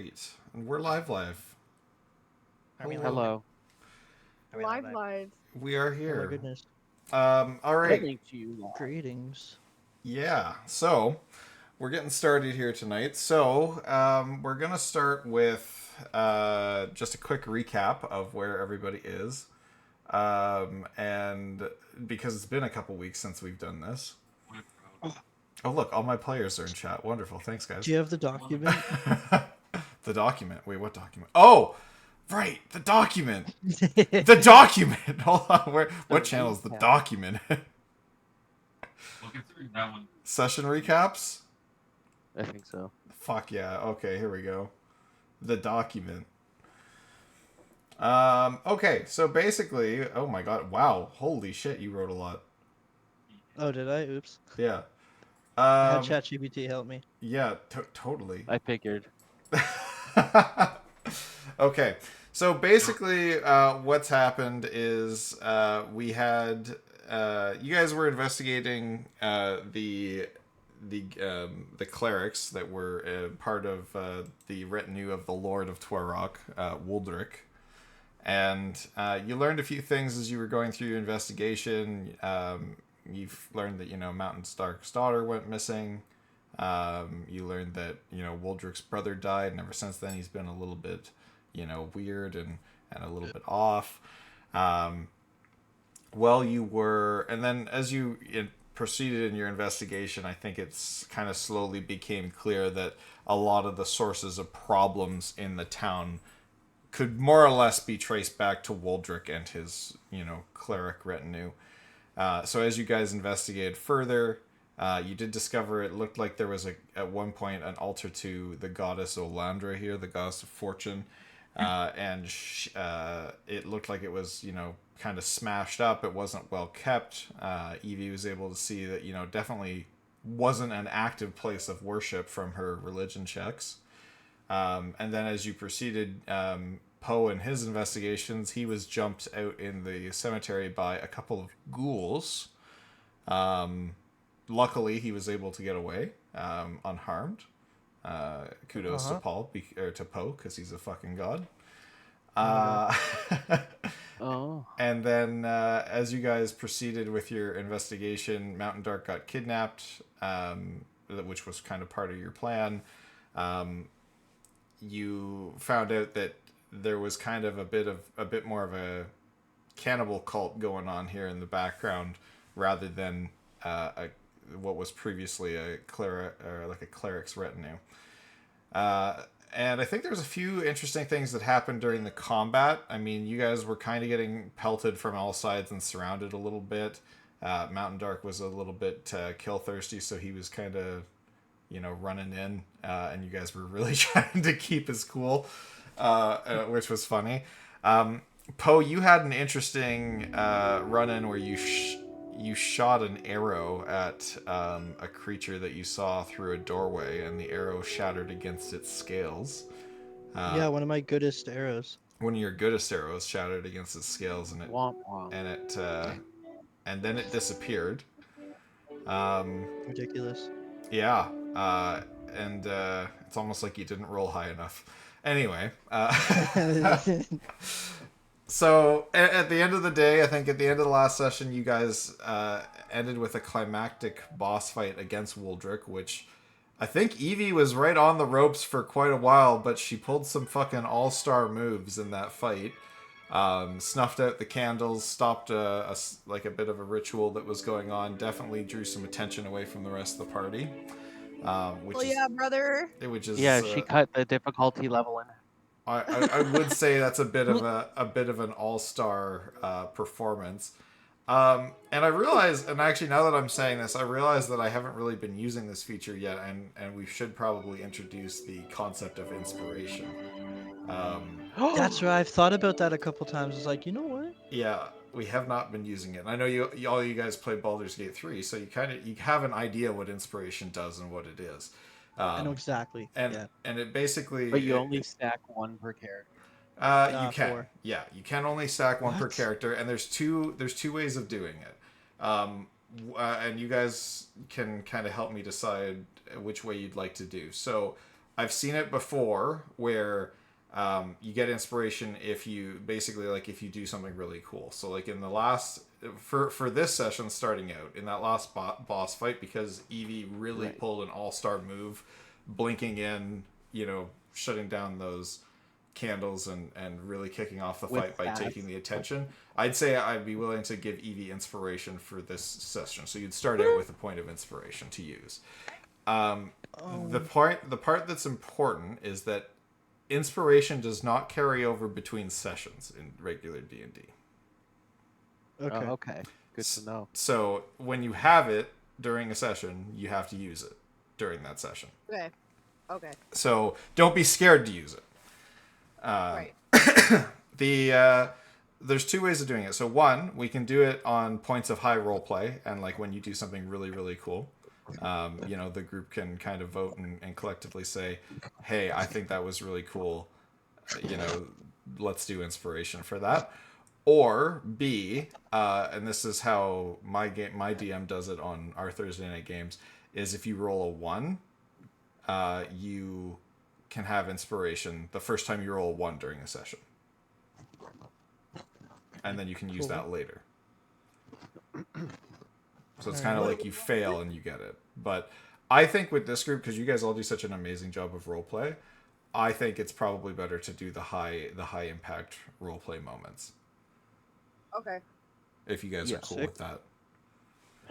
Great. And we're live. Are we live? Hello. Are we live? Live. We are Oh my here. goodness. All right. Coming to you live. Greetings. Yeah. So we're getting started here tonight. So we're gonna start with just a quick recap of where everybody is, and because it's been a couple weeks since we've done this. Oh look, all my players are in chat. Wonderful. Thanks, guys. Do you have the document? The document. Wait, what document? Oh, right, the document. The document. Hold on. What channel is the document? That one. Session recaps? I think so. Fuck yeah. Okay, here we go. The document. Okay, so basically, oh my god, wow, holy shit, you wrote a lot. Oh, did I? Oops. Yeah. I had ChatGPT help me. Yeah, totally. I figured. Okay, so basically, what's happened is we had you guys were investigating the clerics that were part of the retinue of the Lord of Tuarok, Wuldric, and you learned a few things as you were going through your investigation. You've learned that Mountain Stark's daughter went missing. You learned that Wuldric's brother died, and ever since then he's been a little bit weird and a little bit off. Well, you were, and then as you proceeded in your investigation, I think it's kind of slowly became clear that a lot of the sources of problems in the town could more or less be traced back to Wuldric and his cleric retinue. So as you guys investigated further, you did discover it looked like there was at one point an altar to the goddess Olandra here, the goddess of fortune, and it looked like it was kind of smashed up. It wasn't well kept. Evie was able to see that definitely wasn't an active place of worship from her religion checks. And then as you proceeded, Poe in his investigations, he was jumped out in the cemetery by a couple of ghouls. Luckily, he was able to get away unharmed. Kudos to to Poe, because he's a fucking god. Oh. And then as you guys proceeded with your investigation, Mountain Dark got kidnapped, which was kind of part of your plan. You found out that there was kind of a bit more of a cannibal cult going on here in the background, rather than what was previously a cleric's retinue. And I think there's a few interesting things that happened during the combat. I mean, you guys were kind of getting pelted from all sides and surrounded a little bit. Mountain Dark was a little bit kill thirsty, so he was kind of running in, and you guys were really trying to keep his cool, which was funny. Poe, you had an interesting run-in where you shot an arrow at a creature that you saw through a doorway, and the arrow shattered against its scales. Yeah, one of my goodest arrows. One of your goodest arrows shattered against its scales, and it Womp womp. and then it disappeared. Ridiculous. Yeah, and it's almost like you didn't roll high enough. Anyway, so at the end of the day, I think at the end of the last session, you guys ended with a climactic boss fight against Wuldric, which I think Evie was right on the ropes for quite a while, but she pulled some fucking all-star moves in that fight. Snuffed out the candles, stopped a bit of a ritual that was going on, definitely drew some attention away from the rest of the party. Brother. Which is Yeah, she cut the difficulty level in. I would say that's a bit of an all-star performance. And I realize, and actually now that I'm saying this, I realize that I haven't really been using this feature yet, and we should probably introduce the concept of inspiration. That's right. I've thought about that a couple times. It's like, you know what? Yeah, we have not been using it. And I know all you guys played Baldur's Gate 3, so you have an idea what inspiration does and what it is. I know exactly. And it basically. But you only stack one per character. You can. 4. Yeah, you can only stack one per What? character, and there's two ways of doing it. And you guys can kind of help me decide which way you'd like to do. So I've seen it before where you get inspiration if you basically like if you do something really cool. So like in the last for this session starting out in that last boss fight, because Eevee really Right. pulled an all-star move, blinking in, shutting down those candles and really kicking off the With fight by that. taking the attention. I'd say I'd be willing to give Eevee inspiration for this session. So you'd start out with a point of inspiration to use. The part that's important is that inspiration does not carry over between sessions in regular D&D. Okay. Oh, okay. Good to know. So when you have it during a session, you have to use it during that session. Okay. Okay. So don't be scared to use it. Right. There's two ways of doing it. So one, we can do it on points of high role play, and like when you do something really, really cool. The group can kind of vote and collectively say, hey, I think that was really cool. Let's do inspiration for that. Or B, and this is how my DM does it on our Thursday night games, is if you roll a 1, you can have inspiration the first time you roll a 1 during a session. And then you can use that later. So it's kind of like you fail and you get it. But I think with this group, because you guys all do such an amazing job of roleplay, I think it's probably better to do the high impact roleplay moments. Okay. If you guys are cool sick. with that.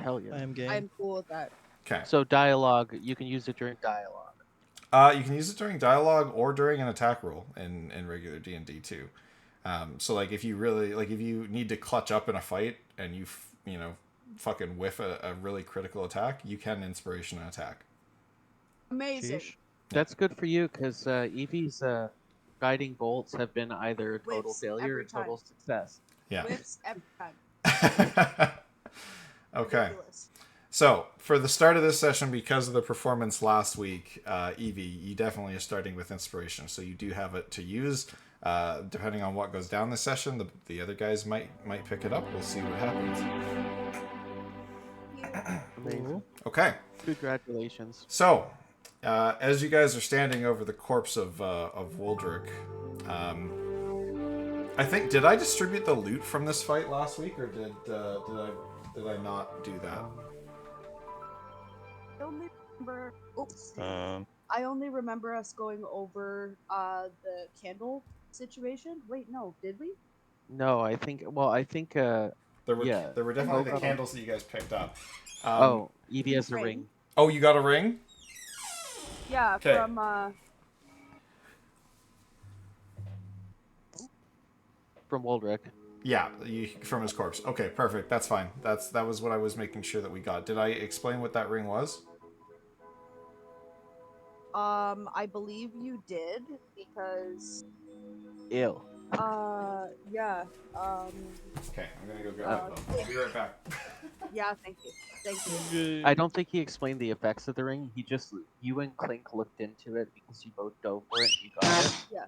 Hell yeah. I am game. I'm cool with that. Okay. So dialogue, you can use it during dialogue. You can use it during dialogue or during an attack roll in regular D&D too. So like if you really if you need to clutch up in a fight and you fucking whiff a really critical attack, you can inspiration an attack. Amazing. Sheesh. That's good for you because Eevee's guiding bolts have been either total Whiffs failure every or total time. success. Yeah. Whiffs every time. Okay. Ridiculous. So for the start of this session, because of the performance last week, Eevee, you definitely are starting with inspiration. So you do have it to use. Depending on what goes down this session, the other guys might pick it up. We'll see what happens. Amazing. Cool. Okay. Congratulations. So, as you guys are standing over the corpse of Woldrick, I think did I distribute the loot from this fight last week, or did I not do that? I only remember. Oops. Um, I only remember us going over the candle situation. Wait, no, did we? No, I think. Well, I think. There were Yeah. definitely the Oh, candles that you guys picked up. Eevee has a Ring. ring. Oh, you got a ring? Yeah, 'Kay. From Woldrick. Yeah, from his corpse. Okay, perfect. That's fine. That was what I was making sure that we got. Did I explain what that ring was? I believe you did because Ew. yeah, Okay, I'm gonna go grab them. I'll be right back. yeah, thank you. I don't think he explained the effects of the ring. You and Clink looked into it because you both dove for it and you got it. Yeah.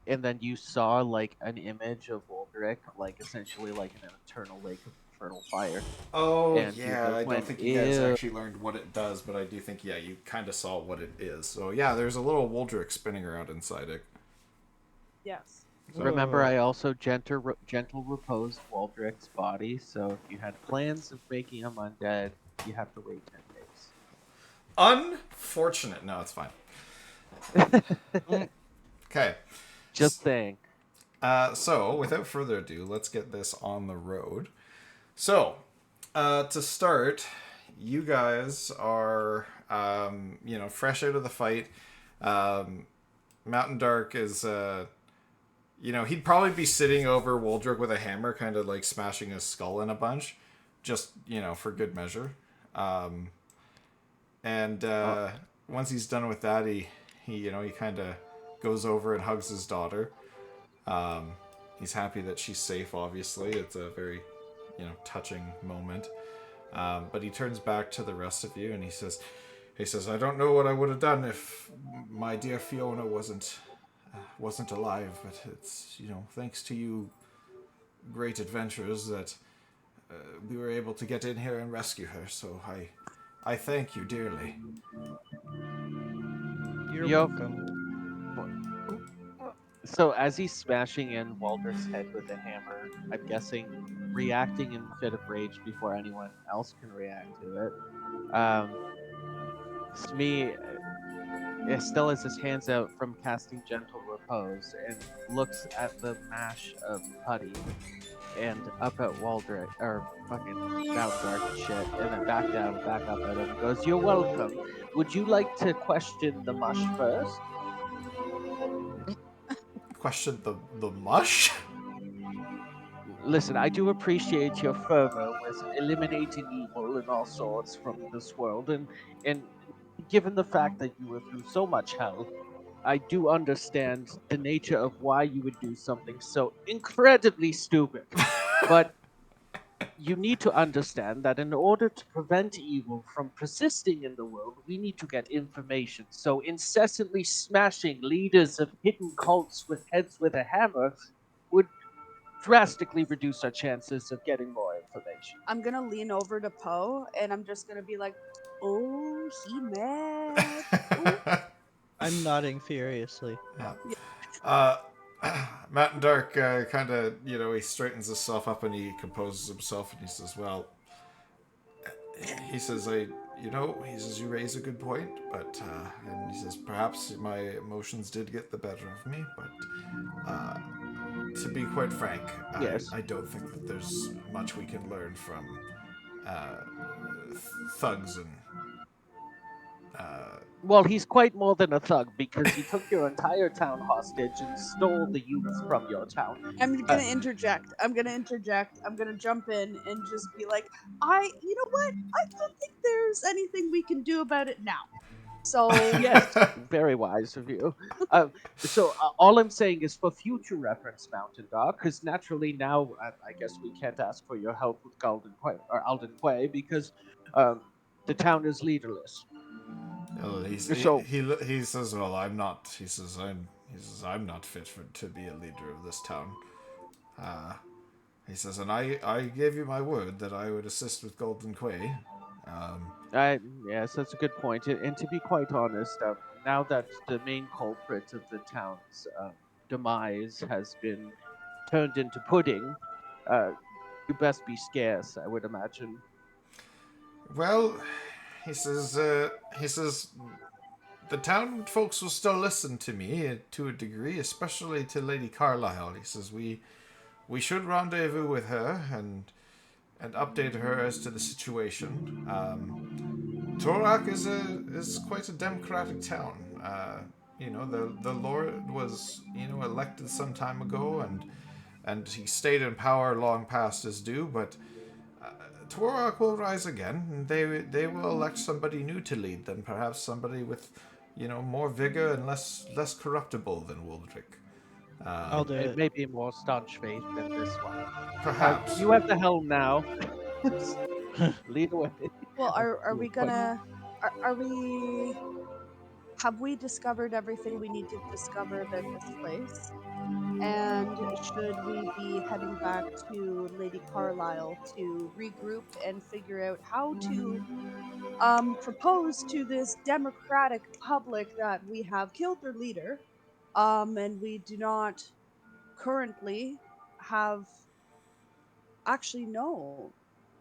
And then you saw like an image of Woldrick, like essentially like an eternal lake of infernal fire. Oh, And you yeah, both I don't went, think you guys "Ew." actually learned what it does, but I do think, yeah, you kind of saw what it is. So, yeah, there's a little Woldrick spinning around inside it. Yes. Remember, I also gentle reposed Waldrick's body, so if you had plans of making him undead, you have to wait 10 days. Unfortunate. No, it's fine. Okay. Just saying. So, without further ado, let's get this on the road. So, to start, you guys are, fresh out of the fight. Mountain Dark is, he'd probably be sitting over Woldrick with a hammer, kind of like smashing his skull in a bunch, just, for good measure. Once he's done with that, he kind of goes over and hugs his daughter. He's happy that she's safe, obviously. It's a very, touching moment. But he turns back to the rest of you and he says, I don't know what I would have done if my dear Fiona wasn't alive, but it's, thanks to you great adventurers that we were able to get in here and rescue her, so I thank you dearly. You're Yo- welcome. So as he's smashing in Waldrick's head with a hammer, I'm guessing reacting in a fit of rage before anyone else can react to it. Smee still has his hands out from casting Gentle Repose and looks at the mash of putty and up at Waldrick, or fucking Mountain Dark and shit, and then back down and back up at him and goes, "You're welcome. Would you like to question the mush first?" Question the mush? Listen, I do appreciate your fervor with eliminating evil and all sorts from this world, and given the fact that you were through so much hell, I do understand the nature of why you would do something so incredibly stupid. But you need to understand that in order to prevent evil from persisting in the world, we need to get information. So incessantly smashing leaders of hidden cults with heads with a hammer would drastically reduce our chances of getting more information. I'm gonna lean over to Poe and I'm just gonna be like, "Oh, he mad." Ooh. I'm nodding furiously. Yeah. Uh, Matt and Dark kind of, he straightens himself up and he composes himself and he says, well, he says, he says, you raise a good point, but, and he says, perhaps my emotions did get the better of me, but, to be quite frank, Yes. I don't think that there's much we can learn from, thugs and, Well, he's quite more than a thug because he took your entire town hostage and stole the youth from your town. I'm gonna interject. I'm gonna jump in and just be like, you know what? I don't think there's anything we can do about it now. So Yes, very wise of you. All I'm saying is for future reference, Mountain Dog, because naturally now I guess we can't ask for your help with Golden Quay or Alden Quay because the town is leaderless. So he says, well, I'm not. He says, I'm not fit to be a leader of this town. He says, and I gave you my word that I would assist with Golden Quay. yes, that's a good point. And to be quite honest, now that the main culprit of the town's demise has been turned into pudding, you best be scarce, I would imagine. Well, he says, the town folks will still listen to me to a degree, especially to Lady Carlisle. He says we should rendezvous with her and update her as to the situation. Torak is quite a democratic town. The Lord was elected some time ago, and he stayed in power long past his due, but. Torak will rise again, and they will elect somebody new to lead them, perhaps somebody with, more vigor and less corruptible than Waldrick. I'll do It it. may be more staunch faith than this one. Perhaps. You have the helm now. Lead away. well, are we Quite- gonna are we have we discovered everything we need to discover about this place? And should we be heading back to Lady Carlisle to regroup and figure out how to propose to this democratic public that we have killed their leader, and we do not currently have actually no.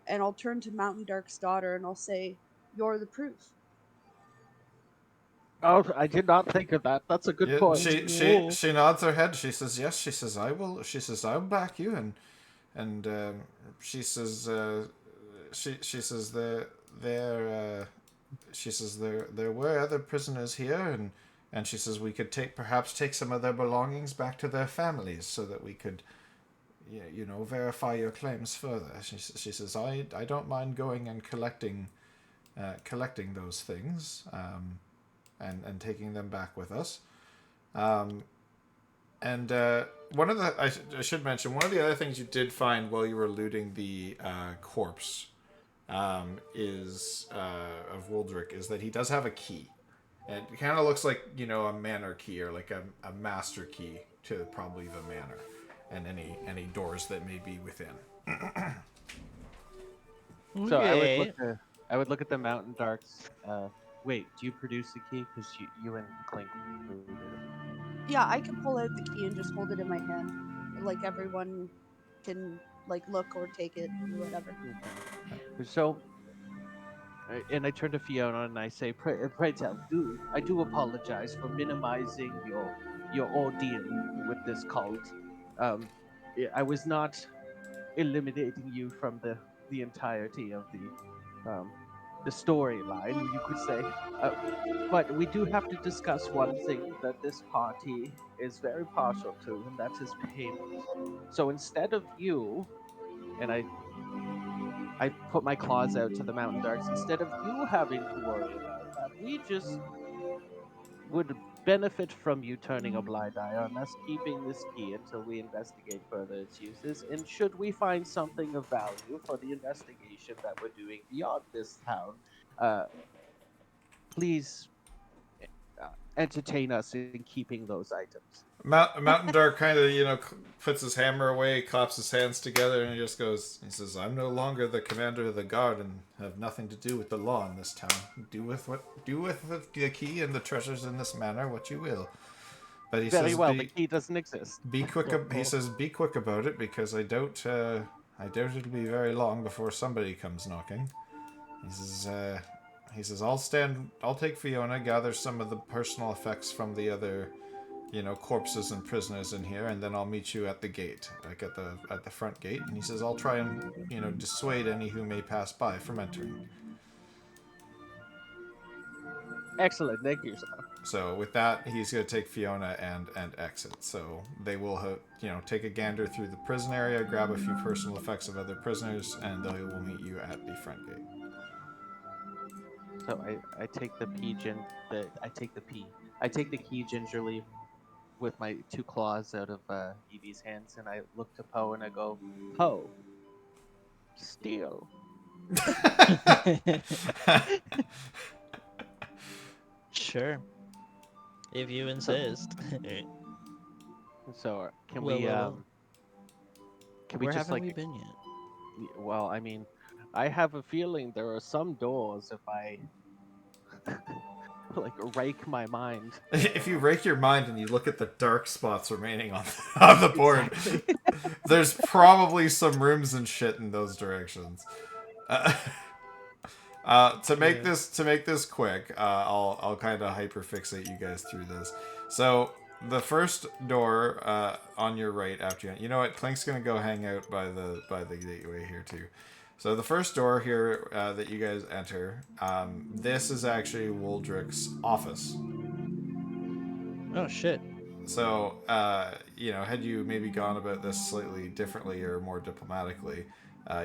And I'll turn to Mountain Dark's daughter and I'll say, "You're the proof." Oh, I did not think of that. That's a good Yeah, point. she nods her head. She says yes. She says I will. She says I'll back you, and she says she says there were other prisoners here, and she says we could perhaps take some of their belongings back to their families so that we could verify your claims further. She says I don't mind going and collecting those things. And taking them back with us. One of the I should mention, one of the other things you did find while you were looting the corpse is of Waldrick is that he does have a key. And it kind of looks like, a manor key or like a master key to probably the manor and any doors that may be within. So Okay. I would look at the Mountain Dark's Wait, do you produce the key? Because you and Clink did it. Yeah, I can pull out the key and just hold it in my hand. Like everyone can like look or take it or whatever. Okay. So, and I turn to Fiona and I say, pray tell, I do apologize for minimizing your ordeal with this cult. I was not eliminating you from the entirety of the storyline, you could say. Uh, but we do have to discuss one thing that this party is very partial to, and that is payment. So instead of you, and I put my claws out to the mountain darks, instead of you having to worry about that, we just would benefit from you turning a blind eye on us, keeping this key until we investigate further its uses. And should we find something of value for the investigation that we're doing beyond this town, uh, please entertain us in keeping those items. Mountain Dark kind of, puts his hammer away, claps his hands together, and he just goes, he says, I'm no longer the commander of the guard and have nothing to do with the law in this town. Do with the key and the treasures in this manner what you will. But he Very says, well, the key doesn't exist. be quick. He says, be quick about it because I doubt it'll be very long before somebody comes knocking. He says, I'll take Fiona, gather some of the personal effects from the other, corpses and prisoners in here, and then I'll meet you at the gate, like at the front gate. And he says, I'll try and, dissuade any who may pass by from entering. Excellent, thank you, sir. So with that, he's going to take Fiona and exit. So they will, take a gander through the prison area, grab a few personal effects of other prisoners, and they will meet you at the front gate. So I take the key gingerly with my two claws out of Evie's hands, and I look to Poe and I go, Poe, steal. Sure. If you insist. So can Well, we well, can we Where just haven't like we been yet? well, I mean, I have a feeling there are some doors if I like rake my mind. If you rake your mind and you look at the dark spots remaining on the board, Exactly. there's probably some rooms and shit in those directions. To make this quick, I'll kind of hyperfixate you guys through this. So the first door on your right after you know what, Clink's gonna go hang out by the gateway here too. So the first door here that you guys enter, this is actually Woldrick's office. Oh shit. So, had you maybe gone about this slightly differently or more diplomatically,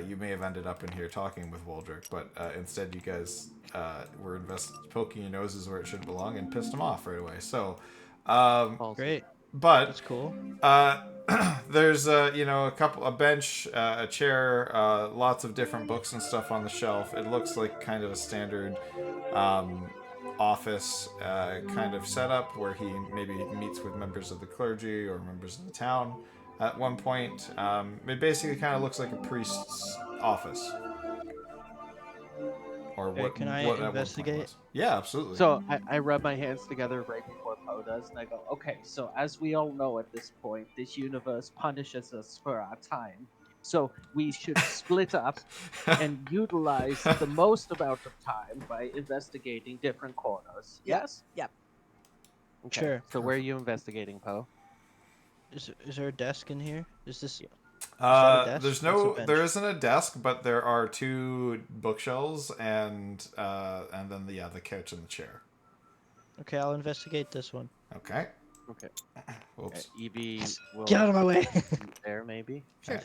you may have ended up in here talking with Woldrick, but instead you guys were poking your noses where it should belong and pissed him off right away. So, Great. but That's cool. there's a bench, a chair, lots of different books and stuff on the shelf. It looks like kind of a standard office kind of setup where he maybe meets with members of the clergy or members of the town at one point. It basically kind of looks like a priest's office. Or Okay, what? can I what at one point investigate? was. Yeah, absolutely. So I rub my hands together right before Poe does, and I go, okay, so as we all know at this point, this universe punishes us for our time. So we should split up and utilize the most amount of time by investigating different corners. Yep, Yes? yep. Okay, Sure. so where are you investigating, Poe? Is there a desk in here? Is this? that a desk? There's That's a bench. there isn't a desk, but there are two bookshelves and then the couch and the chair. Okay, I'll investigate this one. Okay. Okay. Whoops. Evie will Get out of my way. be there, maybe. Sure.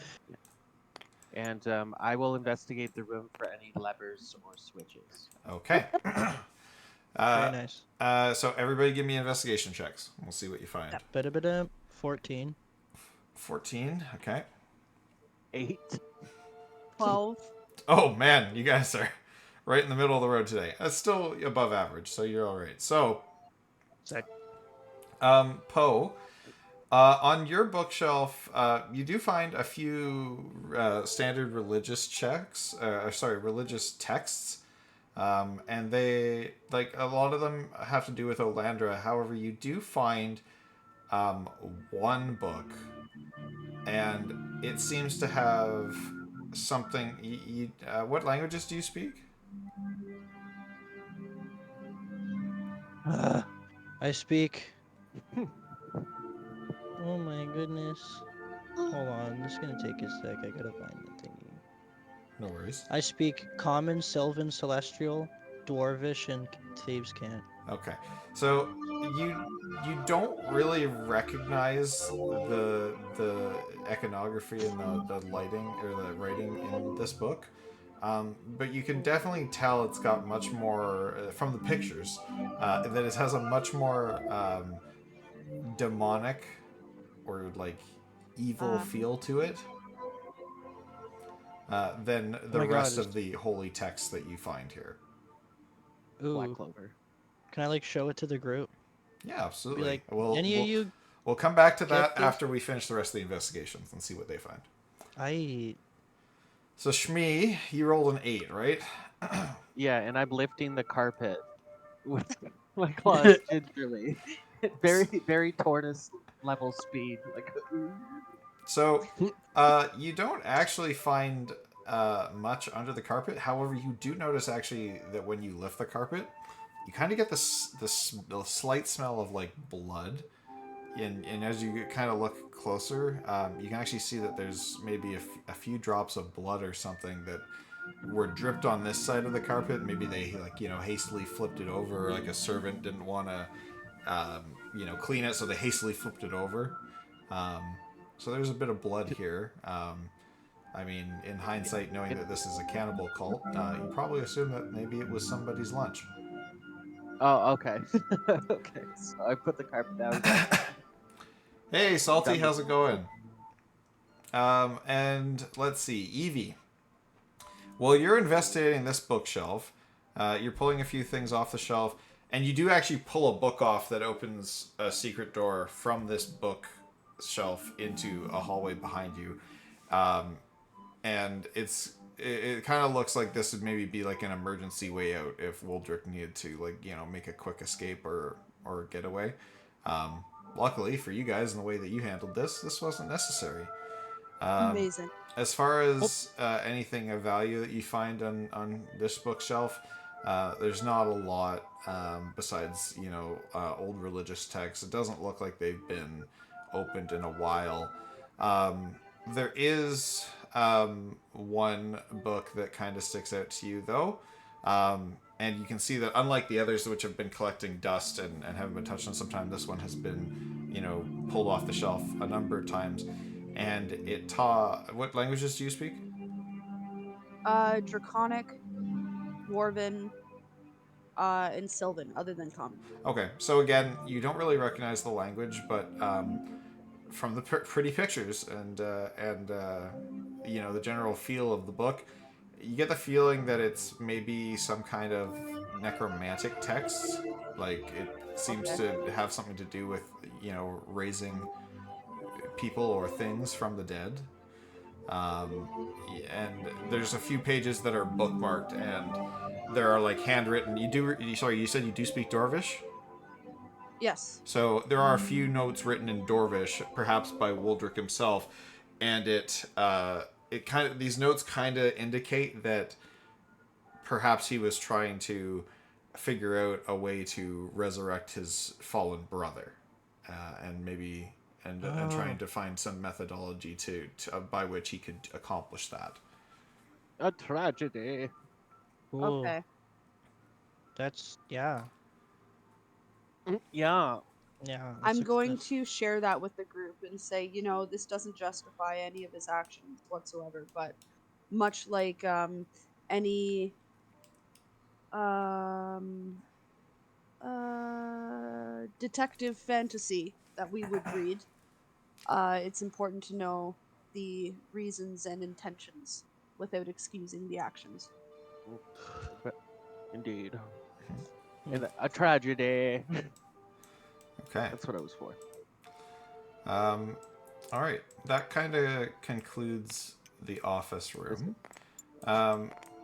And I will investigate the room for any levers or switches. Okay. Very nice. So everybody give me investigation checks. We'll see what you find. Ba-da-ba-da. 14. 14. Okay. 8. 12. Oh man, you guys are right in the middle of the road today. That's still above average, so you're all right. So, Sick. Poe, on your bookshelf, you do find a few standard religious religious texts. And they, like, a lot of them have to do with Olandra. However, you do find one book, and it seems to have something. What languages do you speak? I speak. Oh my goodness. Hold on, this is gonna take a sec. I gotta find the thingy. No worries. I speak Common, Sylvan, Celestial, Dwarvish, and Thieves' Cant. Okay, so you don't really recognize the iconography and the lighting or the writing in this book, but you can definitely tell it's got much more from the pictures that it has a much more demonic or like evil feel to it than Oh the my God, rest it's- of the holy text that you find here. Black Ooh, Clover. can I like show it to the group? Yeah, Be absolutely. like, We'll, any we'll, of you? we'll come back to that get this? after we finish the rest of the investigations and see what they find. I So Shmi, you rolled an 8, right? Yeah, and I'm lifting the carpet with my claws gingerly. Very, very tortoise level speed. Like, So you don't actually find much under the carpet. However, you do notice actually that when you lift the carpet, you kind of get the slight smell of like blood. And as you kind of look closer, you can actually see that there's maybe a few drops of blood or something that were dripped on this side of the carpet. Maybe they hastily flipped it over, or like a servant didn't want to clean it, so they hastily flipped it over. Um, so there's a bit of blood here. I mean, in hindsight, knowing that this is a cannibal cult, you probably assume that maybe it was somebody's lunch. oh, okay. Okay, so I put the carpet down. Hey, Salty, Done. how's it going? And let's see, Evie. Well, you're investigating this bookshelf. You're pulling a few things off the shelf, and you do actually pull a book off that opens a secret door from this bookshelf into a hallway behind you. And it kind of looks like this would maybe be like an emergency way out if Woldrick needed to make a quick escape or getaway. Luckily for you guys, in the way that you handled this wasn't necessary. Amazing. As far as anything of value that you find on this bookshelf, there's not a lot besides old religious texts. It doesn't look like they've been opened in a while. There is one book that kind of sticks out to you though, and you can see that unlike the others which have been collecting dust and haven't been touched in some time, this one has been pulled off the shelf a number of times. And what languages do you speak? Draconic, Dwarven, and Sylvan, other than Common. Okay, so again, you don't really recognize the language, but from the pretty pictures and the general feel of the book, you get the feeling that it's maybe some kind of necromantic text. Like it seems to have something to do with raising people or things from the dead. And there's a few pages that are bookmarked, and there are like handwritten. You said you do speak Dwarvish? Yes. So there are a few notes written in Dwarvish, perhaps by Woldrick himself, and these notes kind of indicate that perhaps he was trying to figure out a way to resurrect his fallen brother, and maybe and trying to find some methodology to by which he could accomplish that. A tragedy. Ooh, Okay. that's yeah. Yeah. That's I'm going to share that with the group and say, this doesn't justify any of his actions whatsoever, but much like any detective fantasy that we would read, it's important to know the reasons and intentions without excusing the actions. Indeed. And a tragedy. Okay. That's what I was for. All right. That kind of concludes the office room.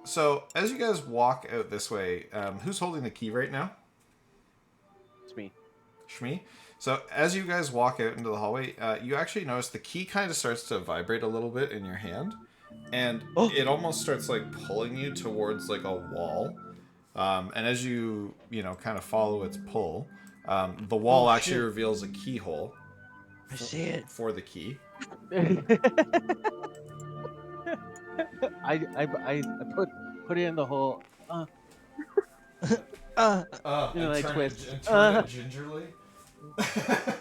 So as you guys walk out this way, who's holding the key right now? It's me. Shmi. So as you guys walk out into the hallway, you actually notice the key kind of starts to vibrate a little bit in your hand, and Oh. it almost starts like pulling you towards like a wall. And as you kind of follow its pull, the wall Oh, actually shit. reveals a keyhole I see it. for the key. I put it in the hole. Uh, You know, I twist. turn it gingerly.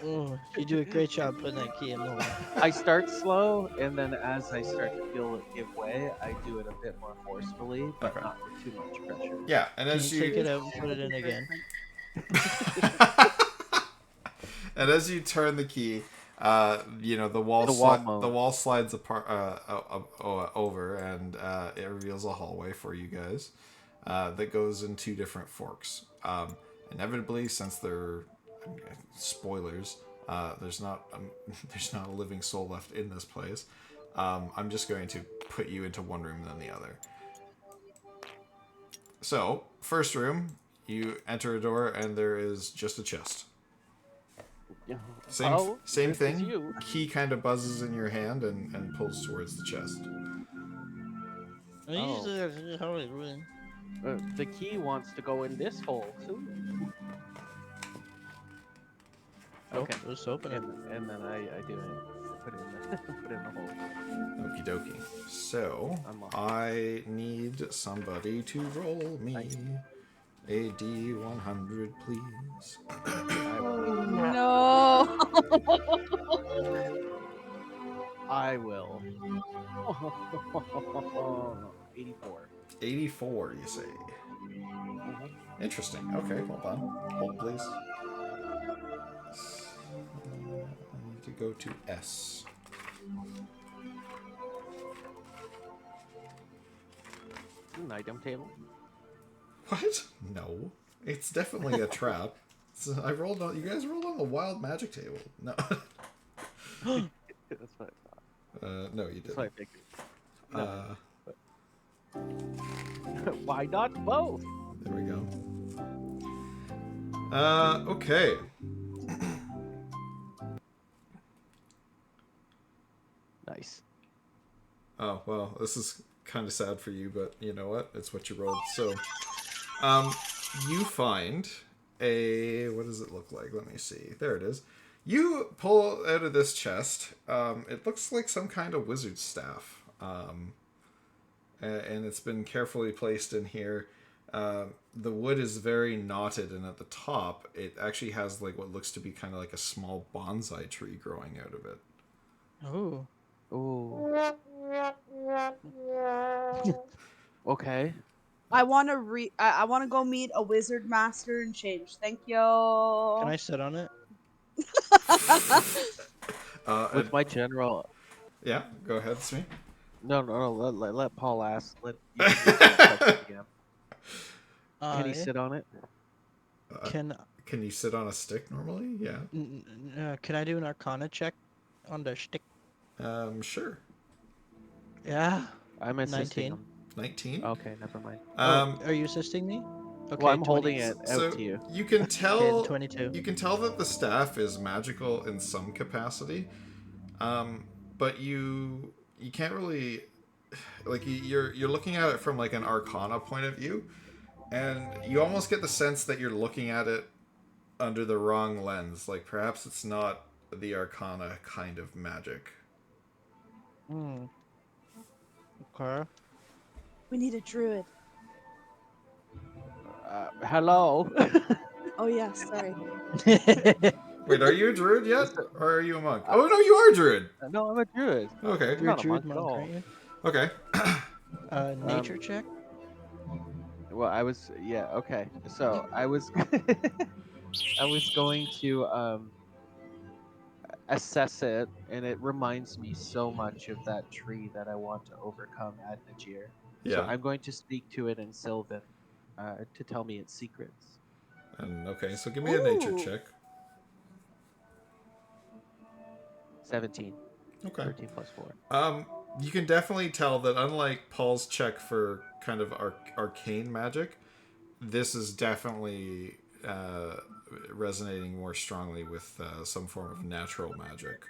oh, you do a great job putting that key in the hole. I start slow, and then as I start to feel it give way, I do it a bit more forcefully, but Okay. not with too much pressure. Yeah, and Can as you take you it out and put it in again? and as you turn the key, the wall The wall mode. the wall slides apart over, and it reveals a hallway for you guys that goes in two different forks. Inevitably, since they're spoilers, there's not a living soul left in this place. I'm just going to put you into one room than the other. So, first room, you enter a door and there is just a chest. Same Oh, same this is thing. you. Key kind of buzzes in your hand and pulls towards the chest. The key wants to go in this hole too. Okay, Let's open it. and then I do it. Put it in the put it in the hole. Okie dokie. So, Unlock. I need somebody to roll me a D100, please. No. I will. 84. 84, you say? Interesting. Okay, hold on. Hold, please. I need to go to S. An item table. What? No. It's definitely a trap. So I rolled on. You guys rolled on the wild magic table. No. That's what I thought. No, you That's what I didn't. figured. Why not both? There we go. Okay. Nice. Oh, well, this is kind of sad for you, but you know what? It's what you rolled. So, you find a... What does it look like? Let me see. There it is. You pull out of this chest. It looks like some kind of wizard staff. And it's been carefully placed in here. The wood is very knotted, and at the top, it actually has like what looks to be kind of like a small bonsai tree growing out of it. Oh. Ooh. Okay. I want to I want to go meet a wizard master and change. Thank you. Can I sit on it? With my general. Yeah, go ahead, Smee. No. Let Paul ask. Let. You can ask the question again. Can he sit on it? Can you sit on a stick normally? Yeah. Can I do an Arcana check on the stick? Sure. Yeah. I'm assisting 19. him. 19. Okay, never mind. Are you assisting me? Okay, Well, I'm 20 holding it out So to you. you can Okay, tell. 22. You can tell that the staff is magical in some capacity, but you can't really like you're looking at it from like an Arcana point of view, and you almost get the sense that you're looking at it under the wrong lens. Like perhaps it's not the Arcana kind of magic. Hmm. Okay. We need a druid. Hello. Oh yeah, sorry. Wait, are you a druid yet, or are you a monk? Oh no, you are a druid. No, I'm a druid. Okay. You're a not a druid monk at monk, all. aren't you? Okay. Nature check? Well, I was. Yeah. Okay. So I was. I was going to assess it, and it reminds me so much of that tree that I want to overcome at Najir. So Yeah. I'm going to speak to it in Sylvan to tell me its secrets. And okay, so give me a nature Ooh. check. 17. Okay. 13 plus 4. You can definitely tell that unlike Paul's check for kind of arcane magic, this is definitely resonating more strongly with some form of natural magic.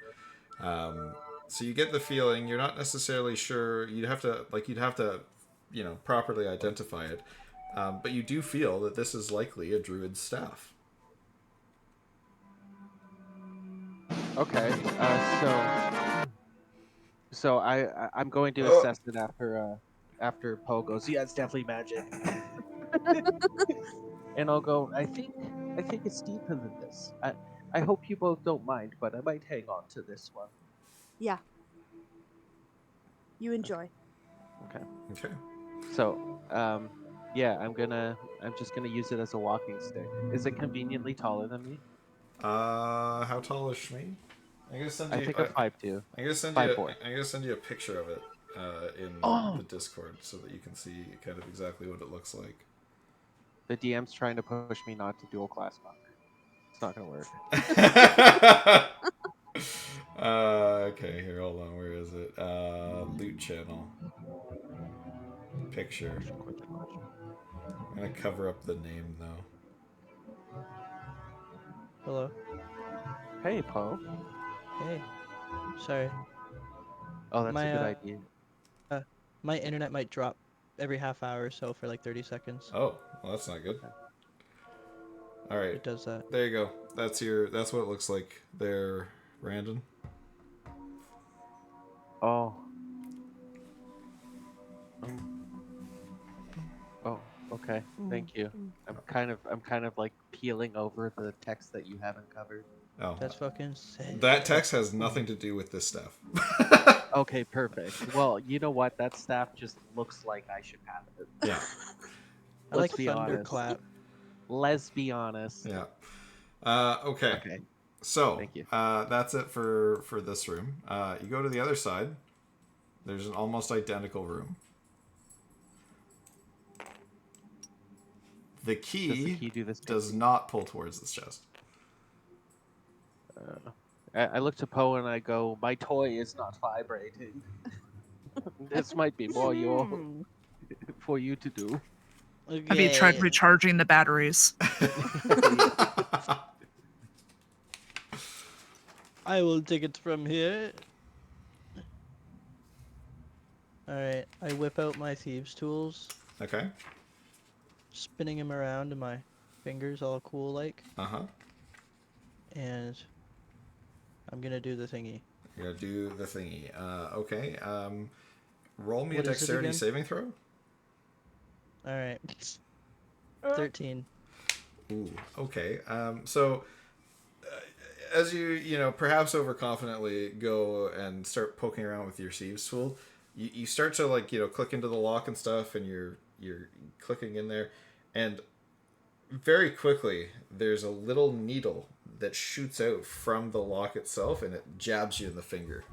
So you get the feeling you're not necessarily sure. You'd have to properly identify it, but you do feel that this is likely a druid's staff. Okay. So I'm going to assess it after Poe goes. Yeah, it's definitely magic. And I'll go. I think it's deeper than this. I hope you both don't mind, but I might hang on to this one. Yeah. You enjoy. Okay. Okay. So, yeah, I'm just gonna use it as a walking stick. Is it conveniently taller than me? How tall is Shmi? I'm gonna send I you. think I'm 5'2". I'm gonna send 5'4". I'm gonna send you a picture of it in Oh! the Discord so that you can see kind of exactly what it looks like. The DM's trying to push me not to dual class conquer. It's not gonna work. Okay, here, hold on. Where is it? Loot channel. Picture. I'm gonna cover up the name though. Hello. Hey, Poe. Hey. Sorry. Oh, that's My a good idea. my internet might drop every half hour or so for like 30 seconds. Oh, well, that's not good. All right, It does that. there you go. That's what it looks like there, Brandon. Oh. Oh, okay. Thank you. I'm kind of like peeling over the text that you haven't covered. Oh, That's fucking sick. that text has nothing to do with this stuff. Okay, perfect. Well, you know what? That staff just looks like I should have it. Yeah. I like Let's be honest. thunderclap. Let's be honest. Yeah. Okay. Okay. So Thank you. that's it for this room. You go to the other side. There's an almost identical room. The Does key, the key do this? does not pull towards this chest. I look to Poe and I go, "My toy is not vibrating. This might be more for you to do." Have you tried recharging the batteries? I will take it from here. Alright, I whip out my thieves' tools, Okay. spinning them around in my fingers all cool like, Uh-huh. and I'm gonna do the thingy. You're gonna do the thingy. Okay. Roll me What a is it dexterity again? saving throw. Alright. 13. Ooh. Okay. So as you perhaps overconfidently go and start poking around with your thieves tool, you start to click into the lock and stuff, and you're clicking in there, and very quickly there's a little needle that shoots out from the lock itself, and it jabs you in the finger.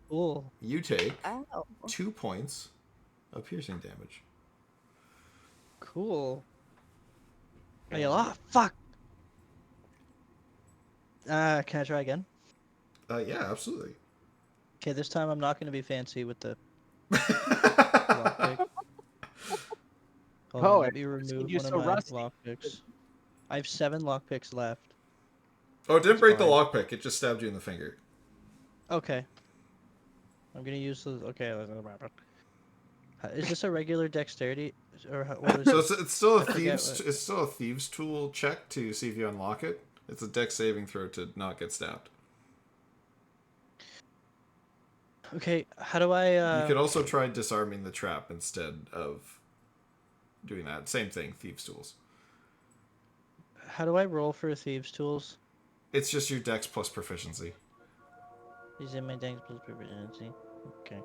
Cool. You take Ow. 2 points of piercing damage. Cool. Hey, fuck! Can I try again? Yeah, absolutely. Okay, this time I'm not gonna be fancy with the lockpick. Hold on, let me remove you're one so of my rusty. lockpicks. I have 7 lockpicks left. Oh, it didn't break the fine. lockpick. It just stabbed you in the finger. Okay. I'm gonna use the. Okay. Is this a regular dexterity, or what is So it? it's still a I forget thieves. It's still a thieves tool check to see if you unlock it. It's a dex saving throw to not get stabbed. Okay, how do I? You could also try disarming the trap instead of doing that. Same thing, thieves tools. How do I roll for thieves' tools? It's just your dex plus proficiency. Is in my dex plus proficiency. Okay.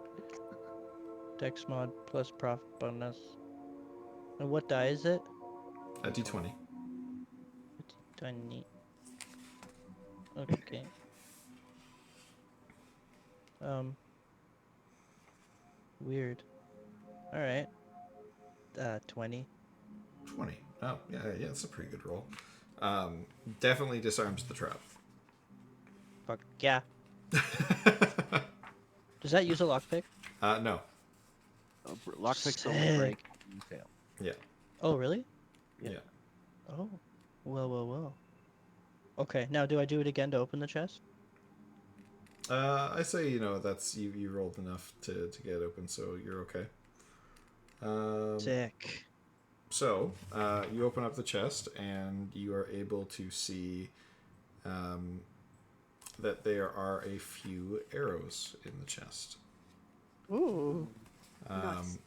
Dex mod plus prof bonus. And what die is it? A d20. 20. Okay. Weird. All right. 20. 20. Oh, yeah, it's a pretty good roll. Definitely disarms the trap. Fuck yeah. Does that use a lockpick? No. Lockpicks only Sick. break when you fail. Yeah. Oh, really? Yeah. Yeah. Oh. Well. Okay, now do I do it again to open the chest? I say, that's you rolled enough to get open, so you're okay. Sick. So, you open up the chest, and you are able to see that there are a few arrows in the chest. Ooh. Nice.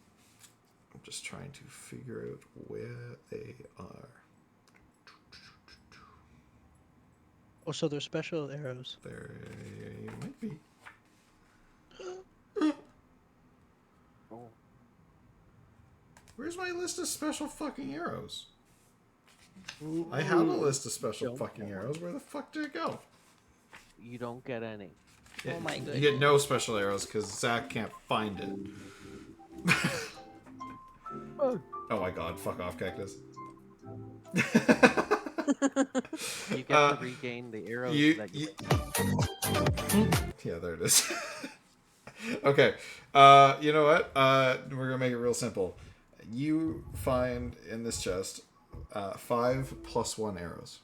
I'm just trying to figure out where they are. Oh, so they're special arrows. There might be. Oh. Where's my list of special fucking arrows? I had a list of special Don't fucking worry. arrows. Where the fuck did it go? You don't get any. Oh my You goodness. get no special arrows because Zach can't find it. Oh. Oh my god, fuck off, Cactus. You get to regain the arrows that you. Yeah, there it is. Okay. You know what? We're gonna make it real simple. You find in this chest 5 + 1 arrows.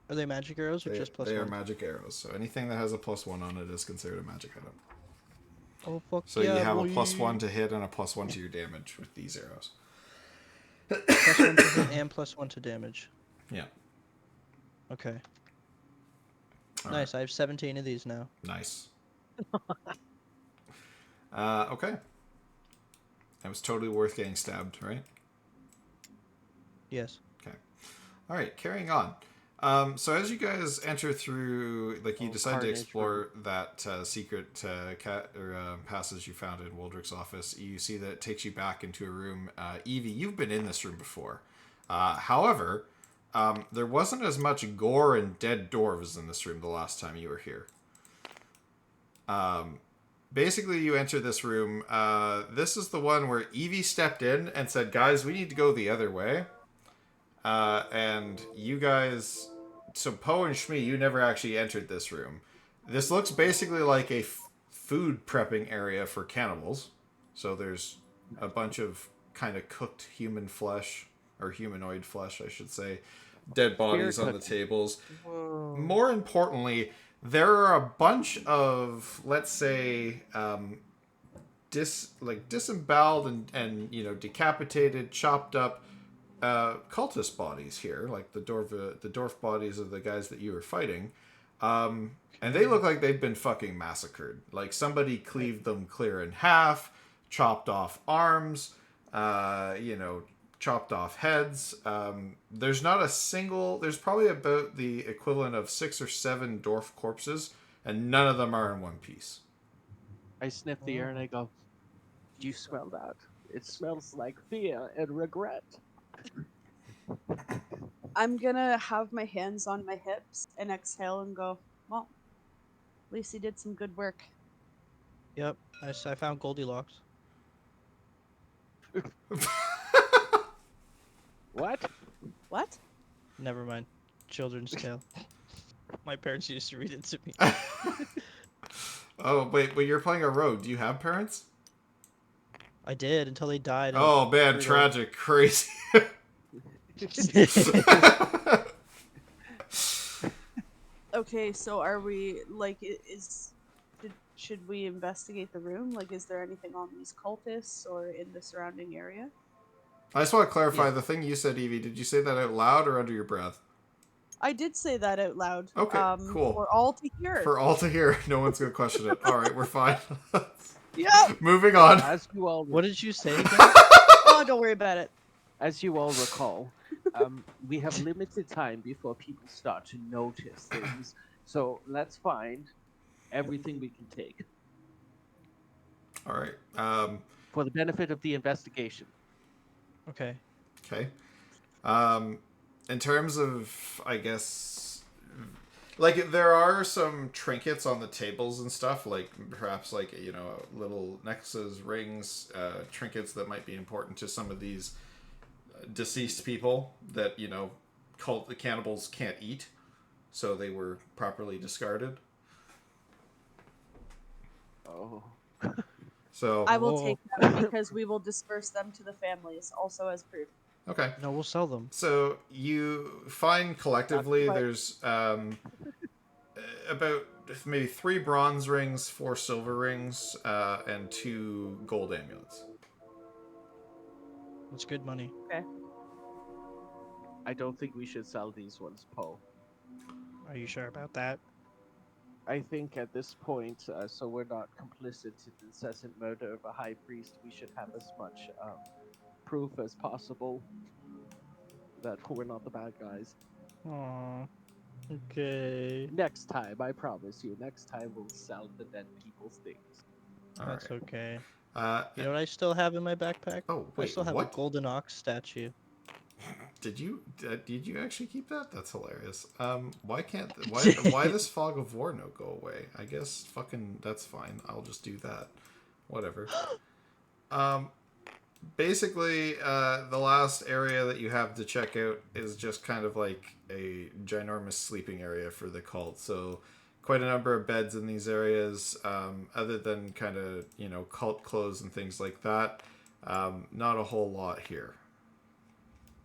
Are they magic arrows or just plus they are one? magic arrows. So anything that has a +1 on it is considered a magic item. Oh fuck So yeah, you have boy. a +1 to hit and a +1 to your damage with these arrows. +1 to hit and +1 to damage. Yeah. Okay. All Nice. I have 17 of these now. Nice. Okay. That was totally worth getting stabbed, right? Yes. Okay. All right, carrying on. So as you guys enter through, like, you decide to Carnage explore that secret passage you found in Waldrick's office, you see that it takes you back into a room. Evie, you've been in this room before. However, there wasn't as much gore and dead dwarves in this room the last time you were here. Basically, you enter this room. This is the one where Evie stepped in and said, guys, we need to go the other way. And you guys... So Poe and Shmi, you never actually entered this room. This looks basically like a food prepping area for cannibals. So there's a bunch of kind of cooked human flesh, or humanoid flesh, I should say. Dead bodies on the tables. Whoa. More importantly, there are a bunch of, let's say, disemboweled and decapitated, chopped up cultist bodies here, like the dwarf bodies of the guys that you were fighting, and they look like they've been fucking massacred. Like somebody cleaved them clear in half, chopped off arms, chopped off heads. There's not a single. There's probably about the equivalent of 6 or 7 dwarf corpses, and none of them are in one piece. I sniff the air and I go, do you smell that? It smells like fear and regret. I'm gonna have my hands on my hips and exhale and go, well, at least he did some good work. Yep. I found Goldilocks. What? What? Never mind. Children's tale. My parents used to read it to me. Oh wait, but you're playing a rogue. Do you have parents? I did until they died. and- Oh man, brutal. tragic, crazy. Okay, so are we like should we investigate the room? Like, is there anything on these cultists or in the surrounding area? I just want to clarify Yeah. the thing you said, Evie. Did you say that out loud or under your breath? I did say that out loud. Okay, cool. For all to hear. For all to hear, no one's gonna question it. All right, we're fine. Yep. Moving on. As you all What did you say again? Oh, don't worry about it. As you all recall, we have limited time before people start to notice things. So let's find everything we can take All right. for the benefit of the investigation. Okay. Okay. In terms of, I guess, like there are some trinkets on the tables and stuff, like perhaps like little necklaces, rings, trinkets that might be important to some of these deceased people that the cannibals can't eat, so they were properly discarded. Oh. So I will Whoa. take them because we will disperse them to the families, also as proof. okay. No, we'll sell them. So you find collectively That's right. there's about maybe 3 bronze rings, 4 silver rings, and 2 gold amulets. That's good money. I don't think we should sell these ones, Poe. Are you sure about that? I think at this point, so we're not complicit in the incessant murder of a high priest, we should have as much proof as possible that we're not the bad guys. Aww. Okay. Next time, I promise you, next time we'll sell the dead people's things. All That's right. okay. Uh, You know what I still have in my backpack? oh I wait, still have what? a golden ox statue. Did you actually keep that? That's hilarious. Why this fog of war note go away? I guess fucking that's fine. I'll just do that. Whatever. Basically, the last area that you have to check out is just kind of like a ginormous sleeping area for the cult. So quite a number of beds in these areas. Other than kind of cult clothes and things like that, not a whole lot here.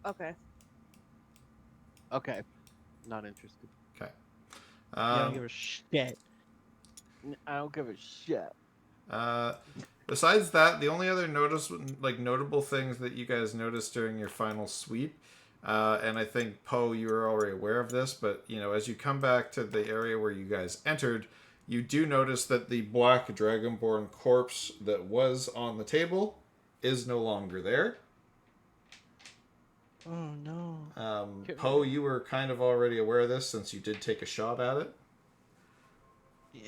Okay. Okay, not interested. Okay. You don't give a shit. I don't give a shit. Besides that, the only other notable things that you guys noticed during your final sweep, and I think Poe, you were already aware of this, but as you come back to the area where you guys entered, you do notice that the black dragonborn corpse that was on the table is no longer there. Oh no. Poe, you were kind of already aware of this since you did take a shot at it.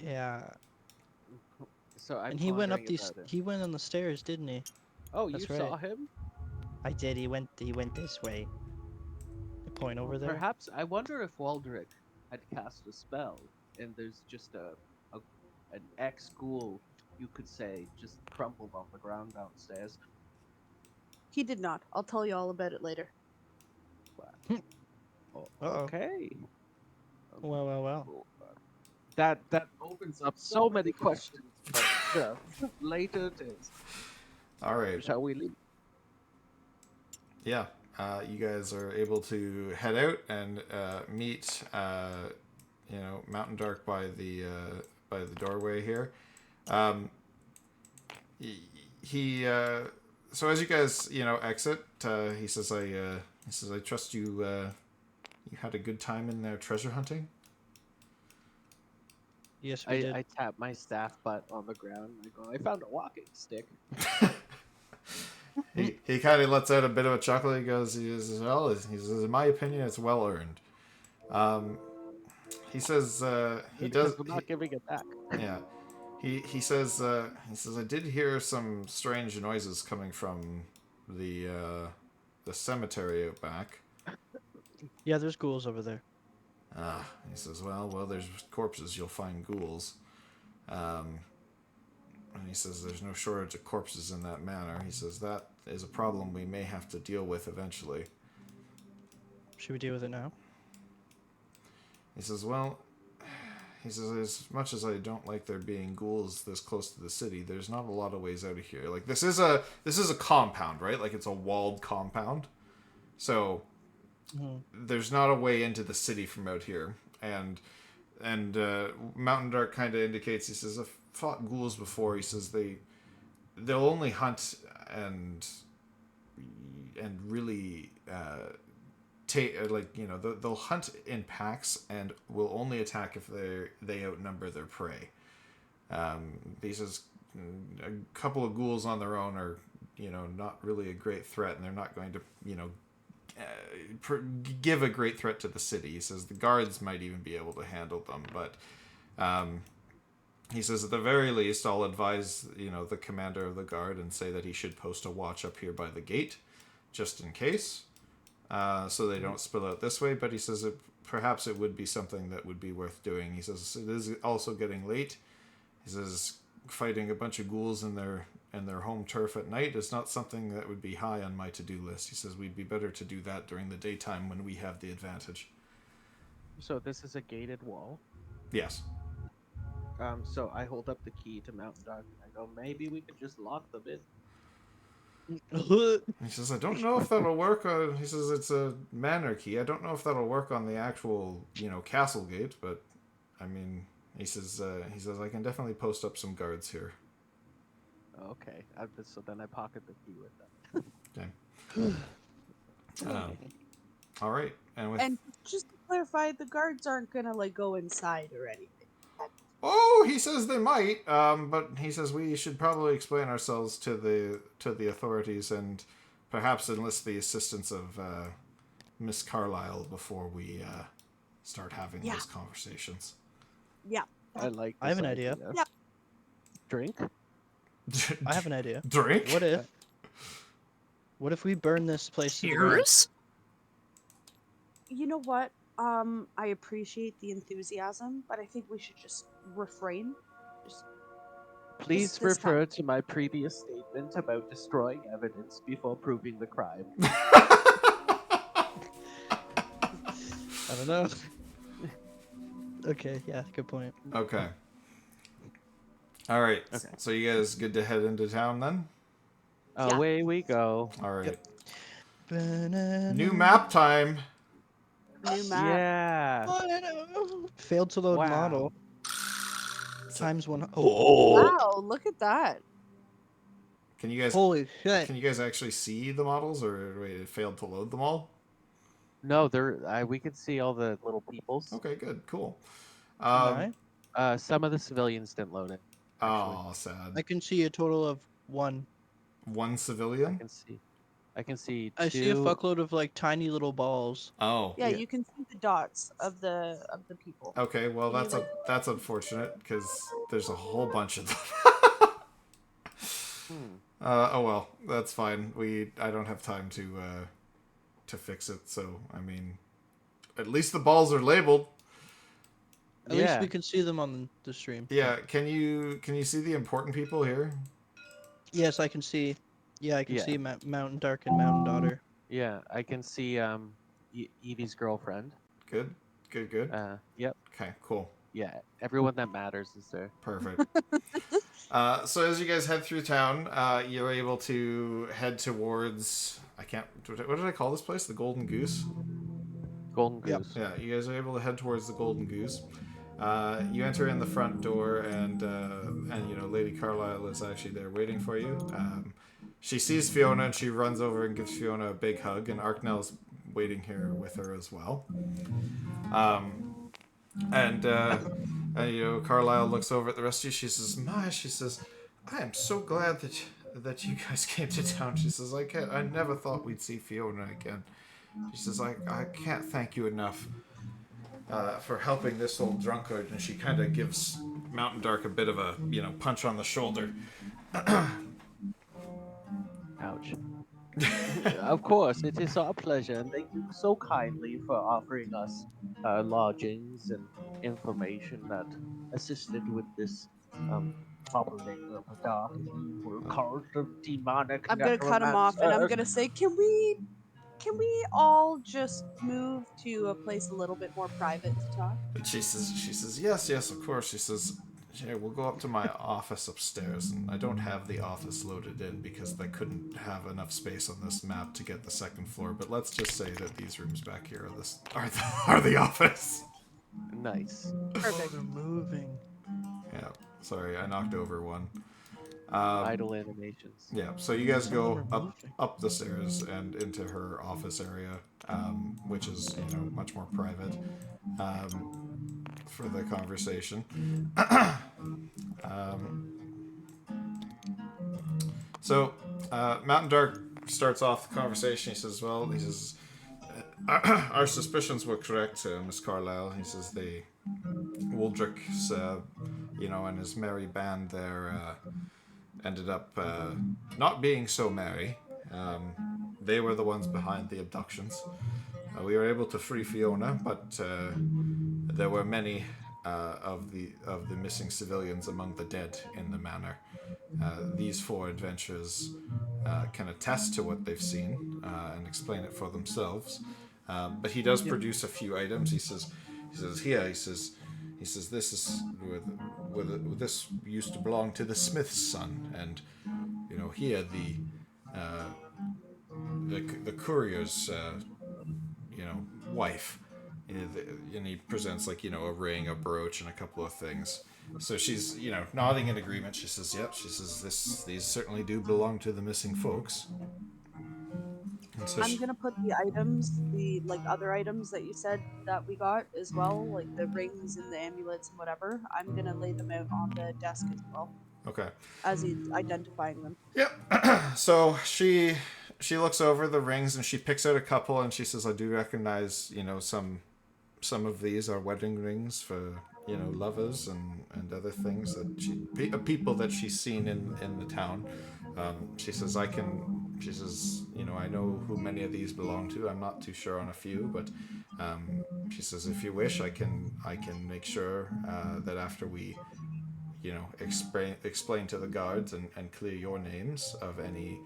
Yeah. So I'm And he went up pondering these. about it. He went on the stairs, didn't he? Oh, you That's saw right. him? I did. He went this way. The point over there. Perhaps I wonder if Waldrick had cast a spell, and there's just an ex-ghoul, you could say, just crumpled on the ground downstairs. He did not. I'll tell you all about it later. Uh-oh. Okay. Well. That opens up so many questions. But later it is. All right. Shall we leave? Yeah, you guys are able to head out and meet, Mountain Dark by the doorway here. So as you guys exit, he says, I trust you. You had a good time in there treasure hunting. Yes, we did. I tap my staff butt on the ground. I go, I found a walking stick. He kind of lets out a bit of a chuckle. He says, in my opinion, it's well earned. He says he does. I'm not giving it back. Yeah. He says I did hear some strange noises coming from the cemetery out back. Yeah, there's ghouls over there. He says, well, there's corpses, you'll find ghouls. And he says there's no shortage of corpses in that manor. He says that is a problem we may have to deal with eventually. Should we deal with it now? He says, as much as I don't like there being ghouls this close to the city, there's not a lot of ways out of here. Like this is a compound, right? Like it's a walled compound. So there's not a way into the city from out here. And Mountain Dark kind of indicates, he says, I've fought ghouls before. He says they'll only hunt and really they'll hunt in packs and will only attack if they outnumber their prey. He says a couple of ghouls on their own are not really a great threat, and they're not going to give a great threat to the city. He says the guards might even be able to handle them, but he says at the very least I'll advise the commander of the guard and say that he should post a watch up here by the gate just in case, so they don't spill out this way. But he says perhaps it would be something that would be worth doing. He says it is also getting late. He says fighting a bunch of ghouls in their home turf at night is not something that would be high on my to-do list. He says we'd be better to do that during the daytime when we have the advantage. So this is a gated wall. Yes. So I hold up the key to Mountain Dark and I know, maybe we could just lock them in. He says, I don't know if that'll work. He says it's a manor key. I don't know if that'll work on the actual, castle gate, but I mean, he says I can definitely post up some guards here. Okay, so then I pocket the key with them. All right, And just to clarify, the guards aren't gonna like go inside or anything. Oh, he says they might, but he says we should probably explain ourselves to the authorities and perhaps enlist the assistance of Miss Carlyle before we start having those conversations. Yeah. I like. I have an idea. Yep. Drink. I have an idea. Drink. What if we burn this place to the ground? Cheers. You know what? I appreciate the enthusiasm, but I think we should just refrain. Please this refer to my previous statement about destroying evidence before proving the crime. I don't know. Okay, yeah, good point. Okay. All right. Okay. So you guys good to head into town then? Away we go. All right. Yep. New map time. New map. Yeah. Failed to load Wow. model. Times one. Wow, look at that. Can you guys Holy shit. actually see the models, or wait, it failed to load them all? No, we could see all the little peoples. Okay, good, cool. Alright. Some of the civilians didn't load it. Oh, sad. I can see a total of one. One I civilian. can see. I see a two- fuckload of like tiny little balls. Oh. Yeah, you can see the dots of the people. Okay, well that's unfortunate because there's a whole bunch of them. Oh well, that's fine. I don't have time to fix it. So I mean, at least the balls are labeled. At least we can see them on the stream. Yeah. Can you see the important people here? Yes, I can see. Yeah, I can Yeah. see Mountain Dark and Mountain Daughter. Yeah, I can see Evie's girlfriend. Good. Yep. Okay. Cool. Yeah, everyone that matters is there. Perfect. So as you guys head through town, you're able to head towards. What did I call this place? The Golden Goose. Golden Yep. Goose. Yeah, you guys are able to head towards the Golden Goose. You enter in the front door, and Lady Carlyle is actually there waiting for you. She sees Fiona, and she runs over and gives Fiona a big hug, and Arknell's waiting here with her as well. Carlyle looks over at the rest of you. She says, I am so glad that you guys came to town. She says, I never thought we'd see Fiona again. She says, I can't thank you enough for helping this old drunkard. And she kind of gives Mountain Dark a bit of a, punch on the shoulder. Ouch. Of course, it is our pleasure, and thank you so kindly for offering us lodgings and information that assisted with this bubbling of a dark evil cult of demonic. I'm gonna cut him off, and I'm gonna say, can we all just move to a place a little bit more private to talk? And she says, yes, of course. She says, yeah, we'll go up to my office upstairs, and I don't have the office loaded in because they couldn't have enough space on this map to get the second floor. But let's just say that these rooms back here are the office. Nice. Perfect. We're moving. Yeah, sorry, I knocked over one. Idle animations. Yeah, so you guys go We're moving. up the stairs and into her office area, which is much more private for the conversation. So Mountain Dark starts off the conversation. He says, our suspicions were correct, Miss Carlyle. He says Waldrick's, and his merry band there ended up not being so merry. They were the ones behind the abductions. We were able to free Fiona, but there were many of the missing civilians among the dead in the manor. These four adventurers can attest to what they've seen and explain it for themselves. But he does produce a few items. He says, this is this used to belong to the smith's son, and here the courier's wife. And he presents a ring, a brooch, and a couple of things. So she's nodding in agreement. She says, "Yep." She says, "These certainly do belong to the missing folks." And so I'm gonna put the items, the other items that you said that we got as well, like the rings and the amulets and whatever. I'm gonna lay them out on the desk as well Okay. as he's identifying them. Yep. So she looks over the rings and she picks out a couple and she says, "I do recognize some of these are wedding rings for lovers and other things that people that she's seen in the town." She says, "I know who many of these belong to. I'm not too sure on a few, but she says, if you wish, I can make sure that after we explain to the guards and clear your names of any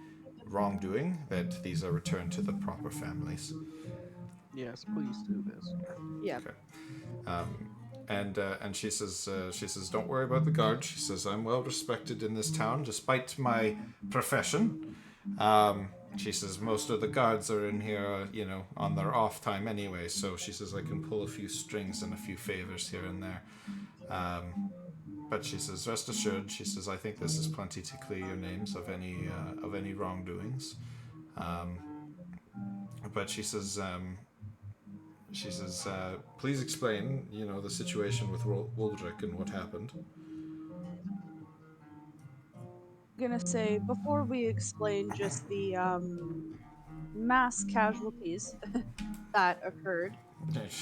wrongdoing, that these are returned to the proper families." Yes, please do this. Yeah. Okay. And she says, "Don't worry about the guards." She says, "I'm well respected in this town, despite my profession." She says, "Most of the guards are in here, on their off time anyway." So she says, "I can pull a few strings and a few favors here and there." But she says, "Rest assured," she says, "I think this is plenty to clear your names of any wrongdoings." But she says, "Please explain, the situation with Waldrick and what happened." I'm gonna say before we explain just the mass casualties that occurred,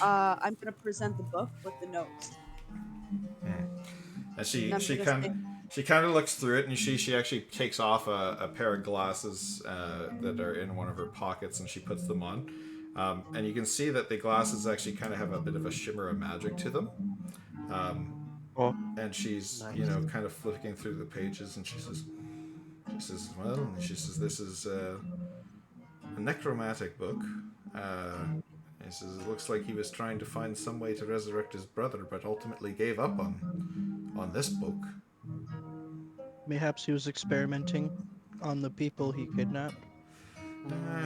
I'm gonna present the book with the notes. And she And I'm gonna say, kind of looks through it, and she actually takes off a pair of glasses that are in one of her pockets, and she puts them on. And you can see that the glasses actually kind of have a bit of a shimmer of magic to them. And she's kind of flicking through the pages, and she says, "This is a necromantic book." He says, "It looks like he was trying to find some way to resurrect his brother, but ultimately gave up on this book." Mayhaps he was experimenting on the people he kidnapped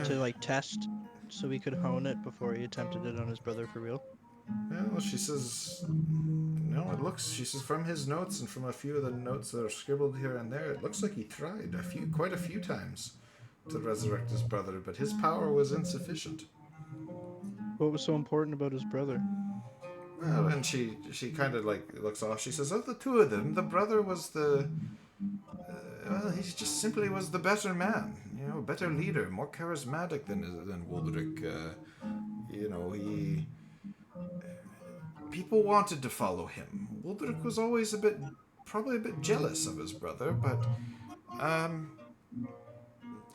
to test, so he could hone it before he attempted it on his brother for real. Well, she says, no, it looks, she says, from his notes and from a few of the notes that are scribbled here and there, it looks like he tried quite a few times to resurrect his brother, but his power was insufficient. What was so important about his brother? Well, and she kind of looks off. She says, of the two of them, the brother was he just simply was the better man, a better leader, more charismatic than Waldrick. People wanted to follow him. Waldrick was always probably a bit jealous of his brother, but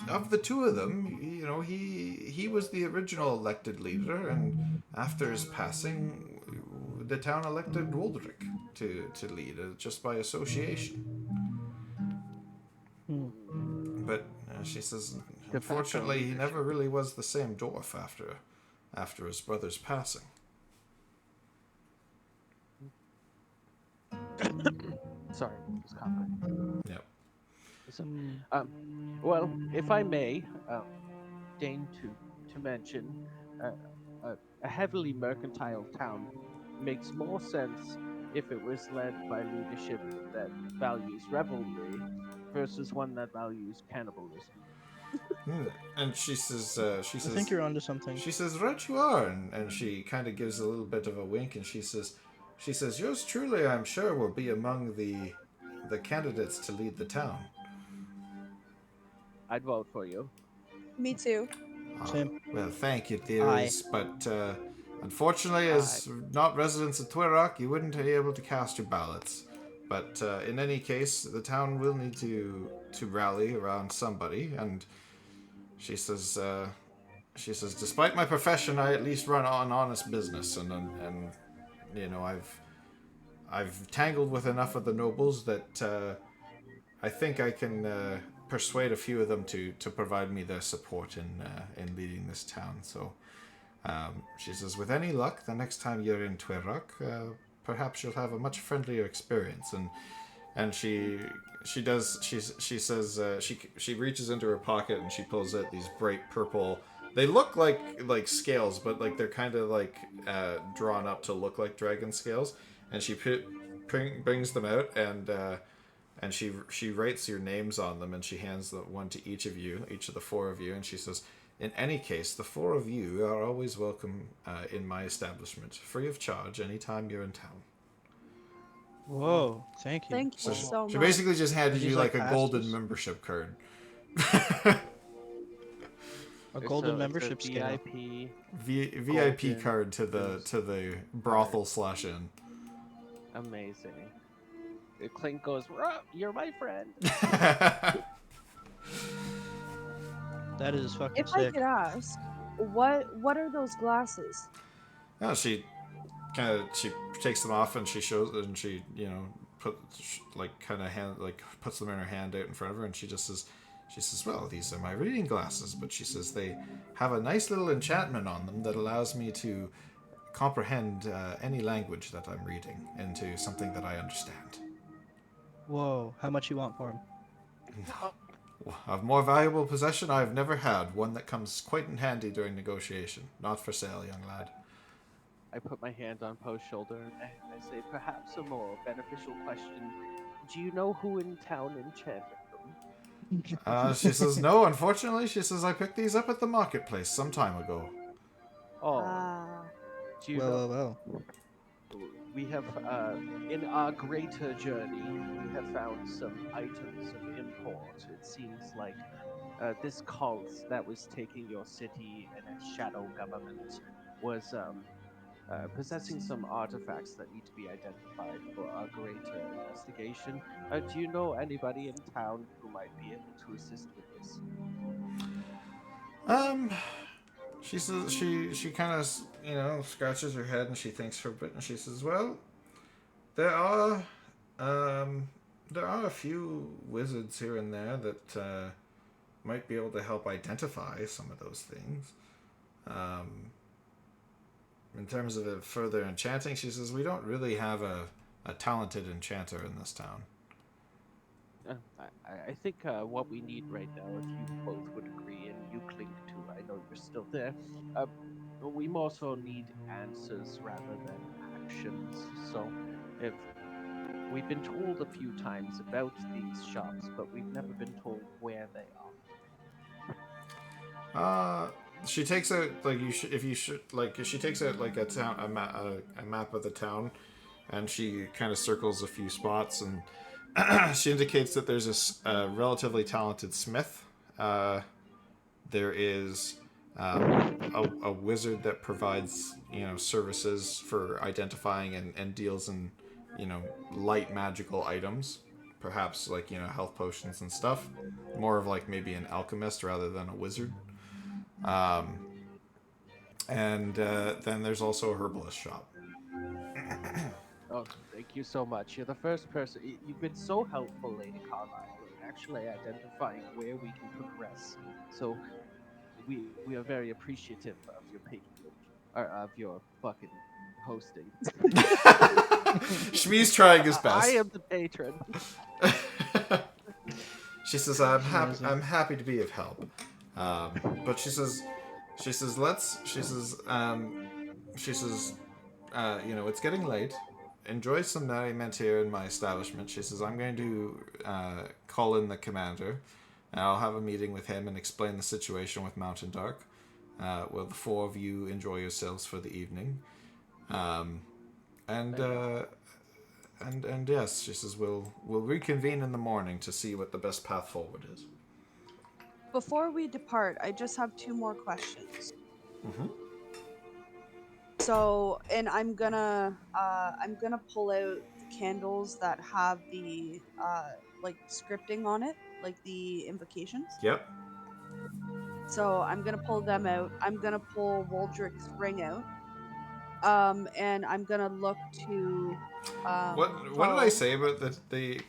of the two of them, he was the original elected leader, and after his passing, the town elected Waldrick to lead, just by association. But she says, unfortunately, he never really was the same dwarf after his brother's passing. Sorry, just coughing. Yep. So, well, if I may, deign to mention, a heavily mercantile town makes more sense if it was led by leadership that values revelry versus one that values cannibalism. And she says, I think you're onto something. She says, right you are, and she kind of gives a little bit of a wink, and she says, yours truly, I'm sure, will be among the candidates to lead the town. I'd vote for you. Me too. Same. Well, thank you, dearies, but unfortunately, as not residents of Twirock, you wouldn't be able to cast your ballots. But in any case, the town will need to rally around somebody, and she says, despite my profession, I at least run an honest business, and I've tangled with enough of the nobles that I think I can persuade a few of them to provide me their support in leading this town. So she says, with any luck, the next time you're in Twirock, perhaps you'll have a much friendlier experience. And she says she reaches into her pocket and she pulls out these bright purple. They look like scales, but like they're kind of like drawn up to look like dragon scales. And she brings them out and she writes your names on them and she hands the one to each of the four of you, and she says, "In any case, the four of you are always welcome in my establishment, free of charge, anytime you're in town." Whoa, thank you. Thank you so much. She basically just handed These you like like a golden passes? membership card. A golden membership it's a scale. VIP. VIP Golden card to the brothel /inn. Amazing. Clink goes, "Ruh, you're my friend." That is fucking If I sick. could ask, what are those glasses? No, she takes them off and she shows, and she puts them in her hand out in front of her, and she says, "Well, these are my reading glasses," but she says they have a nice little enchantment on them that allows me to comprehend any language that I'm reading into something that I understand. Whoa, how much you want for him? A more valuable possession I've never had, one that comes quite in handy during negotiation. Not for sale, young lad. I put my hand on Poe's shoulder and I say, "Perhaps a more beneficial question. Do you know who in town enchanted them?" She says, "No, unfortunately." She says, "I picked these up at the marketplace some time ago." Oh, Ah, do you know? Well. We have, in our greater journey, we have found some items of import. It seems like this cult that was taking your city and its shadow government was possessing some artifacts that need to be identified for our greater investigation. Do you know anybody in town who might be able to assist with this? She says she kind of scratches her head and she thinks for a bit and she says, "Well, there are a few wizards here and there that might be able to help identify some of those things. In terms of it further enchanting," she says, "we don't really have a talented enchanter in this town." I think what we need right now, if you both would agree, and you Clink too, I know you're still there, we more so need answers rather than actions. So, if we've been told a few times about these shops, but we've never been told where they are. She takes out she takes out like a map of the town, and she kind of circles a few spots, and she indicates that there's a relatively talented smith. There is a wizard that provides services for identifying and deals in light magical items, perhaps like health potions and stuff. More of like maybe an alchemist rather than a wizard. And then there's also a herbalist shop. Oh, thank you so much. You're the first person. You've been so helpful, Lady Carlisle, in actually identifying where we can progress. So, we are very appreciative of your patronage, or of your fucking hosting. Shmi's trying his best. I am the patron. She says, I'm happy to be of help. But she says, it's getting late. Enjoy some merriment here in my establishment. She says, I'm going to call in the commander, and I'll have a meeting with him and explain the situation with Mountain Dark. Will the four of you enjoy yourselves for the evening? And yes, she says, we'll reconvene in the morning to see what the best path forward is. before we depart, I just have 2 more questions. Mm-hmm. So, and I'm gonna pull out the candles that have the like scripting on it, like the invocations. Yep. So I'm gonna pull them out. I'm gonna pull Waldrick's ring out. And I'm gonna look to. What did I say about the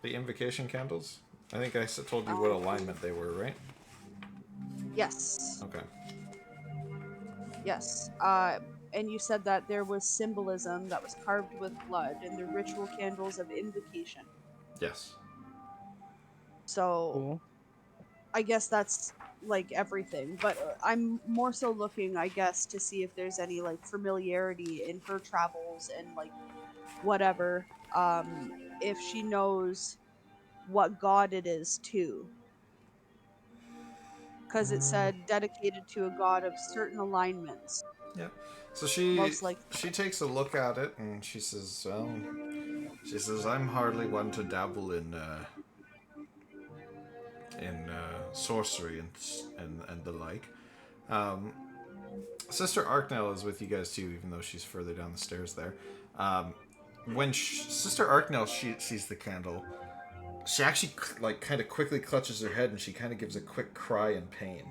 invocation candles? I think I told you what alignment they were, right? Yes. Okay. Yes. and you said that there was symbolism that was carved with blood and the ritual candles of invocation. Yes. So Cool. I guess that's like everything, but I'm more so looking, I guess, to see if there's any like familiarity in her travels and like whatever. If she knows what god it is too, because it Mm, said dedicated to a god of certain alignments, yeah. So she most like. she takes a look at it and she says, "Well, she says I'm hardly one to dabble in sorcery and the like. Um, Sister Arknell is with you guys too, even though she's further down the stairs there. Um, when Sister Arknell sees the candle, she actually like kind of quickly clutches her head and she kind of gives a quick cry in pain.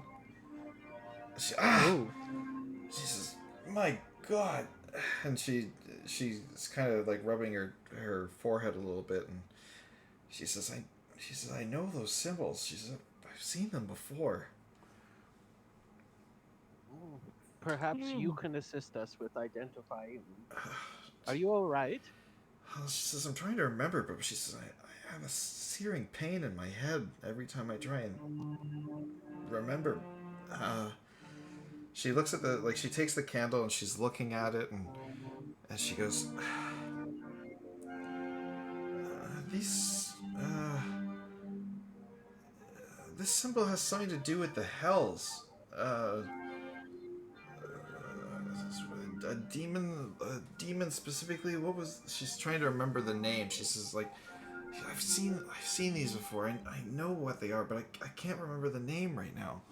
Ooh. She says, "My God," and she's kind of like rubbing her forehead a little bit, and she says, I know those symbols." She says, "I've seen them before." Perhaps you can assist us with identifying. Are you all right? She says, "I'm trying to remember," but she says, I have a searing pain in my head every time I try and remember. She looks at she takes the candle and she's looking at it and she goes, these, this symbol has something to do with the hells. A demon specifically. What was? She's trying to remember the name. She says, like, I've seen these before. I know what they are, but I can't remember the name right now.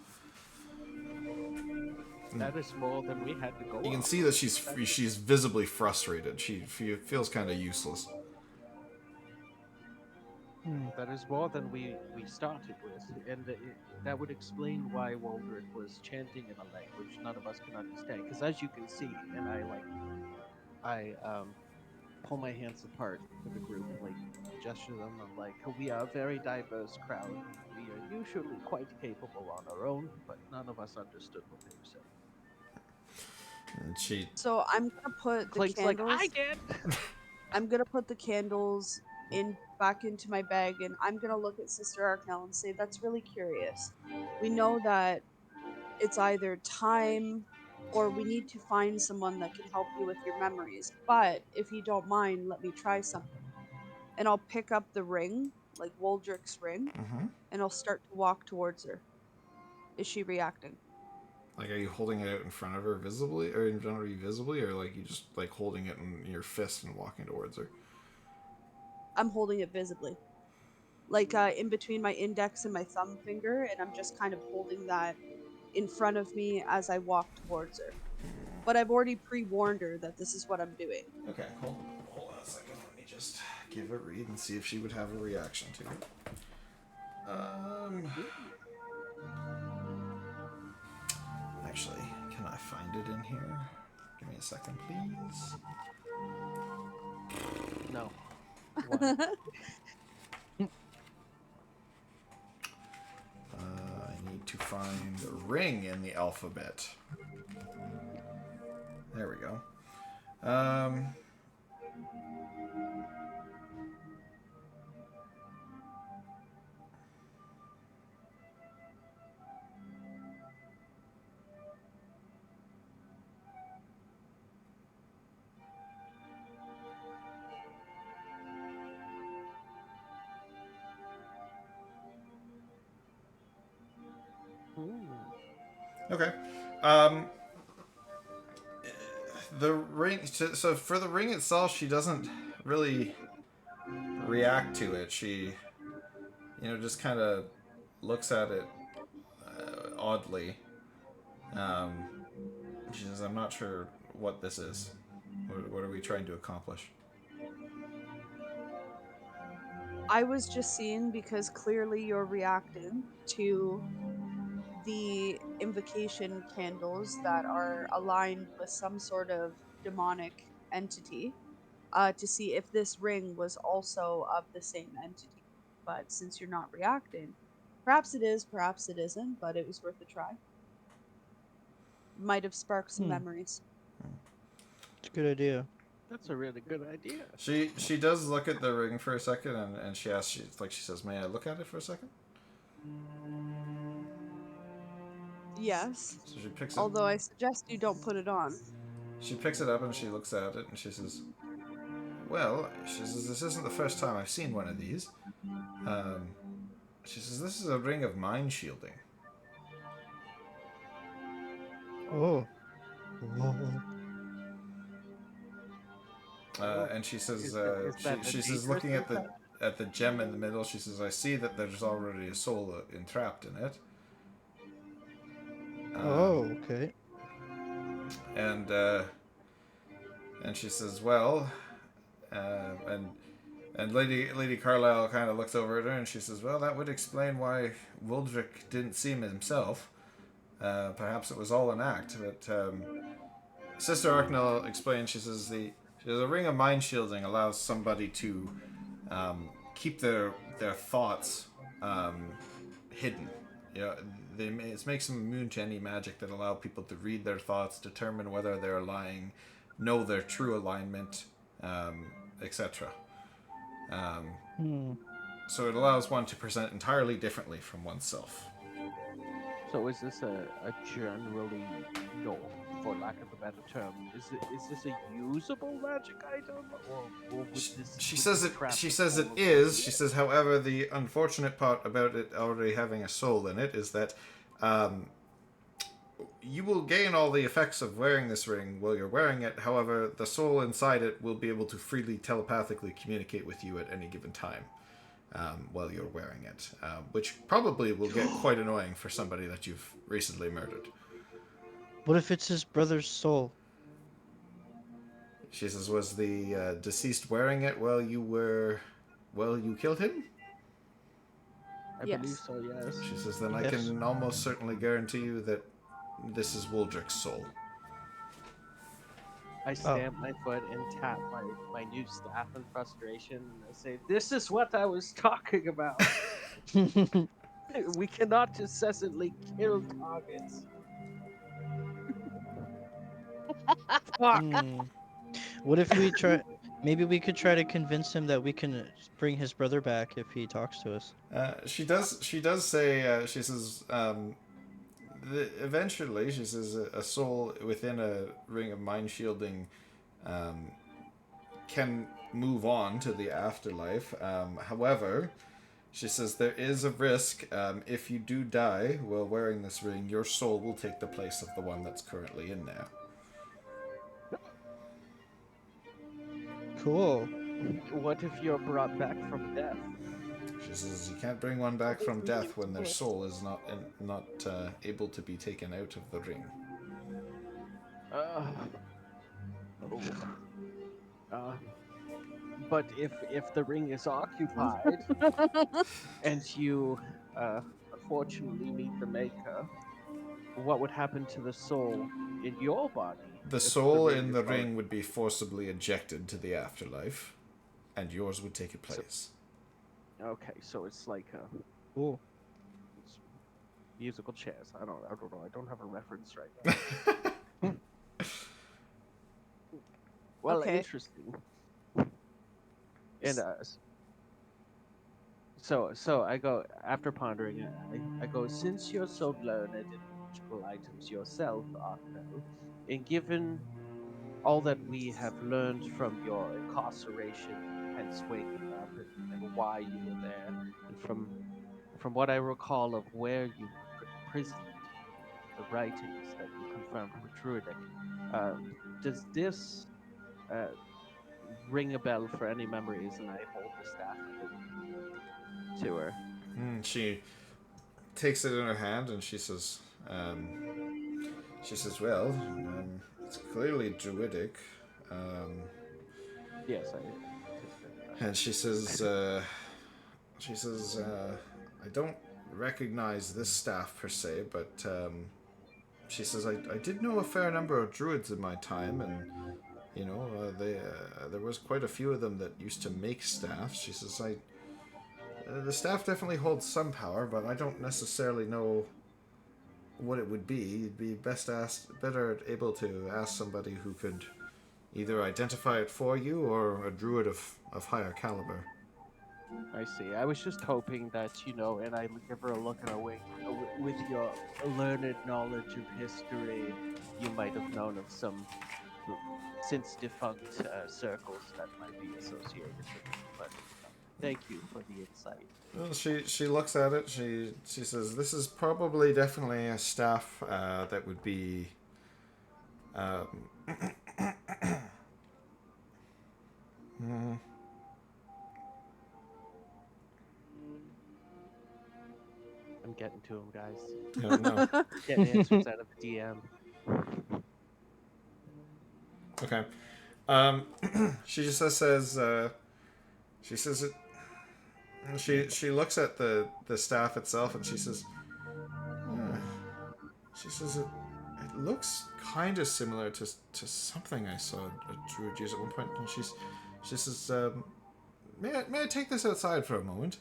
That is more than we had to go You can off. see that she's visibly frustrated. She feels kind of useless. That is more than we started with, and that would explain why Waldrick was chanting in a language none of us can understand. Because as you can see, and I pull my hands apart to the group and like gesture them. I'm like, we are a very diverse crowd. We are usually quite capable on our own, but none of us understood what they were saying. And she So I'm gonna put the Clink's like, candles. I did. I'm gonna put the candles in back into my bag, and I'm gonna look at Sister Arknell and say, "That's really curious. We know that it's either time or we need to find someone that can help you with your memories. But if you don't mind, let me try something." And I'll pick up the ring, like Waldrick's ring, Mhm. and I'll start to walk towards her. Is she reacting? Like, are you holding it out in front of her visibly, or in front of you visibly, or like you just like holding it in your fist and walking towards her? I'm holding it visibly, like in between my index and my thumb finger, and I'm just kind of holding that in front of me as I walk towards her. But I've already pre-warned her that this is what I'm doing. Okay, hold on a second. Let me just give a read and see if she would have a reaction to it. Actually, can I find it in here? Give me a second, please. No. I need to find a ring in the alphabet. There we go. Okay. Um, the ring. So for the ring itself, she doesn't really react to it. She, just kind of looks at it oddly. Um, she says, "I'm not sure what this is. What are we trying to accomplish?" I was just seeing because clearly you're reacting to the invocation candles that are aligned with some sort of demonic entity, to see if this ring was also of the same entity. But since you're not reacting, perhaps it is, perhaps it isn't, but it was worth a try. Might have sparked some memories. It's a good idea. That's a really good idea. She does look at the ring for a second, and she asks, she says, "May I look at it for a second?" Yes. So she picks it. Although I suggest you don't put it on. She picks it up and she looks at it and she says, "Well," she says, "this isn't the first time I've seen one of these." She says, "This is a ring of mind shielding." Oh. And she says, Is that she the says, dangerous looking at thing? the gem in the middle, she says, "I see that there's already a soul entrapped in it." Oh, okay. And she says, "Well," and Lady Carlisle kind of looks over at her and she says, "Well, that would explain why Wuldrick didn't see him himself. Perhaps it was all an act." But Sister Arknell explains. She says a ring of mind shielding allows somebody to keep their thoughts hidden. It makes them immune to any magic that allow people to read their thoughts, determine whether they're lying, know their true alignment, etc. So it allows one to present entirely differently from oneself. So is this a generally, for lack of a better term, is this a usable magic item, or would this? She would says this it. trap She says it fall is. into She it? says, however, the unfortunate part about it already having a soul in it is that you will gain all the effects of wearing this ring while you're wearing it. However, the soul inside it will be able to freely telepathically communicate with you at any given time while you're wearing it, which probably will get quite annoying for somebody that you've recently murdered. What if it's his brother's soul? She says, "Was the deceased wearing it while you killed him?" I Yes. believe so. Yes. She says, "Then I Yes. can almost certainly guarantee you that this is Wuldrick's soul." I stamp my foot and tap my new staff in frustration. And I say, "This is what I was talking about. We cannot incessantly kill targets." Fuck. What if we try? Maybe we could try to convince him that we can bring his brother back if he talks to us. She does say. She says, eventually, she says, a soul within a ring of mind shielding can move on to the afterlife. However, she says there is a risk. If you do die while wearing this ring, your soul will take the place of the one that's currently in there. Cool. What if you're brought back from death? She says you can't bring one back from death when their soul is not able to be taken out of the ring. But if the ring is occupied and you unfortunately meet the Maker, what would happen to the soul in your body? The if soul ring in is the not- ring would be forcibly ejected to the afterlife, and yours would take its place. Okay, so it's like Cool. it's musical chairs. I don't know. I don't have a reference right now. Well, Okay. interesting. And so I go after pondering. I go, since you're so learned in magical items yourself, Arknell, and given all that we have learned from your incarceration, hence waking up, and why you were there, and from what I recall of where you were imprisoned, the writings that you confirmed were Druidic, does this ring a bell for any memories? And I hold the staff to her. She takes it in her hand and she says, "Well, it's clearly druidic." Yes, And she says, "I don't recognize this staff per se, but she says I did know a fair number of druids in my time, and there was quite a few of them that used to make staffs." She says, the staff definitely holds some power, but I don't necessarily know what it would be. You'd be better able to ask somebody who could, either identify it for you or a druid of higher caliber. I see. I was just hoping that, and I give her a look in her wing. With your learned knowledge of history, you might have known of some since defunct circles that might be associated with it. But thank you for the insight. Well, she looks at it. She says, "This is probably definitely a staff that would be." I'm getting to him, guys. I don't know. Getting answers out of the DM. Okay. She just says. She says it. She looks at the staff itself and she says. She says it looks kind of similar to something I saw a druid use at one point. And she says, may I take this outside for a moment?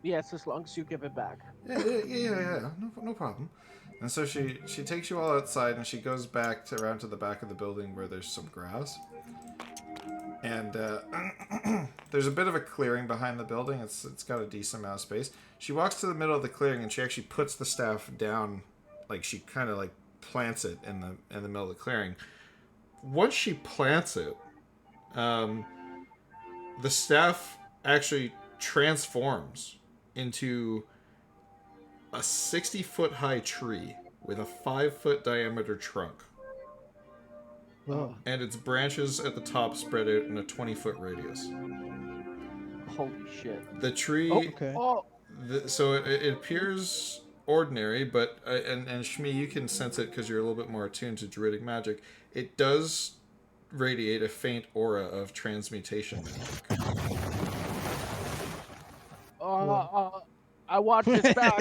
Yes, as long as you give it back. Yeah. No problem. And so she takes you all outside and she goes back around to the back of the building where there's some grass. And there's a bit of a clearing behind the building. It's got a decent amount of space. She walks to the middle of the clearing and she actually puts the staff down, like she kind of like plants it in the middle of the clearing. Once she plants it, the staff actually transforms into a 60-foot high tree with a 5-foot diameter trunk. Whoa. And its branches at the top spread out in a 20-foot radius. Holy shit. The tree... Okay. Oh! So it appears ordinary, but... and Shmi, you can sense it because you're a little bit more attuned to druidic magic. It does radiate a faint aura of transmutation magic. I watched this back.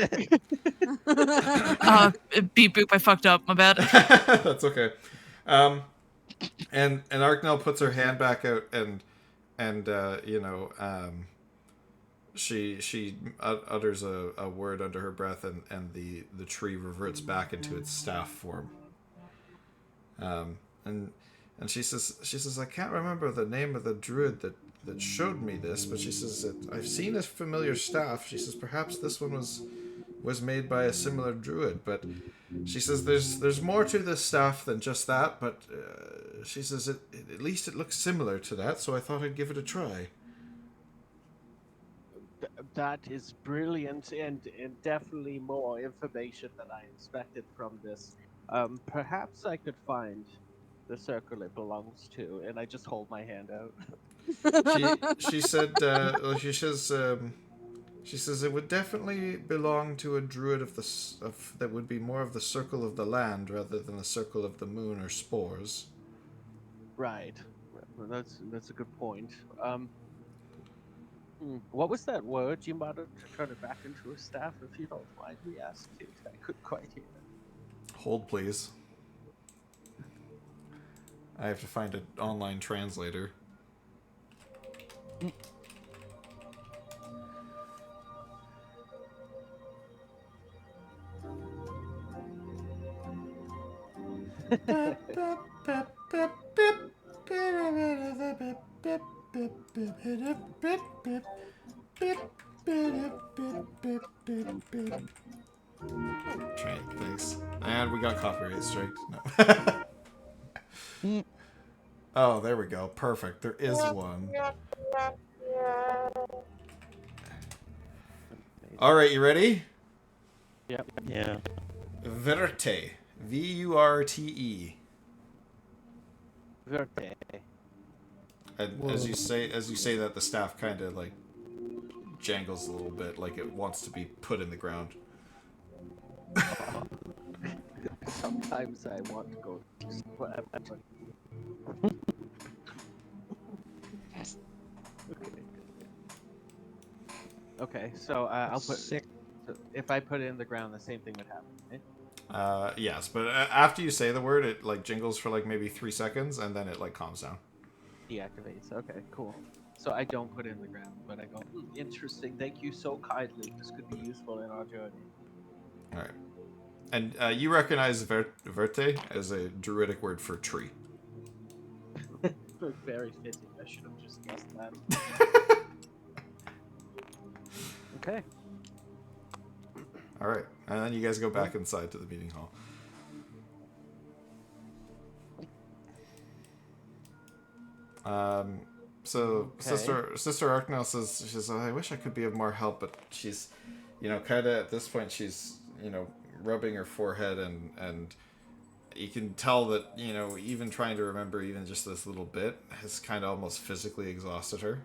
Beep boop, I fucked up, my bad. That's okay. And Arknell puts her hand back out and she utters a word under her breath and the tree reverts back into its staff form. And she says I can't remember the name of the druid that showed me this, but she says that I've seen a familiar staff. She says perhaps this one was made by a similar druid, but she says there's more to this staff than just that, but she says at least it looks similar to that, so I thought I'd give it a try. That is brilliant and definitely more information than I expected from this. Perhaps I could find the circle it belongs to, and I just hold my hand out. She said she says it would definitely belong to a druid that would be more of the circle of the land rather than the circle of the moon or spores. Right. Well, that's a good point. What was that word you muttered to turn it back into a staff? If you don't mind me asking, I couldn't quite hear it. Hold, please. I have to find an online translator. Thanks. And we got copyright strikes. No. Oh, there we go. Perfect. There is one. All right, you ready? Yep. Yeah. Verte. Vurte. Verte. And as you say that, the staff kind of like jangles a little bit, like it wants to be put in the ground. Sometimes I want to go. Okay, so I'll put. Sick. So if I put it in the ground, the same thing would happen. Right? Yes, but after you say the word, it like jingles for like maybe 3 seconds, and then it like calms down. Deactivates. Okay, cool. So I don't put it in the ground, but I go, interesting. Thank you so kindly. This could be useful in our journey. All right. And you recognize verte as a druidic word for tree. Very fitting. I should have just guessed that. Okay. All right, and then you guys go back inside to the meeting hall. So Okay. Sister Arknell says, she says, I wish I could be of more help, but she's, kind of at this point she's, rubbing her forehead, and you can tell that, even trying to remember even just this little bit has kind of almost physically exhausted her.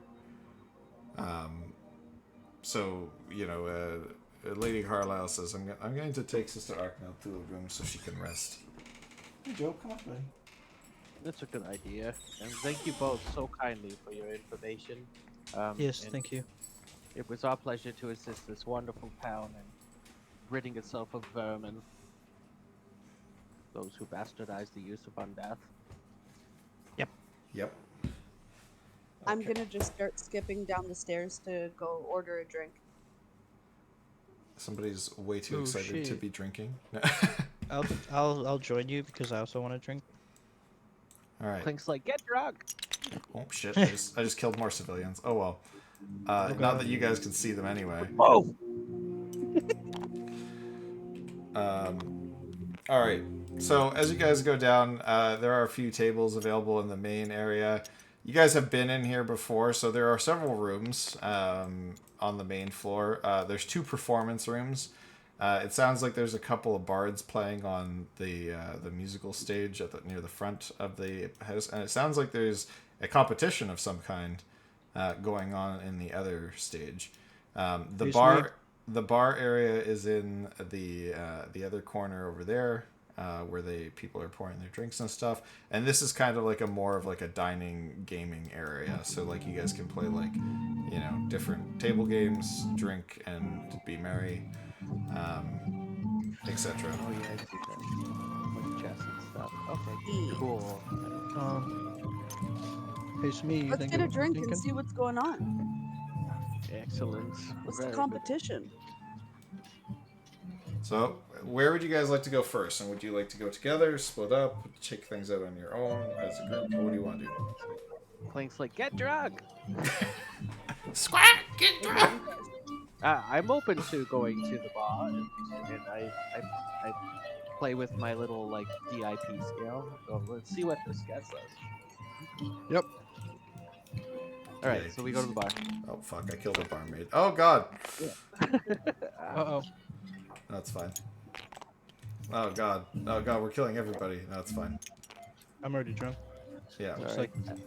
So, Lady Carlisle says, I'm going to take Sister Arknell to a room so she can rest. Hey, Joe, come on, buddy. That's a good idea. And thank you both so kindly for your information. Yes, and thank you. It was our pleasure to assist this wonderful town in ridding itself of vermin. Those who bastardize the use of undeath. Yep. I'm Okay. gonna just start skipping down the stairs to go order a drink. Somebody's way too Oh, excited to shit. be drinking. I'll join you because I also want to drink. All right. Clink's like, get drunk! Oh shit! I just killed more civilians. Oh well. Not that you guys can see them anyway. Oh! All right. So as you guys go down, there are a few tables available in the main area. You guys have been in here before, so there are several rooms on the main floor. There's 2 performance rooms. It sounds like there's a couple of bards playing on the musical stage near the front of the house, and it sounds like there's a competition of some kind going on in the other stage. The bar area is in the other corner over there, where people are pouring their drinks and stuff. And this is kind of like more of a dining gaming area. So like you guys can play different table games, drink and be merry, etc. Oh yeah, I see that. Like chess and stuff. Okay, Yeah. cool. Hey, Smee, you Let's think get a of drink and drinking? see what's going on. Excellent. What's Very the good. competition? So where would you guys like to go first? And would you like to go together, split up, check things out on your own as a group? What do you want to do? Clink's like, get drunk! Squat! Get drunk! I'm open to going to the bar, and I play with my little DIP scale. So let's see what this gets us. Yep. All right, so we go to the bar. Oh fuck! I killed a barmaid. Oh god! Uh-oh. That's fine. Oh god! Oh god! We're killing everybody. No, it's fine. I'm already drunk. Yeah, Looks Alright. like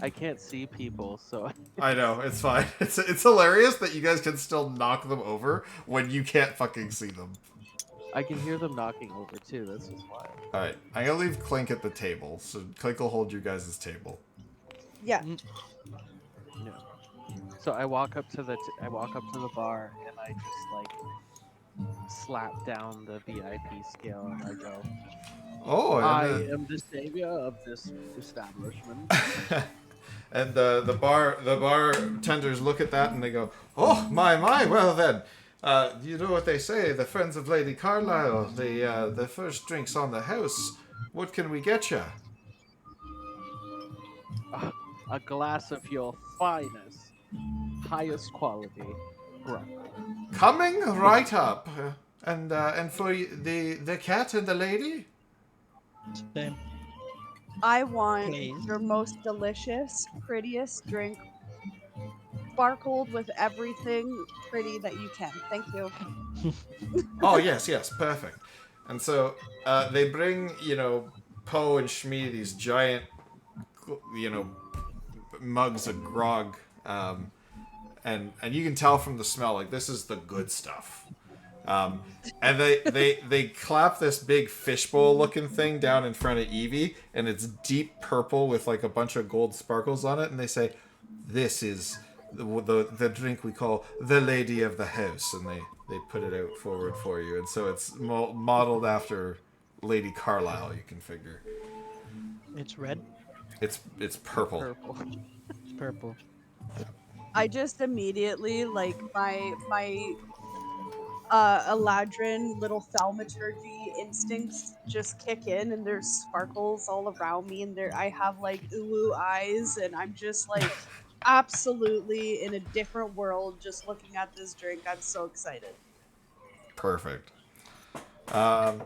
I can't see people, so I know. It's fine. It's hilarious that you guys can still knock them over when you can't fucking see them. I can hear them knocking over too. This is wild. All right, I'm gonna leave Clink at the table, so Clink will hold you guys' table. Yeah. No. So I walk up to the bar and I just slap down the VIP scale and I go, Oh, I and, am the savior of this establishment. and the bartenders look at that and they go, "Oh my! Well then, you know what they say? The friends of Lady Carlisle, the first drinks on the house. What can we get you?" A glass of your finest, highest quality grog. Coming right up. And for the cat and the lady? same. I want Please. your most delicious, prettiest drink, sparkled with everything pretty that you can. Thank you. Oh, yes, perfect. And so they bring, Poe and Shmi these giant, mugs of grog. And you can tell from the smell, this is the good stuff. And they clap this big fishbowl looking thing down in front of Evie, and it's deep purple with a bunch of gold sparkles on it, and they say, "This is the drink we call the Lady of the House," and they put it out forward for you, and so it's modeled after Lady Carlisle. You can figure It's red. it's purple. Purple. It's purple. I just immediately my Eladrin little thaumaturgy instincts just kick in, and there's sparkles all around me, and I have like uwu eyes, and I'm just like absolutely in a different world just looking at this drink. I'm so excited. Perfect. Um,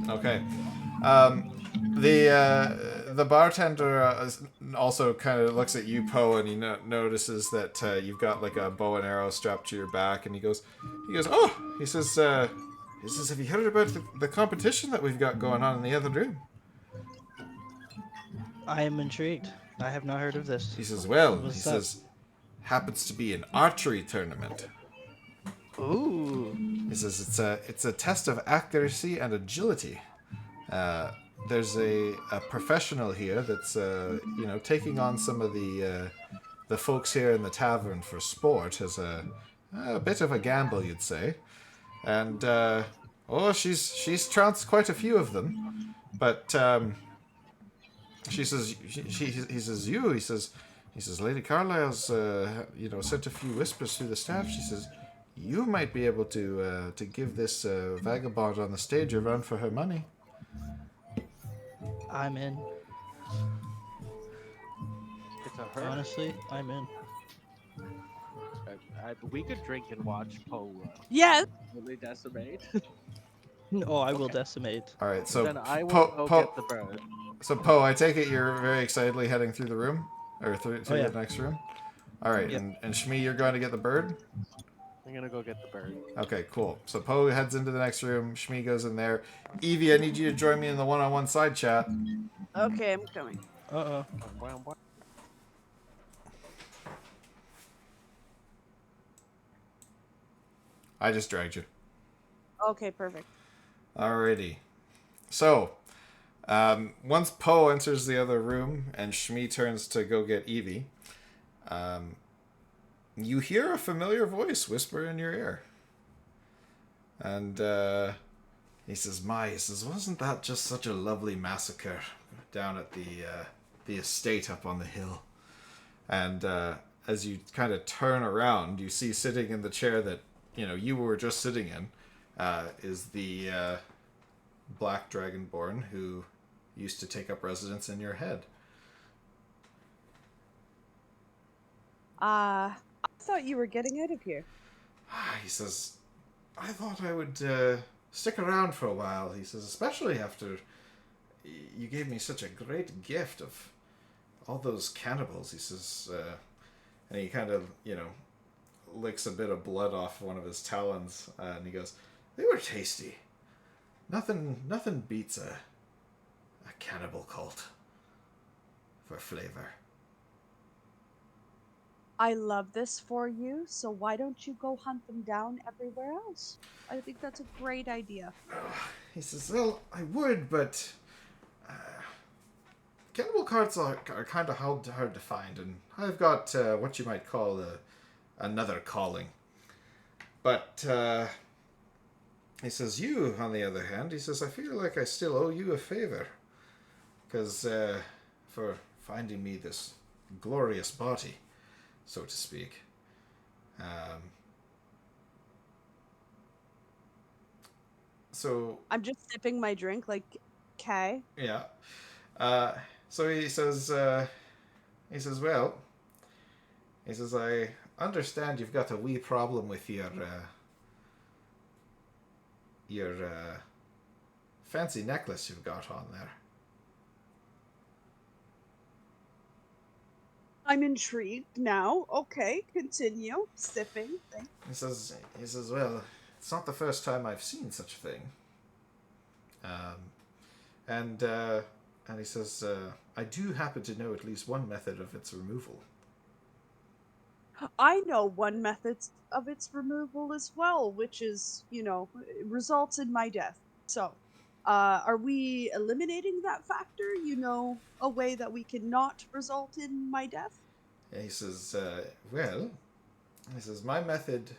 okay. The bartender also kind of looks at you, Poe, and he notices that you've got like a bow and arrow strapped to your back, and he goes, oh, he says, have you heard about the competition that we've got going on in the other room? I am intrigued. I have not heard of this. He says, well, he What's that? says, happens to be an archery tournament. Ooh. He says it's a test of accuracy and agility. There's a professional here that's taking on some of the folks here in the tavern for sport as a bit of a gamble, you'd say. And she's trounced quite a few of them, but she says he says Lady Carlisle's sent a few whispers through the staff. She says you might be able to give this vagabond on the stage a run for her money. I'm in. It's a her. Honestly, I'm in. We could drink and watch Poe Yes. really decimate. Oh, I will decimate. All right, so Then I will go get the bird. So Poe, I take it you're very excitedly heading through the room, or through Oh, yeah. the next room. All right, Yep. and Shmi, you're going to get the bird. I'm gonna go get the bird. Okay, cool. So Poe heads into the next room. Shmi goes in there. Evie, I need you to join me in the one-on-one side chat. Okay, I'm coming. Uh-oh. I just dragged you. Okay, perfect. Alrighty. So, once Poe enters the other room and Shmi turns to go get Evie, you hear a familiar voice whisper in your ear. And he says, wasn't that just such a lovely massacre down at the estate up on the hill? And as you kind of turn around, you see sitting in the chair that you were just sitting in is the Black Dragonborn who used to take up residence in your head. I thought you were getting out of here. He says, I thought I would stick around for a while. He says, especially after you gave me such a great gift of all those cannibals. He says, and he kind of, licks a bit of blood off one of his talons, and he goes, they were tasty. Nothing beats a cannibal cult for flavor. I love this for you, so why don't you go hunt them down everywhere else? I think that's a great idea. He says, well, I would, but cannibal cults are kind of hard to find, and I've got what you might call another calling. But he says, you, on the other hand, he says, I feel like I still owe you a favor. Because for finding me this glorious body, so to speak. So I'm just sipping my drink like, okay. yeah. So he says, well, he says, I understand you've got a wee problem with your fancy necklace you've got on there. I'm intrigued now. Okay, continue. Sipping. He says, well, it's not the first time I've seen such a thing. And he says, I do happen to know at least one method of its removal. I know one method of its removal as well, which is, results in my death. So, are we eliminating that factor? A way that we cannot result in my death? And he says, my method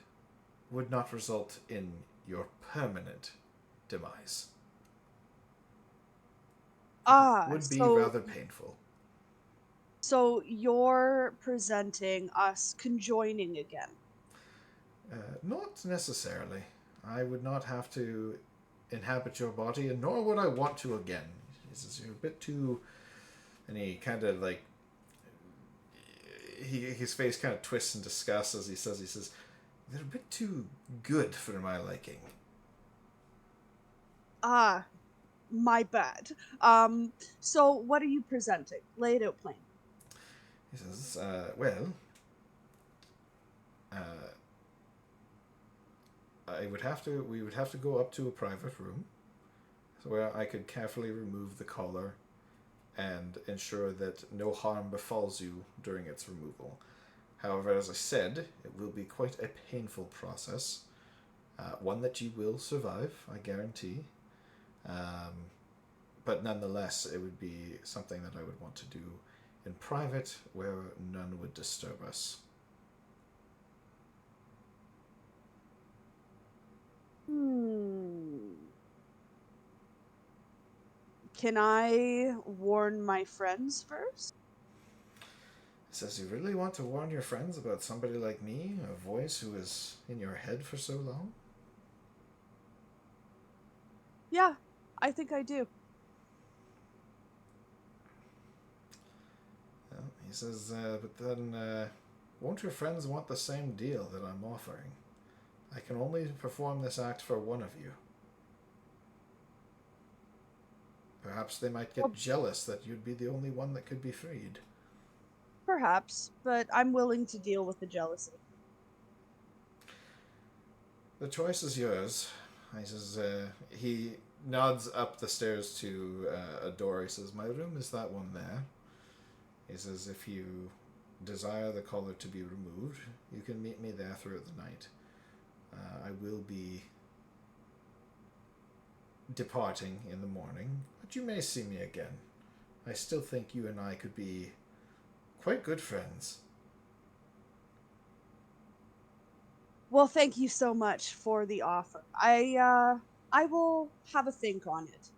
would not result in your permanent demise. It would be rather painful. So you're presenting us conjoining again. Not necessarily. I would not have to inhabit your body, and nor would I want to again. He says, you're a bit too... And he kind of like... his face kind of twists in disgust as he says, they're a bit too good for my liking. Ah, my bad. So what are you presenting? Lay it out plain. He says, we would have to go up to a private room where I could carefully remove the collar and ensure that no harm befalls you during its removal. However, as I said, it will be quite a painful process, one that you will survive, I guarantee. But nonetheless, it would be something that I would want to do in private, where none would disturb us. Can I warn my friends first? Says, you really want to warn your friends about somebody like me, a voice who is in your head for so long? Yeah, I think I do. Well, he says, but then, won't your friends want the same deal that I'm offering? I can only perform this act for one of you. Perhaps they might get jealous that you'd be the only one that could be freed. Perhaps, but I'm willing to deal with the jealousy. The choice is yours. He says, he nods up the stairs to a door. He says, my room is that one there. He says, if you desire the collar to be removed, you can meet me there throughout the night. I will be departing in the morning, but you may see me again. I still think you and I could be quite good friends. Well, thank you so much for the offer. I will have a think on it.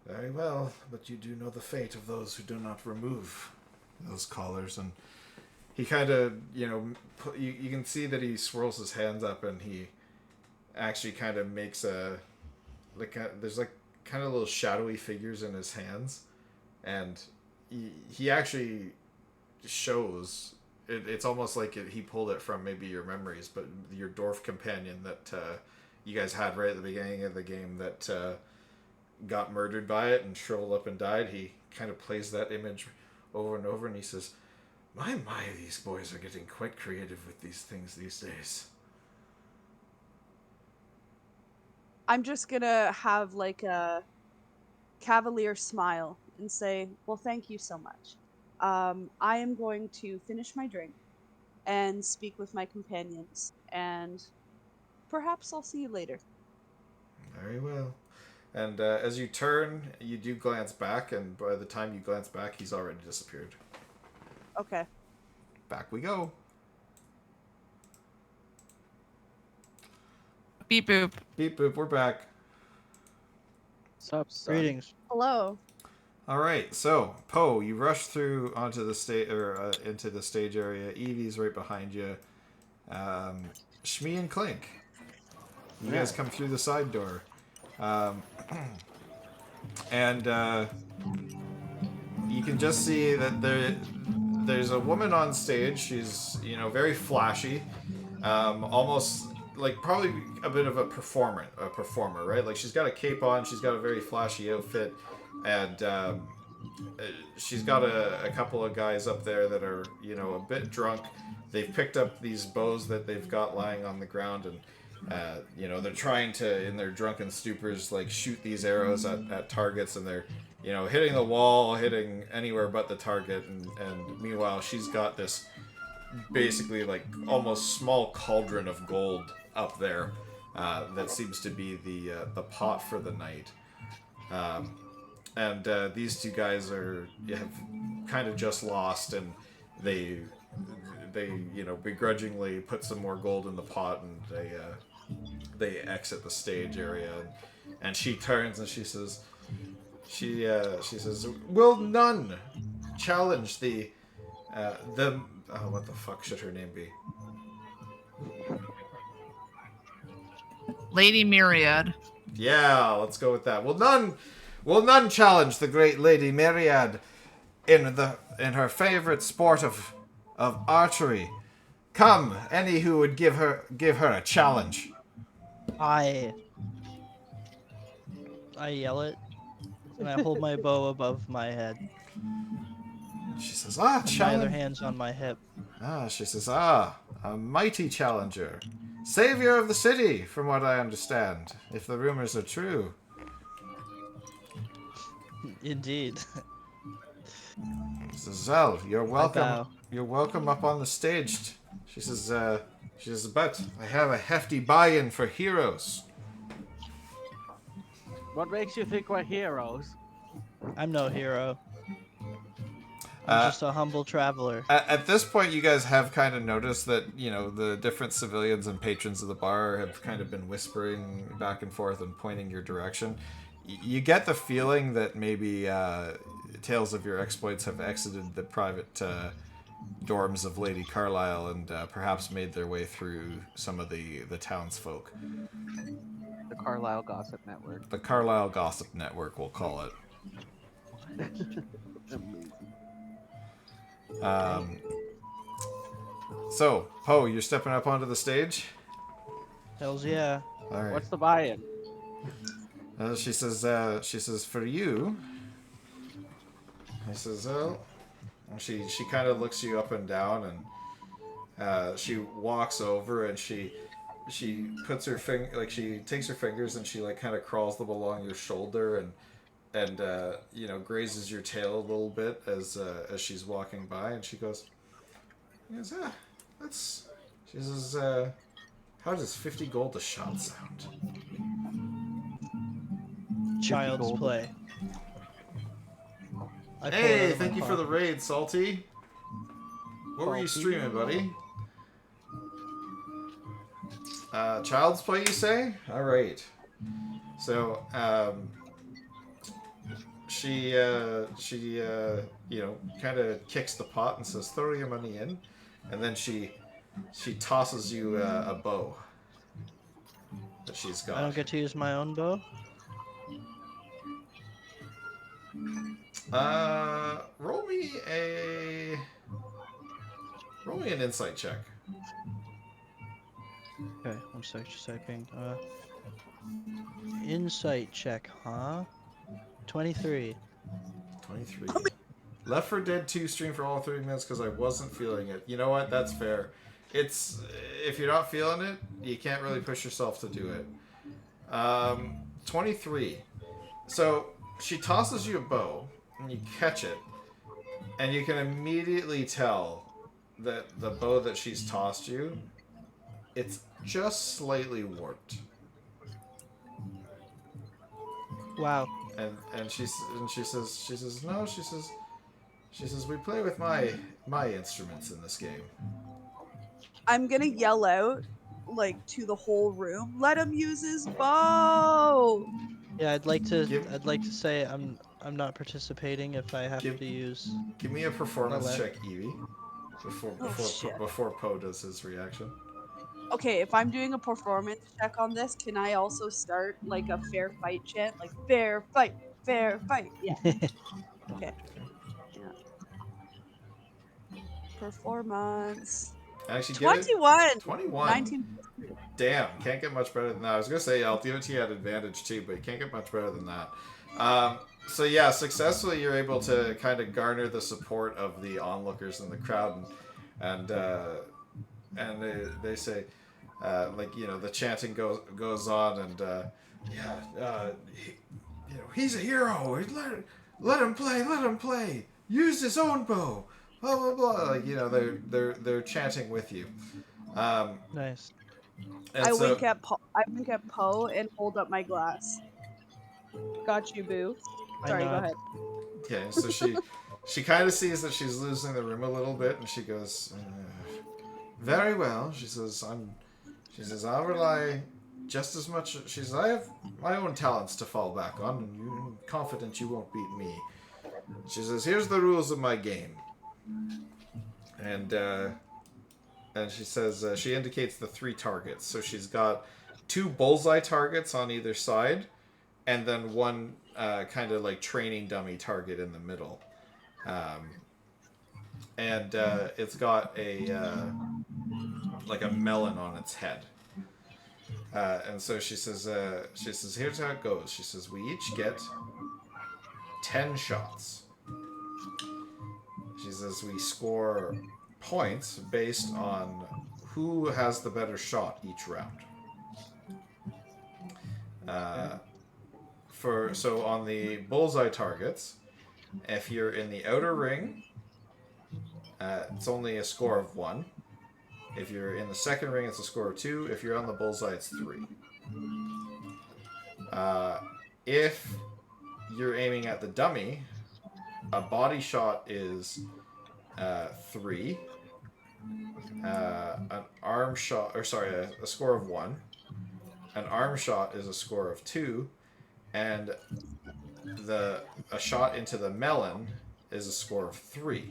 Very well, but you do know the fate of those who do not remove those collars. And he kind of, you can see that he swirls his hands up, and he actually kind of makes there's like kind of little shadowy figures in his hands, and he actually shows it's almost like he pulled it from maybe your memories, but your dwarf companion that you guys had right at the beginning of the game that got murdered by it and shriveled up and died. He kind of plays that image over and over, and he says, my, these boys are getting quite creative with these things these days. I'm just gonna have like a cavalier smile and say, well, thank you so much. I am going to finish my drink and speak with my companions, and perhaps I'll see you later. Very well. And as you turn, you do glance back, and by the time you glance back, he's already disappeared. Okay. Back we go. Beep boop. Beep boop, we're back. Sup, son? Greetings. Hello. All right, so Poe, you rush through onto the stage or into the stage area. Evie's right behind you. Shmi and Clink, you guys come through the side door, and you can just see that there's a woman on stage. She's very flashy, almost like probably a bit of a performer, right? Like she's got a cape on, she's got a very flashy outfit. And she's got a couple of guys up there that are, a bit drunk. They've picked up these bows that they've got lying on the ground, and, they're trying to, in their drunken stupors, like, shoot these arrows at targets, and they're, hitting the wall, hitting anywhere but the target, and meanwhile, she's got this basically, like, almost small cauldron of gold up there that seems to be the pot for the night. And these two guys have kind of just lost, and they begrudgingly put some more gold in the pot, and they exit the stage area, and she turns and she says, will none challenge the what the fuck should her name be? Lady Myriad. Yeah, let's go with that. Will none challenge the great Lady Myriad in her favorite sport of archery? Come, any who would give her a challenge. I yell it, and I hold my bow above my head. She says, My other challenge. hand's on my hip. She says, a mighty challenger. Savior of the city, from what I understand, if the rumors are true. Indeed. She says, well, you're welcome. bow. You're welcome up on the stage. She says, but I have a hefty buy-in for heroes. What makes you think we're heroes? I'm no hero. I'm just a humble traveler. At this point, you guys have kind of noticed that, you know, the different civilians and patrons of the bar have kind of been whispering back and forth and pointing your direction. You get the feeling that maybe tales of your exploits have exited the private dorms of Lady Carlisle and perhaps made their way through some of the townsfolk. The Carlisle Gossip Network. The Carlisle Gossip Network, we'll call it. Amazing. So, Poe, you're stepping up onto the stage? Hells yeah. All right. What's the buy-in? She says, for you. He says, oh. And she kind of looks you up and down, and she walks over and she puts her she takes her fingers and she like kind of crawls them along your shoulder and you know, grazes your tail a little bit as she's walking by, and she goes, she says, how does 50 gold a shot sound? Child's gold. play. I pull it out Hey, of my thank you for the pocket. raid, Salty. What were you Salty. streaming, buddy? Child's play, you say? All right. So, she you know, kind of kicks the pot and says, "Throw your money in," and then she tosses you a bow that she's got. I don't get to use my own bow. Roll me an insight check. Okay, I'm checking. Insight check, huh? 23. 23. Left 4 Dead 2 stream for all 30 minutes because I wasn't feeling it. You know what? That's fair. It's if you're not feeling it, you can't really push yourself to do it. 23. So she tosses you a bow and you catch it, and you can immediately tell that the bow that she's tossed you, it's just slightly warped. Wow. And she says no. She says we play with my instruments in this game. I'm gonna yell out, like, to the whole room, let him use his bow! Yeah, I'd like to. Give- I'd like to say I'm not participating if I have Give- to use. Give me a performance Well, check, Evie, shit. before Poe does his reaction. Okay, if I'm doing a performance check on this, can I also start, like, a fair fight chant? Like, fair fight, fair fight. Yeah. Okay. Yeah. Performance. Actually, get it. 21! 21. 19. Damn, can't get much better than that. I was gonna say I'll give it to you at advantage too, but you can't get much better than that. So yeah, successfully you're able to kind of garner the support of the onlookers in the crowd, and they say, like, you know, the chanting goes on, and he's a hero. Let him play. Use his own bow. Blah blah blah. Like, you know, they're chanting with you. Nice. And I so, wink at Poe and hold up my glass. Got you, boo. I Sorry, go nod. ahead. okay, so she kind of sees that she's losing the room a little bit, and she goes, "Very well." She says, "I'll rely just as much." She says, "I have my own talents to fall back on, and I'm confident you won't beat me." She says, "Here's the rules of my game," and she says she indicates the 3 targets. So she's got two bullseye targets on either side, and then one kind of like training dummy target in the middle. And it's got a like a melon on its head. And so she says, here's how it goes. She says, we each get 10 shots. She says, we score points based on who has the better shot each round. So on the bullseye targets, if you're in the outer ring, it's only a score of 1. If you're in the second ring, it's a score of 2. If you're on the bullseye, it's 3. If you're aiming at the dummy, a body shot is 3. An arm shot, a score of 1. An arm shot is a score of 2, and a shot into the melon is a score of 3.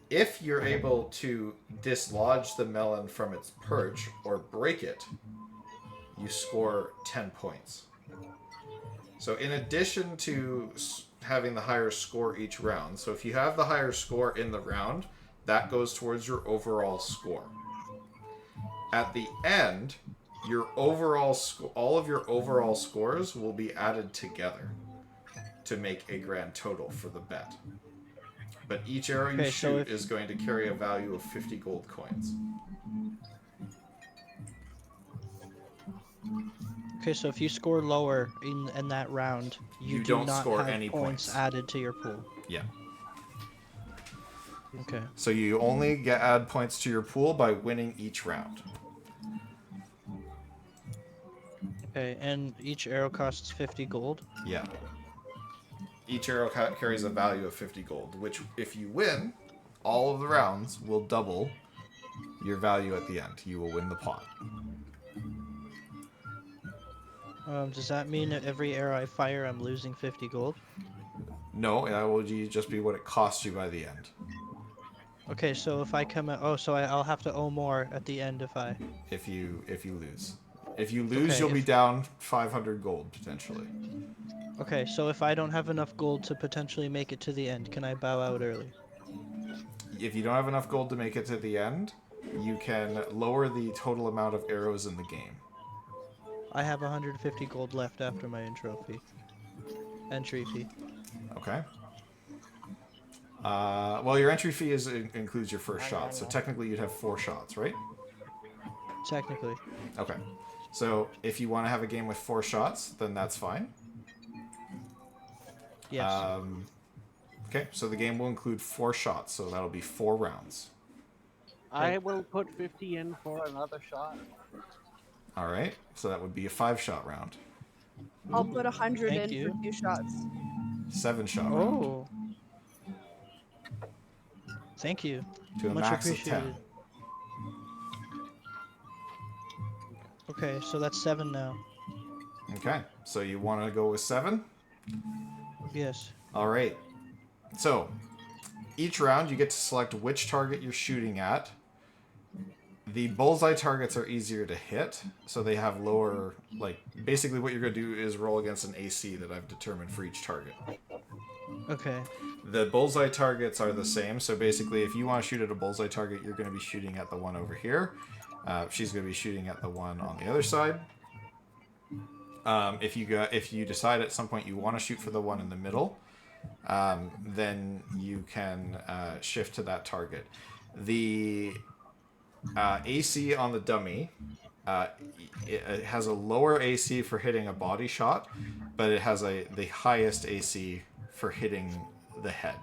If you're able to dislodge the melon from its perch or break it, you score 10 points. So in addition to having the higher score each round, so if you have the higher score in the round, that goes towards your overall score. At the end, your overall all of your overall scores will be added together to make a grand total for the bet. But each arrow you shoot is going to carry a value of 50 gold coins. Okay, so if you score lower in that round, you do don't not score have any points points. added to your pool. Yeah. Okay. So you only add points to your pool by winning each round. Okay, and each arrow costs 50 gold. Yeah. Each arrow carries a value of 50 gold, which, if you win, all of the rounds will double your value at the end. You will win the pot. Does that mean that every arrow I fire, I'm losing 50 gold? No, that will just be what it costs you by the end. Okay, so if I come out, so I'll have to owe more at the end if you lose. If you lose, Okay, you'll be down 500 gold potentially. Okay, so if I don't have enough gold to potentially make it to the end, can I bow out early? If you don't have enough gold to make it to the end, you can lower the total amount of arrows in the game. I have 150 gold left after my entry fee. Okay. Well, your entry fee includes your first shot, so technically you'd have 4 shots, right? Technically. Okay. So if you want to have a game with 4 shots, then that's fine. Yes. Okay, so the game will include 4 shots, so that'll be 4 rounds. I will put 50 in for another shot. All right, so that would be a 5-shot round. I'll put 100 Thank in you. for 2 shots. 7-shot round Oh. Thank you. to a Much max of appreciated. 10. Okay, so that's 7 now. Okay, so you want to go with 7? Yes. All right. So each round you get to select which target you're shooting at. The bullseye targets are easier to hit, so they have lower, like, basically what you're going to do is roll against an AC that I've determined for each target. Okay. The bullseye targets are the same, so basically if you want to shoot at a bullseye target, you're going to be shooting at the one over here. She's going to be shooting at the one on the other side. If you decide at some point you want to shoot for the one in the middle, then you can shift to that target. The AC on the dummy, it has a lower AC for hitting a body shot, but it has the highest AC for hitting the head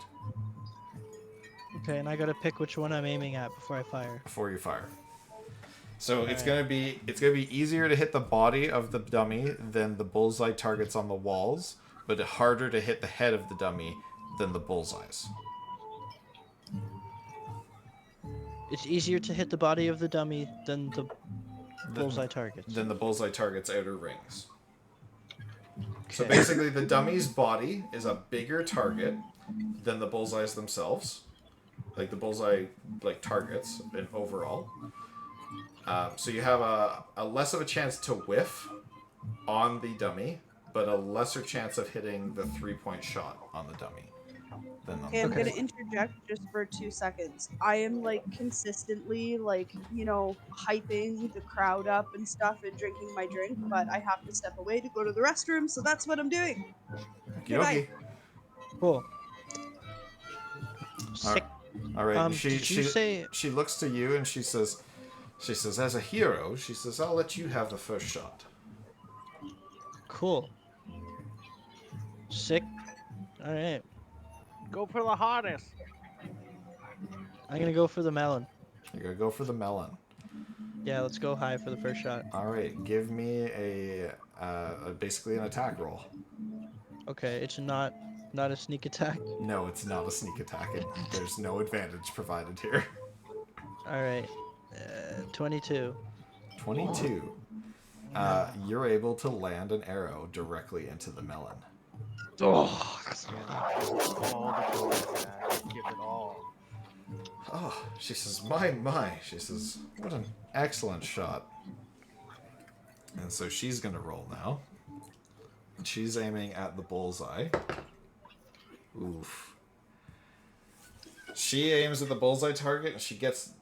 Okay, and I gotta pick which one I'm aiming at before I fire. before you fire. So it's Alright. gonna be easier to hit the body of the dummy than the bullseye targets on the walls, but harder to hit the head of the dummy than the bullseyes. It's easier to hit the body of the dummy than the bullseye targets. Than the bullseye targets' outer rings. So Okay. basically, the dummy's body is a bigger target than the bullseyes themselves, like the bullseye targets in overall. So you have a less of a chance to whiff on the dummy, but a lesser chance of hitting the 3-point shot on the dummy than on Okay, the I'm bullseye. gonna interject just for 2 seconds. I am like consistently like, hyping the crowd up and stuff and drinking my drink, but I have to step away to go to the restroom, so that's what I'm doing. Okay, bye. Okie Cool. dokie. Sick. All right. Did you say? She looks to you and she says, as a hero, she says, I'll let you have the first shot. Cool. Sick. All right. Go for the hardest. I'm gonna go for the melon. You're gonna go for the melon. Yeah, let's go high for the first shot. All right. Give me basically an attack roll. Okay, it's not a sneak attack. No, it's not a sneak attack. There's no advantage provided here. All right. 22. 22. You're able to land an arrow directly into the melon. Oh, all the goals, man. Give it all. Oh, she says, my. She says, what an excellent shot. And so she's going to roll now. She's aiming at the bullseye. Oof. She aims at the bullseye target and she gets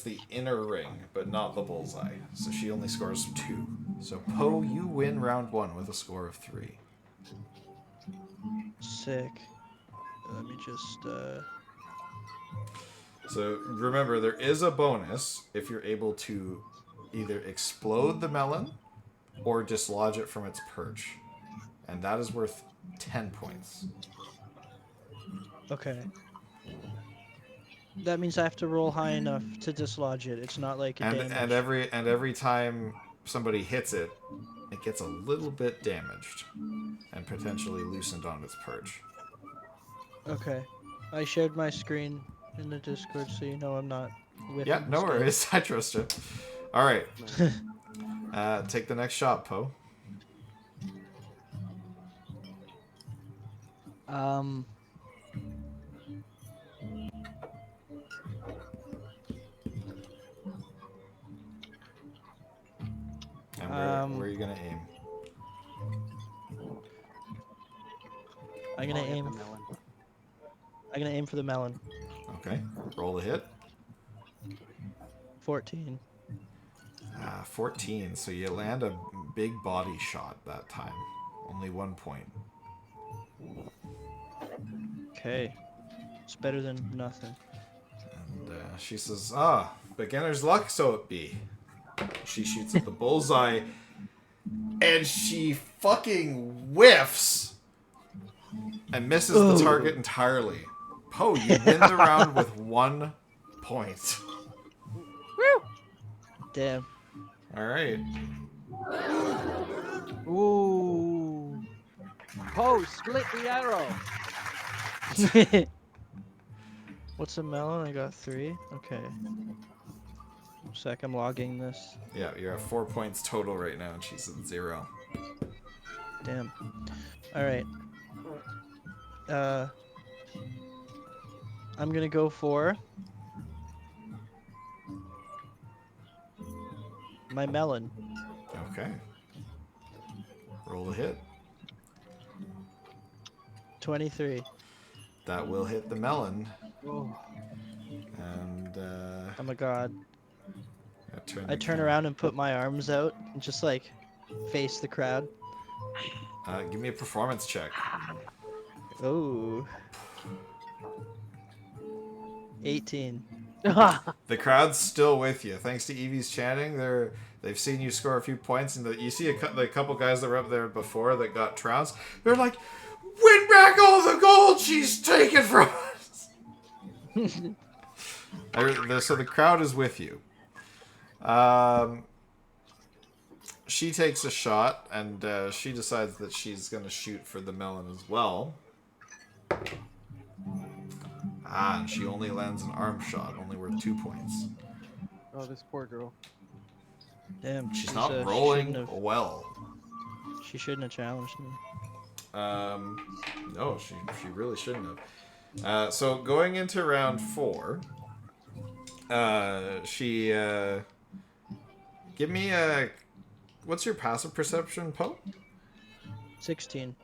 the inner ring, but not the bullseye. So she only scores 2. So Poe, you win round 1 with a score of 3. Sick. Let me just. So remember, there is a bonus if you're able to either explode the melon or dislodge it from its perch. And that is worth 10 points. Okay. That means I have to roll high enough to dislodge it. It's not like a damage. And every time somebody hits it, it gets a little bit damaged and potentially loosened on its perch. Okay. I shared my screen in the Discord, so you know I'm not with. Yeah, no worries. I trust you. All right. Take the next shot, Poe. And where are you gonna aim? I'm gonna aim. I'm gonna aim for the melon. Okay. Roll the hit. 14. 14. So you land a big body shot that time. Only 1 point. Okay. It's better than nothing. And she says, beginner's luck, so it be. She shoots at the bullseye, and she fucking whiffs and misses the target entirely. Poe, you win the round with 1 point. Woo! Damn. All right. Ooh. Oh, split the arrow. What's a melon? I got 3. Okay. Sec, I'm logging this. Yeah, you're at 4 points total right now, and she's at 0. Damn. Alright. I'm gonna go for my melon. Okay. Roll the hit. 23. That will hit the melon. Oh. And Oh my god. I turn camera. around and put my arms out and just like face the crowd. Give me a performance check. Oh. 18. The crowd's still with you. Thanks to Evie's chanting, they've seen you score a few points, and you see the couple guys that were up there before that got trounced. They're like, "Win back all the gold she's taken from us." So the crowd is with you. She takes a shot, and she decides that she's going to shoot for the melon as well. And she only lands an arm shot, only worth 2 points. Oh, this poor girl. Damn. She's she not shouldn't rolling have- well. She shouldn't have challenged me. No, she really shouldn't have. So going into round 4, she Give me a. What's your passive perception, Poe? 16.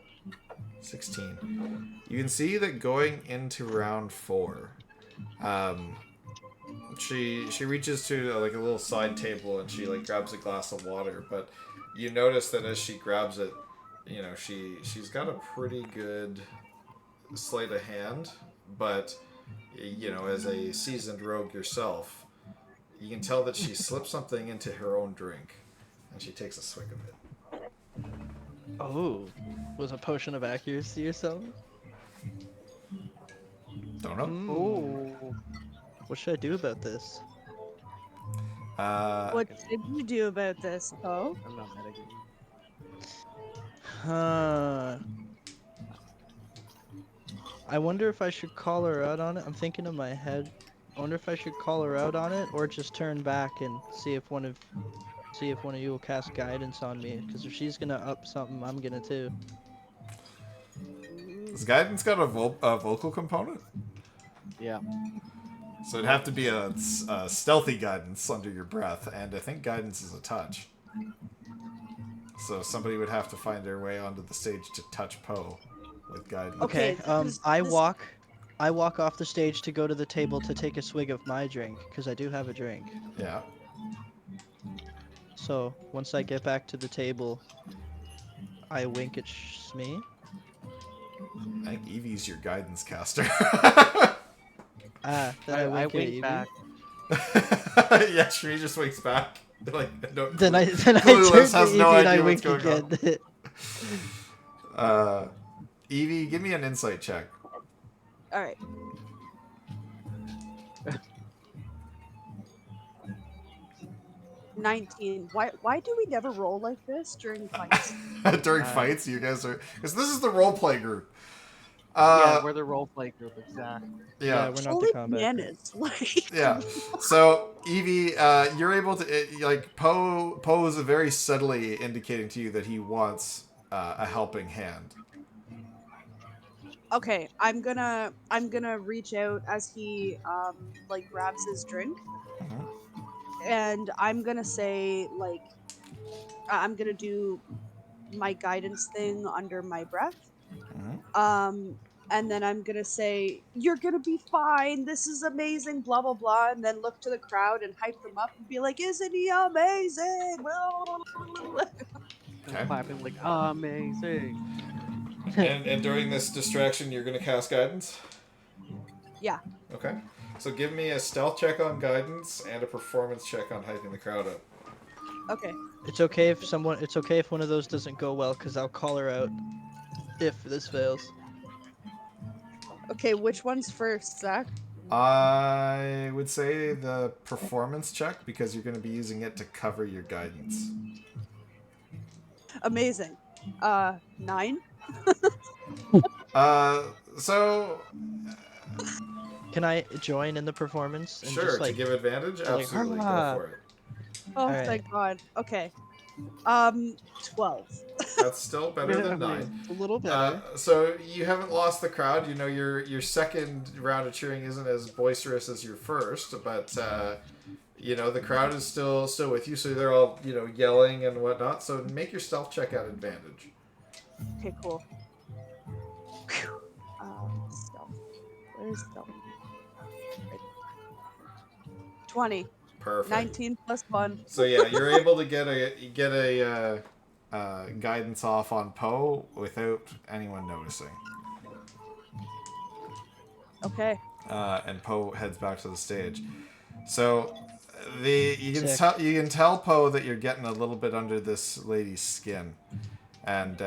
16. You can see that going into round 4, she reaches to like a little side table and she like grabs a glass of water, but you notice that as she grabs it, you know, she's got a pretty good sleight of hand, but you know, as a seasoned rogue yourself, you can tell that she slipped something into her own drink and she takes a swig of it. Oh, was a potion of accuracy or something? Don't know. Oh. What should I do about this? What should you do about this, Poe? I'm not metagaming. I wonder if I should call her out on it. I'm thinking in my head. I wonder if I should call her out on it or just turn back and see if one of you will cast guidance on me. Because if she's gonna up something, I'm gonna too. Has guidance got a vocal component? Yeah. So it'd have to be a stealthy guidance under your breath, and I think guidance is a touch. So somebody would have to find their way onto the stage to touch Poe with guidance. Okay, I this- walk off the stage to go to the table to take a swig of my drink because I do have a drink. Yeah. So once I get back to the table, I wink at Smee. I think Evie's your guidance caster. Then I I wink, at wink Evie. back. Yeah, Shree just winks back. Like, no, Then I Clueless turn to has Evie no and I idea what's wink going again. Evie, give me an insight check. All right. 19. Why do we never roll like this during fights? During fights, you guys are... Because this is the roleplay group. Yeah, we're the roleplay group, exactly. Yeah. We're not Holy the combat. bananas! Like, Yeah. So, Evie, you're able to... Poe is very subtly indicating to you that he wants a helping hand. okay, I'm gonna reach out as he like grabs his drink, Mhm. and I'm gonna say like I'm gonna do my guidance thing under my breath. Mhm. And then I'm gonna say, "You're gonna be fine. This is amazing." Blah blah blah, and then look to the crowd and hype them up and be like, "Isn't he amazing?" Okay. Clapping like amazing. And during this distraction, you're going to cast guidance? Yeah. Okay. So give me a stealth check on guidance and a performance check on hyping the crowd up. Okay. It's okay if one of those doesn't go well, because I'll call her out if this fails. Okay, which one's first, Zach? I would say the performance check, because you're going to be using it to cover your guidance. Amazing. 9. So, Can I join in the performance and sure, just like to give advantage, like, absolutely, "Hurrah!" go for it. Oh, Alright. thank God. Okay. 12. That's still better than Yeah, 9. a little better? So you haven't lost the crowd. You know, your second round of cheering isn't as boisterous as your first, but you know, the crowd is still with you. So they're all, you know, yelling and whatnot. So make your stealth check at advantage. Okay, cool. Phew. Stealth. Where's stealth? Right. 20. Perfect. 19 plus 1. So yeah, you're able to get a guidance off on Poe without anyone noticing. Okay. And Poe heads back to the stage. So you Sick. can tell Poe that you're getting a little bit under this lady's skin, and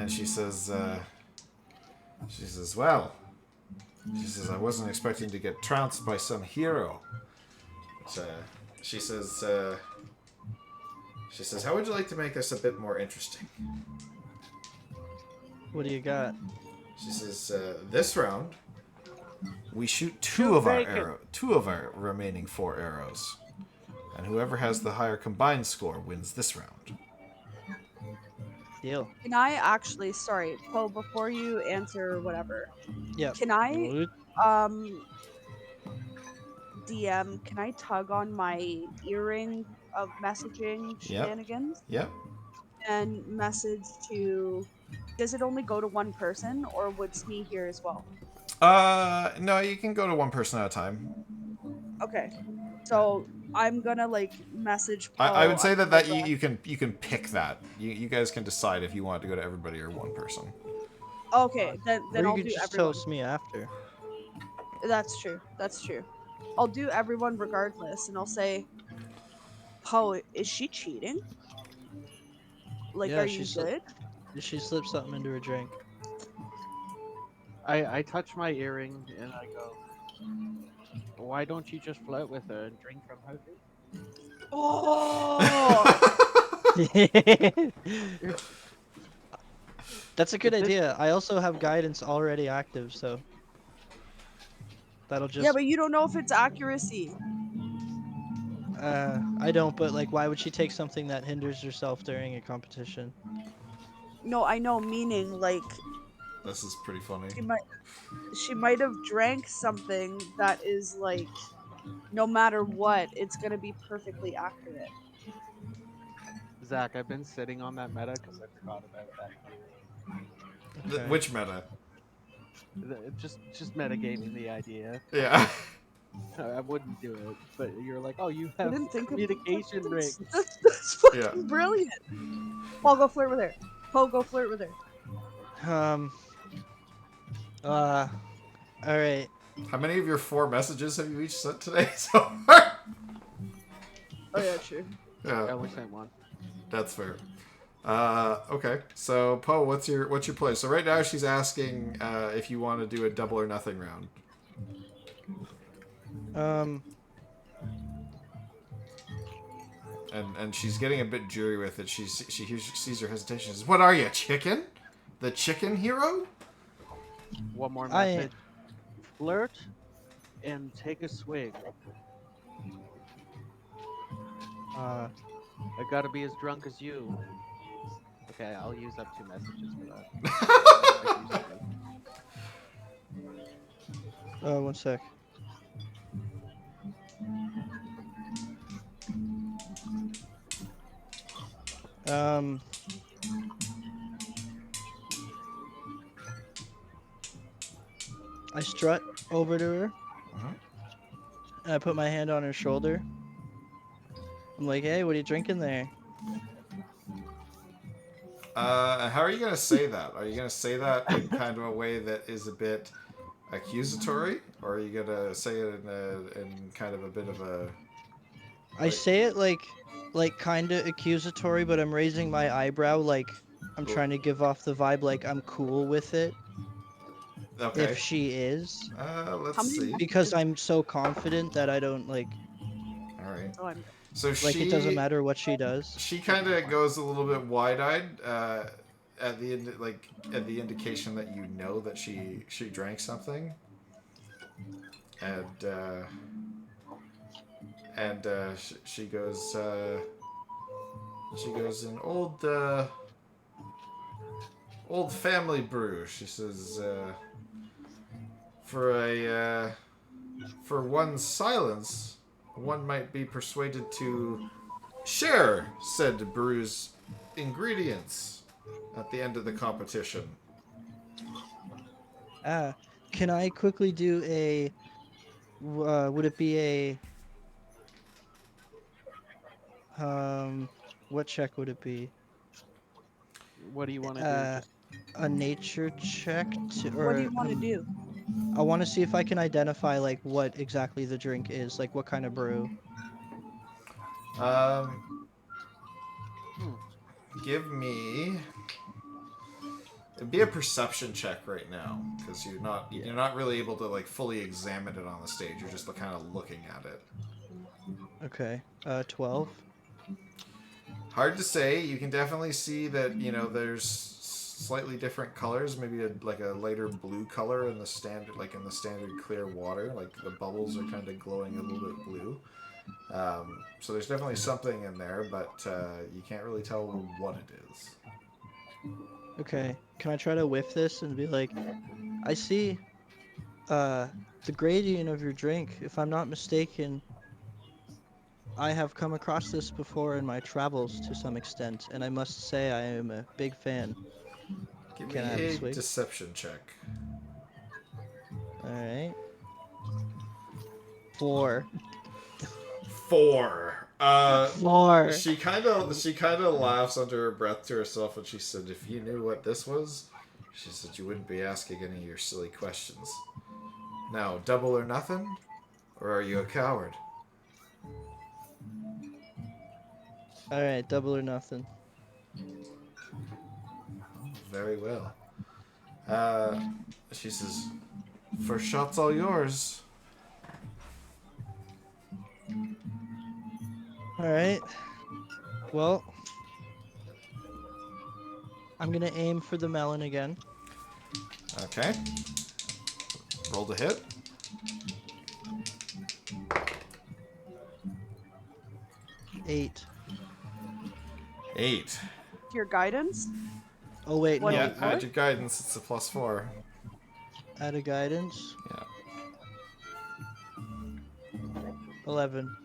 she says, well, she says, I wasn't expecting to get trounced by some hero. So, she says, how would you like to make this a bit more interesting? What do you got? She says, this round, we shoot two of our remaining 4 arrows. And whoever has the higher combined score wins this round. Deal. Can I actually, sorry, Poe, before you answer whatever, Yeah. can I DM, can I tug on my earring of messaging Yep. shenanigans Yep. and message to? Does it only go to one person, or would Smee hear as well? No, you can go to one person at a time. Okay, so I'm gonna like message Poe I would say under that my you breath. you can pick that. You guys can decide if you want to go to everybody or one person. Okay, Or then you I'll could do just tell everyone. me after. That's true. That's true. I'll do everyone regardless, and I'll say, Poe, is she cheating? Like, Yeah, are you good? she slipped something into her drink. I touch my earring and I go, why don't you just flirt with her and drink from her drink? Oh, That's a good If this idea. I also have guidance already active, so that'll yeah, just but you don't know if it's accuracy. I don't, but like why would she take something that hinders herself during a competition? No, I know. Meaning, like, This is pretty funny. she might have drank something that is like, no matter what, it's gonna be perfectly accurate. Zach, I've been sitting on that meta because I forgot about that theory. Okay. Which meta? Just metagaming the idea. Yeah. I wouldn't do it, but you're like, oh, you I have didn't think of communication that's, rings. that's Yeah. fucking brilliant. Paul, go flirt with her. Poe, go flirt with her. All right. How many of your 4 messages have you each sent today so far? Oh yeah, true. I Yeah, only sent one. that's fair. Okay. So Poe, what's your play? So right now she's asking if you want to do a double or nothing round. And she's getting a bit jury with it. She sees her hesitation. She says, "What are you, chicken? The chicken hero?" One more I- message. Flirt and take a swig. I gotta be as drunk as you. Okay, I'll use up 2 messages for that. One sec. I strut over to her. And I put my hand on her shoulder. I'm like, hey, what are you drinking there? How are you gonna say that? Are you gonna say that in kind of a way that is a bit accusatory, or are you gonna say it in kind of a bit of a? I say it like kind of accusatory, but I'm raising my eyebrow like I'm trying to give off the vibe like I'm cool with it. Okay. If she is. Let's How many see. Because I'm so confident that I don't like All right. Oh, I'm So it doesn't matter what she does. She kind of goes a little bit wide-eyed at the end, like at the indication that you know that she drank something, and she goes an old family brew. She says for one's silence, one might be persuaded to share said brew's ingredients at the end of the competition. Can I quickly do a would it be a what check would it be? What do you want to do? Just A nature check to, What do or you want to do? I want to see if I can identify like what exactly the drink is, like what kind of brew. Give me. It'd be a perception check right now because you're not really able to like fully examine it on the stage. You're just kind of looking at it. Okay. 12. Hard to say. You can definitely see that there's slightly different colors. Maybe like a lighter blue color in the standard clear water. Like the bubbles are kind of glowing a little bit blue. So there's definitely something in there, but you can't really tell what it is. Okay. Can I try to whiff this and be like, I see the gradient of your drink. If I'm not mistaken, I have come across this before in my travels to some extent, and I must say I am a big fan. Give Can I me have a a swig? deception check. All right. 4. 4. 4. She kind of laughs under her breath to herself, and she said, "If you knew what this was," she said, "you wouldn't be asking any of your silly questions. Now, double or nothing, or are you a coward?" All right, double or nothing. Very well. She says, "First shot's all yours." All right. Well, I'm gonna aim for the melon again. Okay. Roll to hit. 8. 8. Your guidance? Oh wait, What no. Yeah, did- add your guidance. It's a +4. Add a guidance. Yeah. 11.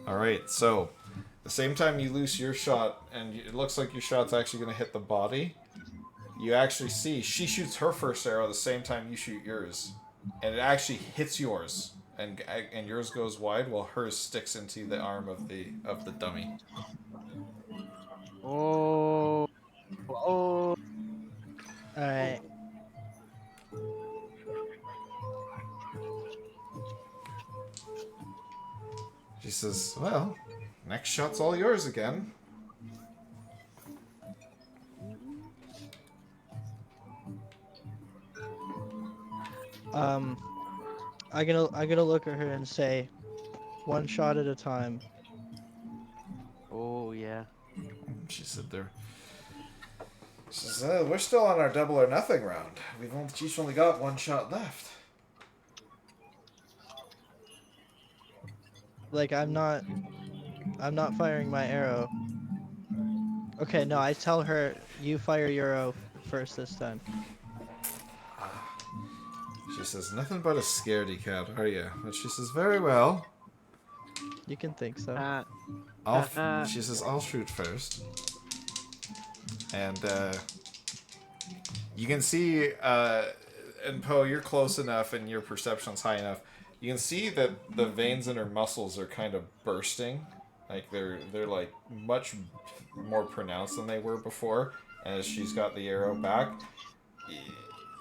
All right. So, the same time you loose your shot, and it looks like your shot's actually going to hit the body. You actually see she shoots her first arrow the same time you shoot yours, and it actually hits yours, and yours goes wide while hers sticks into the arm of the dummy. Oh. Oh. All right. She says, "Well, next shot's all yours again." Um, I'm gonna look at her and say, one shot at a time. Oh yeah. She said, "There." She says, "We're still on our double or nothing round. She's only got one shot left." Like I'm not firing my arrow. Okay, no, I tell her you fire your arrow first this time. She says, "Nothing but a scaredy cat, are you?" But she says, "Very well. You can think so. She says, "I'll shoot first." And you can see, and Poe, you're close enough and your perception's high enough. You can see that the veins in her muscles are kind of bursting. Like they're like much more pronounced than they were before. And as she's got the arrow back,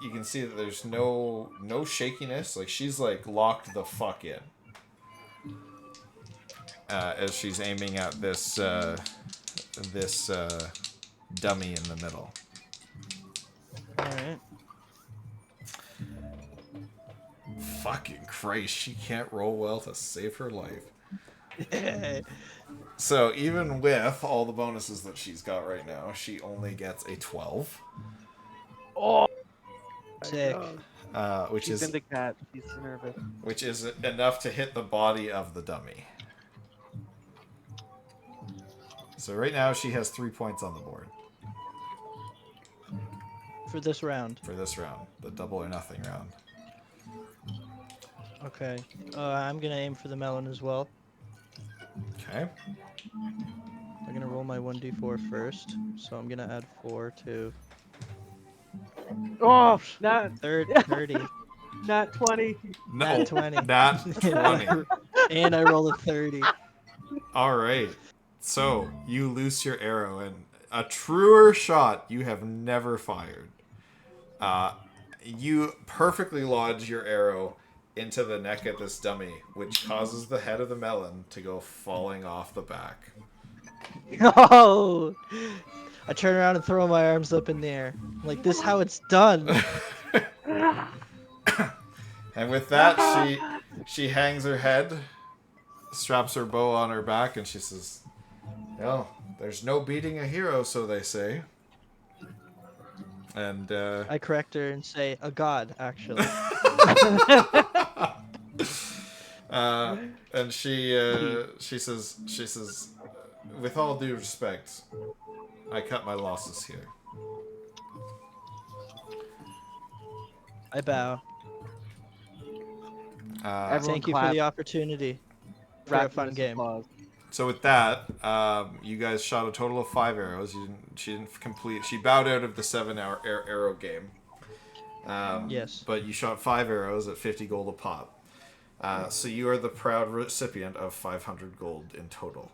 you can see that there's no shakiness. Like she's like locked the fuck in. As she's aiming at this dummy in the middle. All right. Fucking Christ, she can't roll well to save her life. So even with all the bonuses that she's got right now, she only gets a 12. Oh. Sick. Which She's is in the cat. She's nervous. which is enough to hit the body of the dummy. So right now she has 3 points on the board For this round. for this round, the double or nothing round. Okay. I'm gonna aim for the melon as well. Okay. I'm gonna roll my 1d4 first, so I'm gonna add 4 to Oh, not 30. not 20. No, Nat 20. Nat 20. And I roll a 30. All right. So you loose your arrow, and a truer shot you have never fired. You perfectly lodge your arrow into the neck of this dummy, which causes the head of the melon to go falling off the back. Oh! I turn around and throw my arms up in the air. Like, this how it's done. And with that, she hangs her head, straps her bow on her back, and she says, "Well, there's no beating a hero, so they say." And I correct her and say, a god, actually. and she says, "With all due respect, I cut my losses here." I bow. Everyone Thank you for clap. the opportunity for a fun Rapturous game. applause. So with that, you guys shot a total of 5 arrows. She didn't complete. She bowed out of the 7-hour arrow game. Yes. But you shot 5 arrows at 50 gold a pop. So you are the proud recipient of 500 gold in total.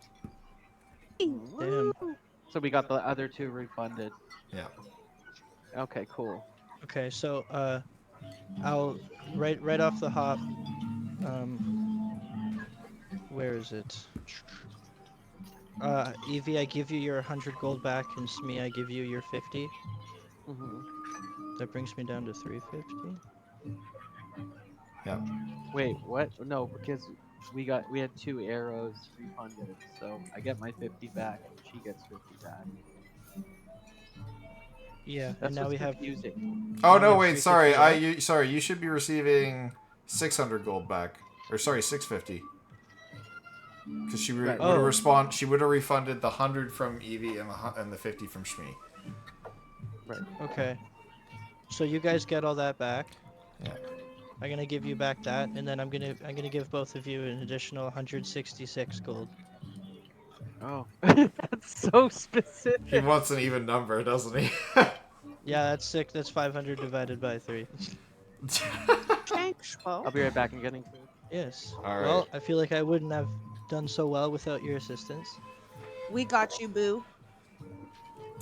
Damn. So we got the other 2 refunded. Yeah. Okay, cool. Okay, so I'll right off the hop. Where is it? Evie, I give you your 100 gold back, and Smee, I give you your 50. hmm That brings me down to 350. Yeah. Wait, what? No, because we had 2 arrows refunded, so I get my 50 back and she gets 50 back. Yeah, That's and now what's we have. confusing. Oh Now we no! have Wait, 350 sorry. left. Sorry. You should be receiving 600 gold back, or sorry, 650. Because she would Right. have Oh. She would have refunded the 100 from Evie and the 50 from Shmi. Right. Okay. So you guys get all that back. Yeah. I'm gonna give you back that, and then I'm gonna give both of you an additional 166 gold. Oh, that's so He specific. wants an even number, doesn't he? Yeah, that's 6. That's 500 divided by 3. Thanks, I'll Bo. be right back. I'm getting food. Yes. All right. Well, I feel like I wouldn't have done so well without your assistance. We got you, Boo.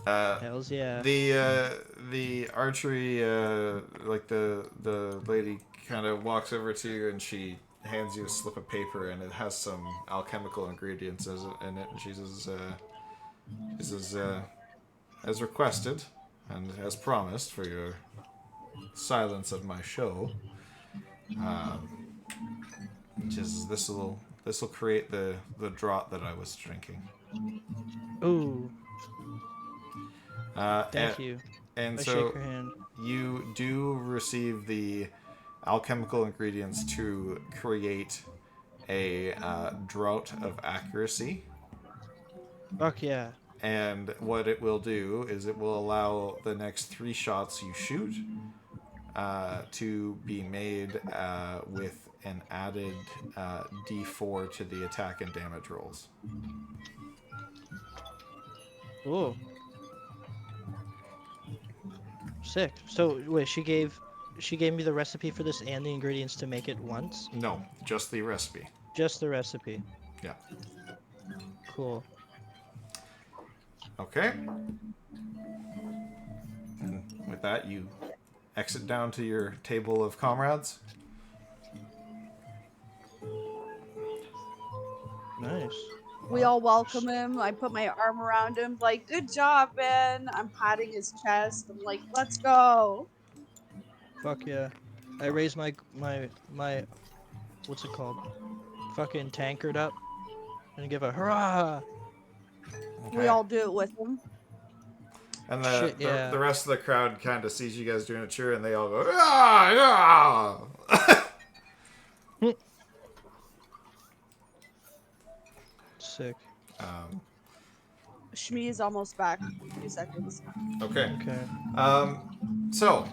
Hells yeah. The archery like the lady kind of walks over to you and she hands you a slip of paper and it has some alchemical ingredients in it and she says as requested and as promised for your silence of my show, which is this will create the draught that I was drinking. Ooh, Uh, thank and, you. and I so shake her hand. you do receive the alchemical ingredients to create a drought of accuracy. Fuck yeah. And what it will do is it will allow the next 3 shots you shoot to be made with an added d4 to the attack and damage rolls. Ooh. Sick. So wait, she gave me the recipe for this and the ingredients to make it once? No, just the recipe. Just the recipe. Yeah. Cool. Okay. And with that, you exit down to your table of comrades. Nice. We all welcome him. I put my arm around him, like, good job, Ben. I'm patting his chest. I'm like, let's go. Fuck yeah. I raise my what's it called? Fucking tankard up and give a hurrah. We all do it with him. And Shit, yeah. the rest of the crowd kind of sees you guys doing a cheer, and they all go, "Ah, yeah!" Sick. Shmi is almost back. 2 seconds. Okay. Okay. So,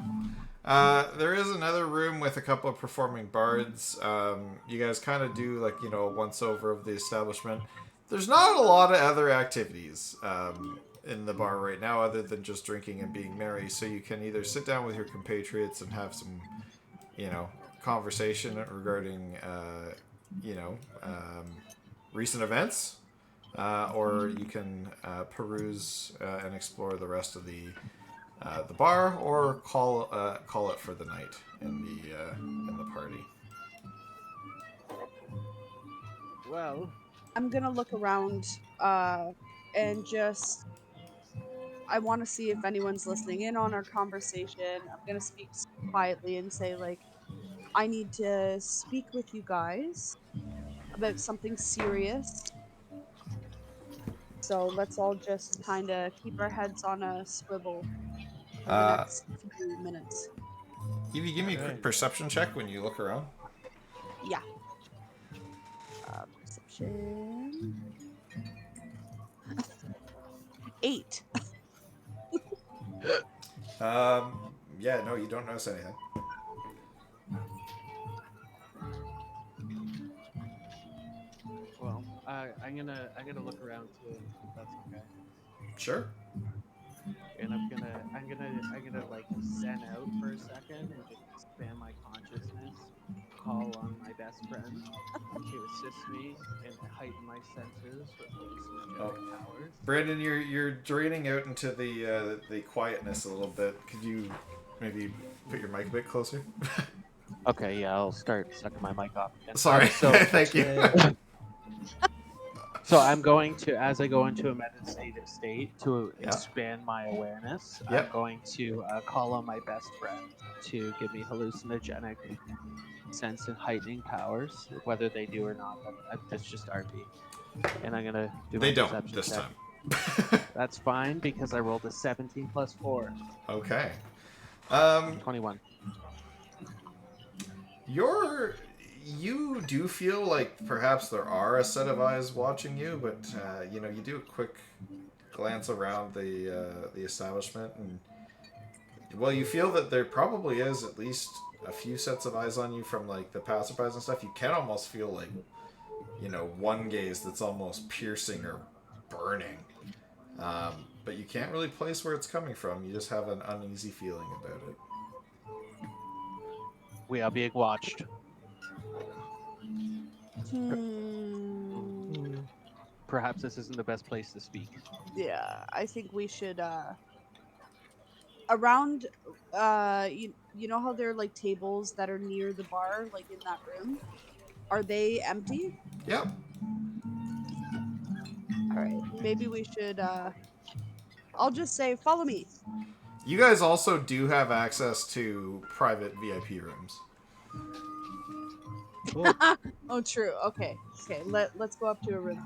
there is another room with a couple of performing bards. You guys kind of do like a once over of the establishment. There's not a lot of other activities in the bar right now, other than just drinking and being merry. So you can either sit down with your compatriots and have some, conversation regarding, recent events, or you can peruse and explore the rest of the bar, or call it for the night in the party. Well, I'm gonna look around and just. I want to see if anyone's listening in on our conversation. I'm gonna speak quietly and say, like, I need to speak with you guys about something serious. So let's all just kind of keep our heads on a swivel for the next few minutes. Evie, give me a quick Okay. perception check when you look around. Yeah. Perception. 8. Yeah, no, you don't notice anything. I'm gonna look around too. If that's okay. Sure. And I'm gonna like zen out for a second and just expand my consciousness, call on my best friend to assist me and heighten my senses with hallucinogenic powers. Brandon, you're draining out into the quietness a little bit. Could you maybe put your mic a bit closer? Okay, yeah, I'll start sucking my mic off again. Sorry. So, Thank you. so I'm going to, as I go into a meditative state to Yeah. expand my awareness, Yep. I'm going to call on my best friend to give me hallucinogenic sense and heightening powers, whether they do or not. That's just RP. And I'm gonna do They my don't perception this check. time. That's fine because I rolled a 17 plus 4. Okay. 21. You do feel like perhaps there are a set of eyes watching you, but you do a quick glance around the establishment, and well, you feel that there probably is at least a few sets of eyes on you from like the passerbys and stuff. You can almost feel like one gaze that's almost piercing or burning, but you can't really place where it's coming from. You just have an uneasy feeling about it. We are being watched. Perhaps this isn't the best place to speak. Yeah, I think we should around you know how there are like tables that are near the bar, like in that room? Are they empty? Yep. Alright. Maybe we should I'll just say follow me. You guys also do have access to private VIP rooms. Cool. Oh true. Okay. Okay, let's go up to a room.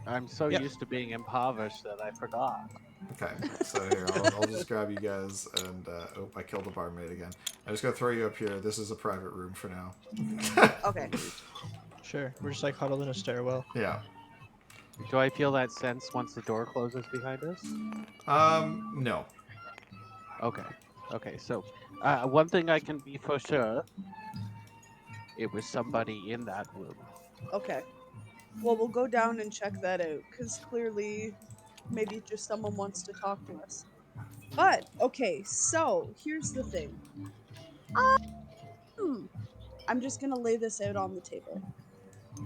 I'm so Yep. used to being impoverished that I forgot. Okay, so here, I'll just grab you guys, and oh, I killed the barmaid again. I'm just gonna throw you up here. This is a private room for now. Okay. Sure. We're just like huddled in a stairwell. Yeah. Do I feel that sense once the door closes behind us? No. Okay. Okay, so one thing I can be for sure, it was somebody in that room. Okay. Well, we'll go down and check that out, because clearly maybe just someone wants to talk to us. But, okay, so here's the thing. I'm just gonna lay this out on the table.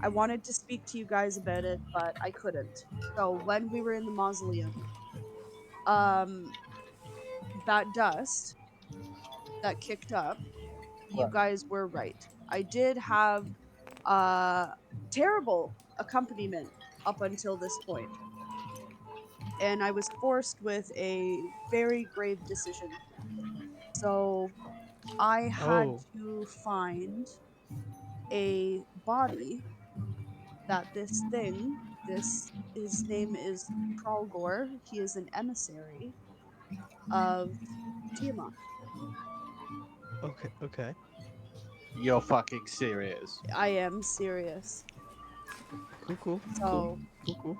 I wanted to speak to you guys about it, but I couldn't. So when we were in the mausoleum, that dust that kicked up, you guys were right. I did have terrible accompaniment up until this point. And I was forced with a very grave decision. So I had Oh. to find a body that his name is Tralgor. He is an emissary of Tiamat. Okay. Okay. You're fucking serious. I am serious. Cool. Cool. So, Cool.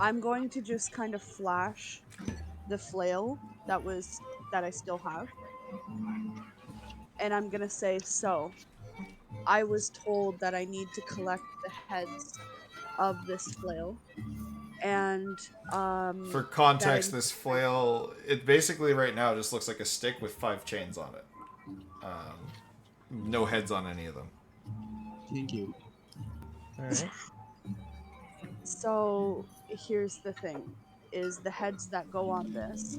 I'm going to just kind of flash the flail that I still have. And I'm gonna say, so I was told that I need to collect the heads of this flail. And For context, that I- this flail, it basically right now just looks like a stick with 5 chains on it. No heads on any of them. Thank you. All right. So here's the thing, is the heads that go on this.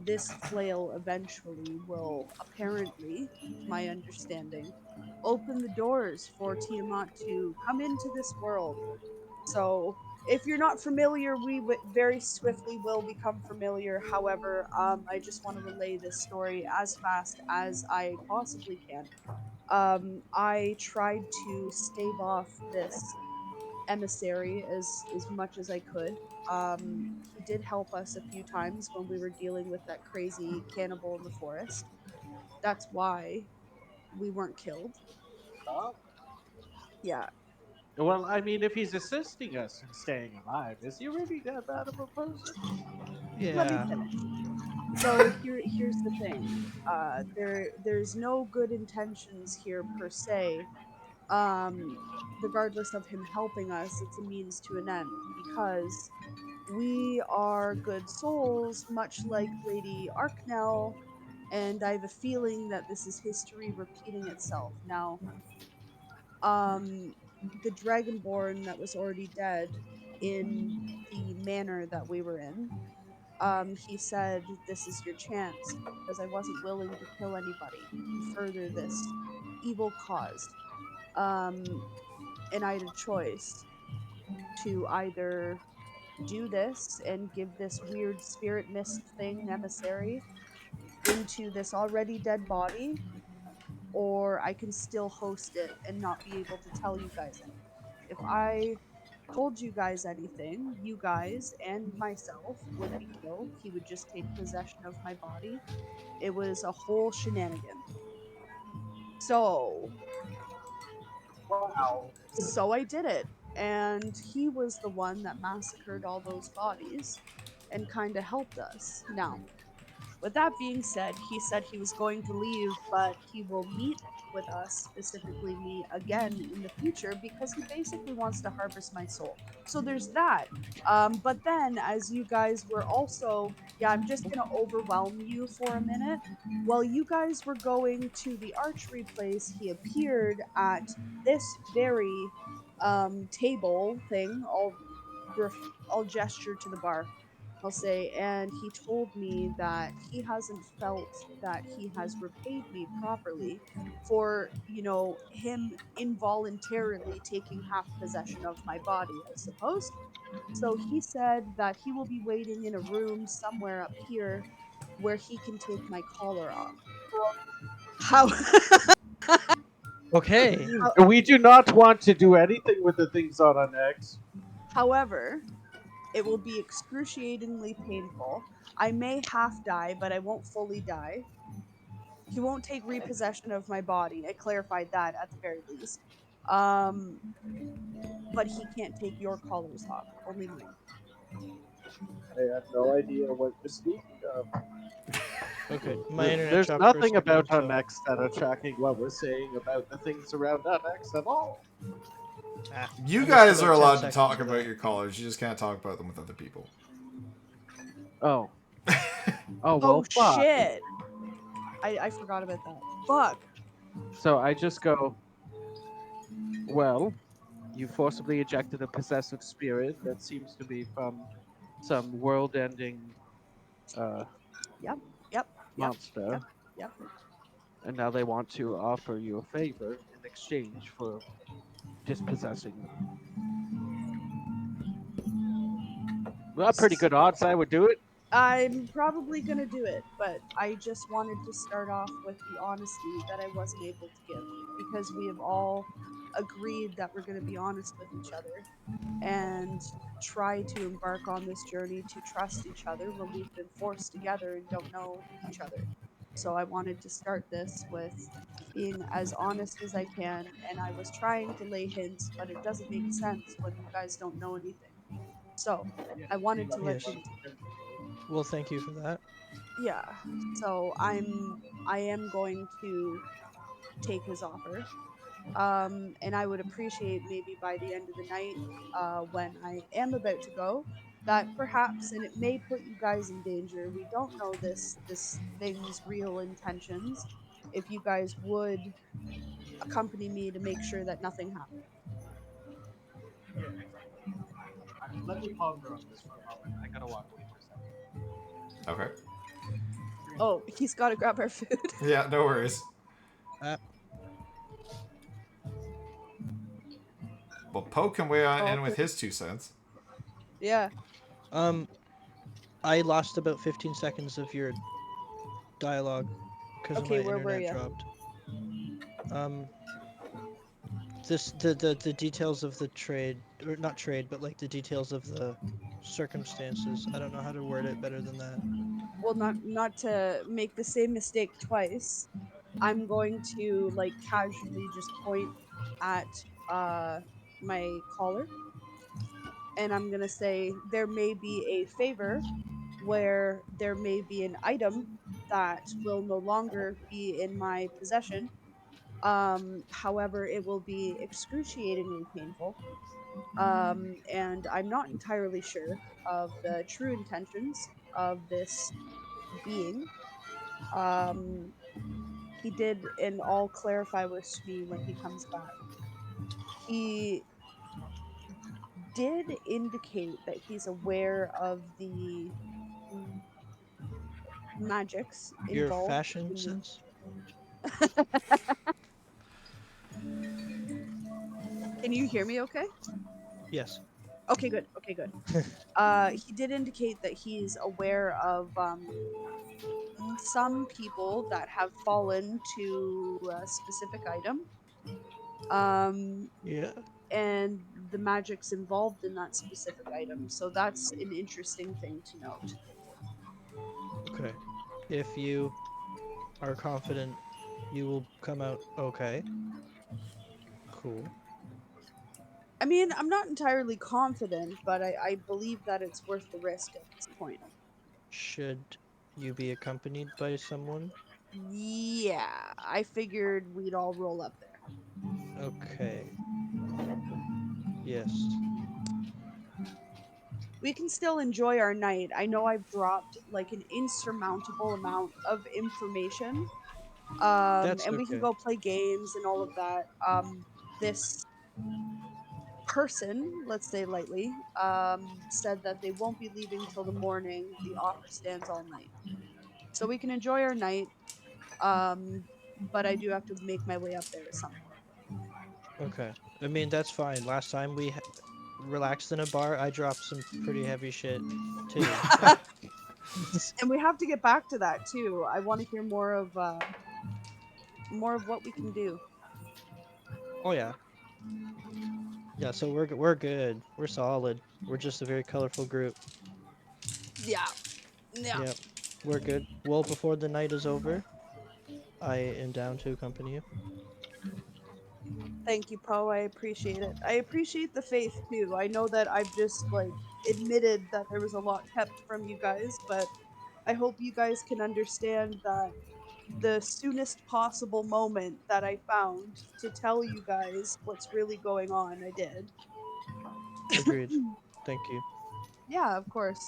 This flail eventually will, apparently, my understanding, open the doors for Tiamat to come into this world. So if you're not familiar, we very swiftly will become familiar. However, I just want to relay this story as fast as I possibly can. I tried to stave off this emissary as much as I could. He did help us a few times when we were dealing with that crazy cannibal in the forest. That's why we weren't killed. Oh. Yeah. Well, I mean, if he's assisting us in staying alive, is he really that bad of a person? Let me Yeah. finish. So here's the thing. There's no good intentions here per se. Um, Regardless of him helping us, it's a means to an end because we are good souls, much like Lady Arknell, and I have a feeling that this is history repeating itself. Now, um, the Dragonborn that was already dead in the manor that we were in, he said, "This is your chance," because I wasn't willing to kill anybody to further this evil cause. Um, and I had a choice to either do this and give this weird spirit mist thing, emissary, into this already dead body, or I can still host it and not be able to tell you guys anything. If I told you guys anything, you guys and myself would be killed. He would just take possession of my body. It was a whole shenanigan. So, Wow. so I did it. And he was the one that massacred all those bodies and kind of helped us. Now, with that being said, he said he was going to leave, but he will meet with us, specifically me, again in the future because he basically wants to harvest my soul. So there's that. But then, as you guys were also, yeah, I'm just going to overwhelm you for a minute. While you guys were going to the archery place, he appeared at this very table thing. I'll gesture to the bar, I'll say, and he told me that he hasn't felt that he has repaid me properly for, him involuntarily taking half possession of my body, I suppose. So he said that he will be waiting in a room somewhere up here where he can take my collar off. How, Okay. We do not want to do anything with the things on our necks. however, it will be excruciatingly painful. I may half die, but I won't fully die. He won't take repossession of my body. I clarified that at the very least. Um, but he can't take your collars off. Only mine. I have no idea what you're speaking of. Okay. My internet There's dropped for a nothing about second, our so necks that are tracking what we're saying about the things around our necks at all. You I missed guys about are 10 allowed to seconds talk of about that. your collars. You just can't talk about them with other people. Oh. Oh, Oh well, fuck. shit! I forgot about that. Fuck. So I just go, well, you forcibly ejected a possessive spirit that seems to be from some world ending uh, Yep. Yep. Yep. monster, Yep. Yep. and now they want to offer you a favor in exchange for dispossessing them. Well, pretty good odds I would do it. I'm probably gonna do it, but I just wanted to start off with the honesty that I wasn't able to give because we have all agreed that we're gonna be honest with each other and try to embark on this journey to trust each other when we've been forced together and don't know each other. So I wanted to start this with being as honest as I can, and I was trying to lay hints, but it doesn't make sense when you guys don't know anything. So I wanted to let Yes. you, Well, thank you for that. yeah. So I am going to take his offer. And I would appreciate maybe by the end of the night, when I am about to go, that perhaps, and it may put you guys in danger. We don't know this thing's real intentions. If you guys would accompany me to make sure that nothing happens. Let me ponder on this for a moment. I gotta walk away for a second. Okay. Oh, he's got to grab our food. Yeah, no worries. Uh, Well, Poe can weigh on Oh, in with his 2 cents. yeah. um, I lost about 15 seconds of your dialogue because of Okay, my where were internet you? dropped. Um, the details of the trade, or not trade, but like the details of the circumstances. I don't know how to word it better than that. Well, not to make the same mistake twice. I'm going to like casually just point at my collar, and I'm gonna say there may be a favor where there may be an item that will no longer be in my possession. However, it will be excruciatingly painful. And I'm not entirely sure of the true intentions of this being. Um, he did, and I'll clarify with me when he comes back. He did indicate that he's aware of the mm, magics Your involved fashion in. sense? Can you hear me okay? Yes. Okay, good. Okay, good. He did indicate that he's aware of some people that have fallen to a specific item, um, Yeah. and the magics involved in that specific item. So that's an interesting thing to note. Okay. If you are confident you will come out okay, cool. I mean, I'm not entirely confident, but I believe that it's worth the risk at this point. Should you be accompanied by someone? Yeah, I figured we'd all roll up there. Okay. Yes. We can still enjoy our night. I know I've dropped like an insurmountable amount of information. That's And we can okay. go play games and all of that. This person, let's say lightly, said that they won't be leaving till the morning. The offer stands all night. So we can enjoy our night. Um, but I do have to make my way up there at some point. Okay. I mean, that's fine. Last time we relaxed in a bar, I dropped some pretty heavy shit too. And we have to get back to that too. I want to hear more of what we can do. Oh yeah. Yeah, so we're good. We're solid. We're just a very colorful group. Yeah. Yeah. Yep. We're good. Well, before the night is over, I am down to accompany you. Thank you, Poe. I appreciate it. I appreciate the faith too. I know that I've just like admitted that there was a lot kept from you guys, but I hope you guys can understand that the soonest possible moment that I found to tell you guys what's really going on, I did. Agreed. Thank you. Yeah, of course.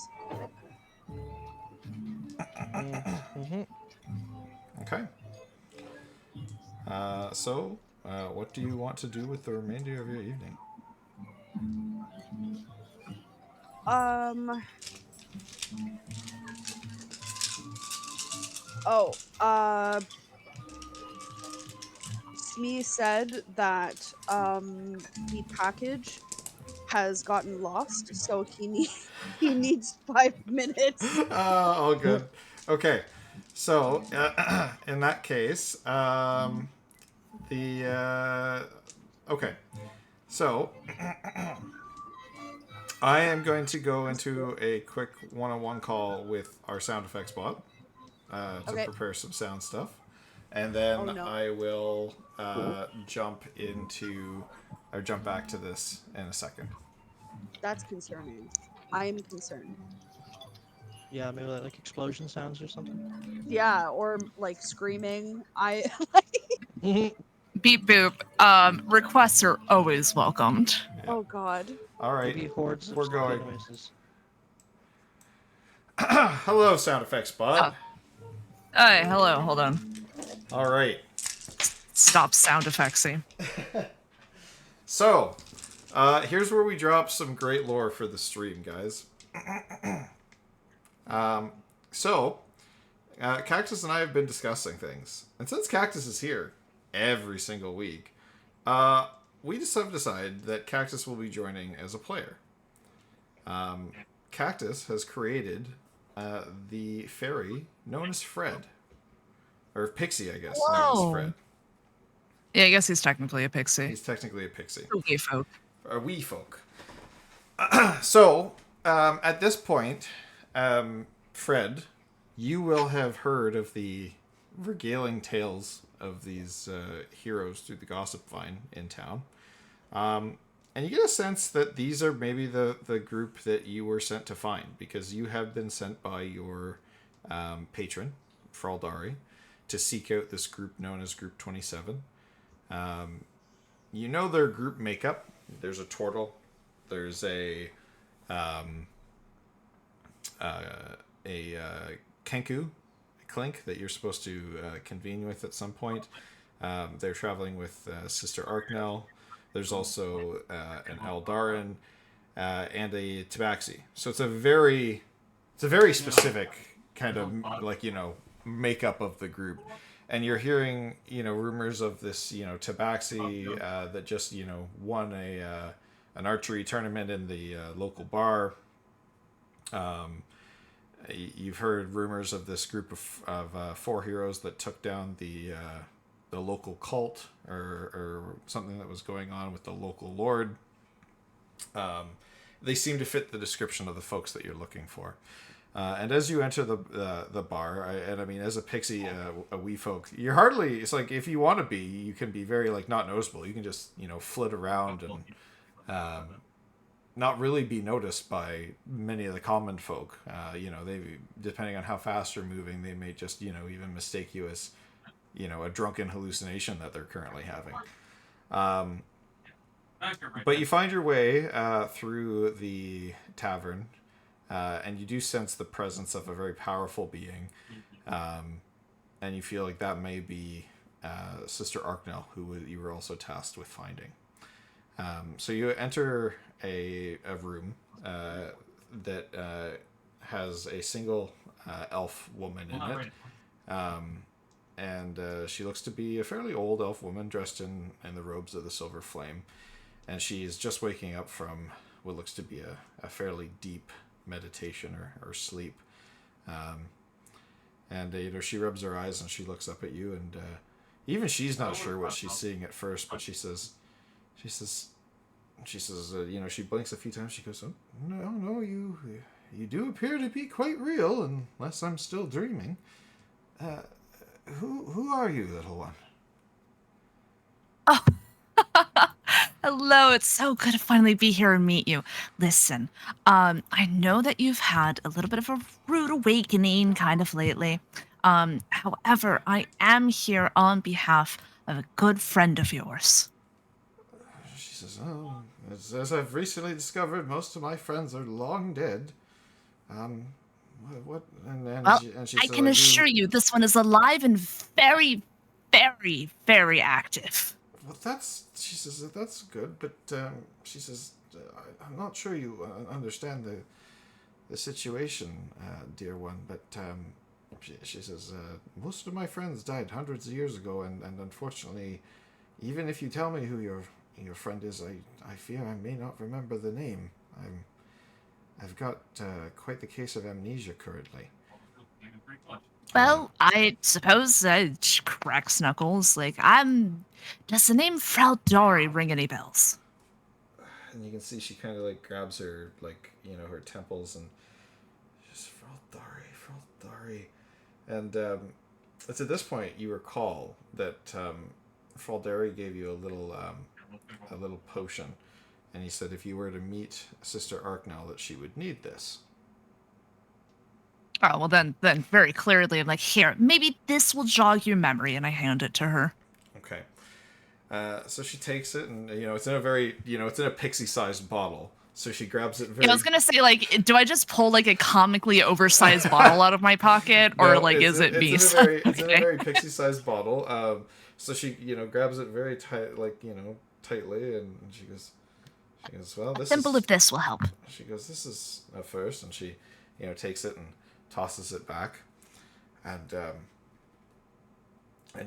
Mm-hmm. Okay. What do you want to do with the remainder of your evening? Um. Oh. Smee said that the package has gotten lost, so he needs 5 minutes. All good. Okay. So, in that case, okay. So, I am going to go into a quick one-on-one call with our sound effects bot to Okay. prepare some sound stuff, and then Oh, no. I will jump back to this in a second. That's concerning. I am concerned. Yeah, maybe like explosion sounds or something. Yeah, or like screaming. I Beep boop. Requests are always welcomed. Oh God. All right, Maybe hordes of we're zombie going. noises. Hello, sound effects bot. Hey, hello, hold on. All right. Stop sound effectsing. So, here's where we drop some great lore for the stream, guys. Cactus and I have been discussing things. And since Cactus is here every single week, we just have decided that Cactus will be joining as a player. Cactus has created the fairy known as Fred. Or Pixie, I guess, known as Whoa. Fred. Yeah, I guess he's technically a pixie. He's technically a pixie. Okay, folk. A wee folk. So, at this point, Fred, you will have heard of the regaling tales of these heroes through the gossip vine in town. And you get a sense that these are maybe the group that you were sent to find, because you have been sent by your patron, Fraldari, to seek out this group known as Group 27. You know their group makeup. There's a turtle. There's a Kenku, a Clink that you're supposed to convene with at some point. They're traveling with Sister Arknell. There's also an Eldarin and a Tabaxi. So it's a very specific kind of makeup of the group. And you're hearing rumors of this Tabaxi that just won an archery tournament in the local bar. You've heard rumors of this group of 4 heroes that took down the local cult or something that was going on with the local lord. They seem to fit the description of the folks that you're looking for. And as you enter the bar, I mean, as a pixie, a wee folk, you're hardly. It's like if you want to be, you can be very not noticeable. You can just flit around and not really be noticed by many of the common folk. They, depending on how fast you're moving, they may just even mistake you as a drunken hallucination that they're currently having. But you find your way through the tavern. And you do sense the presence of a very powerful being, and you feel like that may be Sister Arknell, who you were also tasked with finding. So you enter a room that has a single elf woman in it, and she looks to be a fairly old elf woman dressed in the robes of the Silver Flame, and she's just waking up from what looks to be a fairly deep meditation or sleep. And she rubs her eyes and she looks up at you, and even she's not sure what she's seeing at first, but she says she blinks a few times. She goes, "Oh, no, you do appear to be quite real, unless I'm still dreaming. Who are you, little one?" Oh, hello. It's so good to finally be here and meet you. Listen, I know that you've had a little bit of a rude awakening kind of lately. However, I am here on behalf of a good friend of yours. She says, "Oh, as I've recently discovered, most of my friends are long dead. What?" Well, She I says, can assure you this one is alive and very, very, very active. "Well, she says that's good, but she says I'm not sure you understand the situation, dear one. But she says most of my friends died hundreds of years ago, and unfortunately, even if you tell me who your friend is, I fear I may not remember the name. I've got quite the case of amnesia currently." Well, I suppose she cracks knuckles. Does the name Fraldari ring any bells? And you can see she kind of grabs her her temples, and she's Fraldari. And it's at this point you recall that Fraldari gave you a little potion, and he said if you were to meet Sister Arknell that she would need this. Oh, well then very clearly I'm like, here, maybe this will jog your memory, and I hand it to her. Okay. So she takes it, and it's in a very it's in a pixie-sized bottle. So she grabs it very. Yeah, I was gonna say, do I just pull a comically oversized bottle out of my pocket, or No, is it me? It's in a very pixie-sized bottle. So she grabs it very tight, tightly, and she goes, "Well, this Symbol of this will help." She goes, "This is a first," and she takes it and tosses it back, and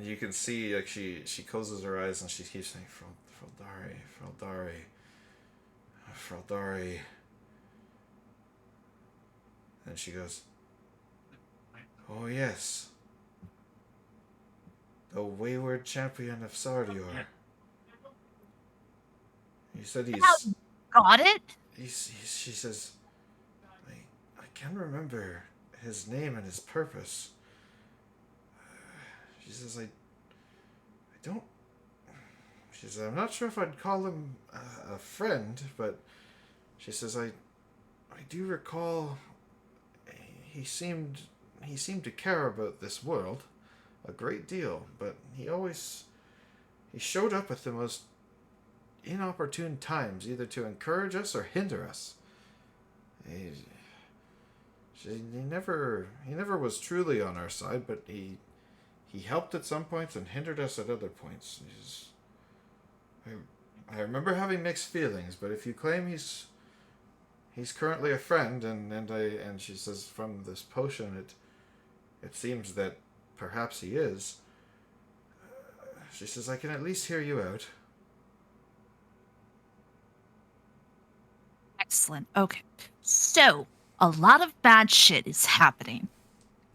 you can see she closes her eyes and she keeps saying Fraldari, and she goes, "Oh yes, the wayward champion of Sardior. He said he's Got it? She says, I can't remember his name and his purpose. She says, I don't. She says, I'm not sure if I'd call him a friend, but she says, I do recall he seemed to care about this world a great deal, but he showed up at the most inopportune times, either to encourage us or hinder us. He never was truly on our side, but he helped at some points and hindered us at other points. I remember having mixed feelings, but if you claim he's currently a friend, and she says from this potion it seems that perhaps he is. She says I can at least hear you out. Excellent. Okay. So, a lot of bad shit is happening.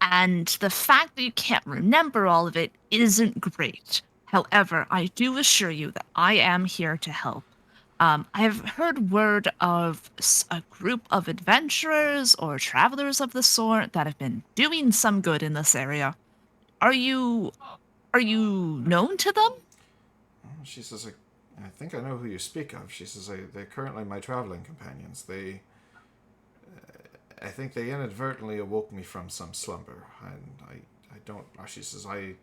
And the fact that you can't remember all of it isn't great. However, I do assure you that I am here to help. I have heard word of a group of adventurers or travelers of the sort that have been doing some good in this area. Are you known to them? She says I think I know who you speak of. She says they're currently my traveling companions. I think they inadvertently awoke me from some slumber, and I don't. She says I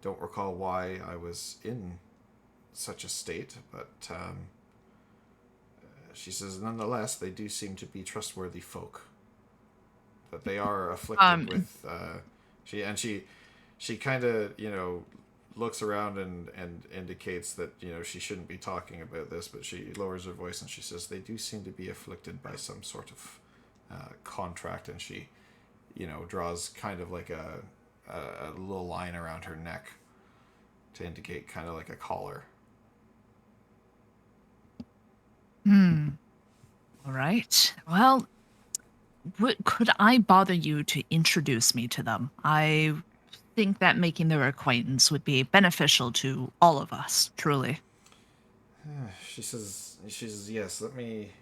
don't recall why I was in such a state, but she says nonetheless they do seem to be trustworthy folk. That they are afflicted with. She kind of looks around and indicates that she shouldn't be talking about this, but she lowers her voice and she says they do seem to be afflicted by some sort of contract, and she draws kind of like a little line around her neck to indicate kind of like a collar. All right. Well, could I bother you to introduce me to them? I think that making their acquaintance would be beneficial to all of us, truly. She says yes, let me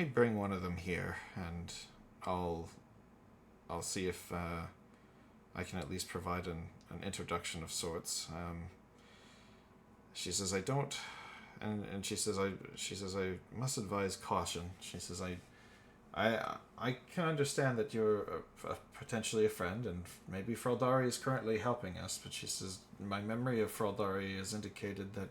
bring one of them here, and I'll see if I can at least provide an introduction of sorts. She says I don't, and she says I must advise caution. She says I can understand that you're potentially a friend, and maybe Fraldari is currently helping us, but she says my memory of Fraldari has indicated that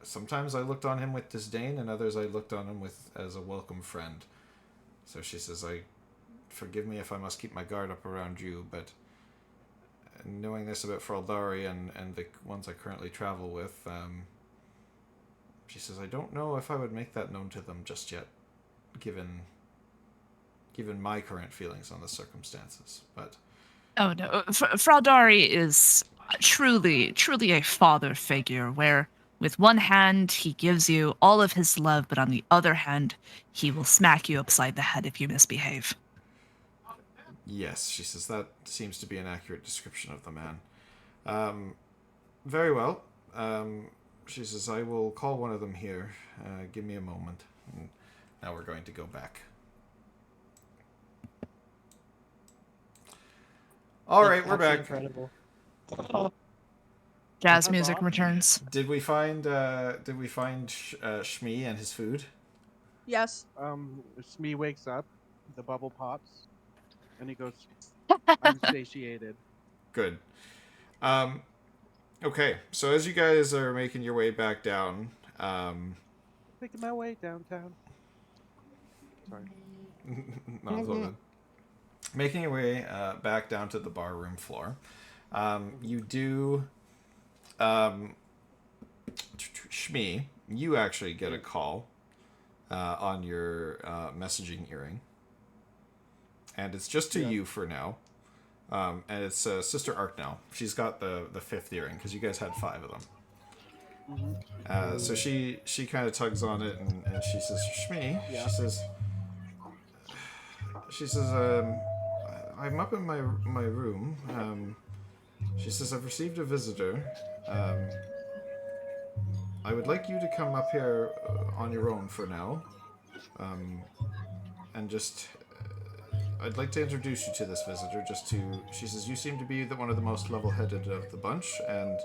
sometimes I looked on him with disdain, and others I looked on him as a welcome friend. So she says, forgive me if I must keep my guard up around you, but knowing this about Fraldari and the ones I currently travel with, she says, I don't know if I would make that known to them just yet, given my current feelings on the circumstances. But oh no, Fraldari is truly a father figure, where with one hand he gives you all of his love, but on the other hand he will smack you upside the head if you misbehave. yes, she says that seems to be an accurate description of the man. Very well. She says I will call one of them here. Give me a moment. And now we're going to go back. All right, we're back. Incredible. Jazz music returns. Did we find Shmi and his food? Yes. Smee wakes up, the bubble pops, and he goes, I'm satiated. Good. Okay, so as you guys are making your way back down, Making my way downtown. Sorry. not so good. Making your way back down to the bar room floor, you do. Shmi, you actually get a call on your messaging earring, and it's just to you for now. And it's Sister Arknell. She's got the fifth earring because you guys had 5 of them. So she kind of tugs on it and she says, Shmi, Yeah. she says, I'm up in my room. She says, I've received a visitor. I would like you to come up here on your own for now. And just I'd like to introduce you to this visitor. She says, you seem to be one of the most level-headed of the bunch, and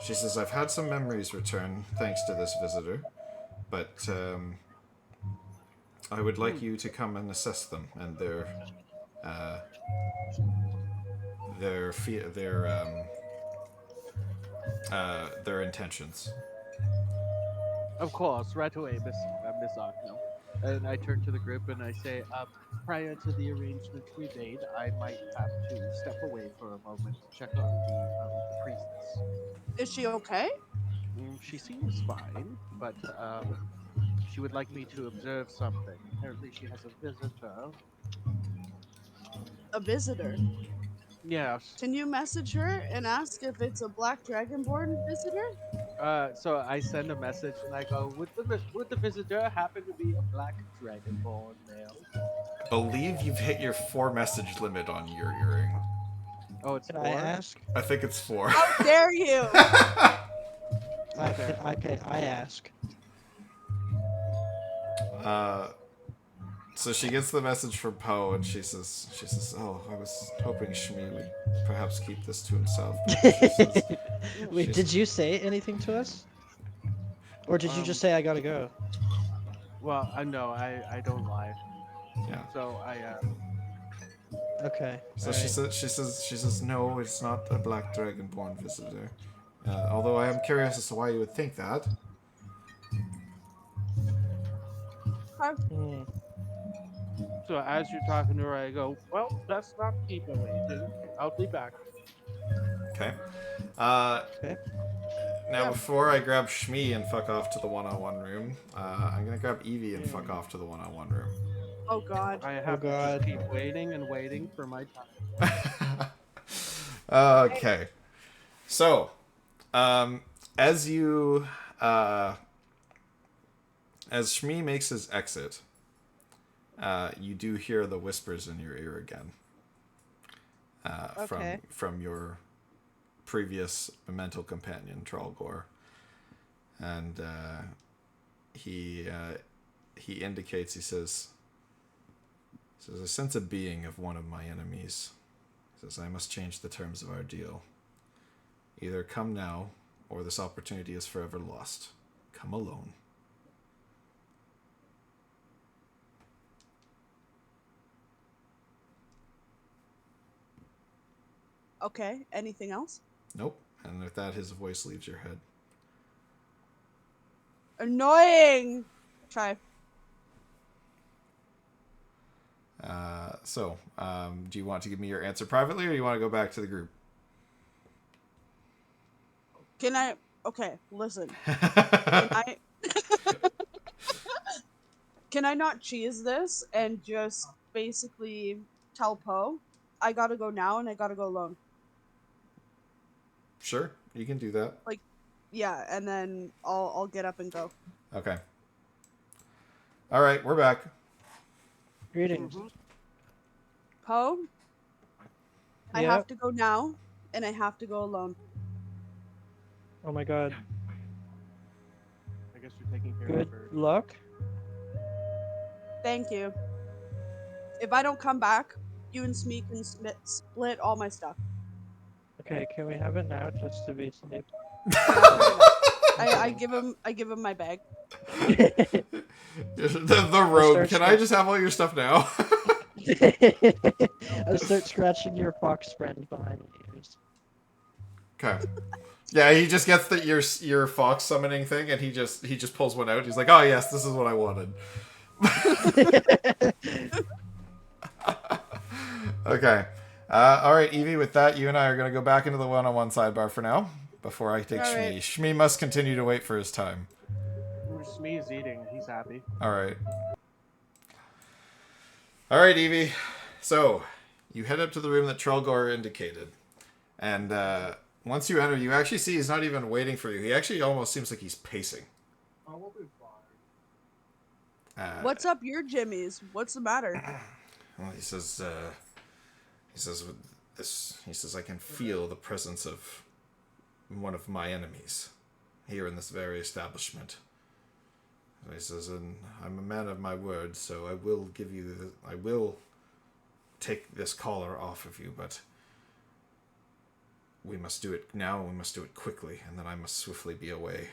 she says, I've had some memories return thanks to this visitor, but I would like you to come and assess them and their intentions. Of course, right away, Miss Arknell. And I turn to the group and I say, prior to the arrangements we made, I might have to step away for a moment to check on the priestess. Is she okay? She seems fine, but she would like me to observe something. Apparently, she has a visitor. A visitor. Yes. Can you message her and ask if it's a black dragonborn visitor? So I send a message and I go, would the visitor happen to be a black dragonborn male? Believe you've hit your 4 message limit on your earring. Oh, it's Can 4? I ask? I think it's 4. How dare you? I ask. So she gets the message from Poe, and she says, "Oh, I was hoping Shmi would perhaps keep this to himself." But she says, Wait, did you say anything to us? Or did you just say I gotta go? Well, no, I don't lie. Yeah. So I Okay. So alright. she says, "No, it's not a black dragonborn visitor. Although I am curious as to why you would think that." Hmm. So as you're talking to her, I go, well, let's not keep her waiting. I'll be back. Okay. Okay. Now, Yeah. before I grab Shmi and fuck off to the one-on-one room, I'm gonna grab Evie and fuck off to the one-on-one room. Oh God. I have to God. just keep waiting and waiting for my time. Okay. So, as you, as Shmi makes his exit, you do hear the whispers in your ear again. Okay. From your previous mental companion, Trollgore. And he indicates, he says, I sense a being of one of my enemies. He says, I must change the terms of our deal. Either come now, or this opportunity is forever lost. Come alone. Okay. Anything else? Nope. And with that, his voice leaves your head. Annoying. Try. Do you want to give me your answer privately, or you want to go back to the group? Can I? Okay. Listen. I. Can I not cheese this and just basically tell Poe I gotta go now and I gotta go alone? Sure, you can do that. Yeah, and then I'll get up and go. Okay. All right, we're back. Greetings. Poe, I Yeah. have to go now and I have to go alone. Oh my god. I guess you're taking care Good of her. luck. Thank you. If I don't come back, you and Smee can split all my stuff. Okay, can we have it now just to be safe? I give him my bag. The rogue. Can I just have all your stuff now? I'll start scratching your fox friend behind the ears. Okay. Yeah, he just gets your fox summoning thing, and he just pulls one out. He's like, "Oh yes, this is what I wanted." Okay. All right, Evie. With that, you and I are gonna go back into the one-on-one sidebar for now. Before I take All Shmi. right. Shmi must continue to wait for his time. Smee is eating. He's happy. All right. All right, Evie. So, you head up to the room that Trollgore indicated. And once you enter, you actually see he's not even waiting for you. He actually almost seems like he's pacing. What's up, your Jimmy's? What's the matter? Well, he says, I can feel the presence of one of my enemies here in this very establishment. He says, and I'm a man of my word, so I will give you I will take this collar off of you, but we must do it now, we must do it quickly, and then I must swiftly be away.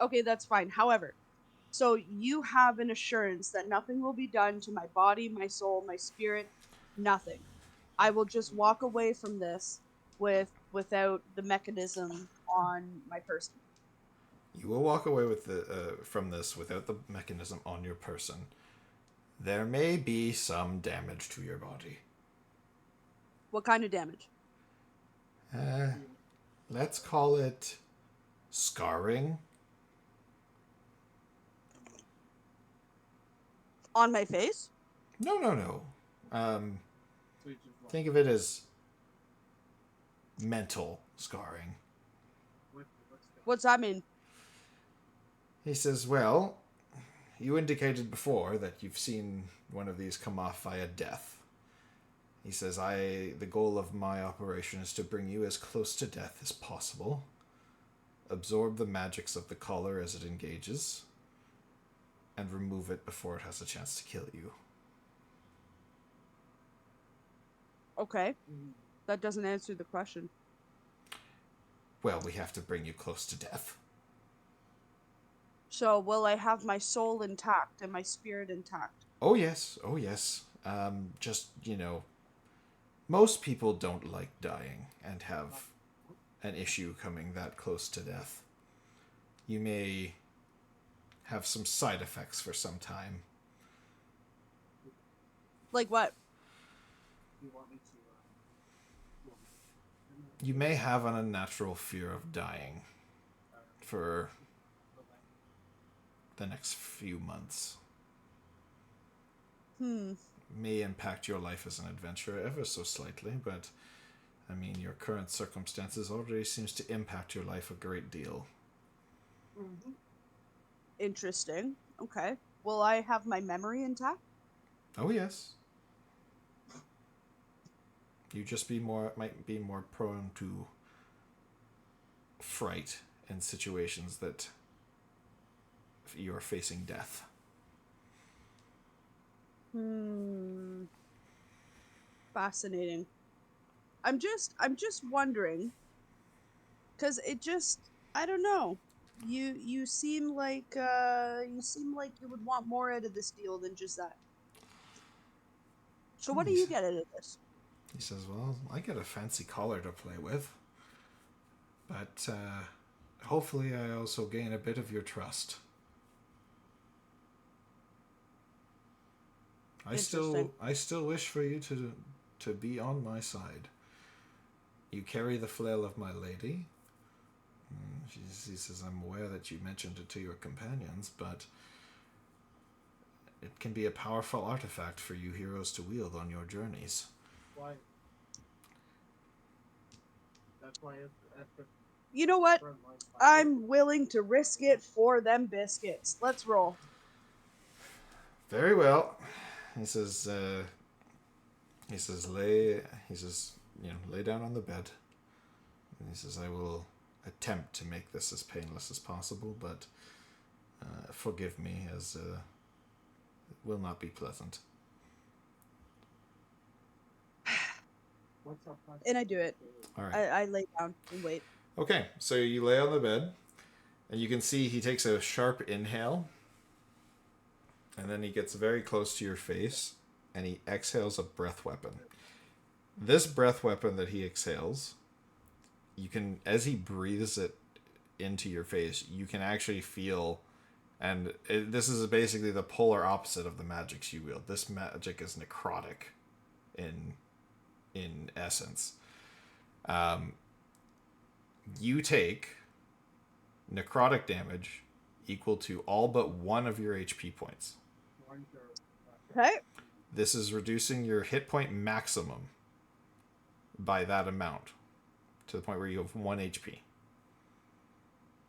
Okay, that's fine. However, so you have an assurance that nothing will be done to my body, my soul, my spirit, nothing. I will just walk away from this without the mechanism on my person. You will walk away with from this without the mechanism on your person. There may be some damage to your body. What kind of damage? Let's call it scarring. On my face? No. Think of it as mental scarring. What's that mean? He says, well, you indicated before that you've seen one of these come off via death. He says, the goal of my operation is to bring you as close to death as possible, absorb the magics of the collar as it engages, and remove it before it has a chance to kill you. Okay. That doesn't answer the question. Well, we have to bring you close to death. So, will I have my soul intact and my spirit intact? Oh, yes. Just, most people don't like dying and have an issue coming that close to death. You may have some side effects for some time. Like what? You may have an unnatural fear of dying for the next few months. May impact your life as an adventurer ever so slightly, but I mean, your current circumstances already seems to impact your life a great deal. Interesting. Okay. Will I have my memory intact? Oh yes. You just might be more prone to fright in situations that you're facing death. Fascinating. I'm just wondering, because I don't know. You seem like you would want more out of this deal than just that. So what do you get out of this? He says, well, I get a fancy collar to play with, but hopefully I also gain a bit of your trust. I still wish for you to be on my side. You carry the flail of my lady. He says, I'm aware that you mentioned it to your companions, but it can be a powerful artifact for you heroes to wield on your journeys. Why? That's why You know what? I'm willing to risk it for them biscuits. Let's roll. Very well. He says, lay down on the bed. And he says, I will attempt to make this as painless as possible, but forgive me, as it will not be pleasant. And I do it. All right. I lay down and wait. Okay, so you lay on the bed, and you can see he takes a sharp inhale, and then he gets very close to your face, and he exhales a breath weapon. This breath weapon that he exhales, you can, as he breathes it into your face, you can actually feel, and this is basically the polar opposite of the magics you wield. This magic is necrotic in essence. You take necrotic damage equal to all but one of your HP points. Okay. This is reducing your hit point maximum by that amount to the point where you have 1 HP.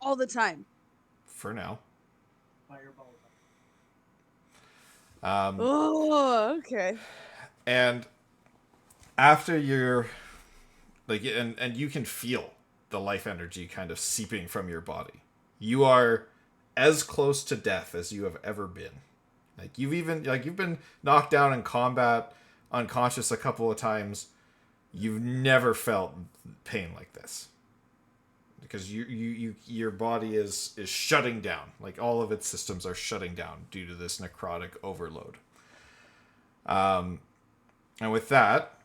All the time. For now. Oh, okay. And after you're like, and you can feel the life energy kind of seeping from your body. You are as close to death as you have ever been. Like you've been knocked down in combat, unconscious a couple of times. You've never felt pain like this. Because your body is shutting down. Like all of its systems are shutting down due to this necrotic overload. And with that,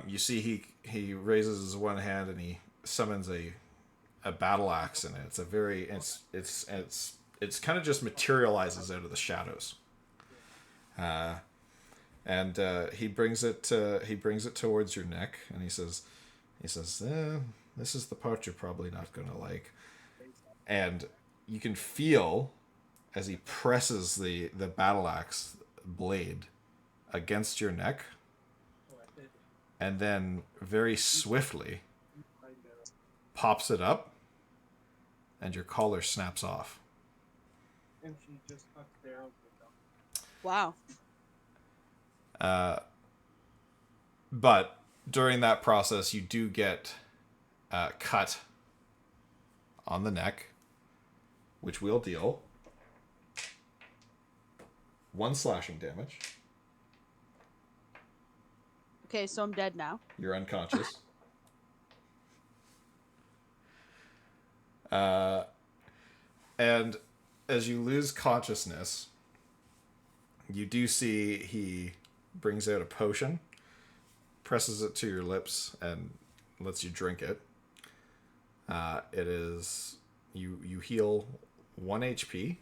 you see he raises his one hand and he summons a battle axe, and it's a very it's kind of just materializes out of the shadows. And he brings it towards your neck, and he says, this is the part you're probably not going to like. And you can feel as he presses the battle axe blade against your neck, and then very swiftly pops it up, and your collar snaps off. Wow. But during that process, you do get cut on the neck, which will deal 1 slashing damage. Okay, so I'm dead now. You're unconscious. And as you lose consciousness, you do see he brings out a potion, presses it to your lips, and lets you drink it. It is you heal 1 HP,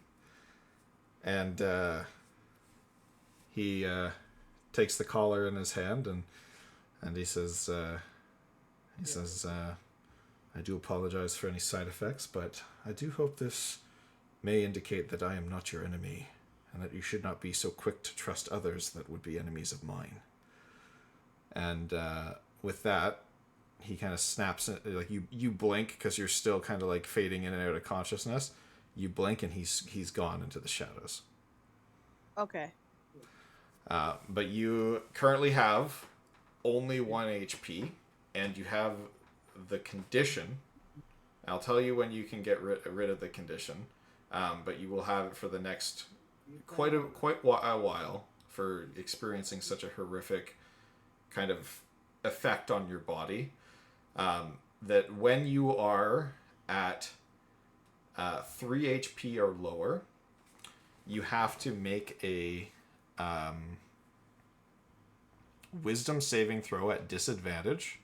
and he takes the collar in his hand, and he says, I do apologize for any side effects, but I do hope this may indicate that I am not your enemy, and that you should not be so quick to trust others that would be enemies of mine. And with that, he kind of snaps it, like you blink because you're still kind of like fading in and out of consciousness. You blink and he's gone into the shadows. Okay. But you currently have only 1 HP, and you have the condition. I'll tell you when you can get rid of the condition, but you will have it for the next quite a while for experiencing such a horrific kind of effect on your body. That when you are at 3 HP or lower, you have to make a wisdom saving throw at disadvantage,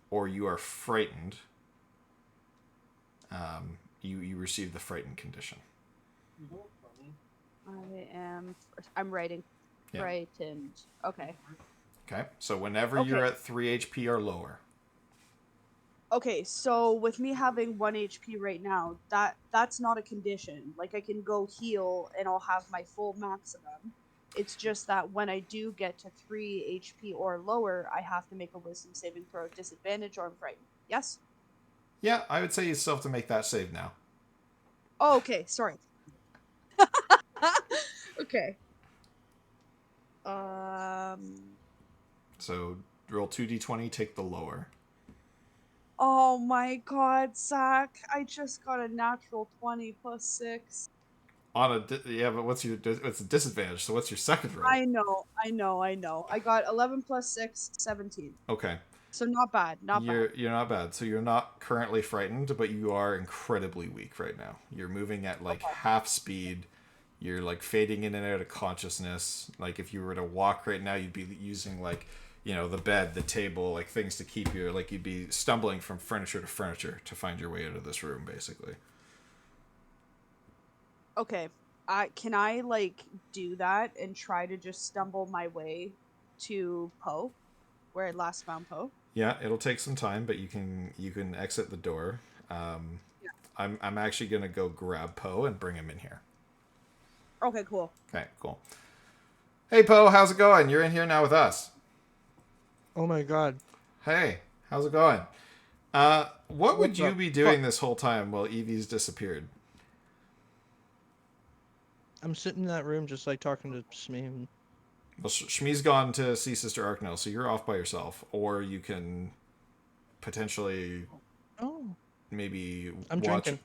or you are frightened. You receive the frightened condition. I'm writing. Yeah. Frightened. Okay. Okay, so whenever you're at 3 HP or lower. Okay, so with me having 1 HP right now, that's not a condition. Like, I can go heal and I'll have my full maximum. It's just that when I do get to 3 HP or lower, I have to make a wisdom saving throw at disadvantage or I'm frightened. Yes? Yeah, I would say you still have to make that save now. Oh, okay, sorry. Okay. So roll 2d20, take the lower. Oh my god, Zach. I just got a natural 20 plus 6. Yeah, but it's a disadvantage, so what's your second roll? I know. I got 11 plus 6, 17. Okay. So not bad, You're not bad. So you're not currently frightened, but you are incredibly weak right now. You're moving at like half speed. You're like fading in and out of consciousness. Like if you were to walk right now, you'd be using like, the bed, the table, like things to keep you, like you'd be stumbling from furniture to furniture to find your way out of this room, basically. Okay. Can I like do that and try to just stumble my way to Poe, where I last found Poe? Yeah, it'll take some time, but you can exit the door. I'm actually gonna go grab Poe and bring him in here. Okay, cool. Okay, cool. Hey Poe, how's it going? You're in here now with us. Oh my god. Hey, how's it going? What would What's you up? be doing this whole time while Evie's disappeared? I'm sitting in that room just like talking to Smee. Well, Shmi's gone to see Sister Arknell, so you're off by yourself. Or you can potentially Oh. maybe I'm watch. drinking.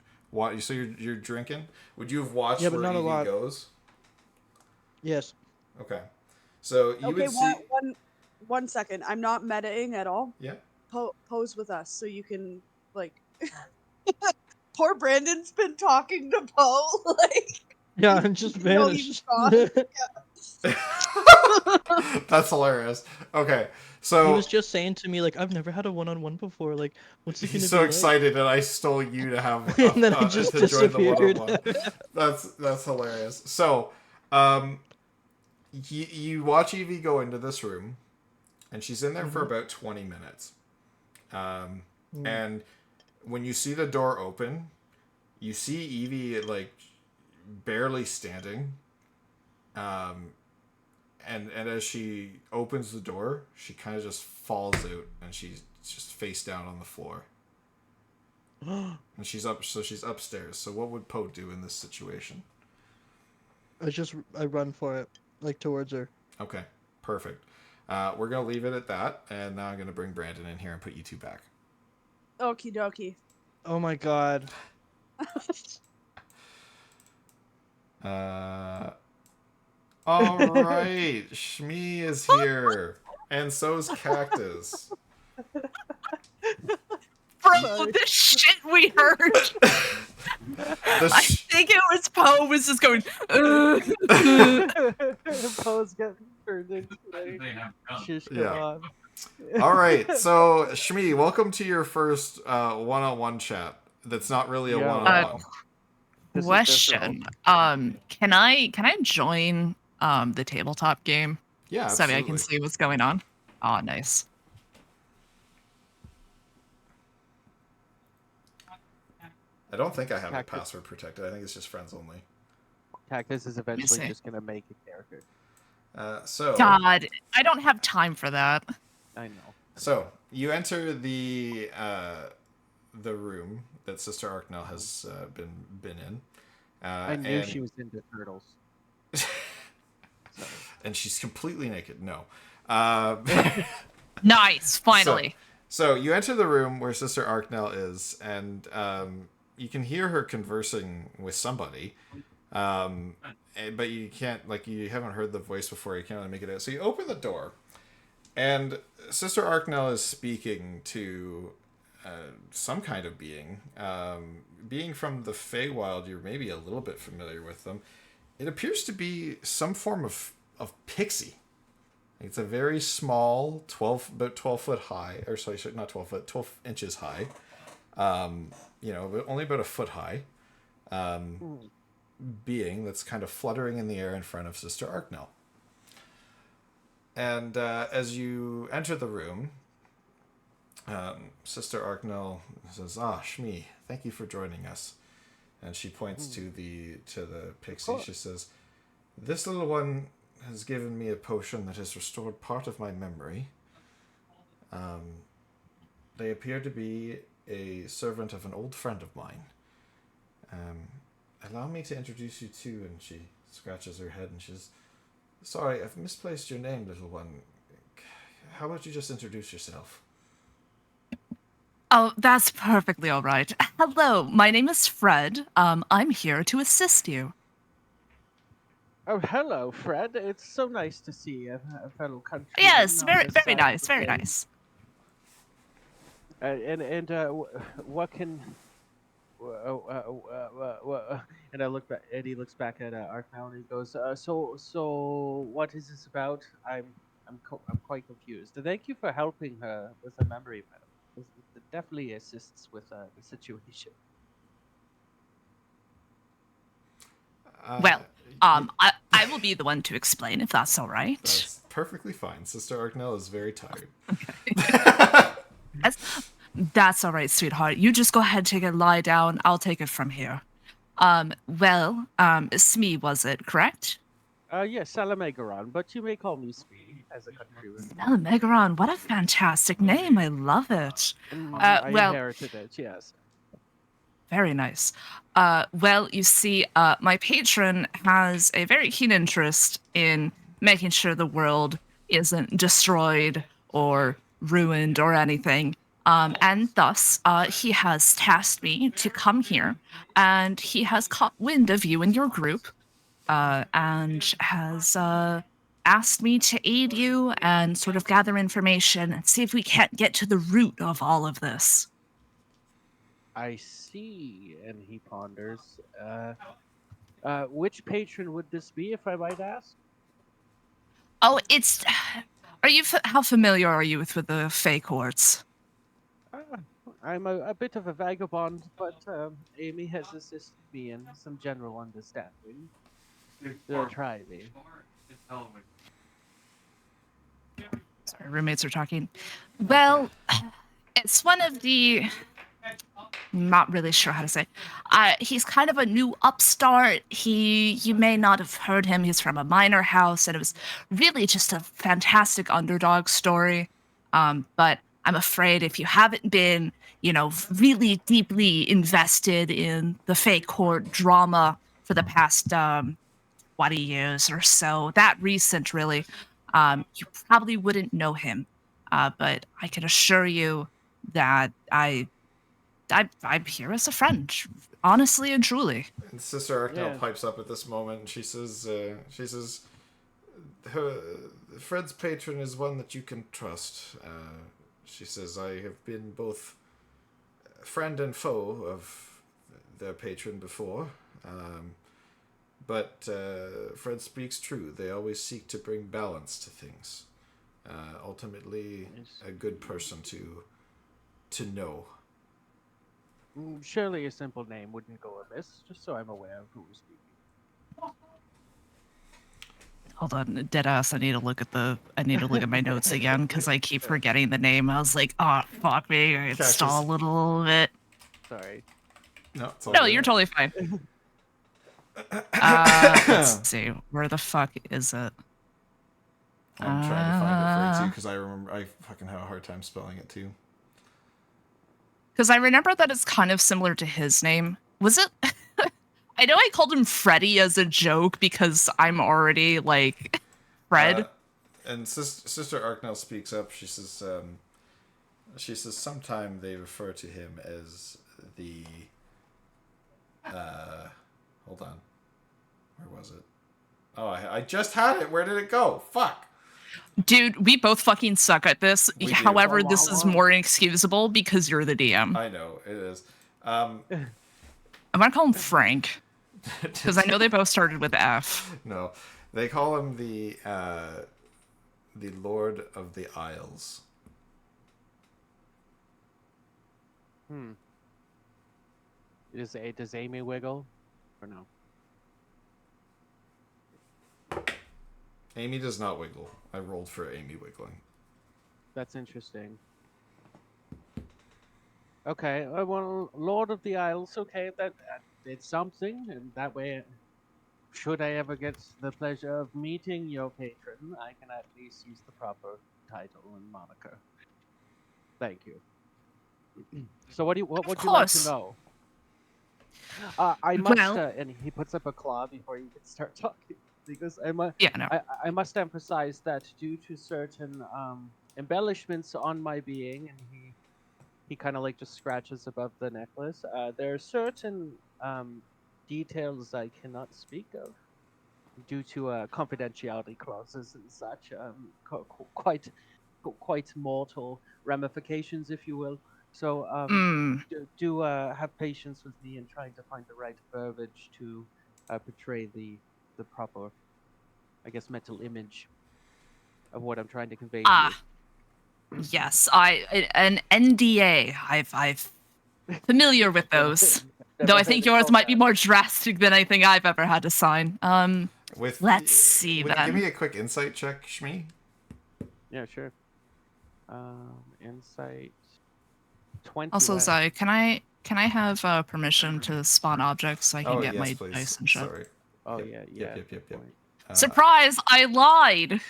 So you're drinking. Would you have watched Yeah, but where not a Evie lot. goes? Yes. Okay. So you Okay, would see. one second. I'm not metaing at all. Yeah. Pose with us so you can like. Poor Brandon's been talking to Poe. Like Yeah, he I'm just didn't know he was vanished. gone. That's hilarious. Okay. He So was just saying to me like, I've never had a one-on-one before. Like, what's it he's gonna so be excited, and I stole you to have And then I just to join the disappeared. one-on-one. That's hilarious. So, you watch Evie go into this room, and she's in there for about 20 minutes. And when you see the door open, you see Evie like barely standing. And as she opens the door, she kind of just falls out, and she's just face down on the floor. And she's upstairs. So what would Poe do in this situation? I run for it, like towards her. Okay, perfect. We're gonna leave it at that, and now I'm gonna bring Brandon in here and put you two back. Okie dokie. Oh my god. All right, Shmi is here, and so's Cactus. Bro, the shit we heard. I think it was Poe was just going. Poe's getting turned into a shish Yeah. kebab. All right, so Shmi, welcome to your first one-on-one chat. That's not really a Yeah. one-on-one. This is Question. Can I join the tabletop game Yeah, so that I absolutely. can see what's going on? Oh, nice. I don't think I have it Cactus. password protected. I think it's just friends only. Cactus is eventually see. just gonna make a character. So God, I don't have time for that. I know. So you enter the room that Sister Arknell has been in. I knew she was into turtles. And she's completely naked. No. Nice, finally. So you enter the room where Sister Arknell is, and you can hear her conversing with somebody, but you can't, like, you haven't heard the voice before. You can't really make it out. So you open the door, and Sister Arknell is speaking to some kind of being. Being from the Feywild, you're maybe a little bit familiar with them. It appears to be some form of pixie. It's a very small, about 12 foot high, or sorry, not 12 foot, 12 inches high. But only about a foot high. Being that's kind of fluttering in the air in front of Sister Arknell. And as you enter the room, Sister Arknell says, Shmi, thank you for joining us. And she points to the pixie. She says, this little one has given me a potion that has restored part of my memory. They appear to be a servant of an old friend of mine. Allow me to introduce you to, and she scratches her head and she says, sorry, I've misplaced your name, little one. How about you just introduce yourself? Oh, that's perfectly all right. Hello, my name is Fred. I'm here to assist you. Oh, hello, Fred. It's so nice to see a fellow countryman. Yes, on very, this very side nice, of very the- nice. What can? And I look back. Eddie looks back at Arknell and he goes, "So what is this about? I'm quite confused. Thank you for helping her with the memory, madam. It definitely assists with the situation." Well, I will be the one to explain if that's all right. That's perfectly fine. Sister Arknell is very tired. That's all right, sweetheart. You just go ahead, take it, lie down. I'll take it from here. Smee, was it correct? Yes, Salamegaron, but you may call me Smee as a countryman. Megaron, what a fantastic name. I love it. I well, inherited it, yes. very nice. You see, my patron has a very keen interest in making sure the world isn't destroyed or ruined or anything. And thus, he has tasked me to come here, and he has caught wind of you and your group, and has asked me to aid you and sort of gather information and see if we can't get to the root of all of this. I see. And he ponders. Which patron would this be, if I might ask? Oh, it's. Are you? How familiar are you with the Fey courts? I'm a bit of a vagabond, but Amy has assisted me in some general understanding. Try me. Sorry, roommates are talking. Well, it's one of the. Not really sure how to say. He's kind of a new upstart. You may not have heard him. He's from a minor house, and it was really just a fantastic underdog story. But I'm afraid if you haven't been, really deeply invested in the Fey court drama for the past 20 years or so, that recent really, you probably wouldn't know him. But I can assure you that I'm here as a friend, honestly and truly. And Sister Arknell Yeah. pipes up at this moment, and she says, Fred's patron is one that you can trust. She says, I have been both friend and foe of their patron before. But Fred speaks true. They always seek to bring balance to things. Ultimately, a good person to know. Surely a simple name wouldn't go amiss, just so I'm aware of who is speaking. Hold on, deadass. I need to look at my notes again because I keep forgetting the name. I was like, oh fuck me, I Catches. stall a little bit. Sorry. No, it's all No, good. you're totally fine. Let's see, where the fuck is it? I'm trying to find it for you too, because I remember I fucking have a hard time spelling it too. Because I remember that it's kind of similar to his name. Was it? I know I called him Freddy as a joke because I'm already like Fred. And Sister Arknell speaks up. She says, sometime they refer to him as the. Hold on. Where was it? Oh, I just had it. Where did it go? Fuck. Dude, we both fucking suck at this. We do. However, this is more inexcusable because you're the DM. I know it is. I'm gonna call him Frank because I know they both started with F. No, they call him the Lord of the Isles. Does Amy wiggle? Or no? Amy does not wiggle. I rolled for Amy wiggling. That's interesting. Okay, well, Lord of the Isles, okay, that it's something, and that way, should I ever get the pleasure of meeting your patron, I can at least use the proper title and moniker. Thank you. So what would you like to know? I must, and he puts up a claw before you can start talking, because I must emphasize that due to certain embellishments on my being, and he kind of like just scratches above the necklace. There are certain details I cannot speak of due to confidentiality clauses and such. Quite mortal ramifications, if you will. So do have patience with me in trying to find the right verbiage to portray the proper, I guess, mental image of what I'm trying to convey to you. Yes, an NDA. I've familiar with those. Though I think yours might be more drastic than anything I've ever had to sign. Let's see then. Give me a quick insight check, Shmi. Yeah, sure. Insight 20. Also, Zai, can I have permission to spawn objects so I can get my please. dice and shit? Sorry. Oh Yep. yeah. Yep. Surprise! I lied.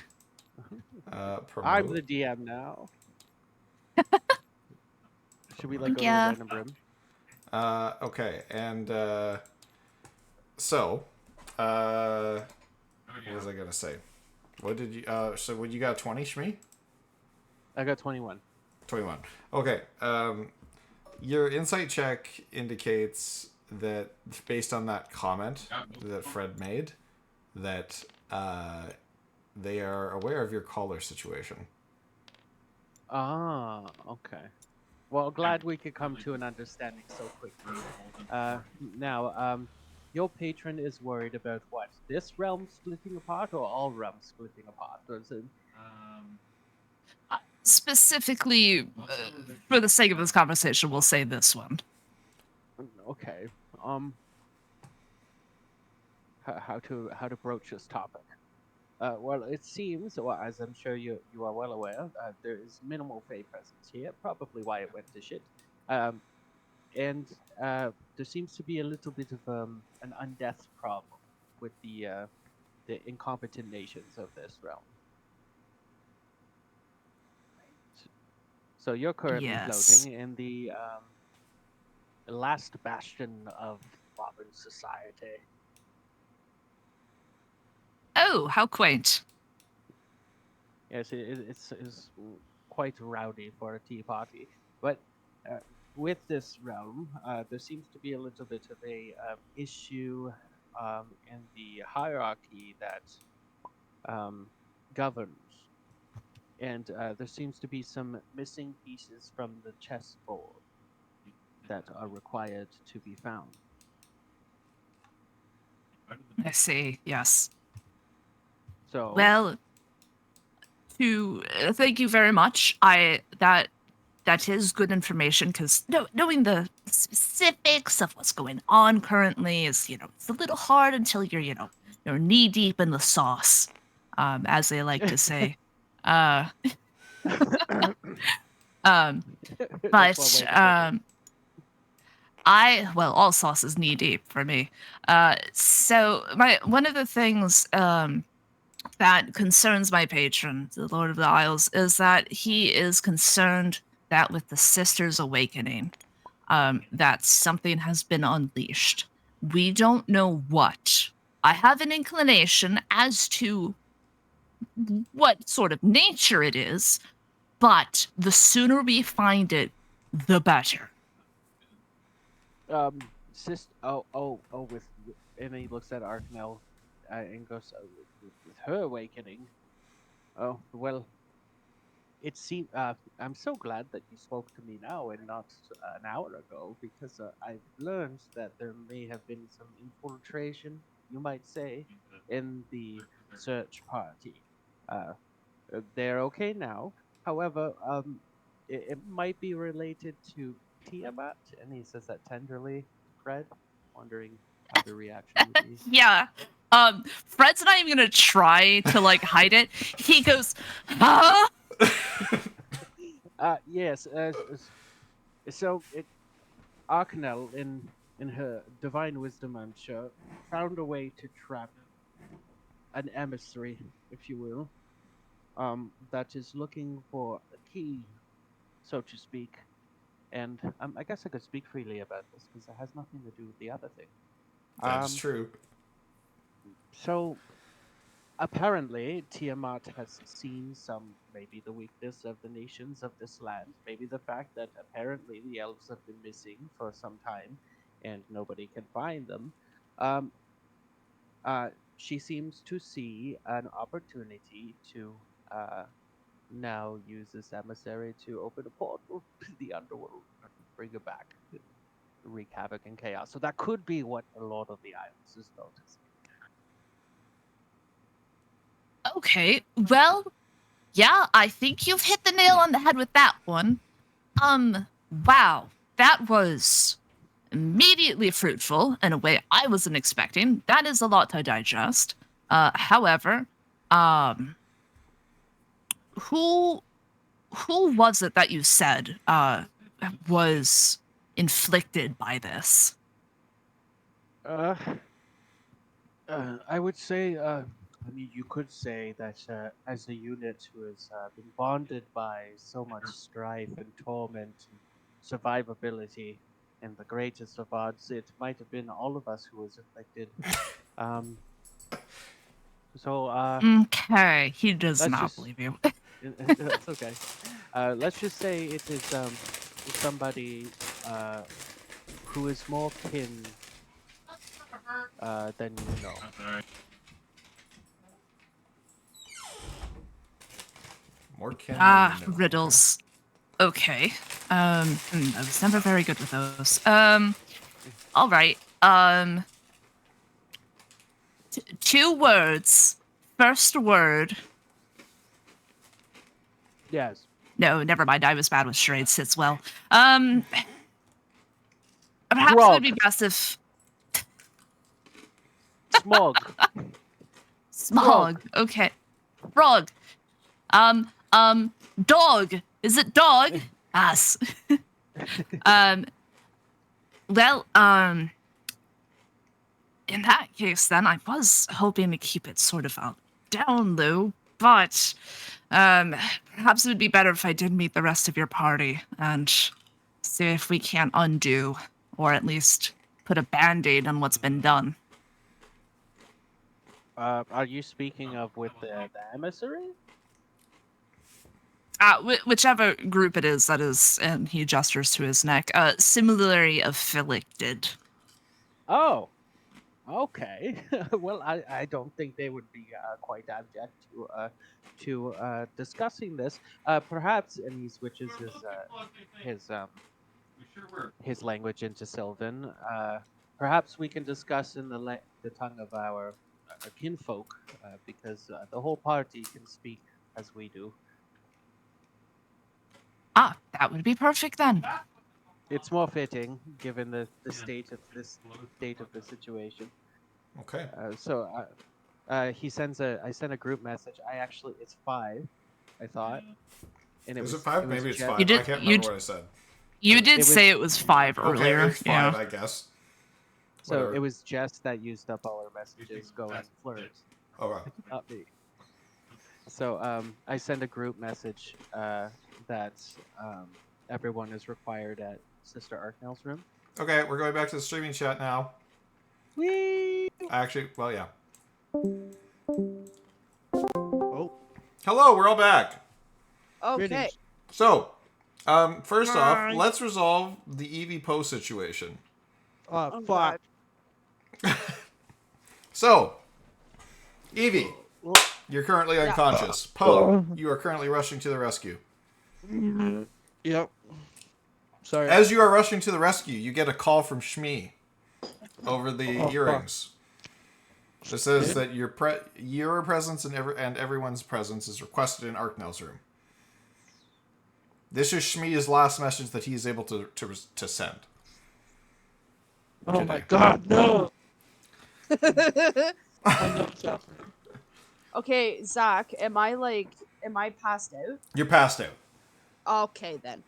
I'm the DM now. Should we go to a random room? Okay, and so, what was I gonna say? What did you? So, what you got? 20, Shmi? I got 21. 21. Okay. Your insight check indicates that, based on that comment that Fred made, that they are aware of your collar situation. Ah, okay. Well, glad we could come to an understanding so quickly. Now, your patron is worried about what? This realm splitting apart, or all realms splitting apart? Or is it... Specifically, for the sake of this conversation, we'll say this one. Okay. How to broach this topic? Well, it seems, well, as I'm sure you are well aware, there is minimal Fey presence here. Probably why it went to shit. And there seems to be a little bit of an undeath problem with the incompetent nations of this realm. So you're currently Yes. floating in the last bastion of modern society. Oh, how quaint. Yes, it's quite rowdy for a tea party. But with this realm, there seems to be a little bit of a issue in the hierarchy that governs. And there seems to be some missing pieces from the chessboard that are required to be found. I see. Yes. So, Well, to thank you very much. That is good information because knowing the specifics of what's going on currently is it's a little hard until you're knee deep in the sauce, as they like to say. Um, that's but one way to put it. all sauce is knee deep for me. So one of the things that concerns my patron, the Lord of the Isles, is that he is concerned that with the Sisters Awakening, that something has been unleashed. We don't know what. I have an inclination as to what sort of nature it is, but the sooner we find it, the better. With and then he looks at Arknell and goes, with her awakening. Oh well, it seemed. I'm so glad that you spoke to me now and not an hour ago, because I've learned that there may have been some infiltration, you might say, in the search party. They're okay now. However, it might be related to Tiamat, and he says that tenderly to Fred, wondering how the reaction would be. Yeah. Fred's not even gonna try to hide it. He goes, huh? Yes. So Arknell, in her divine wisdom, I'm sure, found a way to trap an emissary, if you will, that is looking for a key, so to speak. And I guess I could speak freely about this because it has nothing to do with the other thing. That's true. So apparently, Tiamat has seen maybe the weakness of the nations of this land, maybe the fact that apparently the elves have been missing for some time and nobody can find them. Um, she seems to see an opportunity to now use this emissary to open a portal to the underworld and bring it back, wreak havoc and chaos. So that could be what the Lord of the Isles is noticing. Okay, well, yeah, I think you've hit the nail on the head with that one. Wow, that was immediately fruitful in a way I wasn't expecting. That is a lot to digest. However, who was it that you said was inflicted by this? I would say, I mean, you could say that as a unit who has been bonded by so much strife and torment and survivability, and the greatest of odds, it might have been all of us who was affected. Okay, he does Let's not just- believe you. That's okay. Let's just say it is somebody who is more kin than you know. More kin than Ah, you know. riddles. Okay. I was never very good with those. All right. Two words. First word. Yes. No, never mind. I was bad with charades as well. Perhaps it would be Grog. best if Smog. smog. Okay. Frog. Dog. Is it dog? Ass. Well, in that case, then I was hoping to keep it sort of down low, but perhaps it would be better if I did meet the rest of your party and see if we can't undo, or at least put a band-aid on what's been done. Are you speaking of with the emissary? Whichever group it is that is, and he gestures to his neck, similarly afflicted. Oh. Okay. Well, I don't think they would be quite abject to discussing this. Perhaps, and he switches his language into Sylvan. Perhaps we can discuss in the tongue of our kinfolk, because the whole party can speak as we do. Ah, that would be perfect then. It's more fitting given the state of the situation. Okay. He sends I sent a group message. It's 5, I thought. And Is it 5? was Maybe it's Jeff- 5. You did- I can't you remember d- what I said. You did was- say it was 5 Okay, earlier. it's 5, Yeah. I guess. So Whatever. it was Jess that used up all our messages going flirts, Oh, right. not me. So I send a group message that everyone is required at Sister Arknell's room. Okay, we're going back to the streaming chat now. Whee! Actually, well, yeah. Oh, Hello, we're all back. Okay. greetings. So, first off, Hi. let's resolve the Evie Poe situation. Oh, Oh, fuck. God. So, Evie, Well- you're currently Yeah. unconscious. Poe, you are currently rushing to the rescue. Yep. Sorry. As you are rushing to the rescue, you get a call from Shmi over the Oh, earrings. It says that your presence and everyone's presence is requested in Arknell's room. This is Shmi's last message that he is able to send. Oh my today. god, no! I know what's happening. Okay, Zach, am I passed out? You're passed out. Okay, then.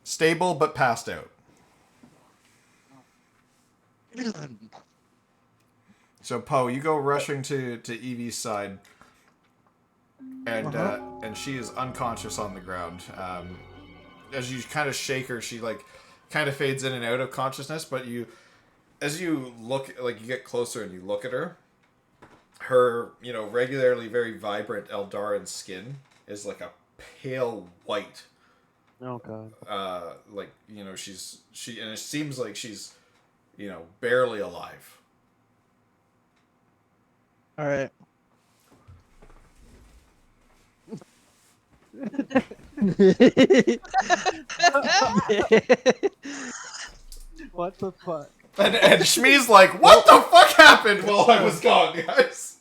Stable, but passed out. So, Poe, you go rushing to Evie's side, and she is unconscious on the ground. As you kind of shake her, she kind of fades in and out of consciousness. But as you look, you get closer and you look at her, her regularly very vibrant Eldaran skin is like a pale white. Oh god. And it seems like she's barely alive. All right. What the fuck? And Shmi's like, what the fuck happened while I was gone, guys?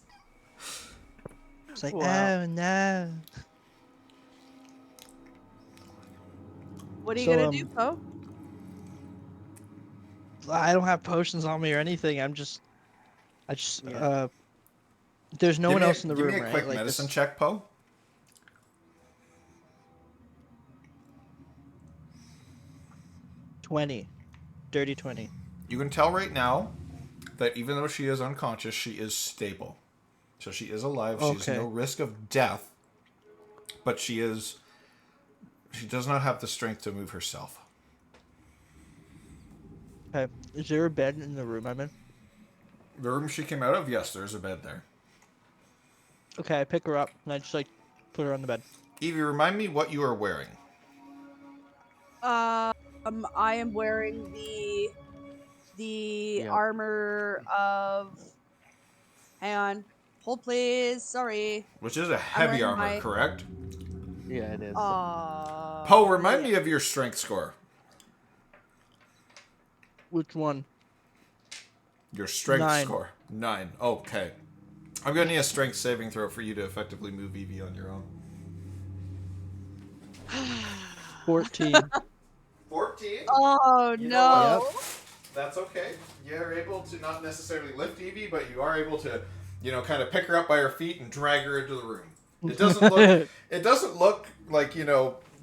It's like, Wow. oh no. What are you So, gonna do, Poe? I don't have potions on me or anything. There's no one else in the give room, me a right? quick Like medicine this- check, Poe. 20. Dirty 20. You can tell right now that even though she is unconscious, she is stable. So she is alive. She has Okay. no risk of death. But she does not have the strength to move herself. Okay. Is there a bed in the room I'm in? The room she came out of, yes, there's a bed there. Okay, I pick her up and I just put her on the bed. Evie, remind me what you are wearing. I am wearing the Yeah. armor of. Hang on, hold please. Sorry, Which is a I'm heavy wearing armor, my. correct? Yeah, it is. Poe, remind Yeah. me of your strength score. Which one? Your strength 9. score. 9. Okay. I'm going to need a strength saving throw for you to effectively move Evie on your own. 14. 14? Oh You know what? no! That's okay. You're able to not necessarily lift Evie, but you are able to, kind of pick her up by her feet and drag her into the room. It doesn't look like,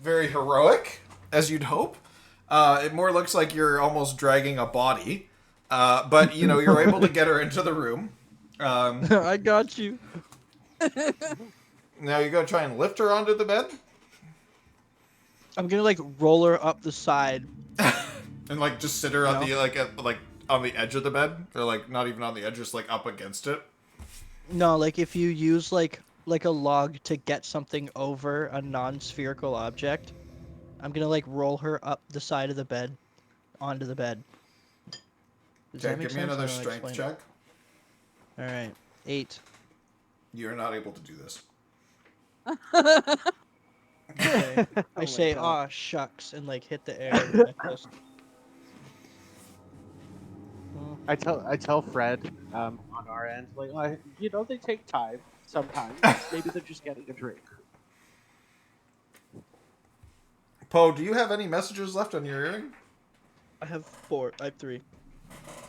very heroic, as you'd hope. It more looks like you're almost dragging a body. But, you're able to get her into the room. I got you. Now you go try and lift her onto the bed. I'm gonna like roll her up the side. And just sit her on No. the on the edge of the bed, or not even on the edge, just up against it. No, like if you use like a log to get something over a non-spherical object, I'm gonna like roll her up the side of the bed, onto the bed. Does Okay, that make give me sense? another I don't know how to strength explain check. it. All right, 8. You're not able to do this. Okay. Oh I my say, God. "Aw, shucks," and like hit the air with my fist. I tell Fred on our end, like, they take time sometimes. Maybe they're just getting a drink. Poe, do you have any messages left on your earring? I have 4. I have 3.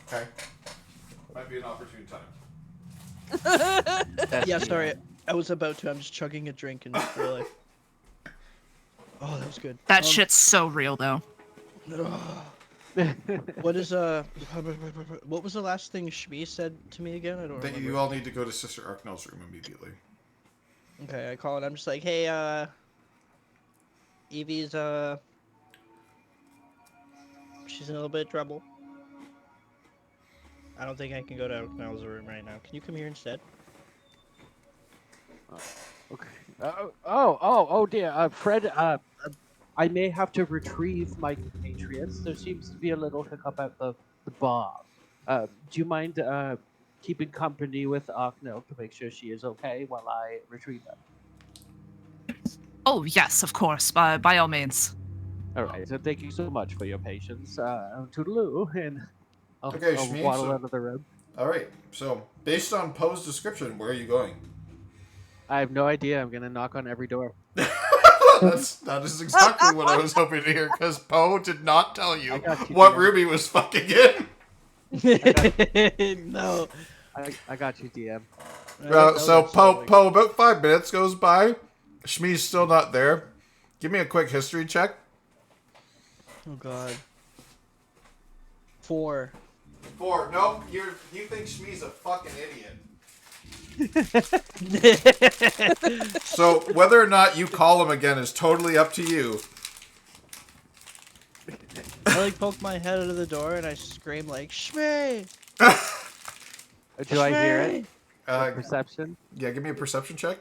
Okay. Might be an opportune time. That's Yeah, the, sorry. I was about to. I'm just chugging a drink and just realized. Oh, that was good. That shit's so real, though. What is what was the last thing Shmi said to me again? I don't That remember. you all need to go to Sister Arknell's room immediately. Okay, I call it. I'm just like, hey, Evie's she's in a little bit of trouble. I don't think I can go to Mel's room right now. Can you come here instead? Okay. Oh dear. Fred, I may have to retrieve my compatriots. There seems to be a little hiccup at the bar. Do you mind keeping company with Arknell to make sure she is okay while I retrieve them? Oh, yes, of course, by all means. All right. So thank you so much for your patience. Toodaloo, and I'll Shmi, waddle so- out of the room. All right. So, based on Poe's description, where are you going? I have no idea. I'm gonna knock on every door. That is exactly what I was hoping to hear, because Poe did not tell you I got you, what dear. room he was fucking in. No. I got you, DM. So Poe, about 5 minutes goes by. Shmi's still not there. Give me a quick history check. Oh God. 4. 4. Nope. You think Shmi's a fucking idiot. So whether or not you call him again is totally up to you. I like poke my head out of the door and I scream like, Shmi! Do I hear it? Uh, Perception. yeah, give me a perception check.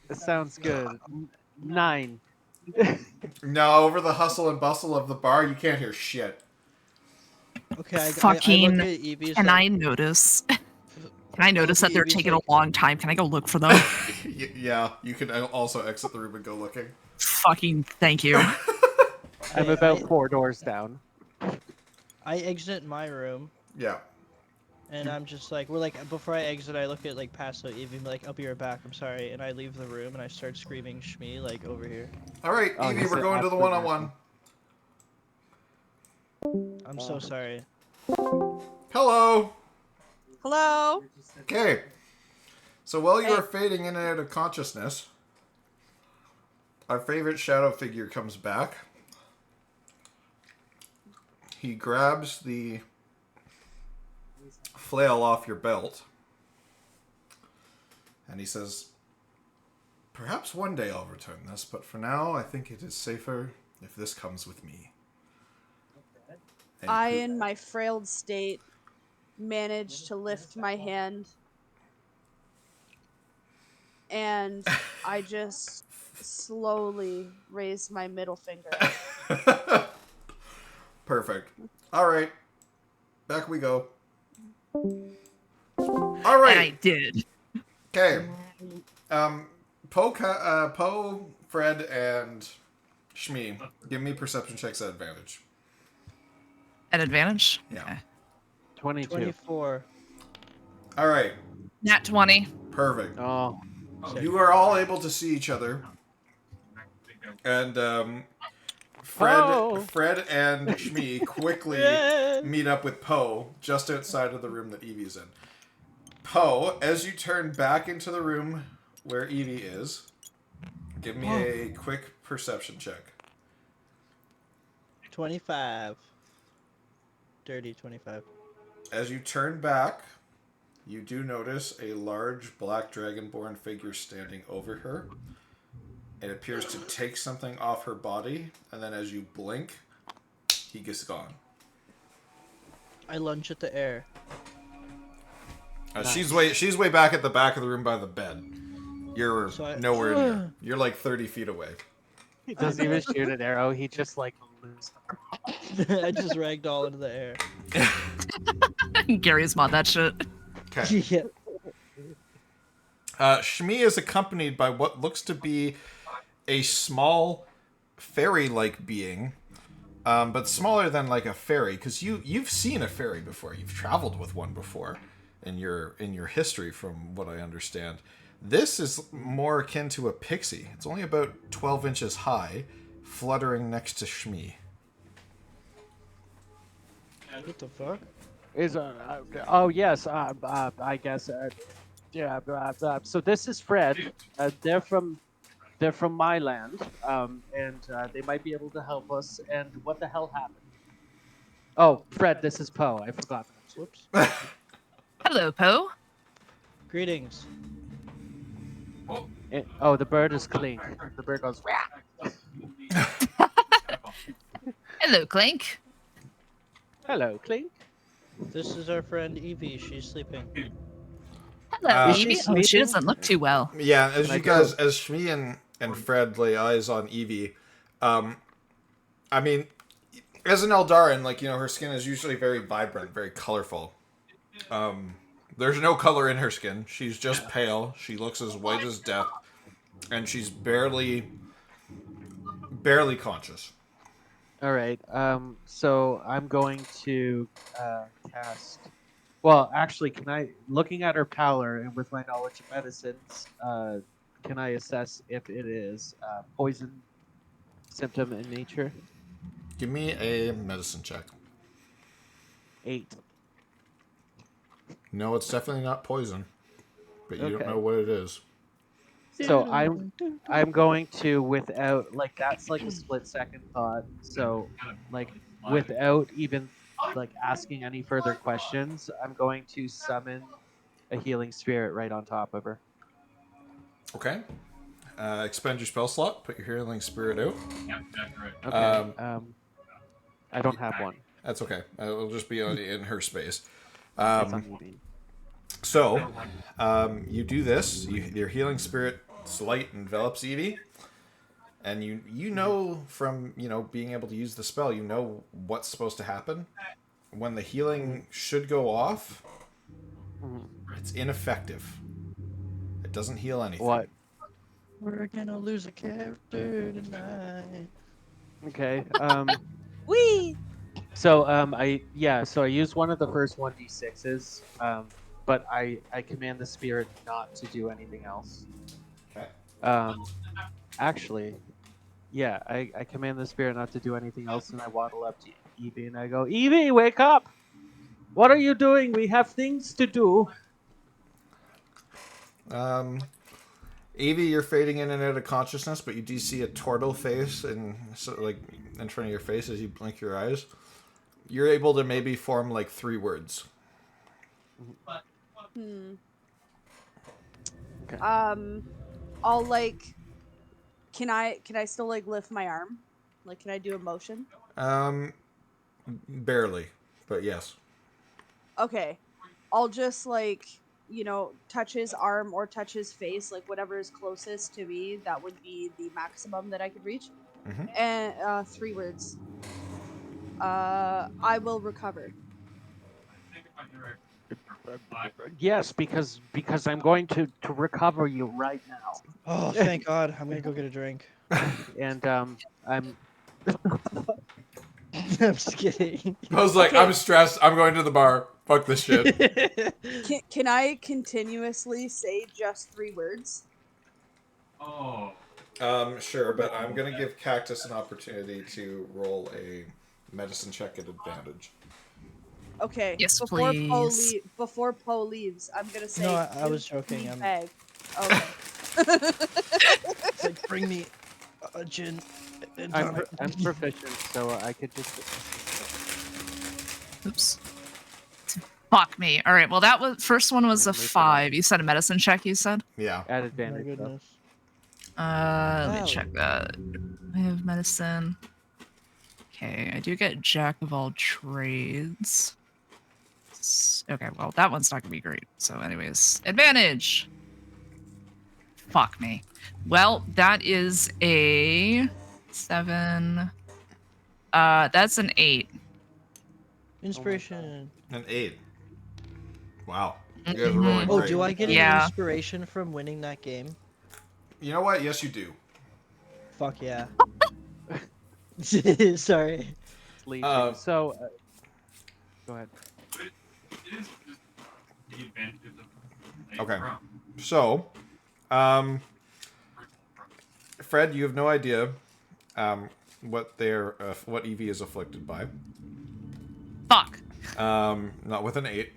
It sounds good. 9. No, over the hustle and bustle of the bar, you can't hear shit. Okay, I Fucking- look at Evie's Can like, I notice? Can I notice that they're Evie's taking like- a long time? Can I go look for them? Yeah, you can also exit the room and go looking. Fucking thank you. I'm about 4 doors down. I exit my room Yeah. and I'm just like, before I exit, I look at like past Evie and be like, I'll be right back, I'm sorry. And I leave the room and I start screaming Shmi like over here. All right, Oh, Evie, you we're said going to the absolute one-on-one. I'm so sorry. Hello. Hello. Okay. So while you Hey. are fading in and out of consciousness, our favorite shadow figure comes back. He grabs the flail off your belt. And he says, "Perhaps one day I'll return this, but for now I think it is safer if this comes with me." And I, he- in my frail state, managed to lift my hand, and I just slowly raise my middle finger. Perfect. All right. Back we go. All I right. did. Okay. Poe, Fred, and Shmi, give me perception checks at advantage. At advantage? Yeah. Okay. 22. 24. All right. Nat 20. Perfect. Oh, You are all able to see each other, and Poe! Fred and Shmi quickly Fred! meet up with Poe just outside of the room that Evie's in. Poe, as you turn back into the room where Evie is, give me a quick perception check. 25. Dirty 25. As you turn back, you do notice a large black dragonborn figure standing over her. It appears to take something off her body, and then as you blink, he gets gone. I lunge at the air. She's way back at the back of the room by the bed. You're So nowhere near. You're like 30 feet away. He doesn't even shoot an arrow. He just like loses. I just ragdoll into the air. Gary's mod that shit. Okay. Yeah. Shmi is accompanied by what looks to be a small fairy-like being, but smaller than like a fairy. Because you've seen a fairy before. You've traveled with one before in your history, from what I understand. This is more akin to a pixie. It's only about 12 inches high, fluttering next to Shmi. What the fuck? Is oh yes, I guess yeah. So this is Fred. They're from my land, and they might be able to help us. And what the hell happened? Oh, Fred, this is Poe. I forgot. Whoops. Hello, Poe. Greetings. Oh, the bird is Clink. The bird goes. Hello, Clink. Hello, Clink. This is our friend Evie. She's sleeping. Hello, Is she Evie. Oh, sleeping? she doesn't look too well. Yeah, as Can I you go? guys, as Shmi and Fred lay eyes on Evie, I mean, as an Eldarin, like, her skin is usually very vibrant, very colorful. There's no color in her skin. She's just pale. She looks as white as death, and she's barely conscious. All right. So I'm going to cast. Well, actually, can I, looking at her pallor and with my knowledge of medicines, can I assess if it is poison symptom in nature? Give me a medicine check. 8. No, it's definitely not poison, but you don't Okay. know what it is. So I'm going to, without, like, that's like a split second thought. So like without even like asking any further questions, I'm going to summon a healing spirit right on top of her. Okay. Expend your spell slot. Put your healing spirit out. Okay. I don't have one. That's okay. It'll just be in her space. It's on Evie. So, you do this. Your healing spirit light envelops Evie, and you know from being able to use the spell, you know what's supposed to happen. When the healing should go off, it's ineffective. It doesn't heal anything. What? We're gonna lose a character tonight. Okay. Wee! So I use one of the first 1d6s, but I command the spirit not to do anything else. Okay. Actually, yeah, I command the spirit not to do anything else, and I waddle up to Evie and I go, Evie, wake up! What are you doing? We have things to do. Evie, you're fading in and out of consciousness, but you do see a turtle face in front of your face as you blink your eyes. You're able to maybe form like 3 words. Okay. I'll like. Can I still like lift my arm? Like, can I do a motion? Barely, but yes. Okay, I'll just like touch his arm or touch his face, like whatever is closest to me, that would be the maximum that I could reach. Mhm. And 3 words. I will recover. Yes, because I'm going to recover you right now, Oh, thank God. I'm gonna go get a drink. and I'm I'm just kidding. I was like, Okay. I'm stressed. I'm going to the bar. Fuck this shit. Can I continuously say just 3 words? Sure, but I'm gonna give Cactus an opportunity to roll a medicine check at advantage. Okay. Yes, before Poe please. before Poe leaves, I'm gonna say. No, I was "Give joking. me I'm bag." Okay. it's like, bring me a gin and I'm tonic. I'm proficient, so I could just. Oops. Fuck me. All right. Well, that was first one was a Let me put 5. You said a medicine check. You said. Yeah. At My advantage. Though. goodness. Let me Wow. check that. I have medicine. Okay, I do get jack of all trades. Okay, well that one's not gonna be great. So, anyways, advantage. Fuck me. Well, that is a 7. That's an 8. Inspiration. An 8. Wow. You guys are rolling Mhm. Oh, great. do I get Yeah. an inspiration from winning that game? You know what? Yes, you do. Fuck yeah. Sorry. Lead Uh, you. So, go ahead. Okay. So, Fred, you have no idea what what Evie is afflicted by. Fuck. Not with an 8.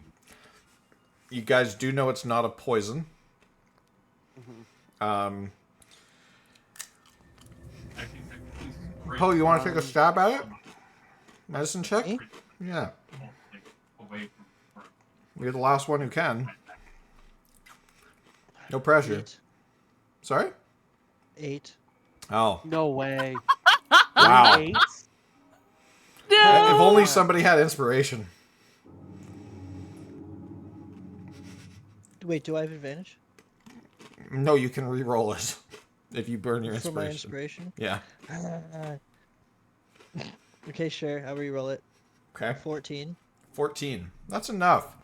You guys do know it's not a poison. Poe, you want to take a stab at it? Medicine check? Me? Yeah. You're the last one who can. No pressure. 8. Sorry? 8. Oh. No way. Wow. 8? If only somebody had inspiration. Wait, do I have advantage? No, you can re-roll it if you burn your For my inspiration. inspiration? Yeah. Okay, sure. I'll re-roll it. Okay. 14. 14. That's enough.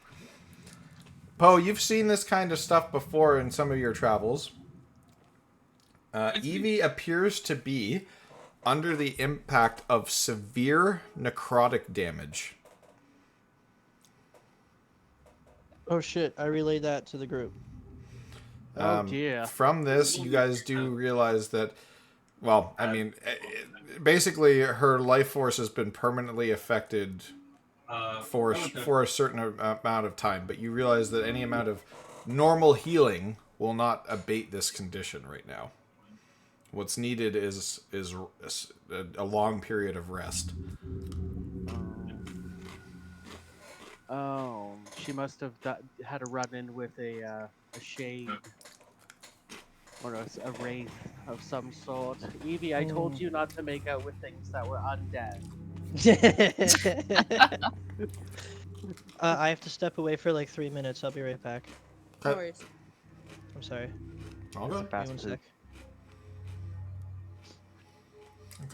Poe, you've seen this kind of stuff before in some of your travels. Evie appears to be under the impact of severe necrotic damage. Oh shit, I relayed that to the group. Oh dear. From this, you guys do realize that, well, I mean, basically her life force has been permanently affected for a certain amount of time, but you realize that any amount of normal healing will not abate this condition right now. What's needed is a long period of rest. Oh, she must have had a run-in with a shade or a wraith of some sort. Evie, I told you not to make out with things that were undead. I have to step away for like 3 minutes. I'll be right back. No worries. I'm sorry. All good. Give me 1 sec.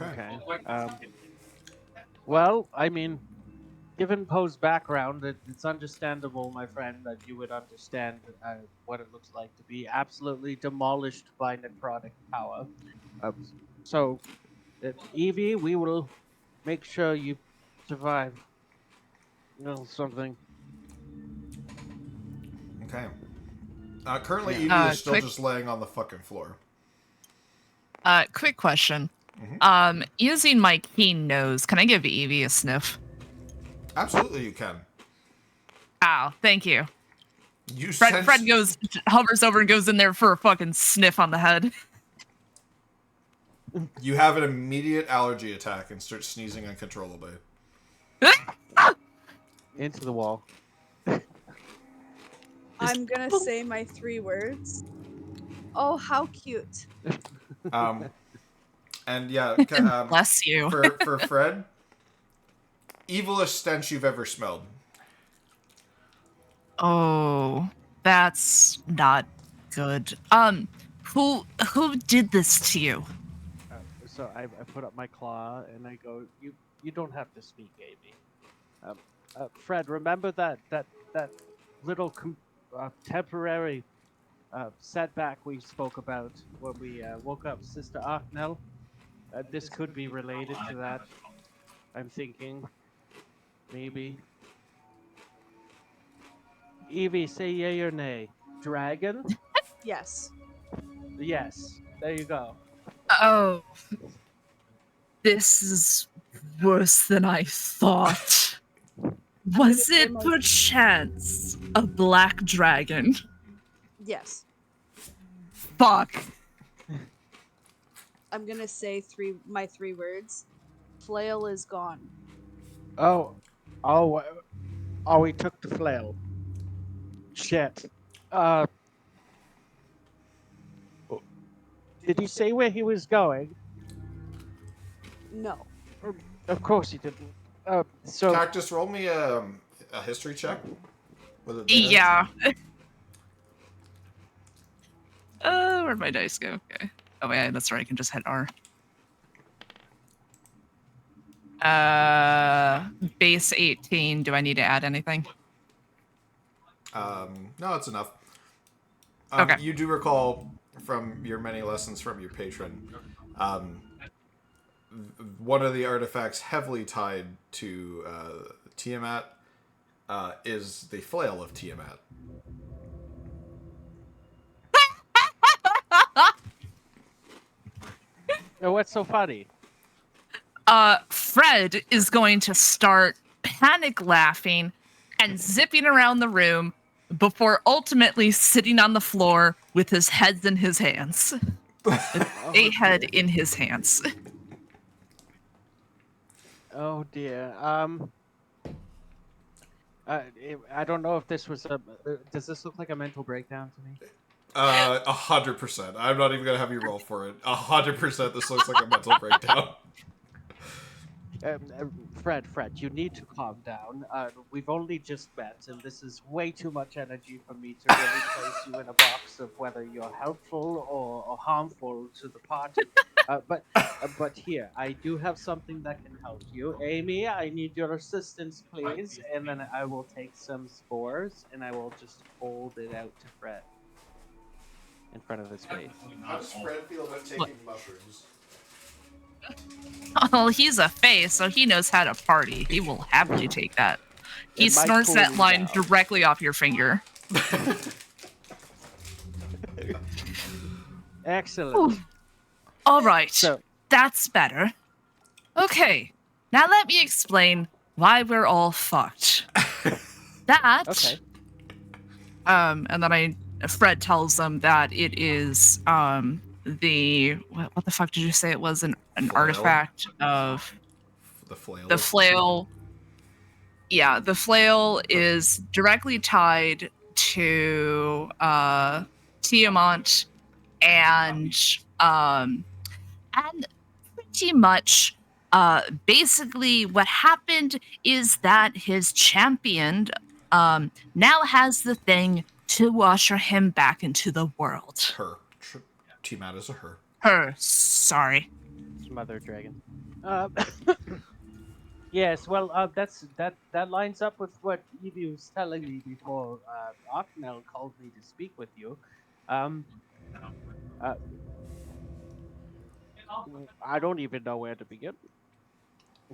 Okay. Okay. Well, I mean, given Poe's background, it's understandable, my friend, that you would understand what it looks like to be absolutely demolished by necrotic power. So, Evie, we will make sure you survive. Something. Okay. Currently, Evie is still quick- just laying on the fucking floor. Quick question. Using my keen nose, can I give Evie a sniff? Absolutely, you can. Ow, thank you. You Fred hovers over and goes in there for a fucking sniff on the head. You have an immediate allergy attack and start sneezing uncontrollably. Into the wall. I'm gonna say my 3 words. Oh, how cute. And yeah, Bless you. for Fred, evilest stench you've ever smelled. Oh. that's not good. Who did this to you? So I put up my claw and I go, you don't have to speak, Amy. Fred, remember that little temporary setback we spoke about when we woke up Sister Arknell? This could be related to that. I'm thinking, maybe. Evie, say yay or nay. Dragon? Yes. Yes. There you go. Oh, this is worse than I thought. Was say it my- perchance a black dragon? Yes. Fuck. I'm gonna say my three words. Flail is gone. Oh, he took the flail. Shit. Did he say where he was going? No. Of course he didn't. So Cactus, roll me a history check. With advantage. Yeah. Where'd my dice go? Okay. Oh yeah, that's right. I can just hit R. Base 18. Do I need to add anything? No, it's enough. Okay. You do recall from your many lessons from your patron, one of the artifacts heavily tied to Tiamat is the flail of Tiamat. oh, what's so funny? Fred is going to start panic laughing and zipping around the room before ultimately sitting on the floor with his head in his hands. A head in his hands. Oh dear. I don't know if this was a. Does this look like a mental breakdown to me? 100%. I'm not even gonna have you roll for it. 100%. This looks like a mental breakdown. Fred, you need to calm down. We've only just met, and this is way too much energy for me to really place you in a box of whether you're helpful or harmful to the party. But here, I do have something that can help you. Amy, I need your assistance, please. And then I will take some spores, and I will just hold it out to Fred in front of his face. How does Fred feel about taking mushrooms? Oh, he's a fae, so he knows how to party. He will happily take that. He It might snorts cool that you line down. directly off your finger. Excellent. Ooh. All right, So, that's better. Okay, now let me explain why we're all fucked. That, okay. and then Fred tells them that it is, what the fuck did you say it was? An Flail? artifact of The flail. the flail. Yeah, the flail is directly tied to Tiamat and pretty much basically what happened is that his champion now has the thing to usher him back into the world. Her. Tiamat is a her. Her, sorry. Mother dragon. Yes, well, that lines up with what Evie was telling me before Arknell called me to speak with you. I don't even know where to begin.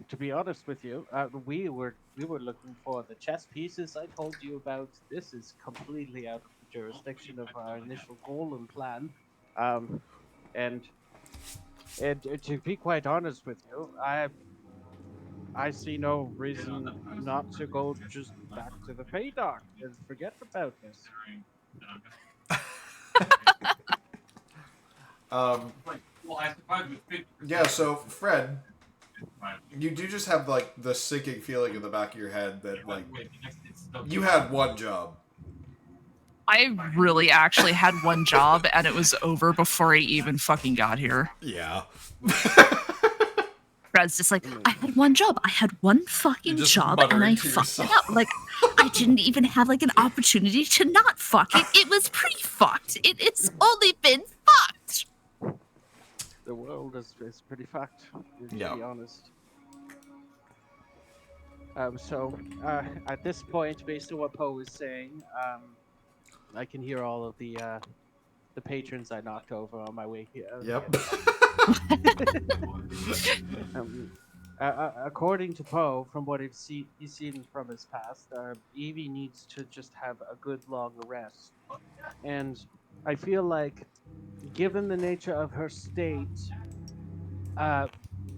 To be honest with you, we were looking for the chess pieces I told you about. This is completely out of the jurisdiction of our initial goal and plan. And to be quite honest with you, I see no reason not to go just back to the Paydock and forget about this. Yeah, so Fred, you do just have like the sinking feeling in the back of your head that like you had one job. I really actually had one job and it was over before I even fucking got here. Yeah. Fred's just like, I had one job. I had one fucking just job and I muttering to fucked it yourself. up. Like, I didn't even have like an opportunity to not fuck it. It was pre-fucked. It is only been fucked. The world is pretty fucked, to Yeah. be honest. At this point, based on what Poe was saying, I can hear all of the patrons I knocked over on my way here. Yep. Um, According to Poe, from what he's seen from his past, Evie needs to just have a good long rest. And I feel like, given the nature of her state,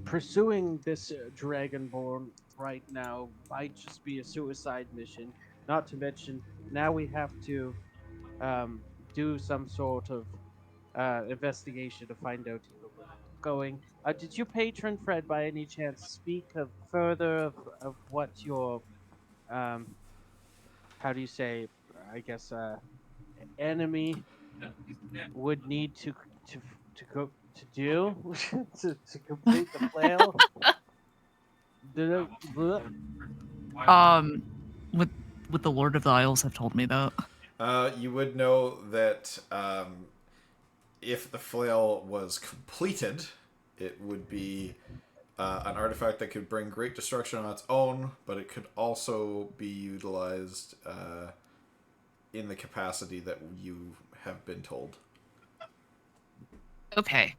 pursuing this Dragonborn right now might just be a suicide mission. Not to mention, now we have to um, do some sort of investigation to find out where it's going. Did you patron Fred by any chance speak of further of what your um, how do you say, I guess, enemy would need to go to do to complete the flail? Um, with the Lord of the Isles have told me that. You would know that if the flail was completed, it would be an artifact that could bring great destruction on its own, but it could also be utilized in the capacity that you have been told. Okay.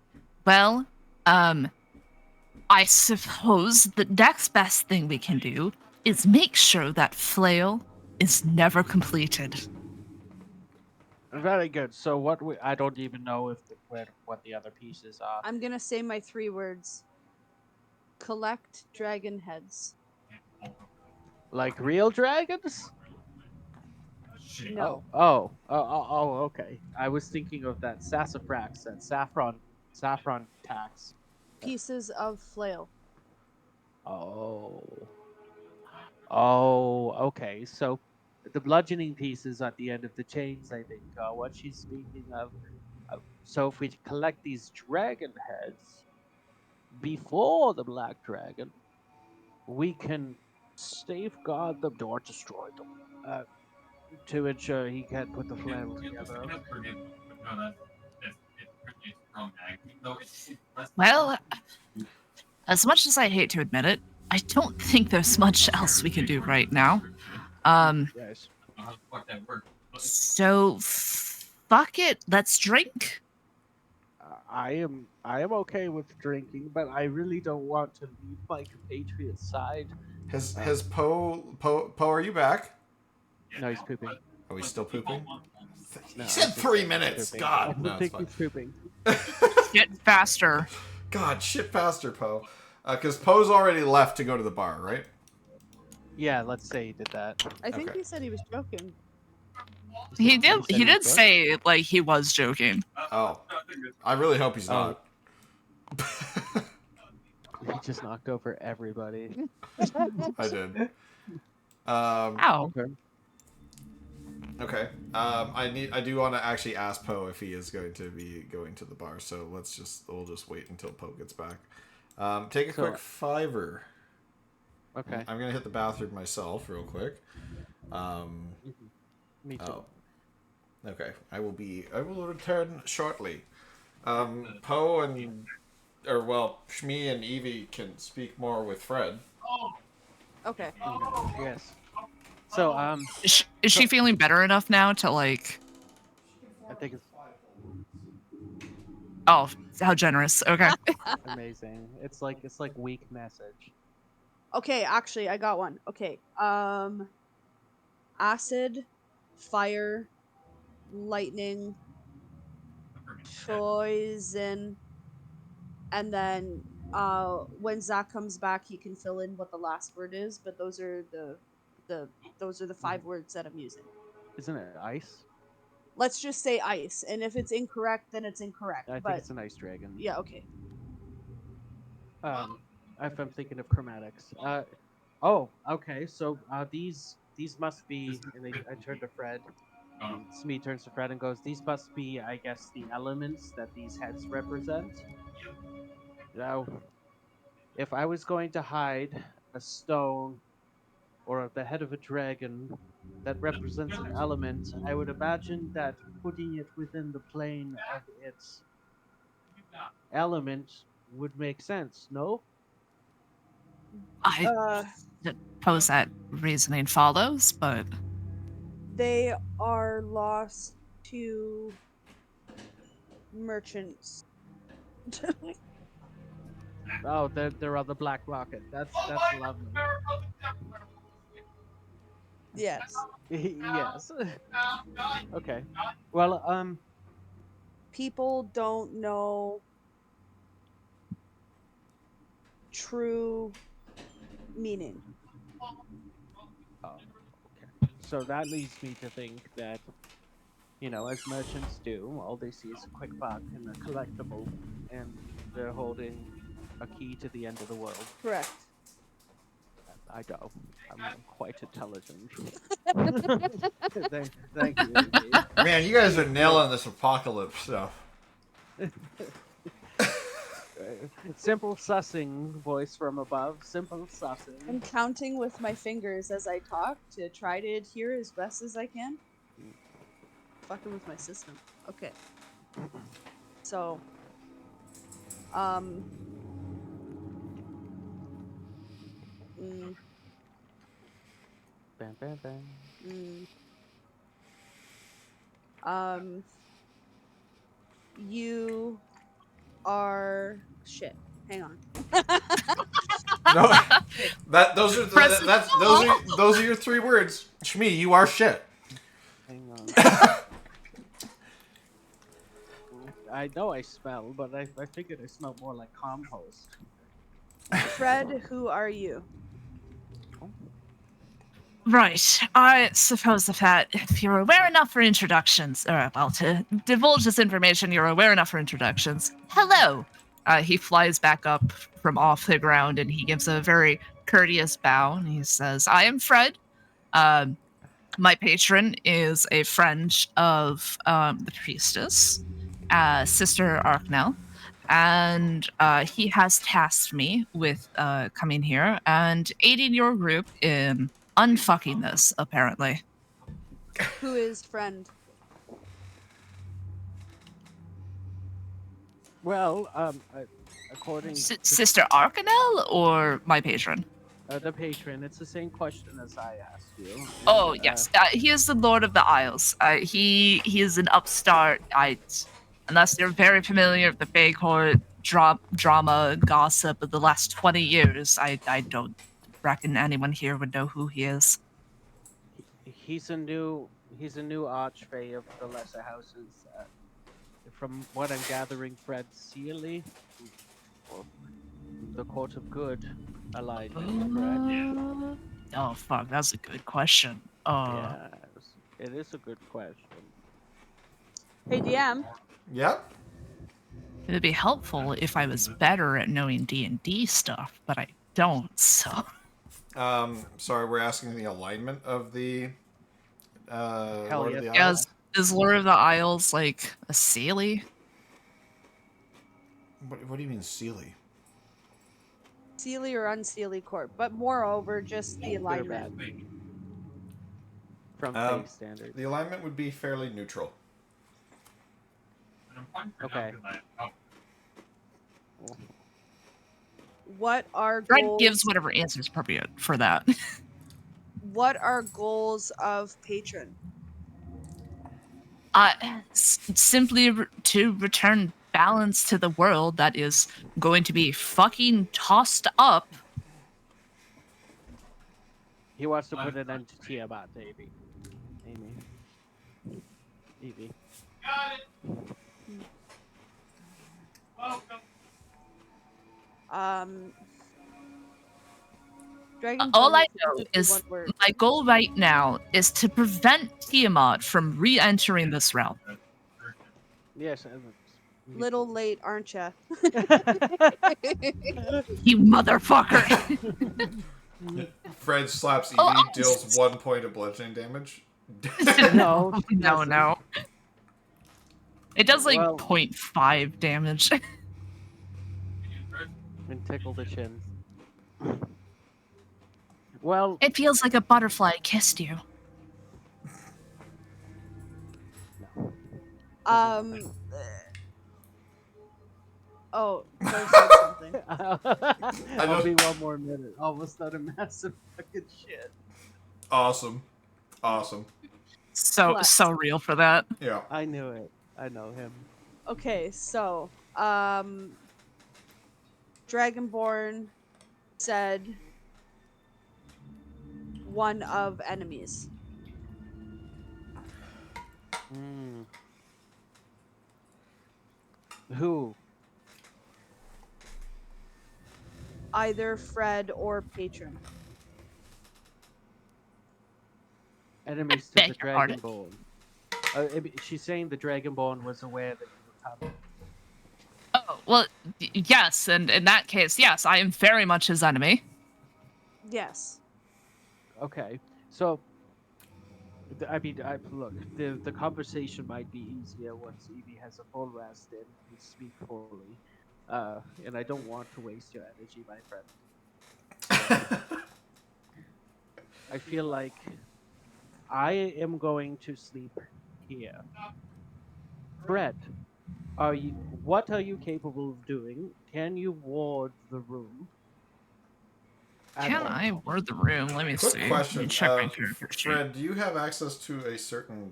Well, I suppose the next best thing we can do is make sure that flail is never completed. Very good. So I don't even know what the other pieces are. I'm gonna say my 3 words. Collect dragon heads. Like real dragons? No. Okay. I was thinking of that sassafras, that saffron tax. Pieces of flail. Oh. Oh, okay. So the bludgeoning pieces at the end of the chains, I think, are what she's speaking of. So if we collect these dragon heads before the black dragon, we can safeguard them or destroy them to ensure he can't put the flail together. Well, as much as I hate to admit it, I don't think there's much else we can do right now. Yes. So fuck it. Let's drink. I am okay with drinking, but I really don't want to leave my compatriot's side. Has Poe, are you back? No, he's pooping. Are we still pooping? No, He I said think 3 he's minutes. pooping. God, I no, it's think fine. he's pooping. Get faster. God, shit faster, Poe. Because Poe's already left to go to the bar, right? Yeah, let's say he did that. I think Okay. he said he was joking. He did. said He did was say like he was joking. Oh. I really hope he's Oh. not. He just knocked over everybody. I did. Ow. Okay. Okay. I do want to actually ask Poe if he is going to be going to the bar, so we'll just wait until Poe gets back. Take a quick $5. Okay. I'm gonna hit the bathroom myself real quick. Me too. Oh. Okay. I will return shortly. Poe and Shmi and Evie can speak more with Fred. Okay. Yes. So Is she feeling better enough now to like? I think it's Oh, how generous. Okay. amazing. It's like weak message. Okay, actually, I got one. Okay. Acid, fire, lightning, poison, and then when Zach comes back, he can fill in what the last word is. But those are the 5 words that I'm using. Isn't it ice? Let's just say ice, and if it's incorrect, then it's incorrect. I think but it's an ice dragon. yeah, okay. If I'm thinking of chromatics. Oh, okay. So these must be. And I turn to Fred. Smee turns to Fred and goes, "These must be, I guess, the elements that these heads represent." Now, if I was going to hide a stone or the head of a dragon that represents an element, I would imagine that putting it within the plane of its element would make sense, no? I Uh, suppose that reasoning follows, but they are lost to merchants. Oh, they're on the black market. That's lovely. Yes. Yes. Okay. Well, People don't know true meaning. oh, okay. So that leads me to think that, as merchants do, all they see is a quick buck and a collectible, and they're holding a key to the end of the world. Correct. I know. I'm quite intelligent. Thank you. Amy. Man, you guys are nailing this apocalypse stuff. Simple sussing voice from above. Simple sussing. I'm counting with my fingers as I talk to try to adhere as best as I can. Fucking with my system. Okay. So, mm, Bam, bam, bam. You are shit. Hang on. No, those are your 3 words. Shmi, you are shit. Hang on. I know I smell, but I figured I smell more like compost. Fred, who are you? right. I suppose that if you're aware enough for introductions, or well, to divulge this information, you're aware enough for introductions. Hello. He flies back up from off the ground and he gives a very courteous bow and he says, "I am Fred. My patron is a friend of the priestess, Sister Arknell, and he has tasked me with coming here and aiding your group in unfucking this, apparently." Who is friend? Well, according to Sister Arcanel or my patron? the patron, it's the same question as I asked you. Oh, and, yes. He is the Lord of the Isles. He is an upstart. Unless you're very familiar with the Bay Court drama gossip of the last 20 years, I don't reckon anyone here would know who he is. He's a new archfey of the lesser houses. From what I'm gathering, Fred Sealy, or the Court of Good alignment, correct? Oh, fuck. That's a good question. Yes, it is a good question. Hey, DM. Yep. It would be helpful if I was better at knowing D&D stuff, but I don't, so... Sorry, we're asking the alignment of the Lord of the Yeah, Isles. is Lord of the Isles like a Sealy? What do you mean, Sealy? Sealy or unsealy court, but moreover, just the Good or alignment. bad? From Um, face standards. The alignment would be fairly neutral. Okay. What are Fred goals? gives whatever answer is appropriate for that. What are goals of patron? Simply to return balance to the world that is going to be fucking tossed up. He wants to put an end to Tiamat, Amy. Evie. Dragon All Tongue I is know just is one word. my goal right now is to prevent Tiamat from re-entering this realm. Yes. Little late, aren't ya? You motherfucker! Fred slaps Evie, Oh, deals 1 point of bludgeoning damage. No, she no, doesn't. no. It does like Well- 0.5 damage. And tickle the chin. Well, It feels like a butterfly kissed you. no. Um. Oh, Claire said something. I'll be one more minute. Almost done a massive fucking shit. Awesome. So Plus. real for that. Yeah. I knew it. I know him. Okay, so Dragonborn said one of enemies. Mm. Who? Either Fred or Patron. Enemies to Beg the your pardon? Dragonborn. She's saying the Dragonborn was aware that you were coming. Oh, well, yes, and in that case, yes, I am very much his enemy. Yes. Okay, so I mean, look, the conversation might be easier once Evie has a full rest and we speak fully. And I don't want to waste your energy, my friend. So I feel like I am going to sleep here. Fred, what are you capable of doing? Can you ward the room? At Can all? I word the room? Let me Quick see. Let question, me check my character sheet. Fred. Do you have access to a certain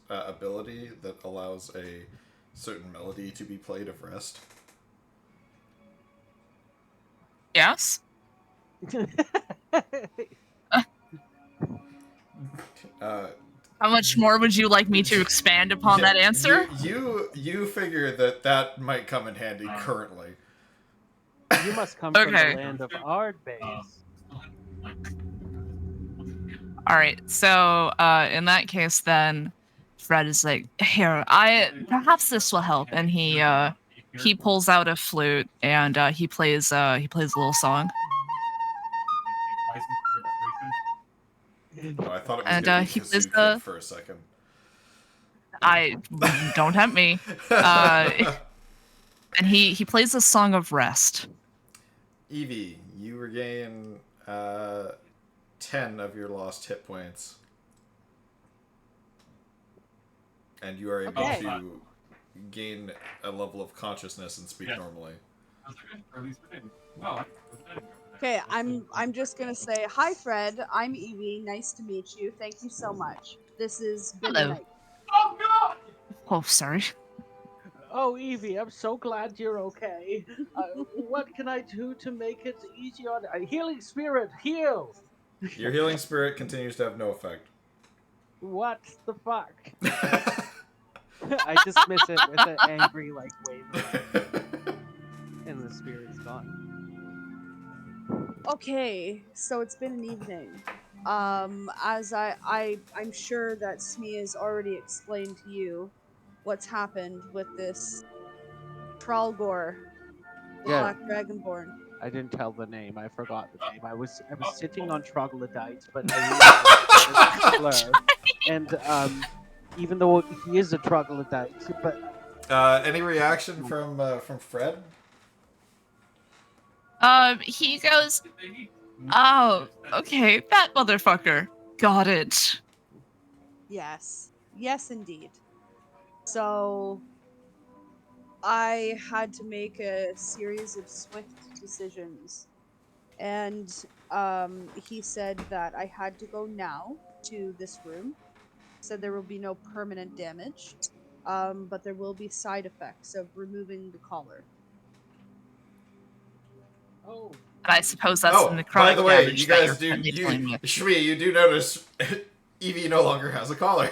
ability that allows a certain melody to be played of rest? Yes. How much more would you like me to expand upon that answer? You figure that might come in handy currently. You must come from Okay. the land of Ardbase. All right. So, in that case, then Fred is like, "Here, perhaps this will help," and he pulls out a flute and he plays a little song. Oh, I thought it was And, going to be he plays Kazoo the- Kid for a second. Don't tempt me. And he plays a song of rest. Evie, you regain 10 of your lost hit points. And you are able Okay. to gain a level of consciousness and speak normally. Okay, I'm just gonna say hi, Fred. I'm Evie. Nice to meet you. Thank you so much. This has been a Hello. night. Oh, sorry. Oh, Evie, I'm so glad you're okay. What can I do to make it easier? Healing spirit, heal! Your healing spirit continues to have no effect. What the fuck? I dismiss it with an angry, like, wave around, and the spirit's gone. Okay, so it's been an evening. As I'm sure that Smee has already explained to you what's happened with this Tralgor, the Yeah. Black Dragonborn. I didn't tell the name. I forgot the name. I was sitting on troglodyte, but I realized it was a slur. And even though he is a troglodyte, but Any reaction from Fred? He goes, "Oh, okay, that motherfucker. Got it." Yes. Yes, indeed. So, I had to make a series of swift decisions. And he said that I had to go now to this room. Said there will be no permanent damage, but there will be side effects of removing the collar. oh, And I suppose that's the Oh, necrotic by the way, damage you that guys you're do currently dealing with. Shmi, you do notice Evie no longer has a collar.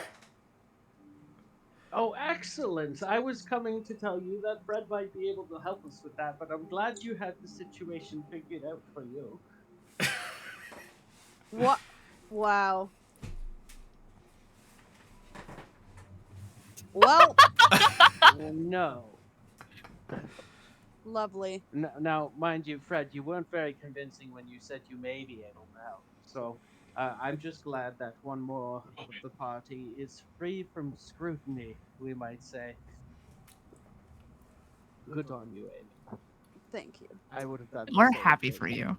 oh, excellent! I was coming to tell you that Fred might be able to help us with that, but I'm glad you had the situation figured out for you. What? Wow. Well, No. lovely. Now, mind you, Fred, you weren't very convincing when you said you may be able to help. So, I'm just glad that one more of the party is free from scrutiny, we might say. Good on you, Amy. Thank you. I would have done the We're same happy thing. for you.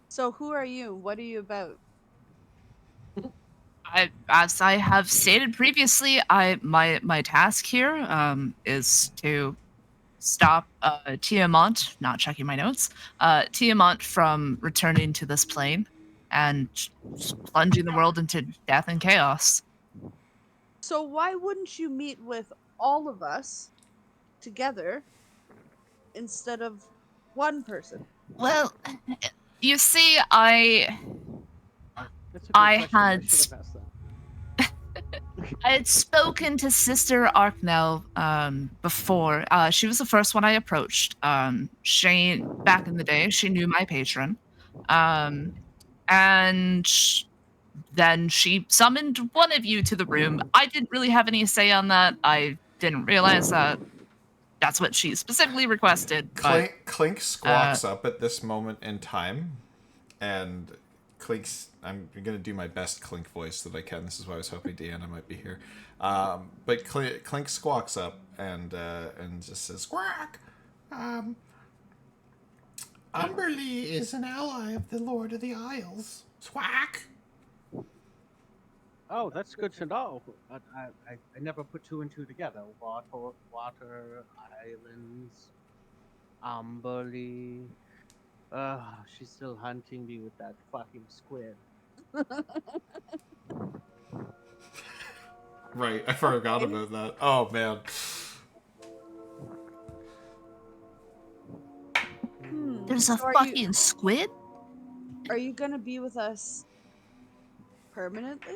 So who are you? What are you about? As I have stated previously, my task here is to stop Tiamat, not checking my notes, Tiamat from returning to this plane and just plunging the world into death and chaos. So why wouldn't you meet with all of us together instead of one person? Well, you see, That's a good I question. I had should have asked that. I had spoken to Sister Arknell before. She was the first one I approached. She back in the day, she knew my patron, um, and then she summoned one of you to the room. I didn't really have any say on that. I didn't realize that that's what she specifically requested. But Clink squawks up at this moment in time, and Clink's. I'm gonna do my best Clink voice that I can. This is why I was hoping Deanna might be here. But Clink squawks up and just says, "Squawk! Umberly is an ally of the Lord of the Isles. Squawk!" Oh, that's good to know. I never put two and two together. Water, islands, Amberley. She's still hunting me with that fucking squid. Right, I forgot Okay. about that. Oh man. there's a So fucking squid. are you gonna be with us permanently?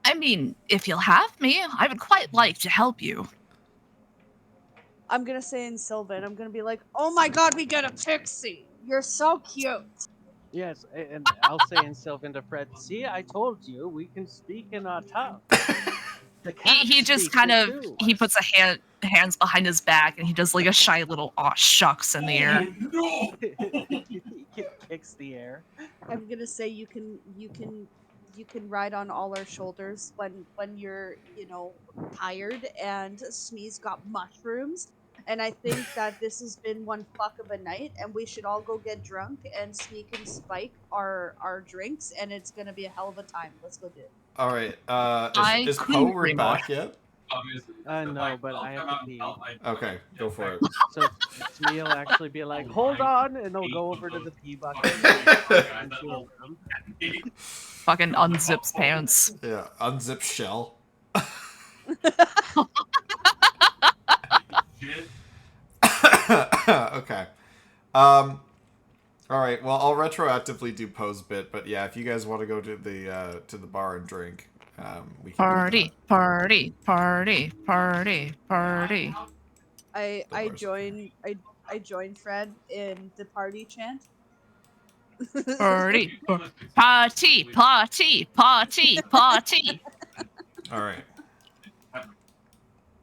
I mean, if you'll have me, I would quite like to help you. I'm gonna say in Sylvan, I'm gonna be like, oh my god, we get a pixie! You're so cute! Yes, and I'll say in Sylvan to Fred, see, I told you, we can speak in our tongue. The cat He just speaks kind it of too. he puts hands behind his back and he does like a shy little aw shucks in the air. He kicks the air. I'm gonna say you can ride on all our shoulders when you're, you know, tired, and Smee's got mushrooms. And I think that this has been one fuck of a night, and we should all go get drunk, and Smee can spike our drinks, and it's gonna be a hell of a time. Let's go do it. All right. I Is couldn't Poe agree more. back yet? No, but I have to pee. Okay, go for it. So Smee will actually be like, hold on, and they'll go over to the pee bucket. Into a room. Fucking unzips pants. Yeah, unzip shell. Okay. All right. Well, I'll retroactively do Poe's bit, but yeah, if you guys want to go to the bar and drink, we can Party, party, party, party, party. I bar's I join Fred in the party chant. Party, party, party, party, party. All right.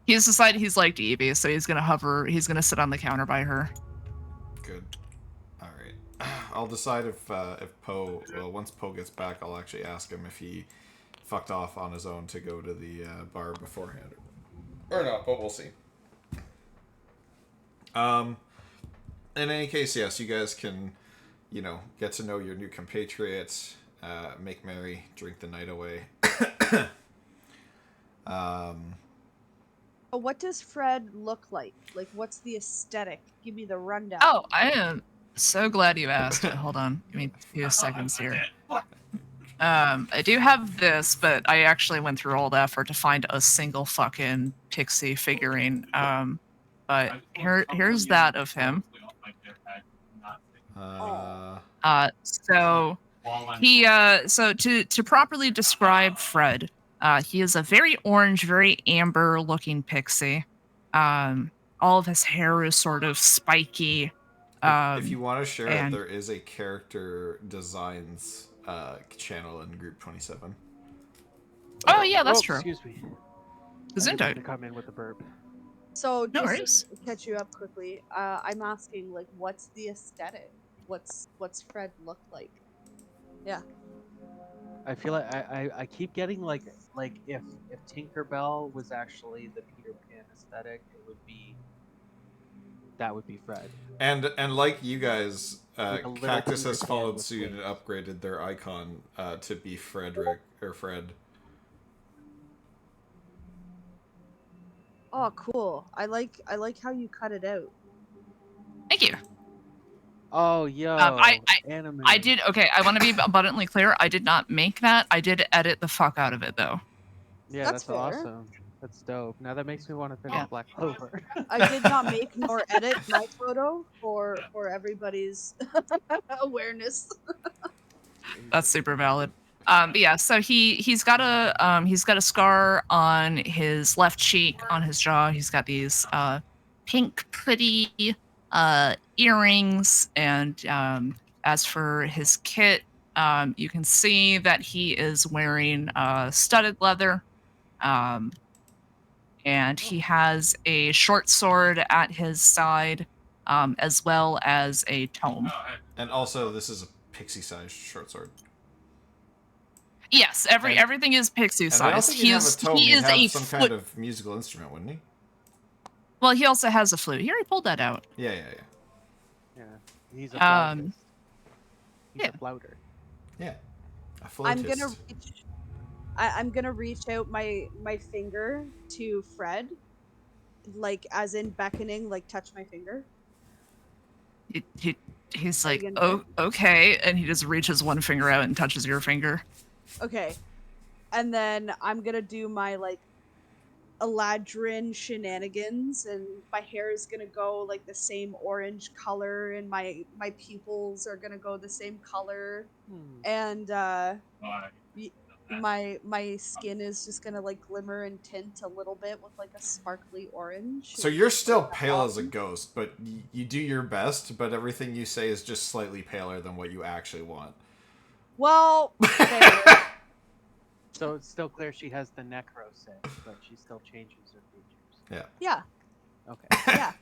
He's decided he's like Evie, so he's gonna sit on the counter by her. Good. All right. I'll decide if Poe. Well, once Poe gets back, I'll actually ask him if he fucked off on his own to go to the bar beforehand, or not. But we'll see. In any case, yes, you guys can, get to know your new compatriots, make merry, drink the night away. What does Fred look like? Like, what's the aesthetic? Give me the rundown. Oh, I am so glad you asked. Hold on, give me 2 seconds here. I do have this, but I actually went through all the effort to find a single fucking pixie figurine. But here's that of him. So to properly describe Fred, he is a very orange, very amber looking pixie. All of his hair is sort of spiky. If you want to share it, and- there is a character designs channel in Group 27. Oh yeah, that's true. Excuse me. Gesundheit. To come in with a burp. So No just worries. to catch you up quickly, I'm asking, like, what's the aesthetic? What's Fred look like? Yeah. I feel like I keep getting like if Tinkerbell was actually the Peter Pan aesthetic, that would be Fred. And like you guys, With a little Cactus has Peter Pan followed with suit and wings. upgraded their icon to be Frederick or Fred. Oh, cool. I like how you cut it out. Thank you. Oh, yo, anime. I did. Okay, I want to be abundantly clear. I did not make that. I did edit the fuck out of it, though. Yeah, That's that's fair. awesome. That's dope. Now that makes me want to finish Yeah. Black Clover. I did not make nor edit my photo for everybody's awareness. That's super valid. But yeah, so he's got a scar on his left cheek, on his jaw. He's got these pink pretty earrings, and as for his kit, you can see that he is wearing studded leather, and he has a short sword at his side, as well as a tome. And also, this is a pixie-sized short sword. Yes, everything is pixie And I don't sized. think he'd have a tome. He He'd is have a some flute. kind of musical instrument, wouldn't he? Well, he also has a flute. He already pulled that out. Yeah. Yeah, he's a flautist. He's yeah. a flouter. Yeah. A I'm flautist. gonna reach. I'm gonna reach out my finger to Fred, like as in beckoning, like touch my finger. He's Are you like, gonna oh, okay, and he just reaches one finger out and touches your finger. Okay, and then I'm gonna do my like Eladrin shenanigans, and my hair is gonna go like the same orange color, and my pupils are gonna go the same color, and my skin is just gonna like glimmer and tint a little bit with like a sparkly orange. So you're still pale as a ghost, but you do your best, but everything you say is just slightly paler than what you actually want. Well, fair. So it's still clear she has the necro set, but she still changes her features. Yeah, Okay, yeah.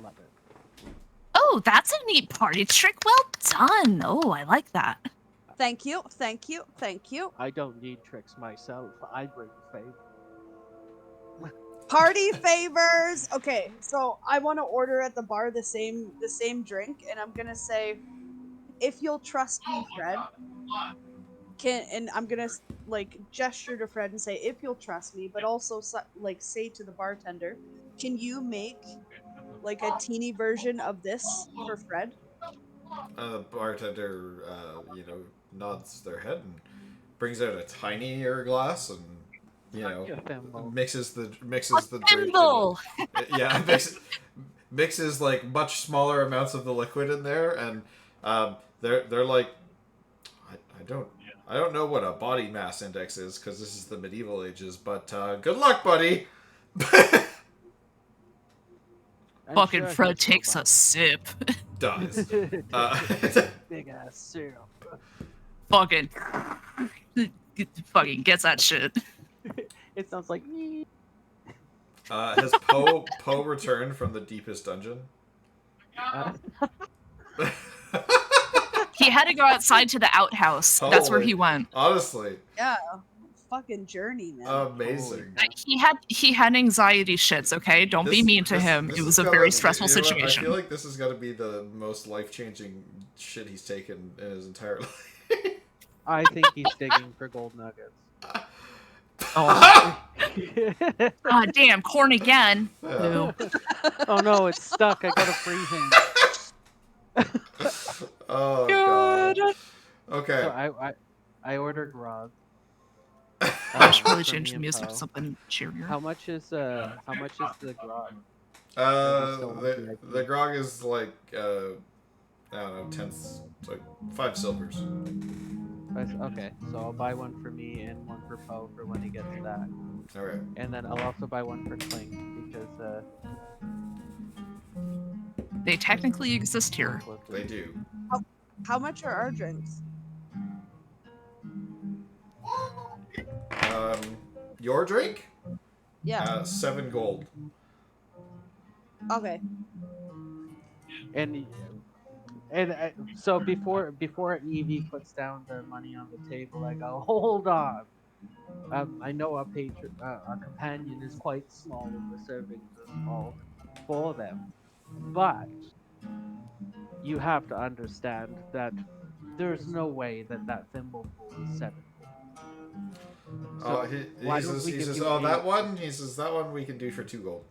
love it. Oh, that's a neat party trick. Well done. Oh, I like that. Thank you, thank you, thank you. I don't need tricks myself. I bring favor. Party favors. Okay, so I want to order at the bar the same drink, and I'm gonna say, if you'll trust me, Fred. And I'm gonna like gesture to Fred and say, if you'll trust me, but also like say to the bartender, can you make like a teeny version of this for Fred? The bartender, nods their head and brings out a tinier glass and, mixes the drink. Thimble. Yeah, mixes like much smaller amounts of the liquid in there, and they're like, I don't know what a body mass index is because this is the medieval ages, but good luck, buddy. I'm Fucking sure Fred he's takes a robot. sip. Dies. Big ass syrup. fucking gets that shit. It sounds like me. Has Poe returned from the deepest dungeon? He had to go outside to the outhouse. That's where Totally. he went. Honestly, Yeah, fucking journey, man. amazing. He had anxiety shits. Okay, don't be mean to him. It was a very stressful situation. I feel like this has got to be the most life-changing shit he's taken in his entire life. I think he's digging for gold nuggets. Oh. God damn, corn again. Yeah. Oh no, it's stuck. I gotta free him. Oh god. Okay. So I ordered grog. I should probably for change me the and music Poe. to something cheerier. How much is the grog? The grog is like I don't know, like 5 silvers. Okay, so I'll buy one for me and one for Poe for when he gets that, All right. and then I'll also buy one for Clink because They technically exist here. They do. How much are our drinks? Your drink? Yeah. 7 gold. Okay. So before Evie puts down the money on the table, I go, hold on. I know our companion is quite small and we're serving this all for them, but you have to understand that there's no way that that thimbleful is 7 gold. So why don't we He give says, you oh, 8? that one? He says, that one we can do for 2 gold.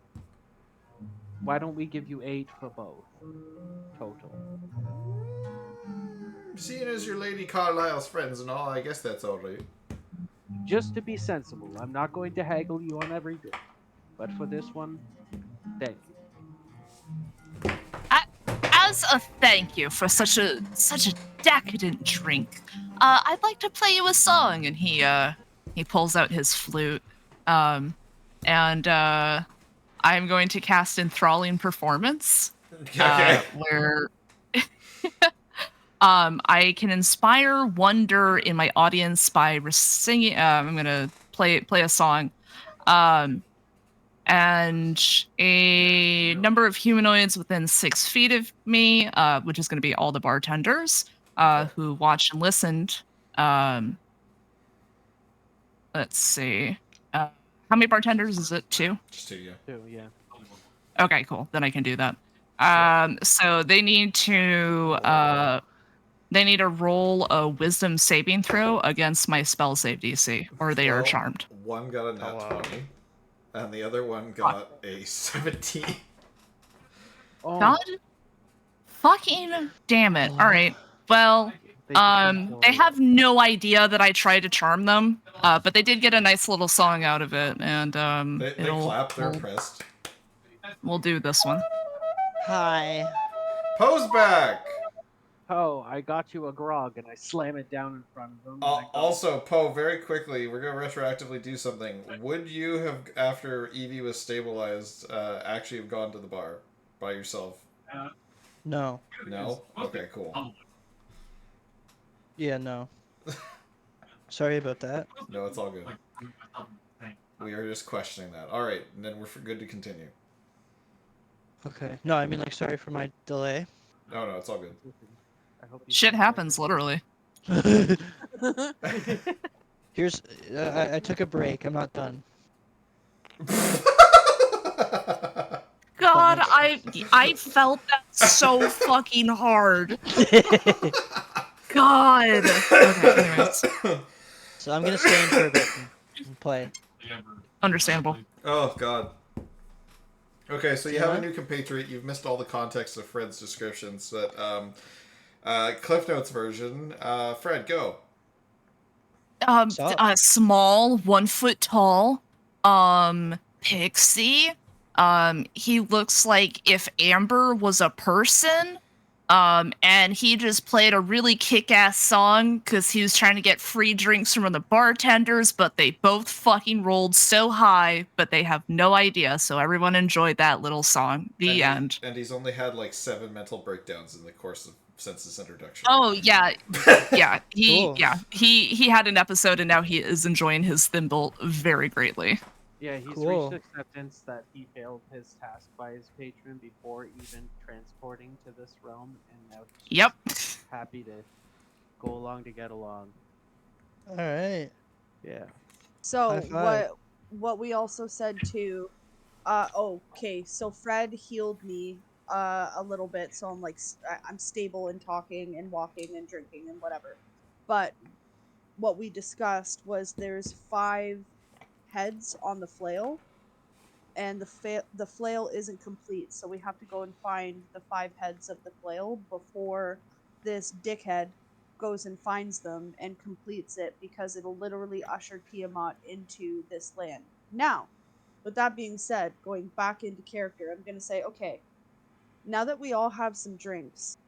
Why don't we give you 8 for both total? Seeing as you're Lady Carlisle's friends and all, I guess that's alright. Just to be sensible, I'm not going to haggle you on every drink, but for this one, thank you. As a thank you for such a decadent drink, I'd like to play you a song. And he pulls out his flute, and I'm going to cast Enthralling Performance, Okay. where I can inspire wonder in my audience by singing. I'm gonna play a song, and a number of humanoids within 6 feet of me, which is going to be all the bartenders who watched and listened. Let's see. How many bartenders is it? 2? Just 2, yeah. 2, yeah. Okay, cool. Then I can do that. So they need to roll a wisdom saving throw against my spell save DC, or they are charmed. One got a nat Oh, wow. 20, and the other one got a 17. Oh, God fucking damn it. All right. Well, they have no idea that I tried to charm them, but they did get a nice little song out of it, and They clap, they're impressed. we'll do this one. Hi. Poe's back! Poe, I got you a grog and I slam it down in front of him. and I go, Also, Poe, very quickly, we're going to retroactively do something. Would you have, after Evie was stabilized, actually have gone to the bar by yourself? No. No? Okay, cool. Yeah, no. Sorry about that. No, it's all good. We are just questioning that. Alright, and then we're good to continue. Okay. No, I mean, like, sorry for my delay. No, it's all good. I hope you Shit feel happens, better." literally. Here's. I took a break. I'm not done. God, I felt that so fucking hard. God. Okay, anyways. So I'm gonna stay in for a bit and play. Understandable. Oh, God. Okay, so you have a Yeah. new compatriot. You've missed all the context of Fred's descriptions, but Cliff Notes version. Fred, go. Sup? A small, 1 foot tall, pixie. He looks like if Amber was a person. And he just played a really kick-ass song because he was trying to get free drinks from the bartenders, but they both fucking rolled so high, but they have no idea. So everyone enjoyed that little song. The end. And he's only had like 7 mental breakdowns in the course of since his introduction. Oh yeah, yeah. Cool. He had an episode, and now he is enjoying his thimble very greatly. Yeah, he's Cool. reached acceptance that he failed his task by his patron before even transporting to this realm, and now he's Yep. just happy to go along to get along. All right. Yeah. So High five. what we also said too, okay, so Fred healed me a little bit, so I'm like I'm stable in talking and walking and drinking and whatever. But what we discussed was there's 5 heads on the flail, and the flail isn't complete, so we have to go and find the 5 heads of the flail before this dickhead goes and finds them and completes it, because it'll literally usher Tiamat into this land. Now, with that being said, going back into character, I'm gonna say, okay, now that we all have some drinks,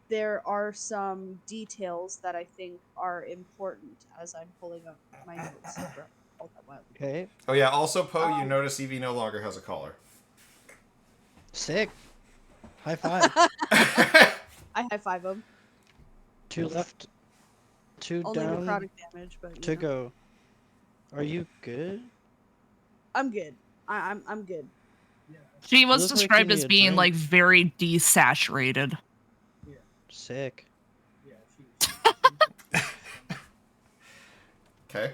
there are some details that I think are important as I'm pulling up my notes. All that while. Okay. Oh yeah, also Poe, you notice Evie no longer has a collar. Sick. High five. I high five him. 2 left. 2 Only down. necrotic damage, but To go. Are you good? I'm good. I'm good. She was Looks like you described need as a being drink. like very desaturated. Sick. Okay.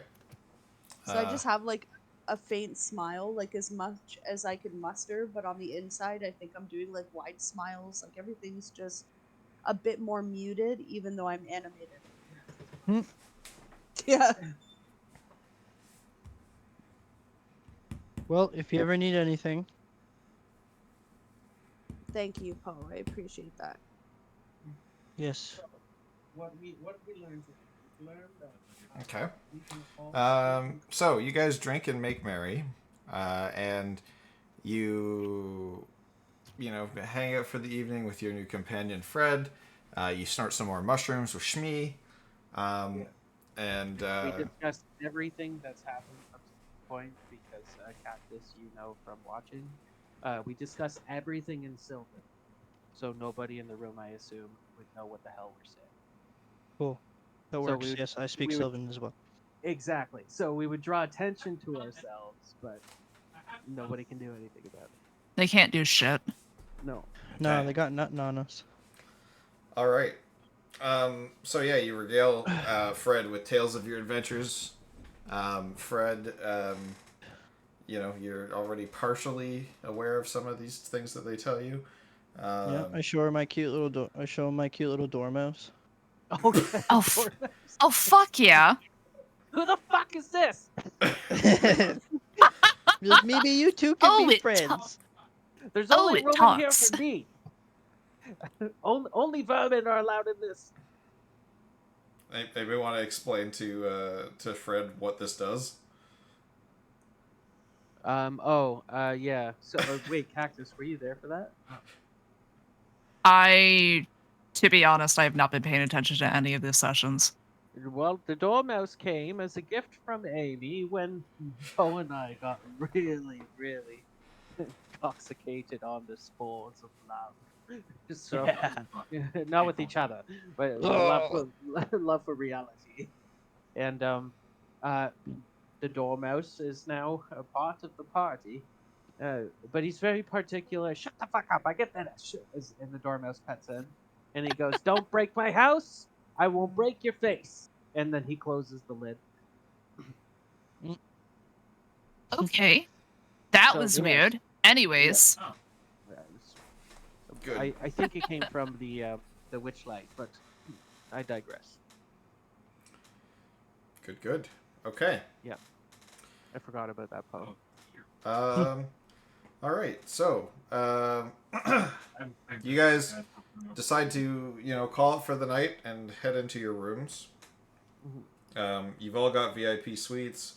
So I just have like a faint smile, like as much as I can muster, but on the inside, I think I'm doing like wide smiles. Like everything's just a bit more muted, even though I'm animated. Hmm. Yeah. Well, if you ever need anything, Thank you, Poe. I appreciate that. yes. What we learned, Okay. So you guys drink and make merry, and you hang out for the evening with your new companion Fred. You snort some more mushrooms with Shmi, and we discussed everything that's happened up to this point because Cactus, from watching, we discussed everything in Sylvan, so nobody in the room, I assume, would know what the hell we're saying. Cool. That So works. we would- Yes, I speak we would- Sylvan as well. Exactly. So we would draw attention to ourselves, but nobody can do anything about it. They can't do shit. No. No, Okay. they got nothing on us. all right. So yeah, you regale Fred with tales of your adventures. Fred, you're already partially aware of some of these things that they tell you. Yeah, I show her my cute little. I show him my cute little dormouse. Oh, yeah, Oh, Oh, fuck yeah. who the fuck is this? Like, maybe you two can Oh, be it friends. There's Oh, only it room in here talks. for me. Only vermin are allowed in this. Maybe want to explain to Fred what this does. Yeah. So, wait, Cactus, were you there for that? To be honest, I have not been paying attention to any of these sessions. Well, the dormouse came as a gift from Amy when Poe and I got really, really intoxicated on the spores of love. So, not with each other, but love for reality. And the dormouse is now a part of the party. But he's very particular. Shut the fuck up! I get that. And the dormouse pets in, and he goes, "Don't break my house. I will break your face." And then he closes the lid. Okay. That So, was yeah. weird. Anyways, Good. I think it came from the witchlight, but I digress. Good. Okay. I forgot about that, Poe. All right. So, you guys decide to, call it for the night and head into your rooms. You've all got VIP suites.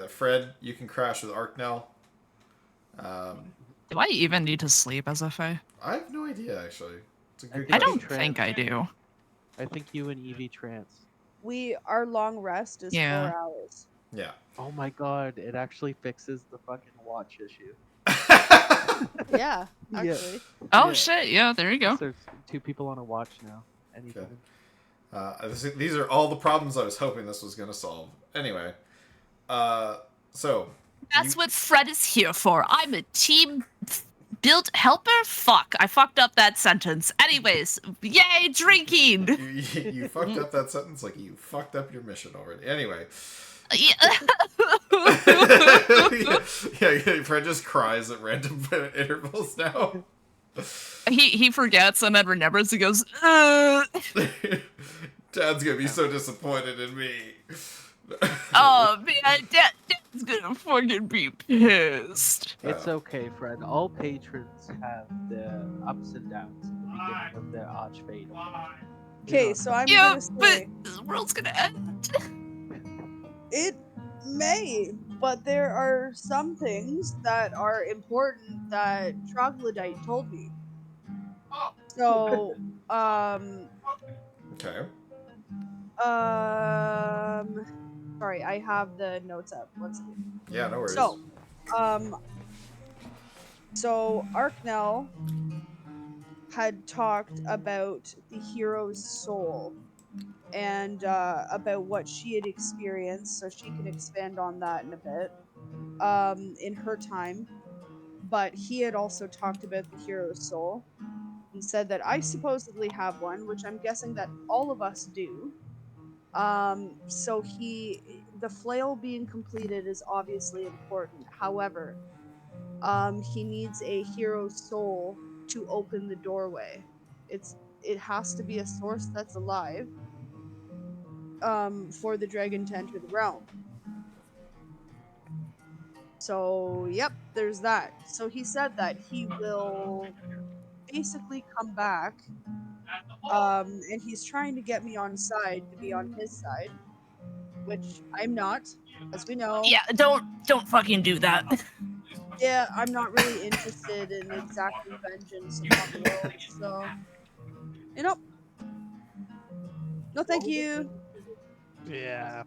Fred, you can crash with Arknell. do I even need to sleep as a Fae? I have no idea, actually. It's a good I I question. don't think I do. I think you and Evie trance. Our long rest is Yeah. 4 hours. Yeah. Oh my god, it actually fixes the fucking watch issue. Yeah, Yeah. actually. Oh Yeah. shit, yeah, there you go. There's 2 people on a watch now. Okay. These are all the problems I was hoping this was going to solve. Anyway, so That's what Fred is here for. I'm a team built helper? Fuck, I fucked up that sentence. Anyways, yay, drinking! you fucked up that sentence like you fucked up your mission already. Anyway. Yeah. Yeah, Fred just cries at random intervals now. he forgets and then remembers and goes, Dad's gonna be so disappointed in me. oh man, Dad's gonna fucking be pissed. It's okay, Fred. All patrons have their ups and downs at the beginning of their arch fate. Okay, so I'm Yeah, gonna but say the world's gonna end. it may, but there are some things that are important that Troglodyte told me. So, Okay. sorry, I have the notes up. One second. Yeah, no worries. So Arknell had talked about the hero's soul and about what she had experienced, so she can expand on that in a bit in her time. But he had also talked about the hero's soul and said that I supposedly have one, which I'm guessing that all of us do. So he the flail being completed is obviously important. However, he needs a hero soul to open the doorway. It has to be a source that's alive, for the dragon to enter the realm. So, yep, there's that. So he said that he will basically come back, and he's trying to get me on side to be on his side, which I'm not, as we know. Yeah, don't fucking do that. Yeah, I'm not really interested in exacting vengeance upon the world, so you know, no thank you. Yeah.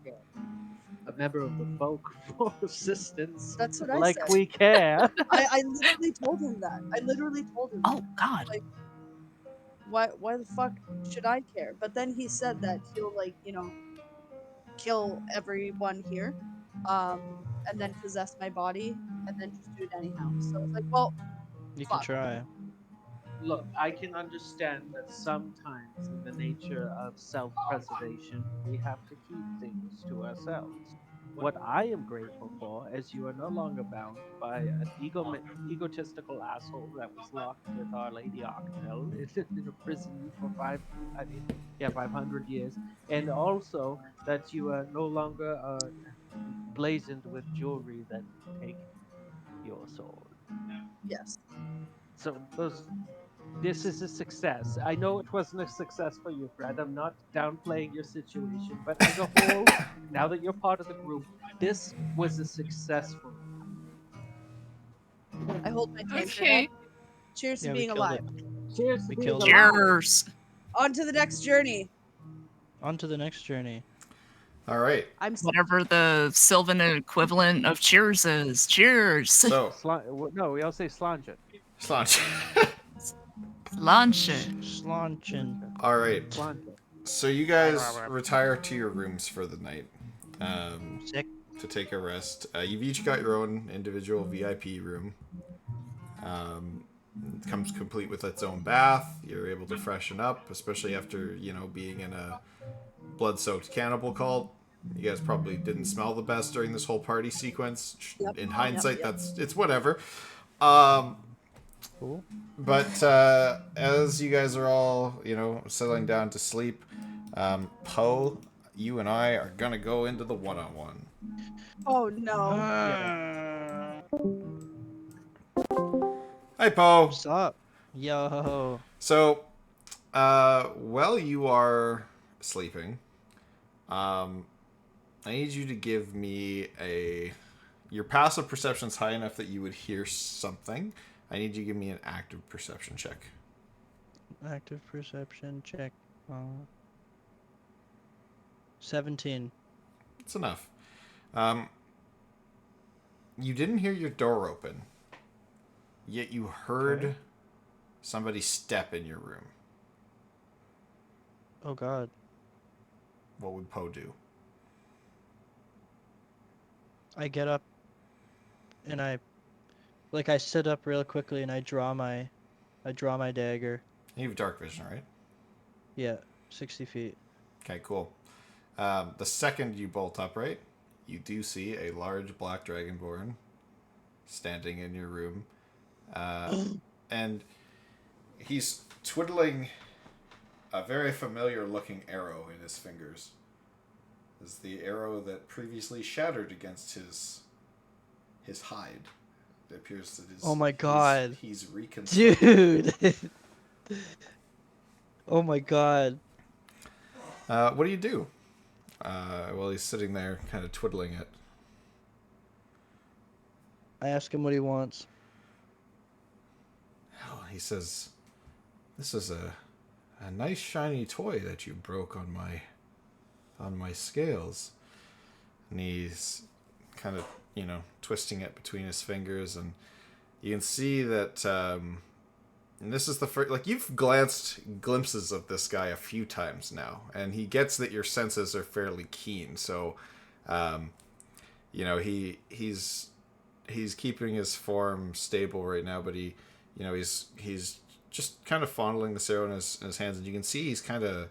A member of the folk for assistance. That's what I Like said. we care. I literally told him that. I literally told him Oh God. like why the fuck should I care? But then he said that he'll like, kill everyone here, and then possess my body and then just do it anyhow. So I was like, well, You can fuck. try. Look, I can understand that sometimes in the nature of self-preservation, we have to keep things to ourselves. What I am grateful for is you are no longer bound by an egotistical asshole that was locked with Our Lady Octel in a prison for 500 years, and also that you are no longer blazoned with jewelry that take your soul. Yes. So this is a success. I know it wasn't a success for you, Fred. I'm not downplaying your situation, but as a whole, now that you're part of the group, this was a successful. I hold my tankard Okay. up. Cheers to Yeah, we being killed alive. it. Cheers We to being killed it. alive. Cheers. On to the next journey. On to the next journey. All right. I'm Whatever the Sylvan equivalent of cheers is. Cheers. So, No, we all say slange. Slanch. Launch it. Slaunching. All right. Slange. So you guys retire to your rooms for the night Sick. to take a rest. You've each got your own individual VIP room. It comes complete with its own bath. You're able to freshen up, especially after being in a blood-soaked cannibal cult. You guys probably didn't smell the best during this whole party sequence. Yep. In hindsight, Yep. it's whatever. Cool. But as you guys are all, settling down to sleep, Poe, you and I are gonna go into the one-on-one. Oh no. Hi, Poe. What's up? Yo. So, while you are sleeping, I need you to give me your passive perception's high enough that you would hear something. I need you to give me an active perception check. Active perception check. 17. It's enough. You didn't hear your door open, yet you heard Okay. somebody step in your room. Oh God. What would Poe do? I get up and I sit up real quickly and I draw my dagger. You have dark vision, right? Yeah, 60 feet. Okay, cool. The second you bolt upright, you do see a large black dragonborn standing in your room. And he's twiddling a very familiar looking arrow in his fingers. It's the arrow that previously shattered against his hide. It appears that Oh my God. he's reconstructed. Dude. Oh my God. What do you do? While he's sitting there kind of twiddling it. I ask him what he wants. Oh, he says, "This is a nice shiny toy that you broke on my scales." And he's kind of, twisting it between his fingers, and you can see that and this is the first, you've glanced glimpses of this guy a few times now, and he gets that your senses are fairly keen. So, he's keeping his form stable right now, but he's just kind of fondling this arrow in his hands, and you can see he's kind of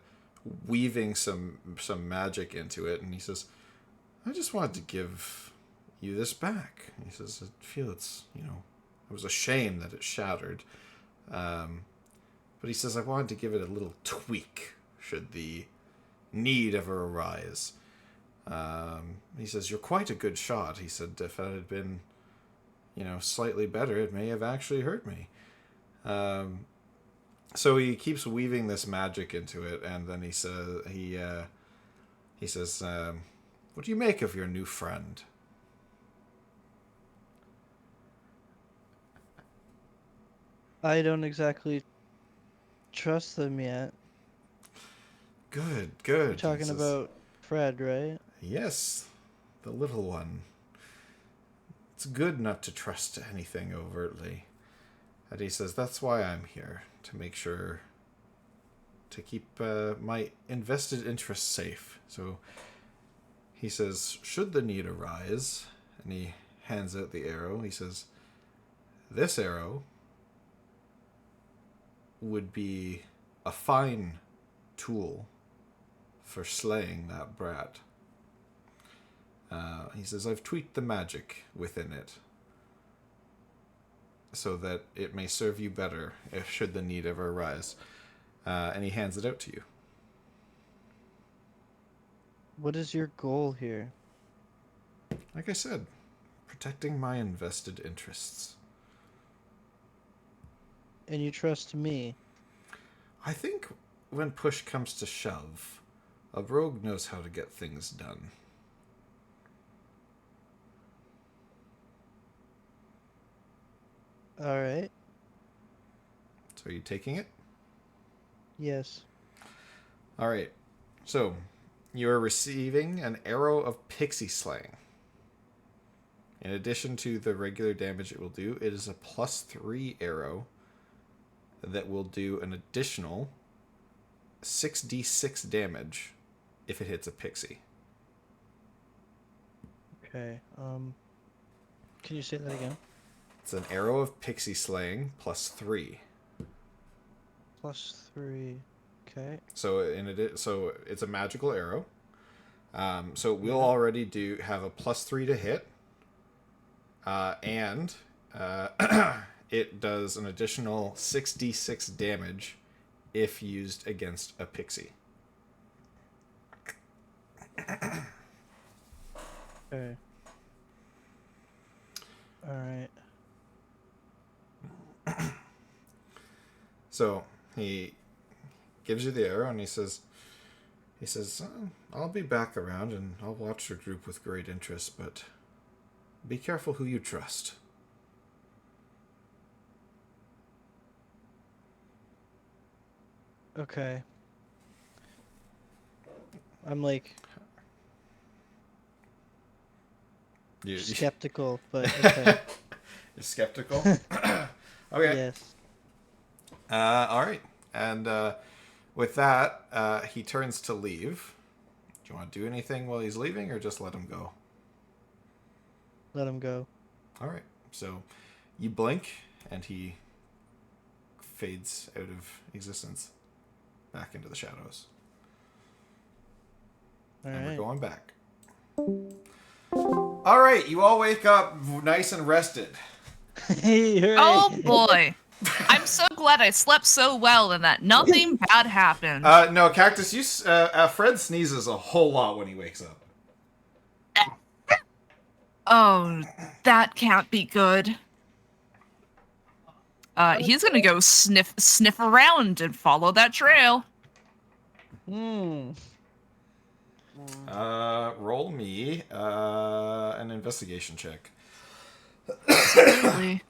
weaving some magic into it. And he says, I just wanted to give you this back. He says, I feel it's, it was a shame that it shattered. But he says, I wanted to give it a little tweak should the need ever arise. He says, you're quite a good shot. He said, if it had been, slightly better, it may have actually hurt me. So he keeps weaving this magic into it, and then he says, what do you make of your new friend? I don't exactly trust them yet. Good. You're He talking says, about Fred, right? Yes, the little one. It's good not to trust anything overtly. And he says, that's why I'm here, to make sure to keep my invested interests safe. So he says, should the need arise, and he hands out the arrow, he says, this arrow would be a fine tool for slaying that brat. He says, I've tweaked the magic within it so that it may serve you better if should the need ever arise. And he hands it out to you. What is your goal here? Like I said, protecting my invested interests. And you trust me? I think when push comes to shove, a rogue knows how to get things done. Alright. So are you taking it? Yes. Alright. So, you are receiving an arrow of pixie slaying. In addition to the regular damage it will do, it is a +3 arrow that will do an additional 6d6 damage if it hits a pixie. Okay. Can you say that again? It's an arrow of pixie slaying +3. +3. Okay. So so it's a magical arrow. So we'll already have a +3 to hit, and it does an additional 6d6 damage if used against a pixie. Okay. Alright. So he gives you the arrow and he says, I'll be back around and I'll watch your group with great interest, but be careful who you trust. Okay. I'm like skeptical, but okay. You're skeptical? Okay. Yes. All right. And with that, he turns to leave. Do you want to do anything while he's leaving or just let him go? Let him go. All right. So you blink and he fades out of existence back into the shadows. And we're Alright. going back. All right. You all wake up nice and rested. Hooray. Oh boy. I'm so glad I slept so well and that nothing bad happened. No, Cactus, Fred sneezes a whole lot when he wakes up. Oh, that can't be good. He's gonna go sniff around and follow that trail. Hmm. Roll me an investigation check. Absolutely.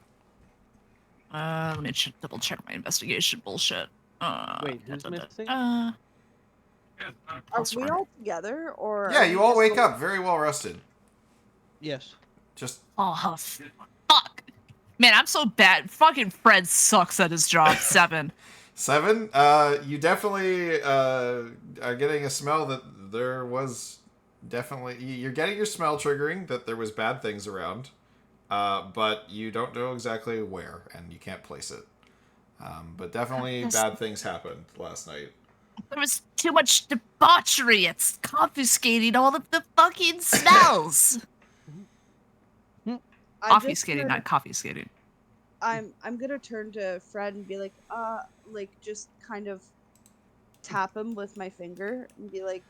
Let me double check my investigation bullshit. Wait, who's missing? Are Plus we one. all together, or Yeah, are you we all just wake up very well rested. Yes. Just Oh, fuck. Man, I'm so bad. Fucking Fred sucks at his job. 7. 7. You definitely are getting a smell that there was definitely. You're getting your smell triggering that there was bad things around, but you don't know exactly where and you can't place it. But definitely Yes. bad things happened last night. There was too much debauchery. It's confiscating all of the fucking smells. I just Obfuscating, heard- not confiscating. I'm gonna turn to Fred and be like, just kind of tap him with my finger and be like,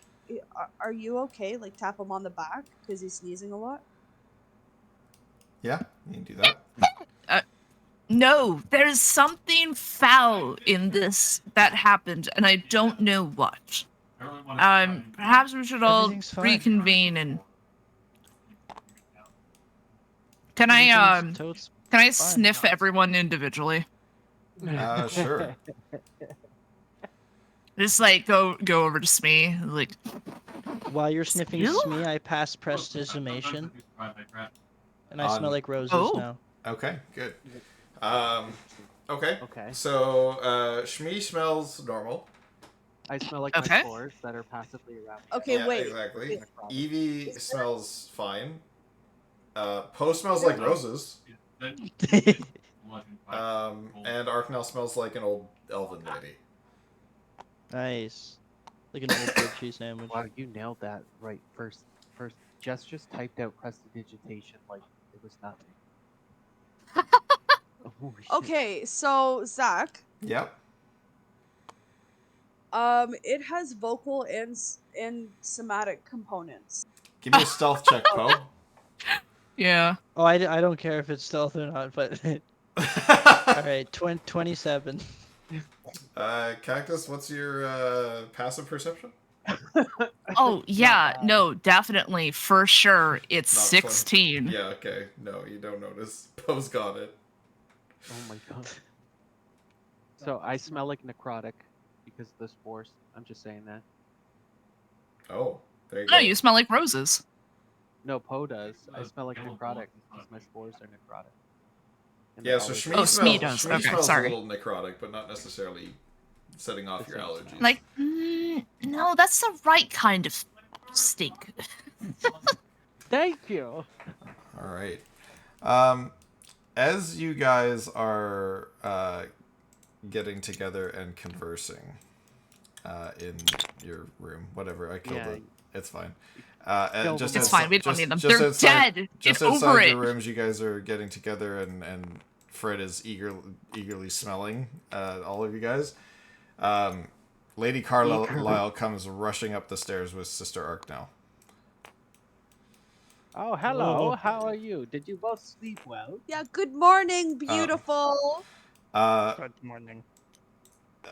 are you okay? Like tap him on the back because he's sneezing a lot. Yeah, you can do that. No, there's something foul in this that happened, and I don't know what. Perhaps we should all Everything's fine. reconvene and. Can I Everything's totes can I fine. sniff everyone individually? Sure. Just like go over to Smee, like While you're sniffing You? Smee, I pass prestidigitation, and I On- smell like roses Oh. now. Okay, good. Okay. Okay. So, Shmi smells normal. I smell like Okay. my spores that are passively around. Okay, Yeah, wait. exactly. wait. Evie smells fine. Poe smells like roses. And Arknell smells like an old elven lady. Nice. Like an old goat cheese sandwich. Wow, you nailed that right first. Jess just typed out prestidigitation like it was nothing. Oh, shit. Okay, so Zach, Yep. it has vocal and somatic components. Give me a stealth check, Poe. yeah. Oh, I don't care if it's stealth or not, but alright, 27. Cactus, what's your passive perception? Oh yeah, bad. no, definitely for sure. It's Not 16. Yeah, okay. No, you don't notice. Poe's got it. Oh my god. So I smell like necrotic because of the spores. I'm just saying that. Oh, there you No, go. you smell like roses. No, Poe does. I smell like necrotic because my spores are necrotic. And Yeah, they're so always- Shmi Oh, smells, Smee does. Shmi Okay, smells sorry. a little necrotic, but not necessarily setting off your allergies. Like, no, that's the right kind of stink. Thank you. All right. As you guys are getting together and conversing in your room, whatever, I killed Yeah. it. It's fine. And Killed just them. It's outside- fine. We don't just- need them. just They're outside- dead. Just Get over outside it. your rooms, you guys are getting together, and Fred is eagerly smelling all of you guys. Lady Carlisle comes rushing up the stairs with Sister Arknell. Oh, hello. Whoa. How are you? Did you both sleep well? Yeah, good morning, beautiful. Good morning.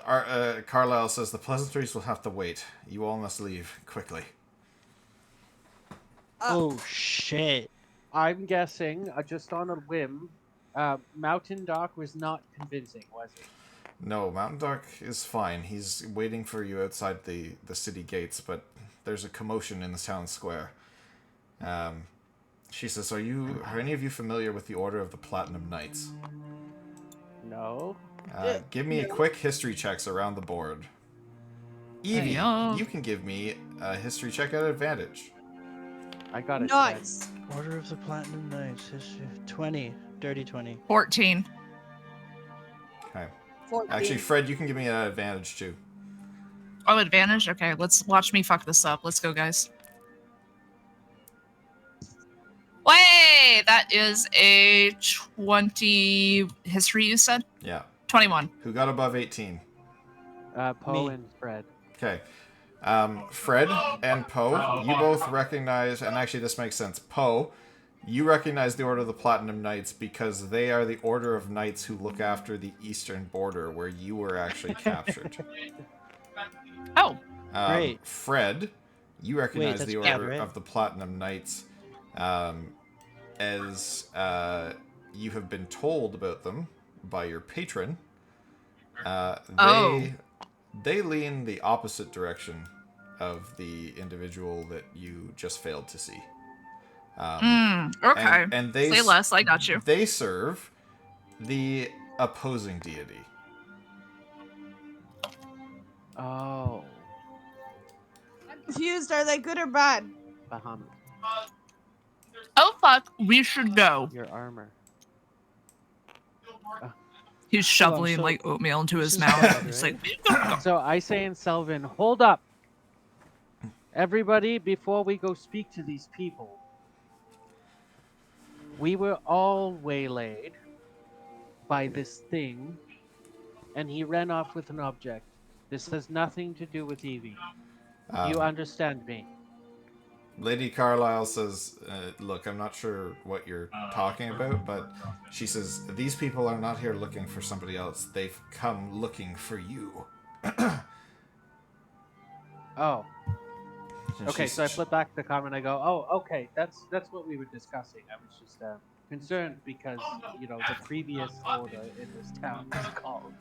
Carlisle says the pleasantries will have to wait. You all must leave quickly. Oh shit. I'm guessing, just on a whim, Mountain Dock was not convincing, was it? No, Mountain Dock is fine. He's waiting for you outside the city gates, but there's a commotion in the town square. She says, are any of you familiar with the Order of the Platinum Knights? No. Give me a quick history checks around the board. Evie, Hey-yo. you can give me a history check at advantage. I got it. Nice. Order of the Platinum Knights. History. 20. Dirty 20. 14. Okay. 14. Actually, Fred, you can give me an advantage too. Oh, advantage? Okay, let's watch me fuck this up. Let's go, guys. Wait, that is a 20 history, you said? Yeah. 21. Who got above 18? Poe Me. and Fred. Okay. Fred and Poe, you both recognize, and actually this makes sense. Poe, you recognize the Order of the Platinum Knights because they are the order of knights who look after the eastern border where you were actually captured. Oh, Great. Fred, you recognize that's the bad, Order right? of the Platinum Knights as you have been told about them by your patron. Oh. They lean the opposite direction of the individual that you just failed to see. okay. And they Say less, I got you. They serve the opposing deity. Oh. I'm confused. Are they good or bad? Bahamut. Oh fuck, we should go. Your armor. He's Hold on, shoveling so like oatmeal into his this is mouth. bad, He's right? like, So I say in Selvin, hold up. Everybody, before we go speak to these people, we were all waylaid by this thing, and he ran off with an object. This has nothing to do with Evie. Do you understand me? Lady Carlisle says, look, I'm not sure what you're talking about, but she says, these people are not here looking for somebody else. They've come looking for you. Oh, And okay. she's- So I flip back the comment. I go, oh, okay. That's what we were discussing. I was just concerned because the previous order in this town was called.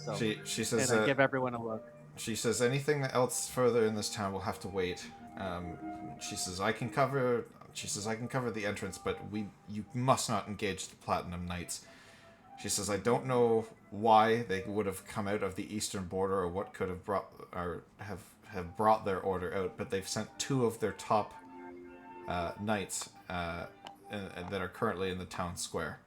So She says, and I give everyone a look. she says, anything else further in this town will have to wait. She says, I can cover the entrance, but you must not engage the Platinum Knights. She says, I don't know why they would have come out of the eastern border or what could have brought or have brought their order out, but they've sent 2 of their top knights that are currently in the town square.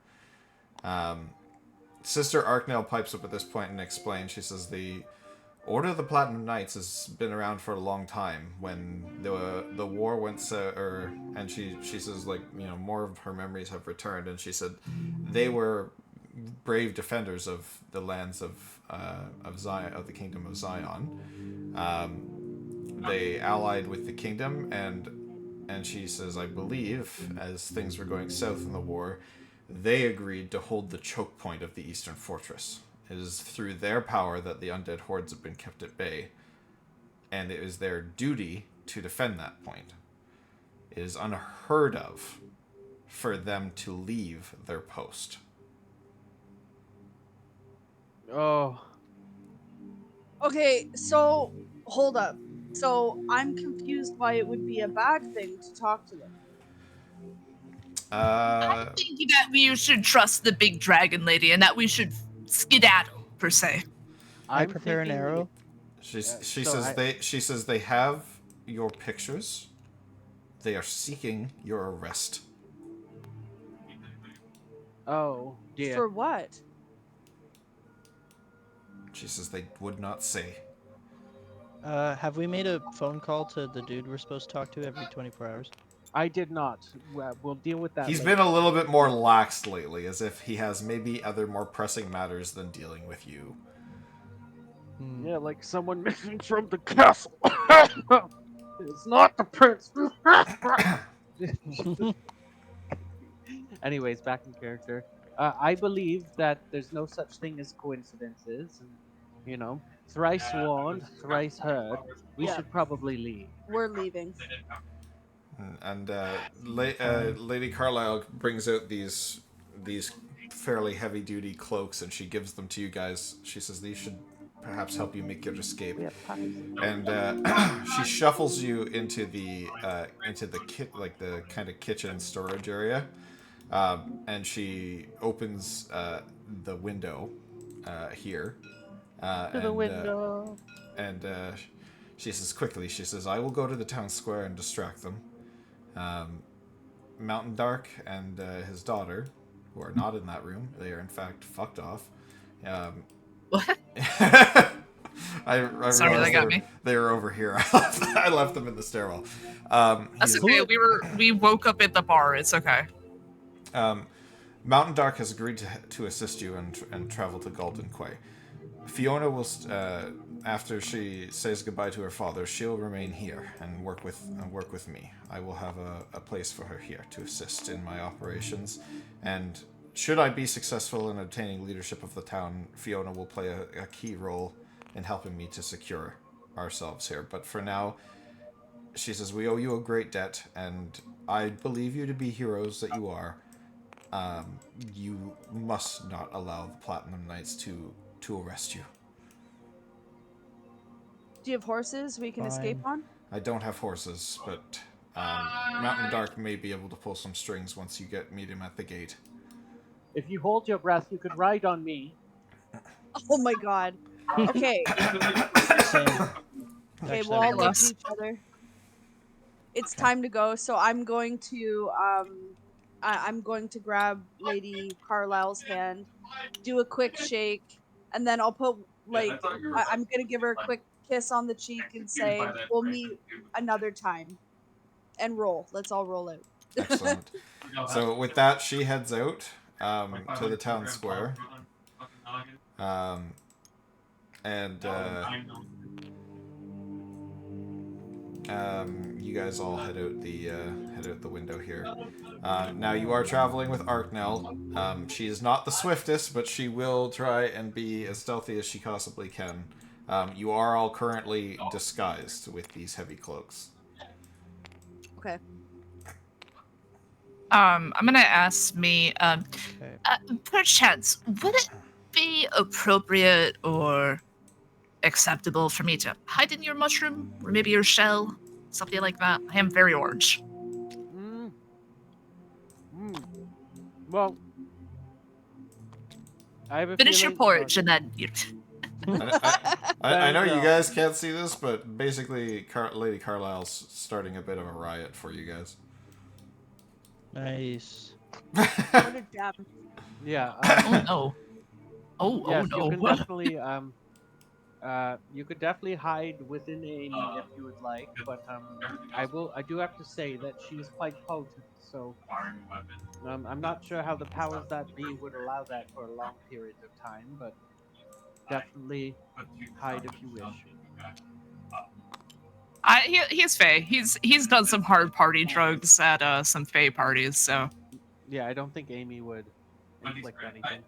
Sister Arknail pipes up at this point and explains. She says the Order of the Platinum Knights has been around for a long time. When the war went and she says more of her memories have returned, and she said they were brave defenders of the lands of Zion, of the Kingdom of Zion. They allied with the kingdom, and she says, I believe, as things were going south in the war, they agreed to hold the choke point of the eastern fortress. It is through their power that the undead hordes have been kept at bay, and it is their duty to defend that point. It is unheard of for them to leave their post. Oh, Okay, so hold up. So I'm confused why it would be a bad thing to talk to them. I'm thinking that we should trust the big dragon lady and that we should skedaddle, per se. I I'm prepare an thinking- arrow. She so says they have your pictures. They are seeking your arrest. Oh dear. For what? She says they would not say. Have we made a phone call to the dude we're supposed to talk to every 24 hours? I did not. We'll deal with that. He's later. been a little bit more lax lately, as if he has maybe other more pressing matters than dealing with you. Hmm. Yeah, like someone missing from the castle. It's not the prince. Anyways, back in character. I believe that there's no such thing as coincidences, and thrice warned, thrice heard. We Yeah. should probably leave. We're leaving. And Lady Carlisle brings out these fairly heavy-duty cloaks, and she gives them to you guys. She says these should perhaps help you make your escape. We have pies. And she shuffles you into the the kind of kitchen storage area, and she opens the window here. To the window. And she says quickly. She says, "I will go to the town square and distract them." Mountain Dark and his daughter, who are not in that room, they are in fact fucked off. What? I Sorry, realized that got me. they were over here. I left them in the stairwell. That's okay. We woke up at the bar. It's okay. Mountain Dark has agreed to assist you and travel to Golden Quay. Fiona will, after she says goodbye to her father, she'll remain here and work with me. I will have a place for her here to assist in my operations, and should I be successful in obtaining leadership of the town, Fiona will play a key role in helping me to secure ourselves here. But for now, she says, we owe you a great debt, and I believe you to be heroes that you are. You must not allow the Platinum Knights to arrest you. Do you have horses we can escape on? I don't have horses, but Mountain Dark may be able to pull some strings once you meet him at the gate. If you hold your breath, you could ride on me. Oh my god. Okay. Same. Okay, Actually, we'll all I'm look at Plus. each other. It's time to go, so I'm going to I'm going to grab Lady Carlisle's hand do a quick shake, and then I'll put I'm gonna give her a quick kiss on the cheek and say, "We'll meet another time." And roll. Let's all roll out. Excellent. So with that, she heads out to the town square, and you guys all head out the window here. Now you are traveling with Arknell. She is not the swiftest, but she will try and be as stealthy as she possibly can. You are all currently disguised with these heavy cloaks. Okay. I'm gonna ask me, Okay. perchance, would it be appropriate or acceptable for me to hide in your mushroom or maybe your shell, something like that? I am very orange. Mm. Mm. Well, I have a Finish your feeling. porridge and then you. I know you Fangirl. guys can't see this, but basically, Lady Carlisle's starting a bit of a riot for you guys. Nice. What a gem. Yeah. Oh no. Oh Yes, oh you can no. definitely you could definitely hide within Amy if you would like, but I do have to say that she is quite potent, so I'm not sure how the powers that be would allow that for a long period of time, but definitely hide if you wish. He's Faye. He's done some hard party drugs at some Faye parties, so Yeah, I don't think Amy would inflict anything.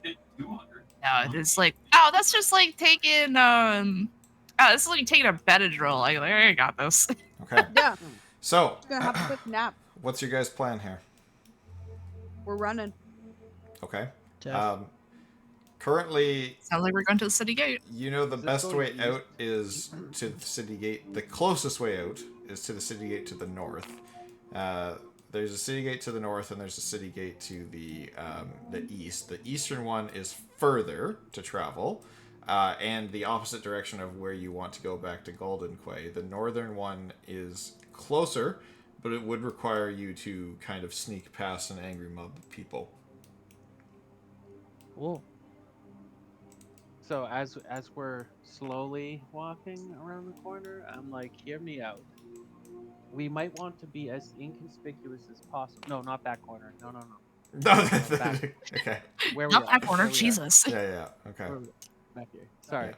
it is like, oh, that's just like taking this is like taking a Benadryl. I got this. Okay. Yeah. So, Just gonna have a quick nap. what's your guys' plan here? We're running. Okay. Def- Currently, Sounds like we're going to the city gate. you know the Is this best going way east? out is to the city gate. The closest way out is to the city gate to the north. There's a city gate to the north, and there's a city gate to the east. The eastern one is further to travel, and the opposite direction of where you want to go back to Golden Quay. The northern one is closer, but it would require you to kind of sneak past an angry mob of people. Cool. So as we're slowly walking around the corner, I'm like, hear me out. We might want to be as inconspicuous as possible. No, not that corner. No. Back. Okay. Where we Not are. that corner, where we are. Jesus. Yeah. Okay. Where we are. Back here. Sorry.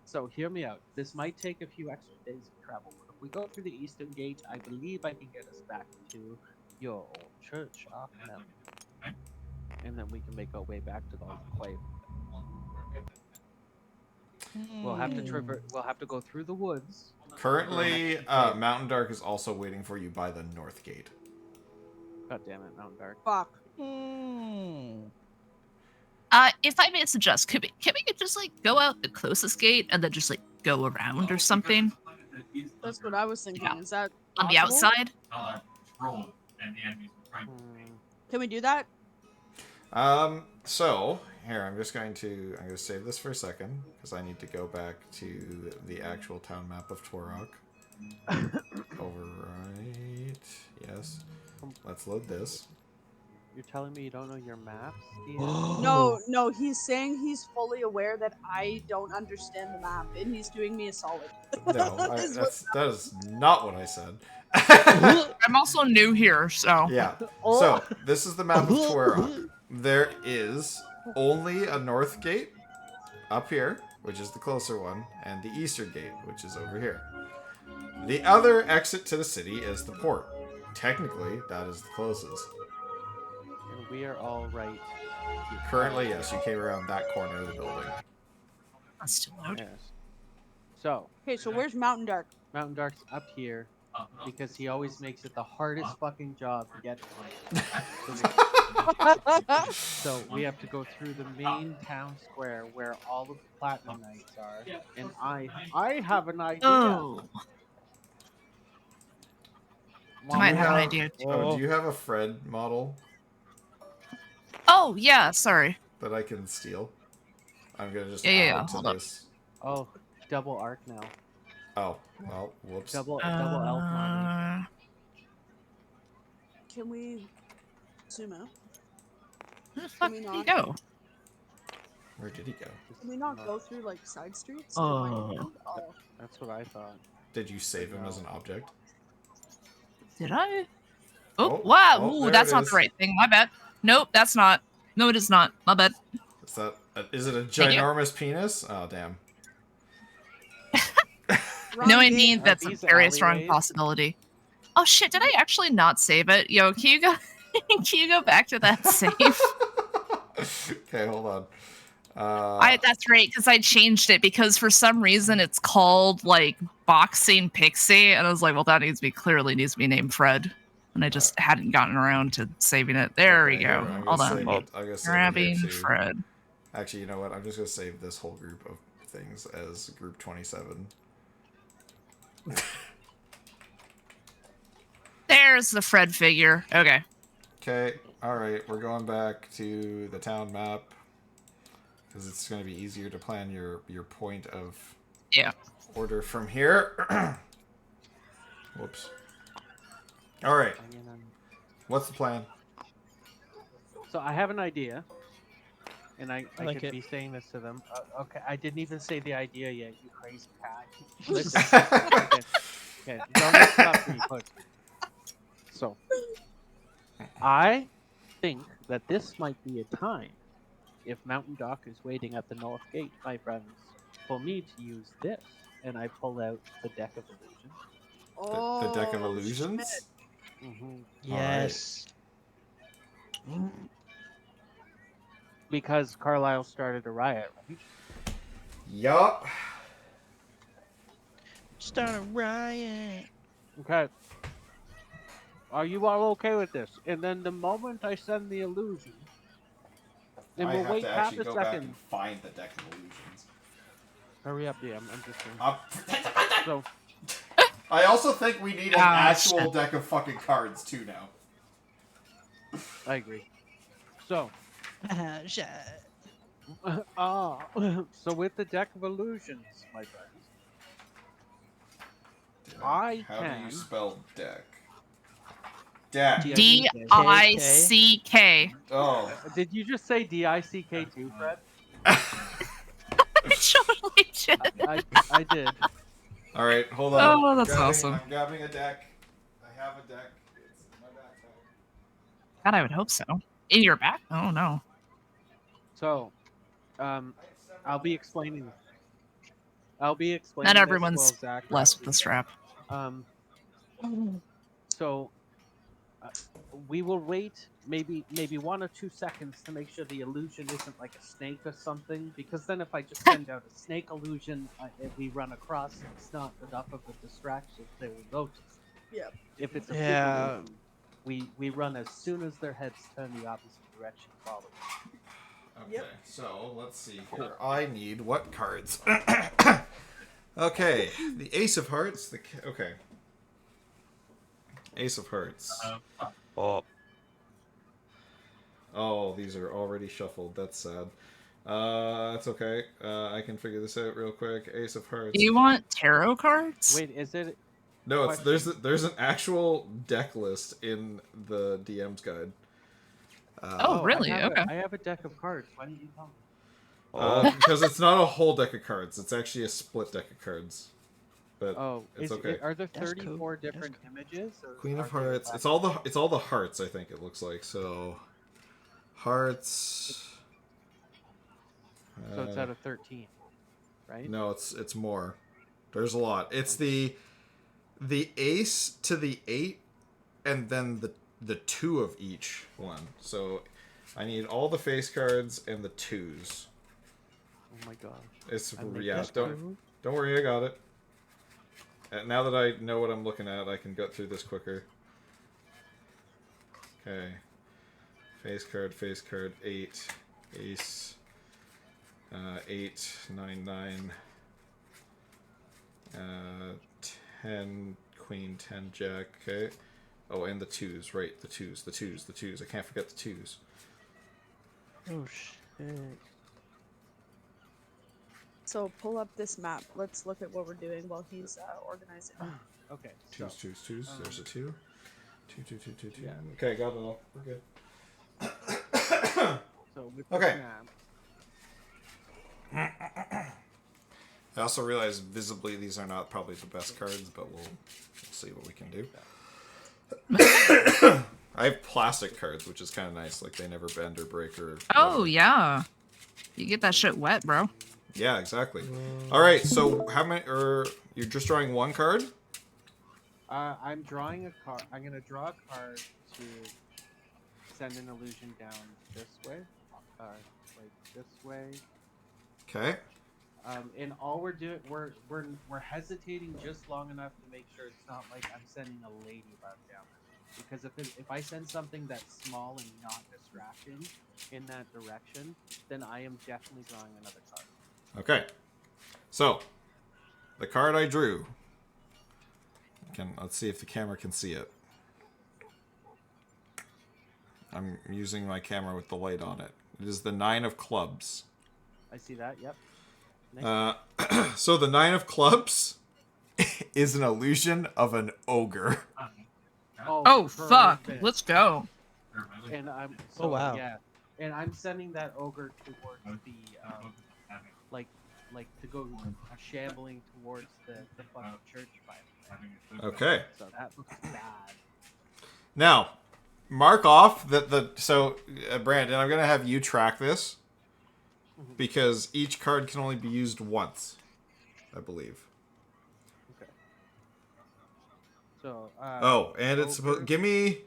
So hear me out. This might take a few extra days of travel, but if we go through the eastern gate, I believe I can get us back to your old church, Arknell. And then we can make our way back to Golden Quay. We'll have to We'll have to go through the woods. Currently, Mountain Dark is also waiting for you by the north gate. God damn it, Mountain Dark. Fuck. If I may suggest, can we just like go out the closest gate and then just like go around or something That's what I was thinking. Yeah. Is that on the possible? outside? Can we do that? So here I'm going to save this for a second because I need to go back to the actual town map of Twarok. Overwrite. Yes. Let's load this. You're telling me you don't know your maps? No, he's saying he's fully aware that I don't understand the map, and he's doing me a solid. No, Is what- that is not what I said. I'm also new here, so Yeah. So this is the map of Twarok. There is only a north gate up here, which is the closer one, and the eastern gate, which is over here. The other exit to the city is the port. Technically, that is the closest. And we are all right. Currently, yes, you came around that corner of the building. that's too loud. Yes. So, Okay, so where's Mountain Dark? Mountain Dark's up here because he always makes it the hardest fucking job to get to. So we have to go through the main town square where all of the Platinum Knights are. And I have an idea. Oh, I might you have an have- idea. Oh, do you have a Fred model Oh yeah, sorry. that I can steal? I'm gonna just Yeah, add to hold up. this. Oh, double arc now. Oh, well, whoops. Double elf money. Uh, Can we zoom out? Where the fuck we did he not? go? Where did he go? Can we not go through like side streets? To my command? Oh, That's what I thought. Did you save him as an object? Did I? Oh, Oh, wow. oh, Ooh, there that's it not is. the right thing. My bad. Nope, that's not. No, it is not. My bad. Is that? Is it a Thank you. ginormous penis? Oh damn. wrong Knowing game. me, that's a these very strong alleyways? possibility. Oh shit! Did I actually not save it? Yo, can you go? Can you go back to that save? Okay, hold on. That's right, because I changed it because for some reason it's called like Boxing Pixie, and I was like, well, that clearly needs to be named Fred, and I just hadn't gotten around to saving it. There we Okay, go. here, I'm Hold gonna on. save it. I'm gonna save it Grabbing here too. Fred. Actually, you know what? I'm just gonna save this whole group of things as group 27. There's the Fred figure. Okay. Okay, alright, we're going back to the town map. Because it's going to be easier to plan your point of Yeah. order from here. Whoops. Alright, what's the plan? So I have an idea, and I like could it. be saying this to them. Okay, I didn't even say the idea yet, you crazy cat. Listen. Okay, don't interrupt me, but so I think that this might be a time, if Mountain Dock is waiting at the North Gate, my friends, for me to use this, and I pull out the Deck of Illusions. The Deck of Oh, Illusions? shit. Yes. Because Carlisle started a riot, right? Yup. Start a riot. Okay. Are you all okay with this? And then the moment I send the illusion, and I we'll have wait to half actually a go back second. and find the Deck of Illusions. Hurry up, DM. I'm just saying. So, I also think we need an Ah, actual shit. deck of fucking cards too now. I agree. So, Shit. so with the Deck of Illusions, my friends, I How do can. you spell deck? Deck. Dick. Oh. Did you just say DICK too, Fred? I totally did. I did. All right, hold on. Oh, that's Grabbing- awesome. I'm grabbing a deck. I have a deck. It's in my backpack. God, I would hope so. In your back? Oh no. So, I'll be explaining. Not Not this everyone's while Zach blessed with grabs the strap. So we will wait maybe 1 or 2 seconds to make sure the illusion isn't like a snake or something. Because then if I just send out a snake illusion, if we run across, it's not enough of a distraction. They will notice. Yep. If it's a Yeah. big illusion, we run as soon as their heads turn the opposite direction. Follow. Okay, Yep. so let's see here. I need what cards? Okay, the Ace of Hearts. Okay. Ace of Hearts. Oh, these are already shuffled. That's sad. That's okay. I can figure this out real quick. Ace of Hearts. Do you want tarot cards? Wait, is it? No, it's question? there's an actual deck list in the DM's guide. Oh, really? Okay. I have a deck of cards. Why didn't you tell me? Because it's not a whole deck of cards. It's actually a split deck of cards. But Oh, it's okay. Are there That's 34 cool. That's different images? Or Queen of are there Hearts. less? It's all the hearts. I think it looks like so. Hearts. So it's out of 13, right? No, it's more. There's a lot. It's the ace to the 8, and then the 2 of each one. So I need all the face cards and the 2s. Oh my god. It's I make yeah. this Don't worry, I got it. Now that I know what I'm looking at, I can get through this quicker. Okay. Face card, 8, ace, 8, 9, 9, 10, queen, 10, jack, okay. Oh, and the 2s, right, the 2s. I can't forget the 2s. Oh shit. So pull up this map. Let's look at what we're doing while he's organizing. Okay. 2s, 2s. There's a 2. 2. Yeah. Okay, got it all. We're good. So with Okay. the snap, I also realize visibly these are not probably the best cards, but we'll see what we can do. I have plastic cards, which is kind of nice. Like they never bend or break or. Oh whatever. yeah, you get that shit wet, bro. Yeah, exactly. All right. So how many? Or you're just drawing one card? I'm drawing a card. I'm gonna draw a card to send an illusion down this way, like this way. Okay. And all we're doing, we're hesitating just long enough to make sure it's not like I'm sending a ladybug down there. Because if I send something that's small and not distracting in that direction, then I am definitely drawing another card. Okay. So the card I drew. Let's see if the camera can see it. I'm using my camera with the light on it. It is the 9 of clubs. I see that. Yep. Next. So the 9 of clubs is an illusion of an ogre. Oh fuck, perfect. let's go. And I'm Oh, wow. yeah, and I'm sending that ogre towards the like to go shambling towards the fucking church by me. Okay. So that looks bad. Now, mark off that so Brandon, I'm gonna have you track this because each card can only be used once, I believe. Okay. So. Oh, and it's supposed. Give me.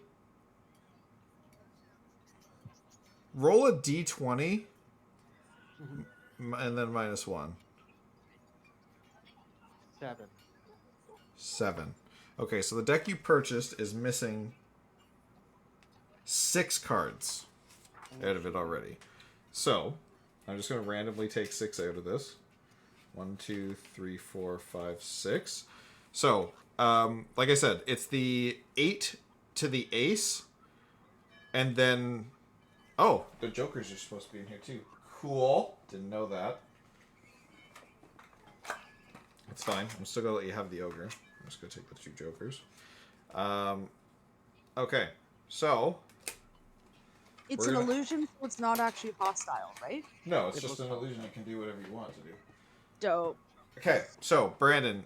Roll a d20, and then -1. 7. 7. Okay, so the deck you purchased is missing 6 cards out of it already. So, I'm just going to randomly take 6 out of this. 1, 2, 3, 4, 5, 6. So, like I said, it's the 8 to the ace, and then... Oh, the jokers are supposed to be in here too. Cool. Didn't know that. It's fine. I'm still going to let you have the ogre. I'm just going to take the 2 jokers. Okay, so... It's We're an gonna- illusion, so it's not actually hostile, right? No, it's It just looks an illusion. You can do whatever you want to do. Dope. Okay, so Brandon,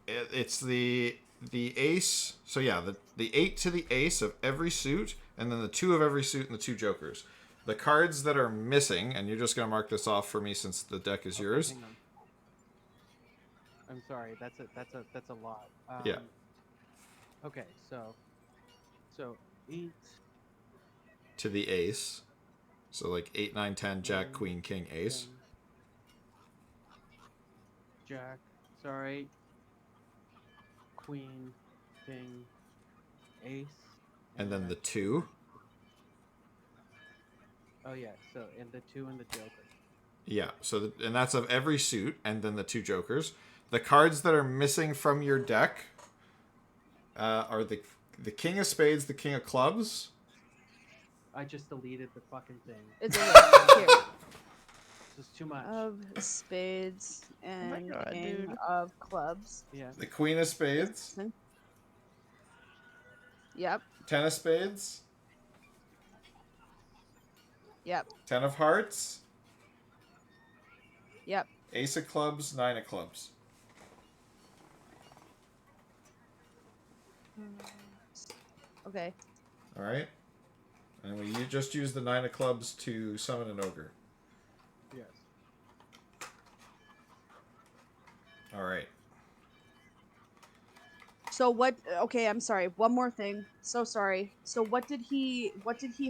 it's the ace. So yeah, the 8 to the ace of every suit, and then the 2 of every suit and the 2 jokers. The cards that are missing, and you're just gonna mark this off for me since the deck is yours. Hang on. I'm sorry. That's a lot. Yeah. Okay, so 8. To the ace. So like 8, 9, 10, Jack, Queen, King, Ace. 10, Jack. Sorry. Queen, King, Ace. And then the 2. Oh yeah. So and the 2 and the Joker. Yeah. So and that's of every suit, and then the 2 jokers. The cards that are missing from your deck are the King of Spades, the King of Clubs. I just deleted the fucking thing. It's a here. This is too much. Of spades and God, king dude. of clubs. Yeah. The Queen of Spades, Yep. 10 of Spades, Yep. 10 of Hearts, Yep. Ace of Clubs, 9 of Clubs. Okay. All right, and you just use the 9 of Clubs to summon an ogre. Yes. All right. So what? Okay, I'm sorry. One more thing. So sorry. So what did he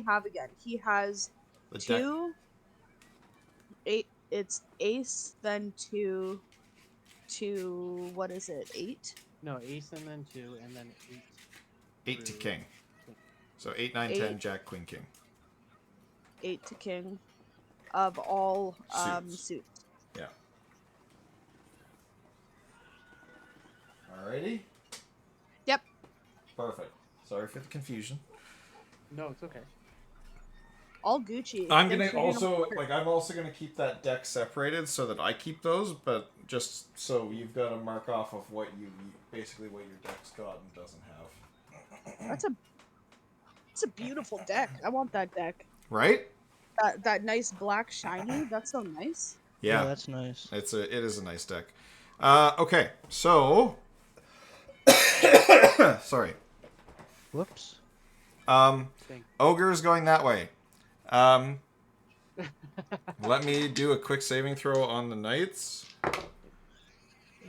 have again? He has The deck. 2. 8. It's ace, then 2. What is it? 8. No, Ace and then 2 and then 8. 8 to King. So 8, 9, 10, 8. Jack, Queen, King. 8 to king. Of all Suits. suits. Yeah. Alrighty. Yep. Perfect. Sorry for the confusion. No, it's okay. All Gucci. I'm Thanks gonna for being also a- I'm also gonna keep that deck separated so that I keep those, but just so you've got to mark off of what you basically what your deck's got and doesn't have. It's a beautiful deck. I want that deck. Right? that nice black shiny. That's so nice. Yeah, Yeah, that's nice. it is a nice deck. Okay, so sorry. Whoops. Thank- Ogre's going that way. Let me do a quick saving throw on the knights.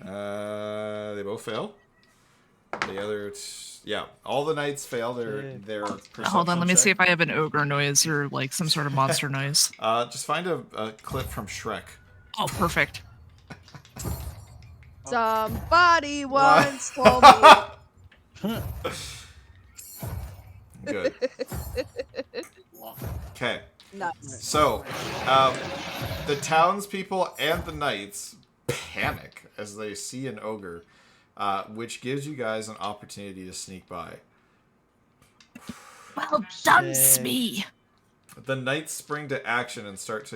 They both fail. The other, yeah, all the knights fail. Their Hold on, let me see check. if I have an ogre noise or like some sort of monster noise. Just find a clip from Shrek. Oh, perfect. Somebody once told me. Good. Okay. Nuts. So, the townspeople and the knights panic as they see an ogre, which gives you guys an opportunity to sneak by. Well done, Sick. Smee. The knights spring to action and start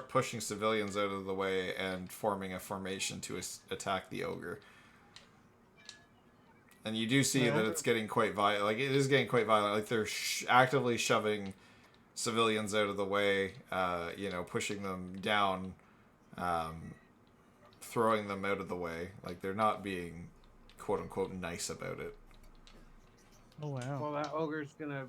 pushing civilians out of the way and forming a formation to attack the ogre. And you do see that it's getting quite violent. Like, it is getting quite violent. Like, they're actively shoving civilians out of the way, pushing them down, throwing them out of the way. Like, they're not being quote-unquote nice about it. Oh wow. Well, that ogre's gonna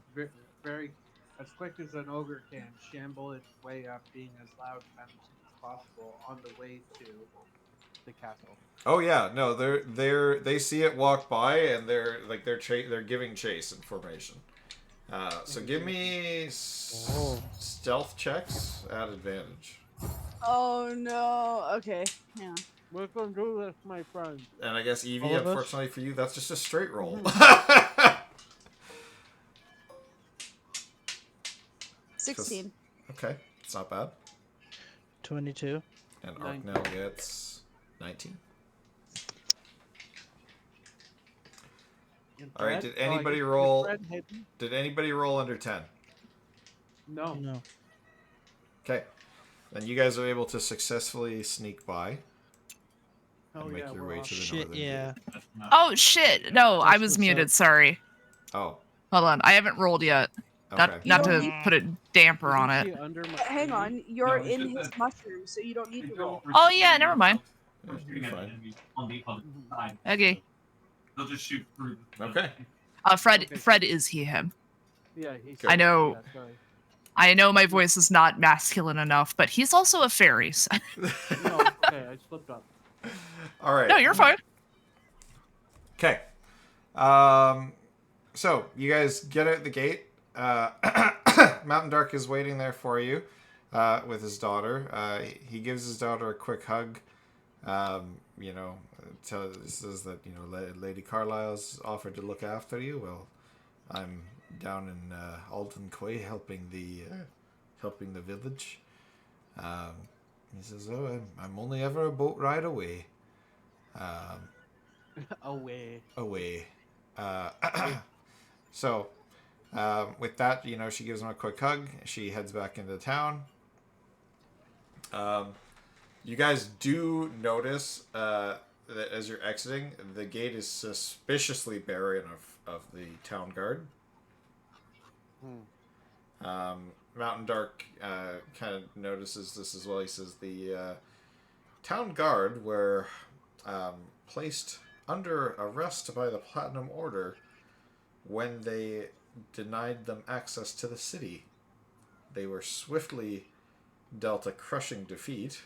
very, as quick as an ogre can, shamble its way up, being as loud and menacing as possible on the way to the castle. Oh yeah, no, they see it walk by and they're giving chase in formation. So give me stealth checks at advantage. Oh no. Okay. Yeah. We're gonna do this, my friend. And I guess Evie, All of us? unfortunately for you, that's just a straight roll. 16. Okay, it's not bad. 22. And Nine. Arknell gets 19. And All right, Fred? did anybody you- roll- Fred hidden? Did anybody roll under 10? No. No. Okay, then you guys are able to successfully sneak by Oh and make yeah. your we're way off. to the Shit, northern yeah. gate. Oh shit! No, I That's was what's muted. up. Sorry. Oh, Hold on, I haven't rolled yet. okay. Not You to don't put a damper Isn't on she it. under my Hang screen? on. You're No, it's in just his mushroom, so you don't need to roll. Oh yeah, never mind. Yeah, you're fine. On the other side. Okay. They'll just shoot through. Okay. Fred. Okay. Fred is he him. Yeah, he's. Good. I know. Yeah, sorry. I know my voice is not masculine enough, but he's also a fairy. So. No, okay, I slipped up. All right. No, you're fine. Okay. So you guys get out the gate. Mountain Dark is waiting there for you with his daughter. He gives his daughter a quick hug. Says that Lady Carlisle's offered to look after you. Well, I'm down in Alton Quay helping the village. He says, "Oh, I'm only ever a boat ride away." Away. Away. So, with that, she gives him a quick hug. She heads back into town. You guys do notice that as you're exiting, the gate is suspiciously barren of the town guard. Mountain Dark kind of notices this as well. He says the town guard were placed under arrest by the Platinum Order when they denied them access to the city. They were swiftly dealt a crushing defeat,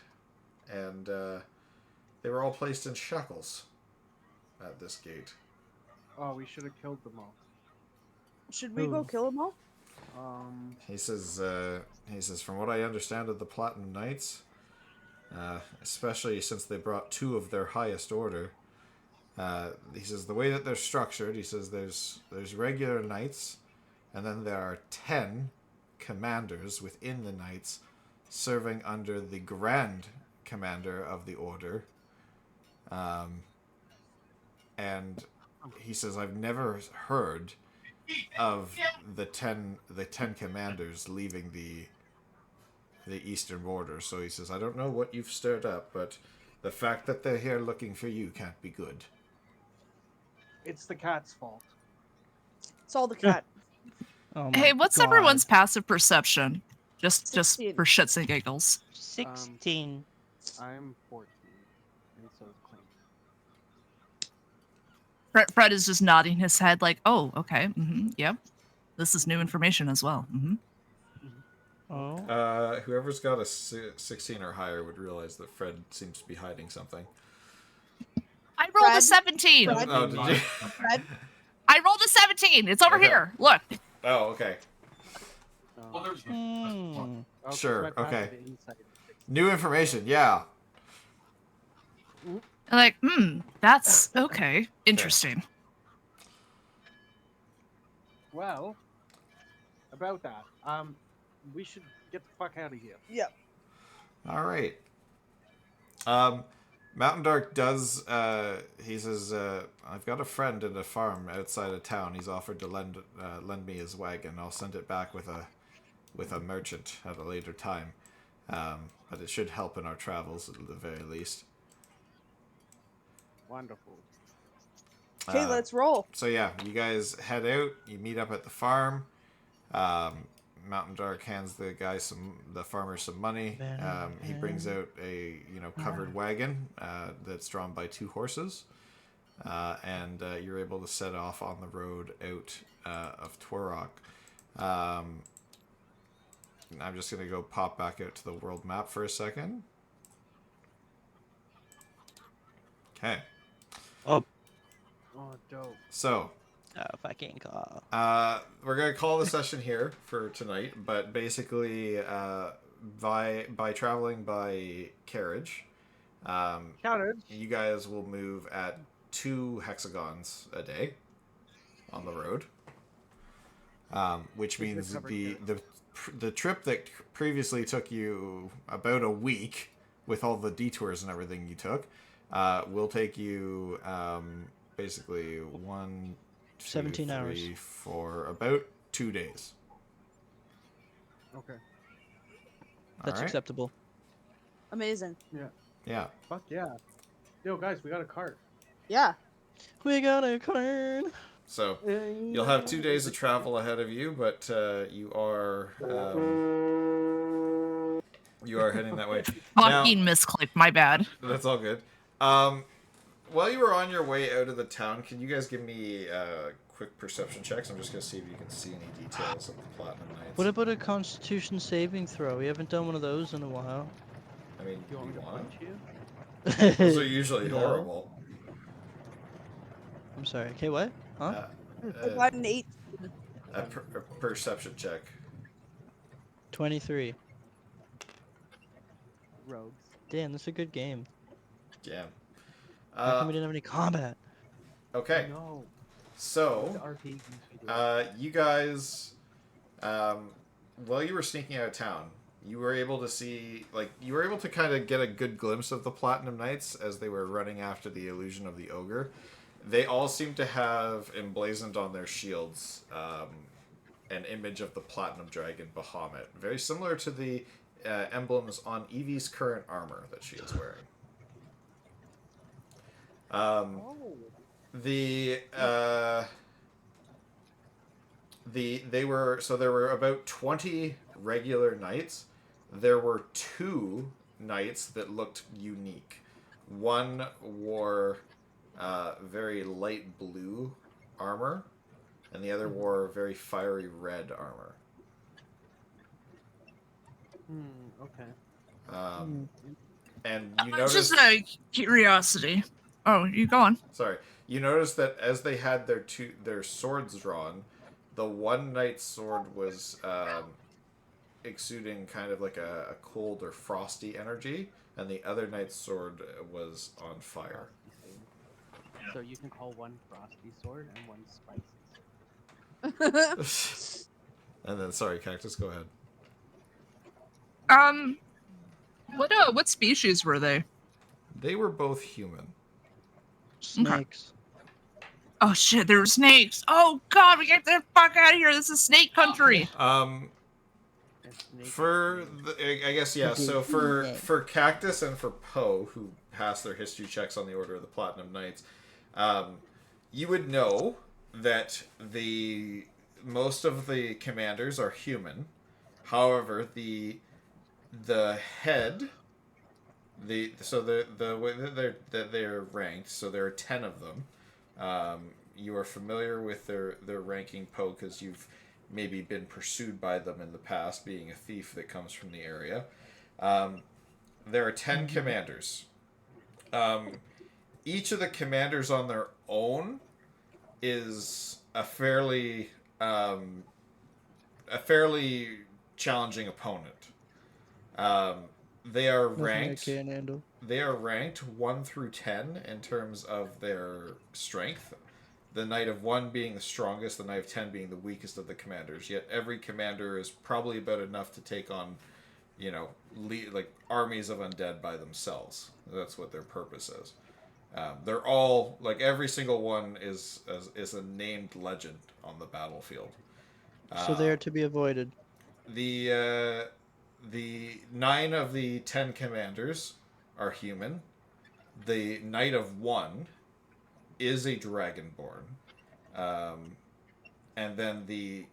and they were all placed in shackles at this gate. Oh, we should have killed them all. Should we go Ooh. kill them all? He says, from what I understand of the Platinum Knights, especially since they brought 2 of their highest order, he says the way that they're structured, he says there's regular knights, and then there are 10 commanders within the knights serving under the Grand Commander of the order. And he says I've never heard of the 10 commanders leaving the eastern border. So he says I don't know what you've stirred up, but the fact that they're here looking for you can't be good. It's the cat's fault. It's all the cat. Oh my Hey, what's God. everyone's passive perception? Just 16. for shits and giggles. 16. I'm 14, and so is Clink. Fred is just nodding his head like, oh, okay, yep. This is new information as well. Oh. Whoever's got a 16 or higher would realize that Fred seems to be hiding something. I rolled a Fred? 17. Fred? Oh, did you? Fred? I rolled a 17. It's over Okay. here. Look. Oh, okay. Well, there's Hmm. Sure, my passive okay. insight is 16. New information, yeah. Like, that's okay. Interesting. Well, about that, we should get the fuck out of here. Yep. All right. Mountain Dark does. He says, "I've got a friend in a farm outside of town. He's offered to lend me his wagon. I'll send it back with a merchant at a later time. But it should help in our travels at the very least." Wonderful. Okay, let's roll. So yeah, you guys head out. You meet up at the farm. Mountain Dark hands the farmer some money. He brings out a covered wagon that's drawn by 2 horses, and you're able to set off on the road out of Twarrock. I'm just gonna go pop back out to the world map for a second. Okay, Oh, dope. so. Oh, fucking call. We're gonna call the session here for tonight, but basically, by traveling by carriage, Carriage. you guys will move at 2 hexagons a day on the road, which Is it means covered the trip that previously took you about a week with all the detours and everything you took, will take you basically 1, 2, 17 hours. 3, 4, about 2 days. Okay. That's Alright? acceptable. Amazing. Yeah. Fuck yeah. Yo, guys, we got a cart. Yeah. We got a card. So you'll have 2 days of travel ahead of you, but you are heading that way. Now- Fucking misclicked. My bad. That's all good. While you were on your way out of the town, can you guys give me quick perception checks? I'm just gonna see if you can see any details of the Platinum Knights. What about a Constitution saving throw? We haven't done one of those in a while. I mean, You want me to punch you? Those are usually No. horrible. I'm sorry. Okay, what? Huh? I got an 8. A perception check. 23. Rogues. Damn, that's a good game. Yeah. How come we didn't have any combat? Okay. No. The So, RPG usually you guys, while you were sneaking out of town, you were able to see, you were able to kind of get a good glimpse of the Platinum Knights as they were running after the illusion of the ogre. They all seem to have emblazoned on their shields an image of the Platinum Dragon Bahamut, very similar to the emblems on Evie's current armor that she is wearing. Oh. There were about 20 regular knights. There were 2 knights that looked unique. One wore very light blue armor, and the other wore very fiery red armor. Okay. And you Just noticed, a curiosity. Oh, you go on. sorry, you noticed that as they had their swords drawn, the one knight's sword was exuding kind of like a cold or frosty energy, and the other knight's sword was on fire. So you can call one frosty sword and one spicy sword. And then, sorry, Cactus, go ahead. What species were they? They were both human. Snakes. Oh shit, there were snakes. Oh god, we get the fuck out of here. This is snake country. And snake I guess, yeah, so for Cactus and for Poe, who passed their history checks on the Order of the Platinum Knights, you would know that most of the commanders are human. However, the head, the way that they're ranked, so there are 10 of them. You are familiar with their ranking, Poe, because you've maybe been pursued by them in the past, being a thief that comes from the area. There are 10 commanders. Each of the commanders on their own is a fairly challenging opponent. They are Nothing I ranked. can't handle. They are ranked 1 through 10 in terms of their strength. The Knight of 1 being the strongest, the Knight of 10 being the weakest of the commanders. Yet every commander is probably about enough to take on, like armies of undead by themselves. That's what their purpose is. They're all, like, every single one is a named legend on the battlefield. So they are to be avoided. The 9 of the 10 commanders are human. The Knight of 1 is a dragonborn. And then the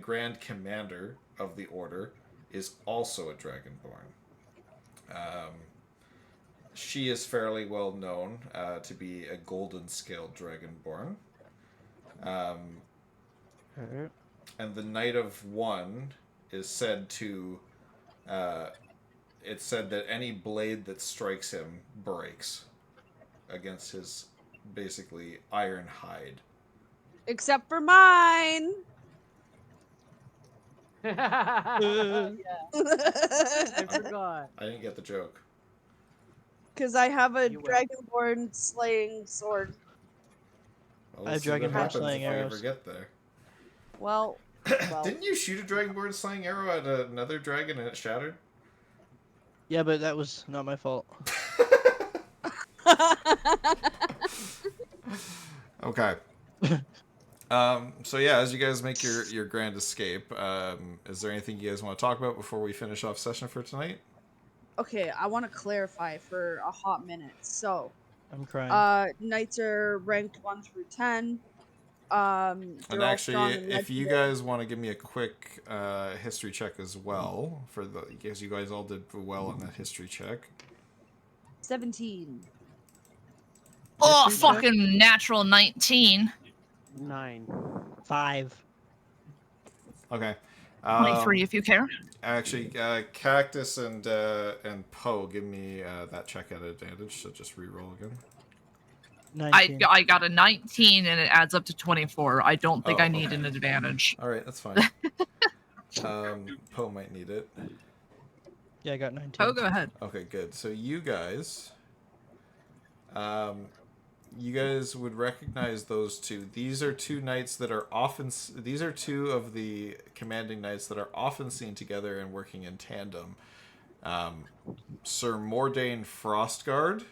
Grand Commander of the Order is also a dragonborn. She is fairly well known to be a golden scaled dragonborn. Alright. And the Knight of 1 is said to... it's said that any blade that strikes him breaks against his, basically, iron hide. Except for mine. Yeah, I forgot. I didn't get the joke. Because I have a You will. dragonborn slaying sword. Well, I let's have see what dragonborn happens slaying if we arrows. ever get there. Well, Didn't you shoot a dragonborn slaying arrow at another dragon and it shattered? Yeah, but that was not my fault. Okay. So yeah, as you guys make your grand escape, is there anything you guys want to talk about before we finish off session for tonight? okay, I want to clarify for a hot minute. So, I'm crying. knights are ranked 1 through 10. They're And all actually, strong and if you legendary. guys want to give me a quick history check as well, because you guys all did well on that history check. 17. Oh, History check? fucking natural 19. 9. 5. Okay. 23 if you care. Actually, Cactus and Poe, give me that check at advantage. So just re-roll again. 19. I got a 19 and it adds up to 24. I don't think Oh, I need okay. an advantage. All right, that's fine. Poe might need it. Yeah, I got 19. Oh, go ahead. Okay, good. So you guys would recognize those two. These are two knights that are often... These are two of the commanding knights that are often seen together and working in tandem. Sir Mordain Frostguard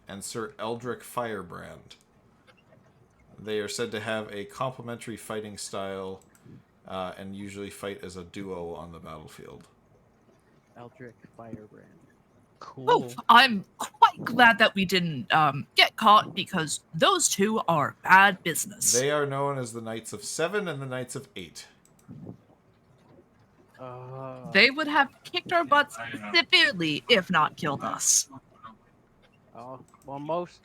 and Sir Eldric Firebrand. They are said to have a complementary fighting style and usually fight as a duo on the battlefield. Eldric Firebrand. Cool. Oh, I'm quite glad that we didn't get caught because those two are bad business. They are known as the Knights of 7 and the Knights of 8. They would have kicked our butts severely if not killed us. Oh, well, most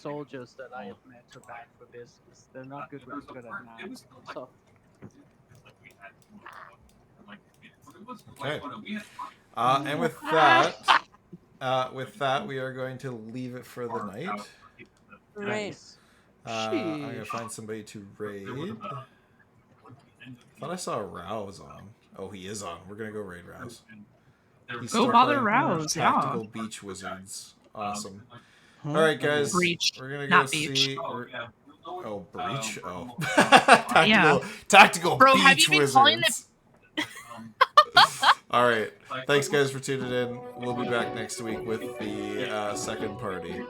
soldiers that I have met are bad for business. They're not good at math. So, Okay. And with that, we are going to leave it for the night. Right. nice. I'm gonna find somebody to raid. Thought I saw Rouse on. Oh, he is on. We're gonna go raid Rouse. He's Go still bother playing Rouse, yeah. Tactical Beach Wizards. Awesome. Huh? All right, guys. Breach, We're gonna not go beach. see. Oh, Breach. Oh, Yeah. tactical Bro, Beach have you been calling Wizards. All right. Thanks, guys, for tuning in. We'll be back next week with the second party.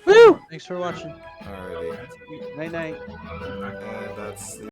Woo! Thanks for watching. Alrighty. Night night. And that's the